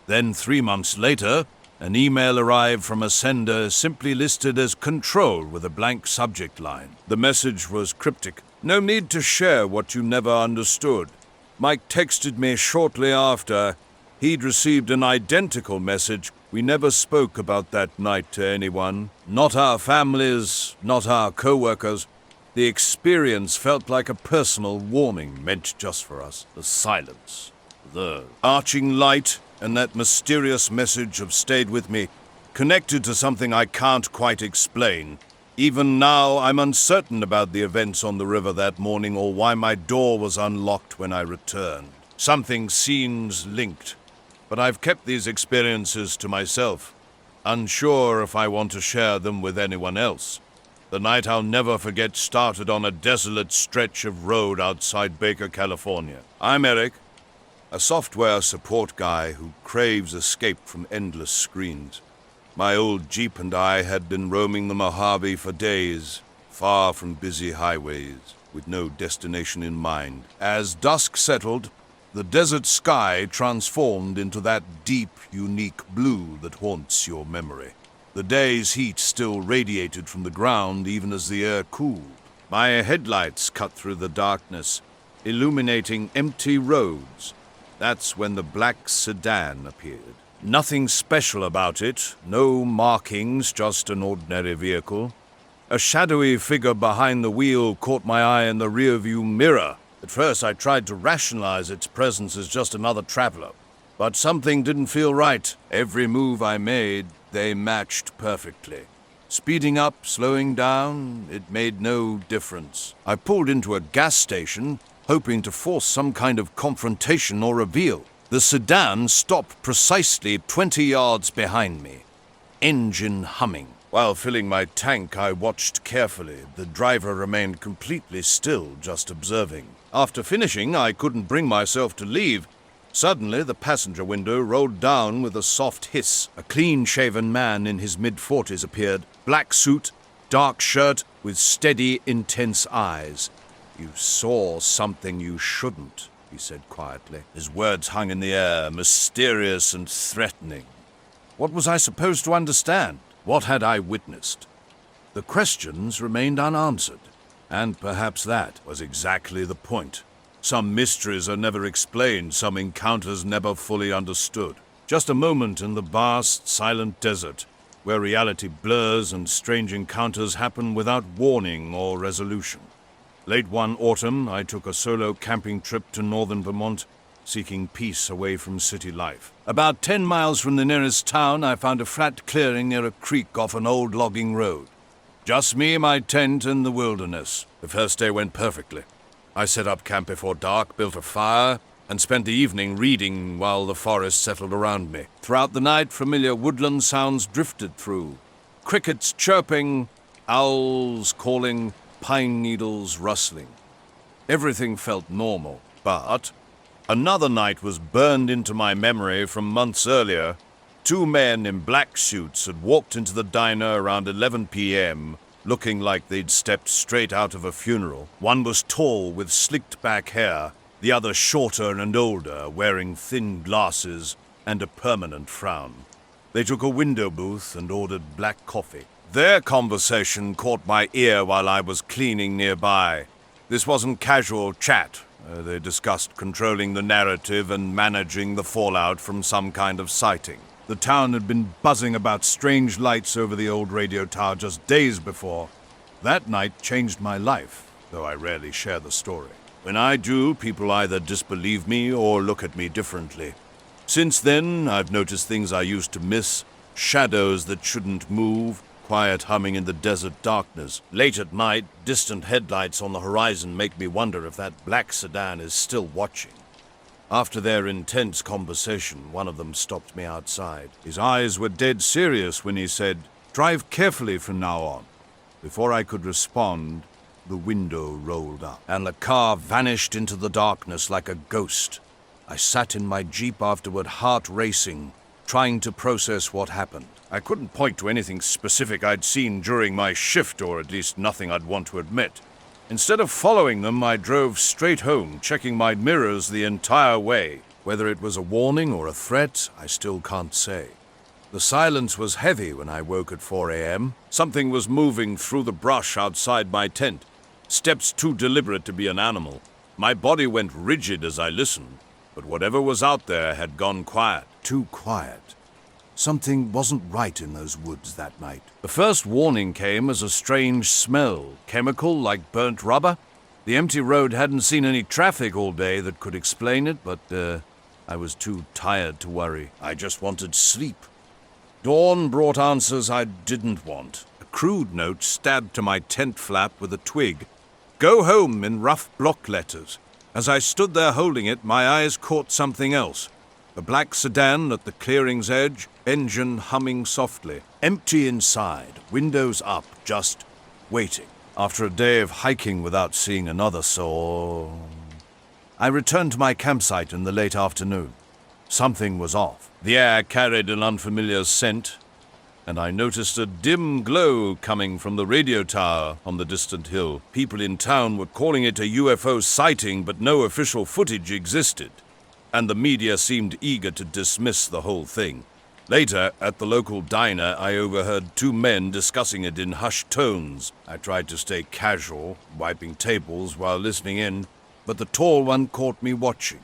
Then 3 months later, an email arrived from a sender simply listed as control with a blank subject line. The message was cryptic. "No need to share what you never understood." Mike texted me shortly after. He'd received an identical message. We never spoke about that night to anyone. Not our families, not our co-workers. The experience felt like a personal warning meant just for us. The silence, the arching light, and that mysterious message have stayed with me, connected to something I can't quite explain. Even now, I'm uncertain about the events on the river that morning or why my door was unlocked when I returned. Something seems linked, but I've kept these experiences to myself, unsure if I want to share them with anyone else. The night I'll never forget started on a desolate stretch of road outside Baker, California. I'm Eric, a software support guy who craves escape from endless screens. My old Jeep and I had been roaming the Mojave for days, far from busy highways, with no destination in mind. As dusk settled, the desert sky transformed into that deep, unique blue that haunts your memory. The day's heat still radiated from the ground even as the air cooled. My headlights cut through the darkness, illuminating empty roads. That's when the black sedan appeared. Nothing special about it, no markings, just an ordinary vehicle. A shadowy figure behind the wheel caught my eye in the rearview mirror. At first I tried to rationalize its presence as just another traveler, but something didn't feel right. Every move I made, they matched perfectly. Speeding up, slowing down, it made no difference. I pulled into a gas station, hoping to force some kind of confrontation or reveal. The sedan stopped precisely 20 yards behind me, engine humming. While filling my tank, I watched carefully. The driver remained completely still, just observing. After finishing, I couldn't bring myself to leave. Suddenly, the passenger window rolled down with a soft hiss. A clean-shaven man in his mid-40s appeared. Black suit, dark shirt, with steady, intense eyes. "You saw something you shouldn't," he said quietly. His words hung in the air, mysterious and threatening. What was I supposed to understand? What had I witnessed? The questions remained unanswered, and perhaps that was exactly the point. Some mysteries are never explained, some encounters never fully understood. Just a moment in the vast, silent desert, where reality blurs and strange encounters happen without warning or resolution. Late one autumn, I took a solo camping trip to northern Vermont, seeking peace away from city life. About 10 miles from the nearest town, I found a flat clearing near a creek off an old logging road. Just me, my tent, and the wilderness. The first day went perfectly. I set up camp before dark, built a fire, and spent the evening reading while the forest settled around me. Throughout the night, familiar woodland sounds drifted through. Crickets chirping, owls calling, pine needles rustling. Everything felt normal, but another night was burned into my memory from months earlier. 2 men in black suits had walked into the diner around 11 p.m., looking like they'd stepped straight out of a funeral. One was tall with slicked back hair, the other shorter and older, wearing thin glasses and a permanent frown. They took a window booth and ordered black coffee. Their conversation caught my ear while I was cleaning nearby. This wasn't casual chat. They discussed controlling the narrative and managing the fallout from some kind of sighting. The town had been buzzing about strange lights over the old radio tower just days before. That night changed my life, though I rarely share the story. When I do, people either disbelieve me or look at me differently. Since then, I've noticed things I used to miss, shadows that shouldn't move, quiet humming in the desert darkness. Late at night, distant headlights on the horizon make me wonder if that black sedan is still watching. After their intense conversation, one of them stopped me outside. His eyes were dead serious when he said, "Drive carefully from now on." Before I could respond, the window rolled up, and the car vanished into the darkness like a ghost. I sat in my Jeep afterward, heart racing, trying to process what happened. I couldn't point to anything specific I'd seen during my shift, or at least nothing I'd want to admit. Instead of following them, I drove straight home, checking my mirrors the entire way. Whether it was a warning or a threat, I still can't say. The silence was heavy when I woke at 4 a.m. Something was moving through the brush outside my tent, steps too deliberate to be an animal. My body went rigid as I listened, but whatever was out there had gone quiet. Too quiet. Something wasn't right in those woods that night. The first warning came as a strange smell, chemical like burnt rubber. The empty road hadn't seen any traffic all day that could explain it, but I was too tired to worry. I just wanted sleep. Dawn brought answers I didn't want. A crude note stabbed to my tent flap with a twig. "Go home" in rough block letters. As I stood there holding it, my eyes caught something else. The black sedan at the clearing's edge, engine humming softly. Empty inside, windows up, just waiting. After a day of hiking without seeing another soul, I returned to my campsite in the late afternoon. Something was off. The air carried an unfamiliar scent, and I noticed a dim glow coming from the radio tower on the distant hill. People in town were calling it a UFO sighting, but no official footage existed, and the media seemed eager to dismiss the whole thing. Later, at the local diner, I overheard two men discussing it in hushed tones. I tried to stay casual, wiping tables while listening in, but the tall one caught me watching.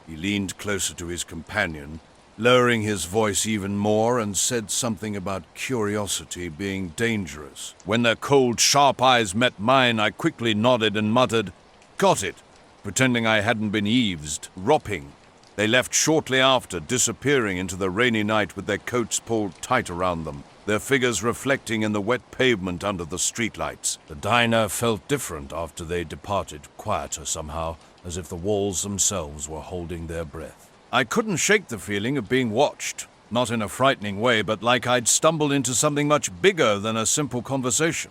He leaned closer to his companion, lowering his voice even more, and said something about curiosity being dangerous. When their cold, sharp eyes met mine, I quickly nodded and muttered, "Got it," pretending I hadn't been eavesdropping. They left shortly after, disappearing into the rainy night with their coats pulled tight around them, their figures reflecting in the wet pavement under the streetlights. The diner felt different after they departed, quieter somehow, as if the walls themselves were holding their breath. I couldn't shake the feeling of being watched, not in a frightening way, but like I'd stumbled into something much bigger than a simple conversation.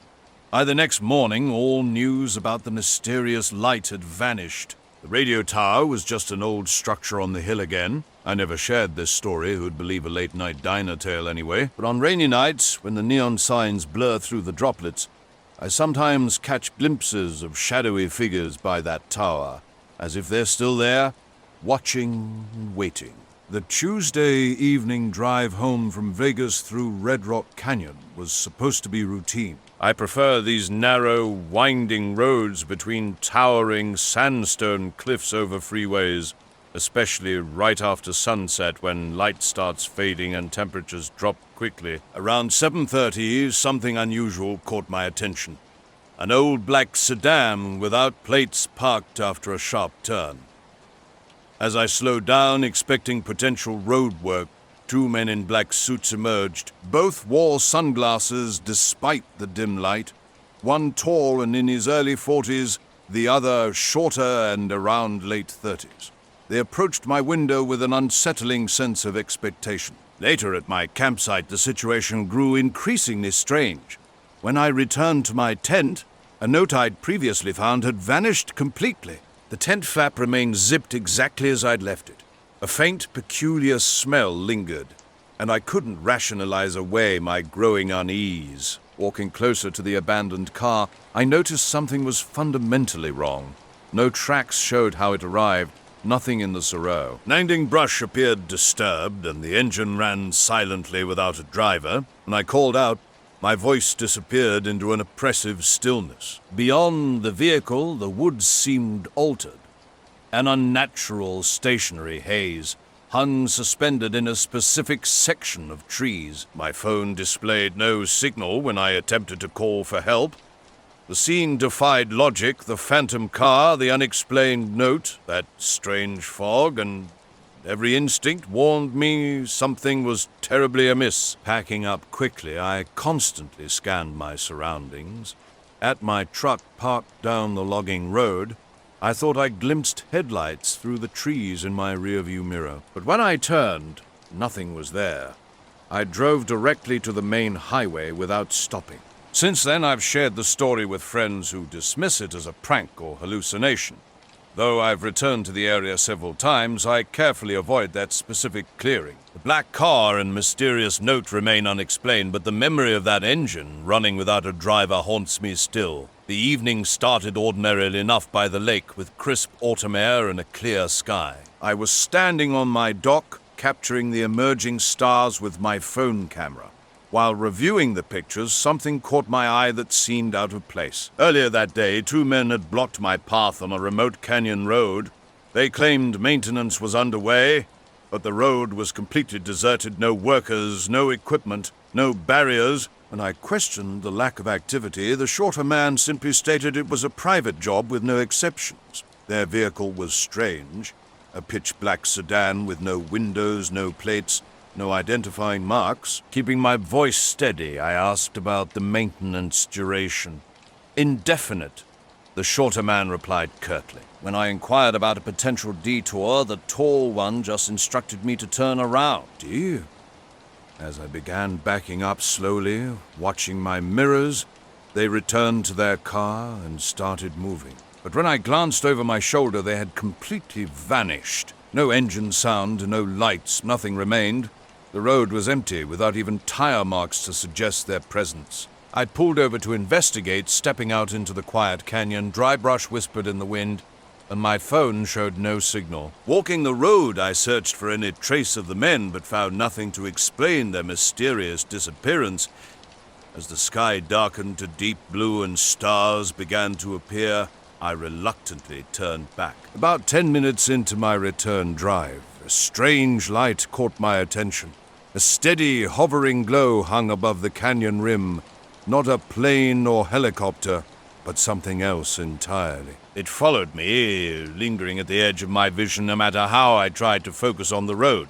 By the next morning, all news about the mysterious light had vanished. The radio tower was just an old structure on the hill again. I never shared this story, who'd believe a late-night diner tale anyway. But on rainy nights, when the neon signs blur through the droplets, I sometimes catch glimpses of shadowy figures by that tower, as if they're still there, watching and waiting. The Tuesday evening drive home from Vegas through Red Rock Canyon was supposed to be routine. I prefer these narrow, winding roads between towering sandstone cliffs over freeways, especially right after sunset when light starts fading and temperatures drop quickly. Around 7:30, something unusual caught my attention. An old black sedan without plates parked after a sharp turn. As I slowed down, expecting potential road work, two men in black suits emerged. Both wore sunglasses despite the dim light. One tall and in his early 40s, the other shorter and around late 30s. They approached my window with an unsettling sense of expectation. Later at my campsite, the situation grew increasingly strange. When I returned to my tent, a note I'd previously found had vanished completely. The tent flap remained zipped exactly as I'd left it. A faint, peculiar smell lingered, and I couldn't rationalize away my growing unease. Walking closer to the abandoned car, I noticed something was fundamentally wrong. No tracks showed how it arrived, nothing in the Soro. Landing brush appeared disturbed, and the engine ran silently without a driver. When I called out, my voice disappeared into an oppressive stillness. Beyond the vehicle, the woods seemed altered. An unnatural stationary haze hung suspended in a specific section of trees. My phone displayed no signal when I attempted to call for help. The scene defied logic, the phantom car, the unexplained note, that strange fog, and every instinct warned me something was terribly amiss. Packing up quickly, I constantly scanned my surroundings. At my truck parked down the logging road, I thought I glimpsed headlights through the trees in my rearview mirror. But when I turned, nothing was there. I drove directly to the main highway without stopping. Since then, I've shared the story with friends who dismiss it as a prank or hallucination. Though I've returned to the area several times, I carefully avoid that specific clearing. The black car and mysterious note remain unexplained, but the memory of that engine running without a driver haunts me still. The evening started ordinarily enough by the lake with crisp autumn air and a clear sky. I was standing on my dock, capturing the emerging stars with my phone camera. While reviewing the pictures, something caught my eye that seemed out of place. Earlier that day, two men had blocked my path on a remote canyon road. They claimed maintenance was underway, but the road was completely deserted, no workers, no equipment, no barriers. When I questioned the lack of activity, the shorter man simply stated it was a private job with no exceptions. Their vehicle was strange, a pitch-black sedan with no windows, no plates, no identifying marks. Keeping my voice steady, I asked about the maintenance duration. Indefinite, the shorter man replied curtly. When I inquired about a potential detour, the tall one just instructed me to turn around. Dear. As I began backing up slowly, watching my mirrors, they returned to their car and started moving. But when I glanced over my shoulder, they had completely vanished. No engine sound, no lights, nothing remained. The road was empty, without even tire marks to suggest their presence. I pulled over to investigate, stepping out into the quiet canyon. Dry brush whispered in the wind, and my phone showed no signal. Walking the road, I searched for any trace of the men, but found nothing to explain their mysterious disappearance. As the sky darkened to deep blue and stars began to appear, I reluctantly turned back. About 10 minutes into my return drive, a strange light caught my attention. A steady, hovering glow hung above the canyon rim. Not a plane or helicopter, but something else entirely. It followed me, lingering at the edge of my vision no matter how I tried to focus on the road.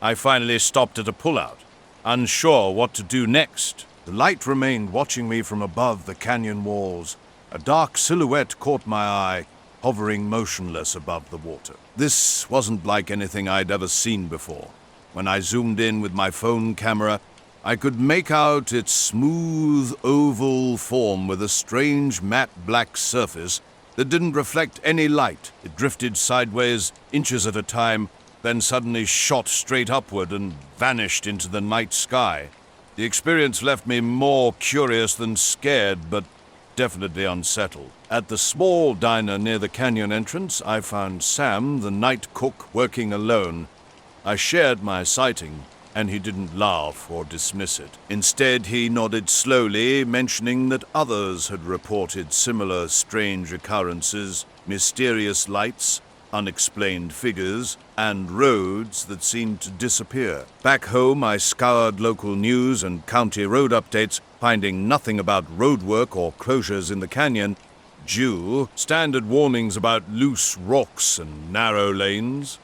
I finally stopped at a pullout, unsure what to do next. The light remained watching me from above the canyon walls. A dark silhouette caught my eye, hovering motionless above the water. This wasn't like anything I'd ever seen before. When I zoomed in with my phone camera, I could make out its smooth, oval form with a strange matte black surface that didn't reflect any light. It drifted sideways, inches at a time, then suddenly shot straight upward and vanished into the night sky. The experience left me more curious than scared, but definitely unsettled. At the small diner near the canyon entrance, I found Sam, the night cook, working alone. I shared my sighting, and he didn't laugh or dismiss it. Instead, he nodded slowly, mentioning that others had reported similar strange occurrences, mysterious lights, unexplained figures, and roads that seemed to disappear. Back home, I scoured local news and county road updates, finding nothing about roadwork or closures in the canyon. Standard warnings about loose rocks and narrow lanes.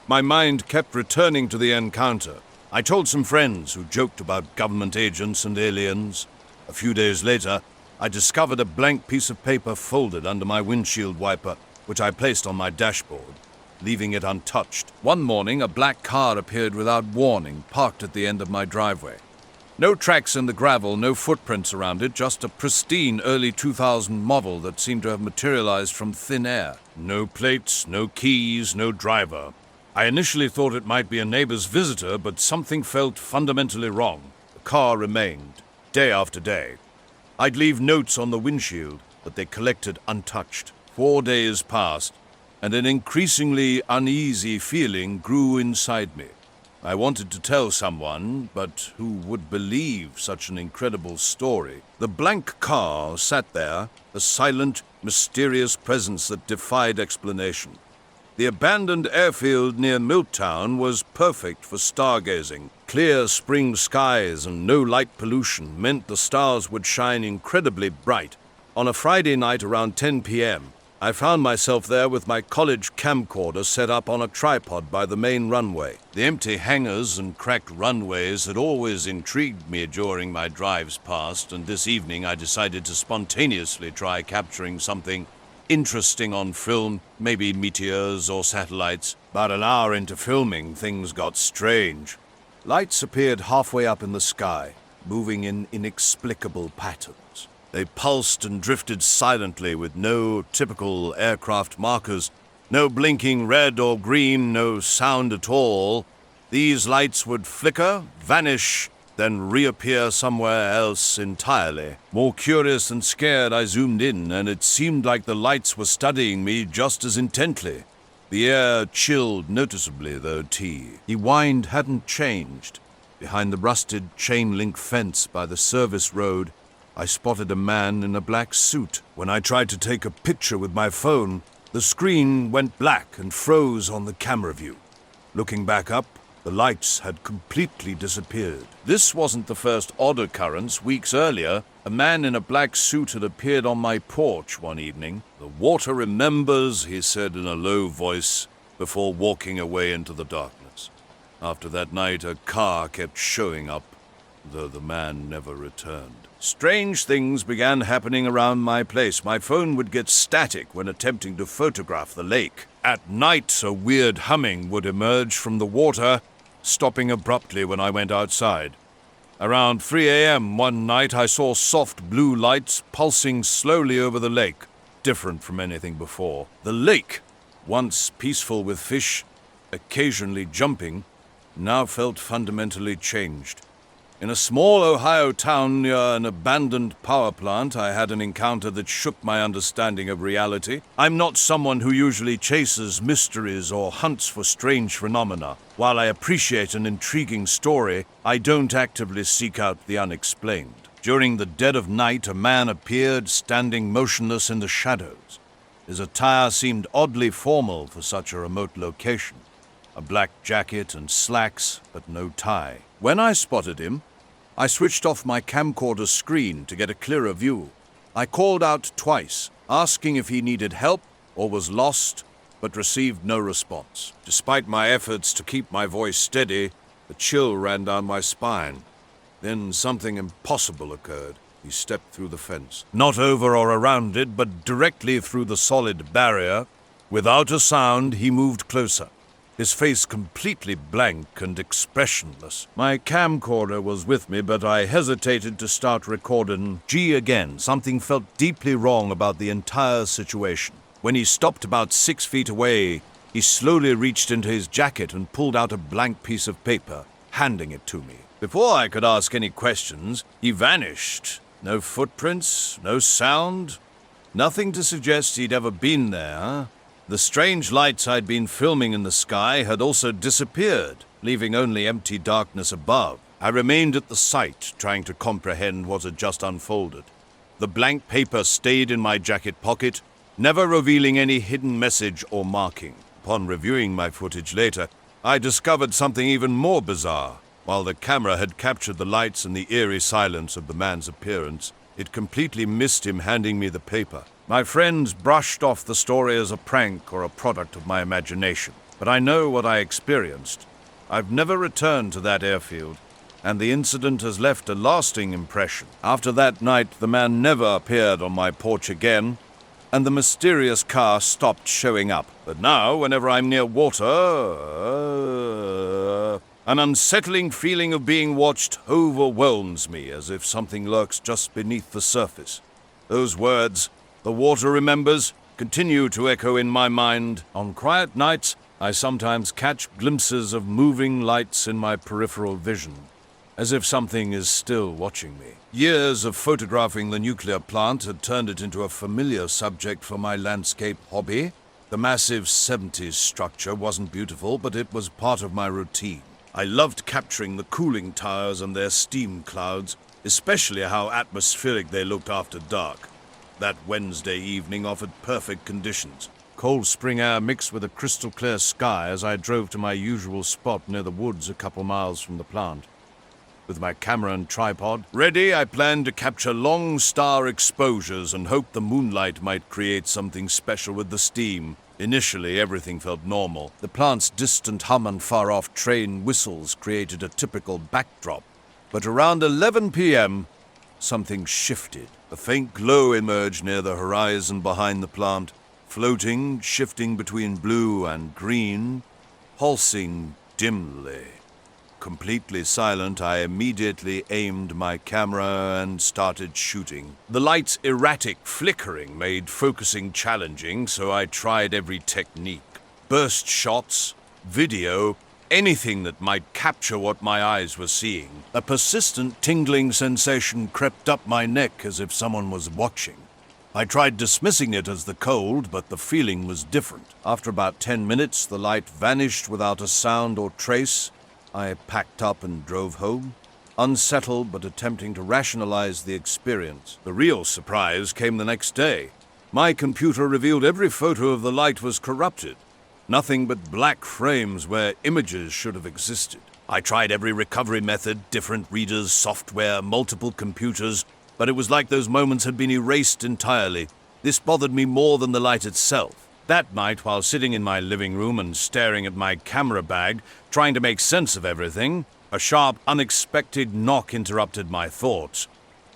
My mind kept returning to the encounter. I told some friends who joked about government agents and aliens. A few days later, I discovered a blank piece of paper folded under my windshield wiper, which I placed on my dashboard, leaving it untouched. One morning, a black car appeared without warning, parked at the end of my driveway. No tracks in the gravel, no footprints around it, just a pristine early 2000 model that seemed to have materialized from thin air. No plates, no keys, no driver. I initially thought it might be a neighbor's visitor, but something felt fundamentally wrong. The car remained, day after day. I'd leave notes on the windshield, but they collected untouched. 4 days passed, and an increasingly uneasy feeling grew inside me. I wanted to tell someone, but who would believe such an incredible story? The blank car sat there, a silent, mysterious presence that defied explanation. The abandoned airfield near Milltown was perfect for stargazing. Clear spring skies and no light pollution meant the stars would shine incredibly bright. On a Friday night around 10 p.m., I found myself there with my college camcorder set up on a tripod by the main runway. The empty hangars and cracked runways had always intrigued me during my drives past, and this evening I decided to spontaneously try capturing something interesting on film, maybe meteors or satellites. About an hour into filming, things got strange. Lights appeared halfway up in the sky, moving in inexplicable patterns. They pulsed and drifted silently with no typical aircraft markers, no blinking red or green, no sound at all. These lights would flicker, vanish, then reappear somewhere else entirely. More curious than scared, I zoomed in, and it seemed like the lights were studying me just as intently. The air chilled noticeably, though The wind hadn't changed. Behind the rusted chain-link fence by the service road, I spotted a man in a black suit. When I tried to take a picture with my phone, the screen went black and froze on the camera view. Looking back up, the lights had completely disappeared. This wasn't the first odd occurrence. Weeks earlier, a man in a black suit had appeared on my porch one evening. "The water remembers," he said in a low voice, before walking away into the darkness. After that night, a car kept showing up, though the man never returned. Strange things began happening around my place. My phone would get static when attempting to photograph the lake. At night, a weird humming would emerge from the water, stopping abruptly when I went outside. Around 3 a.m. one night, I saw soft blue lights pulsing slowly over the lake, different from anything before. The lake, once peaceful with fish, occasionally jumping, now felt fundamentally changed. In a small Ohio town near an abandoned power plant, I had an encounter that shook my understanding of reality. I'm not someone who usually chases mysteries or hunts for strange phenomena. While I appreciate an intriguing story, I don't actively seek out the unexplained. During the dead of night, a man appeared standing motionless in the shadows. His attire seemed oddly formal for such a remote location. A black jacket and slacks, but no tie. When I spotted him, I switched off my camcorder screen to get a clearer view. I called out twice, asking if he needed help or was lost, but received no response. Despite my efforts to keep my voice steady, a chill ran down my spine. Then something impossible occurred. He stepped through the fence. Not over or around it, but directly through the solid barrier. Without a sound, he moved closer, his face completely blank and expressionless. My camcorder was with me, but I hesitated to start recording. Again, something felt deeply wrong about the entire situation. When he stopped about 6 feet away, he slowly reached into his jacket and pulled out a blank piece of paper, handing it to me. Before I could ask any questions, he vanished. No footprints, no sound, nothing to suggest he'd ever been there. The strange lights I'd been filming in the sky had also disappeared, leaving only empty darkness above. I remained at the site, trying to comprehend what had just unfolded. The blank paper stayed in my jacket pocket, never revealing any hidden message or marking. Upon reviewing my footage later, I discovered something even more bizarre. While the camera had captured the lights and the eerie silence of the man's appearance, it completely missed him handing me the paper. My friends brushed off the story as a prank or a product of my imagination, but I know what I experienced. I've never returned to that airfield, and the incident has left a lasting impression. After that night, the man never appeared on my porch again, and the mysterious car stopped showing up. But now, whenever I'm near water, an unsettling feeling of being watched overwhelms me, as if something lurks just beneath the surface. Those words, "The water remembers," continue to echo in my mind. On quiet nights, I sometimes catch glimpses of moving lights in my peripheral vision, as if something is still watching me. Years of photographing the nuclear plant had turned it into a familiar subject for my landscape hobby. The massive 70s structure wasn't beautiful, but it was part of my routine. I loved capturing the cooling towers and their steam clouds, especially how atmospheric they looked after dark. That Wednesday evening offered perfect conditions. Cold spring air mixed with a crystal clear sky as I drove to my usual spot near the woods a couple miles from the plant. With my camera and tripod ready, I planned to capture long star exposures and hoped the moonlight might create something special with the steam. Initially, everything felt normal. The plant's distant hum and far-off train whistles created a typical backdrop. But around 11 p.m., something shifted. A faint glow emerged near the horizon behind the plant, floating, shifting between blue and green, pulsing dimly. Completely silent, I immediately aimed my camera and started shooting. The light's erratic flickering made focusing challenging, so I tried every technique. Burst shots, video, anything that might capture what my eyes were seeing. A persistent tingling sensation crept up my neck as if someone was watching. I tried dismissing it as the cold, but the feeling was different. After about 10 minutes, the light vanished without a sound or trace. I packed up and drove home, unsettled but attempting to rationalize the experience. The real surprise came the next day. My computer revealed every photo of the light was corrupted. Nothing but black frames where images should have existed. I tried every recovery method, different readers, software, multiple computers, but it was like those moments had been erased entirely. This bothered me more than the light itself. That night, while sitting in my living room and staring at my camera bag, trying to make sense of everything, a sharp, unexpected knock interrupted my thoughts.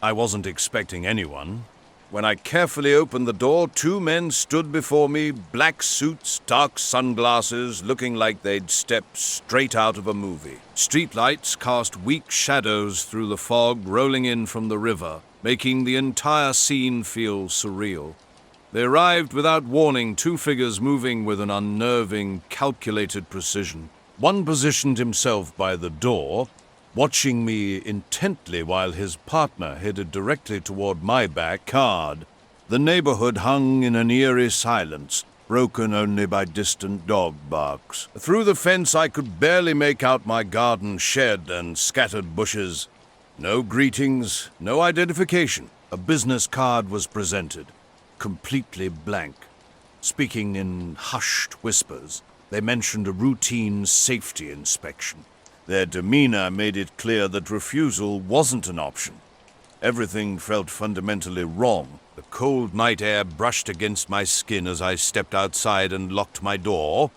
I wasn't expecting anyone. When I carefully opened the door, 2 men stood before me, black suits, dark sunglasses, looking like they'd stepped straight out of a movie. Streetlights cast weak shadows through the fog rolling in from the river, making the entire scene feel surreal. They arrived without warning, 2 figures moving with an unnerving, calculated precision. One positioned himself by the door, watching me intently while his partner headed directly toward my backyard. The neighborhood hung in an eerie silence, broken only by distant dog barks. Through the fence I could barely make out my garden shed and scattered bushes. No greetings, no identification. A business card was presented, completely blank. Speaking in hushed whispers, they mentioned a routine safety inspection. Their demeanor made it clear that refusal wasn't an option. Everything felt fundamentally wrong. The cold night air brushed against my skin as I stepped outside and locked my door.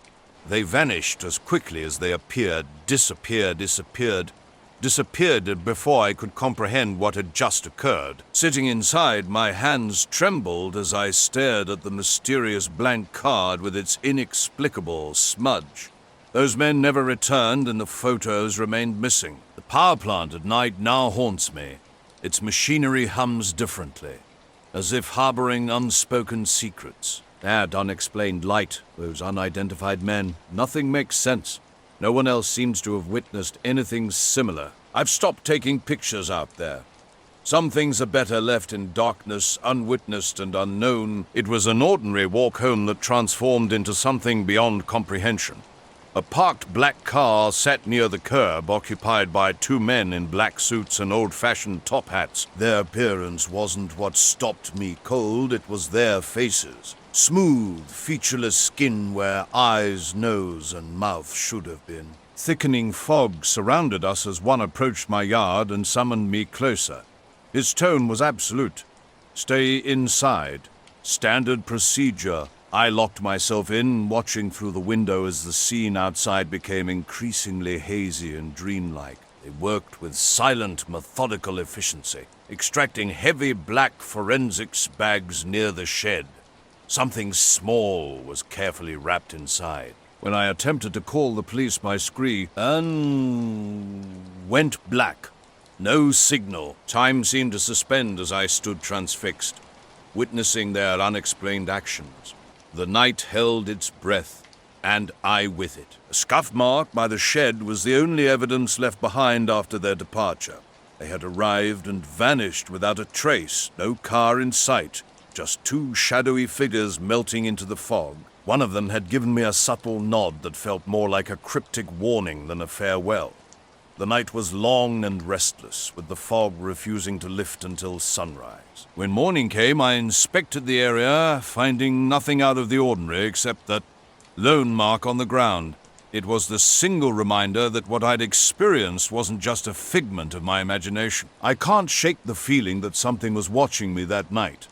They vanished as quickly as they appeared, disappeared before I could comprehend what had just occurred. Sitting inside, my hands trembled as I stared at the mysterious blank card with its inexplicable smudge. Those men never returned and the photos remained missing. The power plant at night now haunts me. Its machinery hums differently, as if harboring unspoken secrets. That unexplained light, those unidentified men, nothing makes sense. No one else seems to have witnessed anything similar. I've stopped taking pictures out there. Some things are better left in darkness, unwitnessed and unknown. It was an ordinary walk home that transformed into something beyond comprehension. A parked black car sat near the curb, occupied by 2 men in black suits and old-fashioned top hats. Their appearance wasn't what stopped me cold, it was their faces. Smooth, featureless skin where eyes, nose, and mouth should have been. Thickening fog surrounded us as one approached my yard and summoned me closer. His tone was absolute. Stay inside. Standard procedure. I locked myself in, watching through the window as the scene outside became increasingly hazy and dreamlike. They worked with silent, methodical efficiency, extracting heavy black forensics bags near the shed. Something small was carefully wrapped inside. When I attempted to call the police, my screen went black. No signal. Time seemed to suspend as I stood transfixed, witnessing their unexplained actions. The night held its breath, and I with it. A scuff mark by the shed was the only evidence left behind after their departure. They had arrived and vanished without a trace, no car in sight, just 2 shadowy figures melting into the fog. One of them had given me a subtle nod that felt more like a cryptic warning than a farewell. The night was long and restless, with the fog refusing to lift until sunrise. When morning came, I inspected the area, finding nothing out of the ordinary except that lone mark on the ground. It was the single reminder that what I'd experienced wasn't just a figment of my imagination. I can't shake the feeling that something was watching me that night.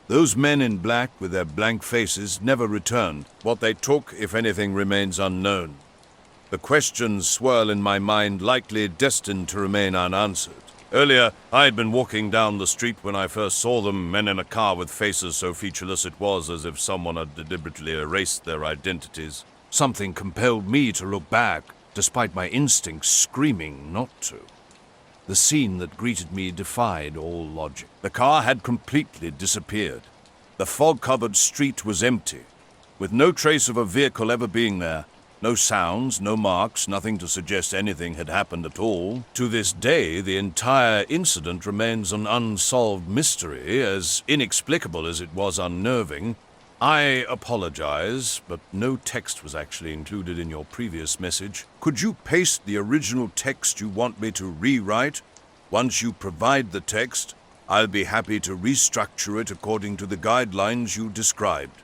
Those men in black with their blank faces never returned. What they took, if anything, remains unknown. The questions swirl in my mind, likely destined to remain unanswered. Earlier, I had been walking down the street when I first saw them, men in a car with faces so featureless it was as if someone had deliberately erased their identities. Something compelled me to look back, despite my instincts screaming not to. The scene that greeted me defied all logic. The car had completely disappeared. The fog-covered street was empty, with no trace of a vehicle ever being there. No sounds, no marks, nothing to suggest anything had happened at all. To this day, the entire incident remains an unsolved mystery, as inexplicable as it was unnerving. I apologize, but no text was actually included in your previous message. Could you paste the original text you want me to rewrite? Once you provide the text, I'll be happy to restructure it according to the guidelines you described.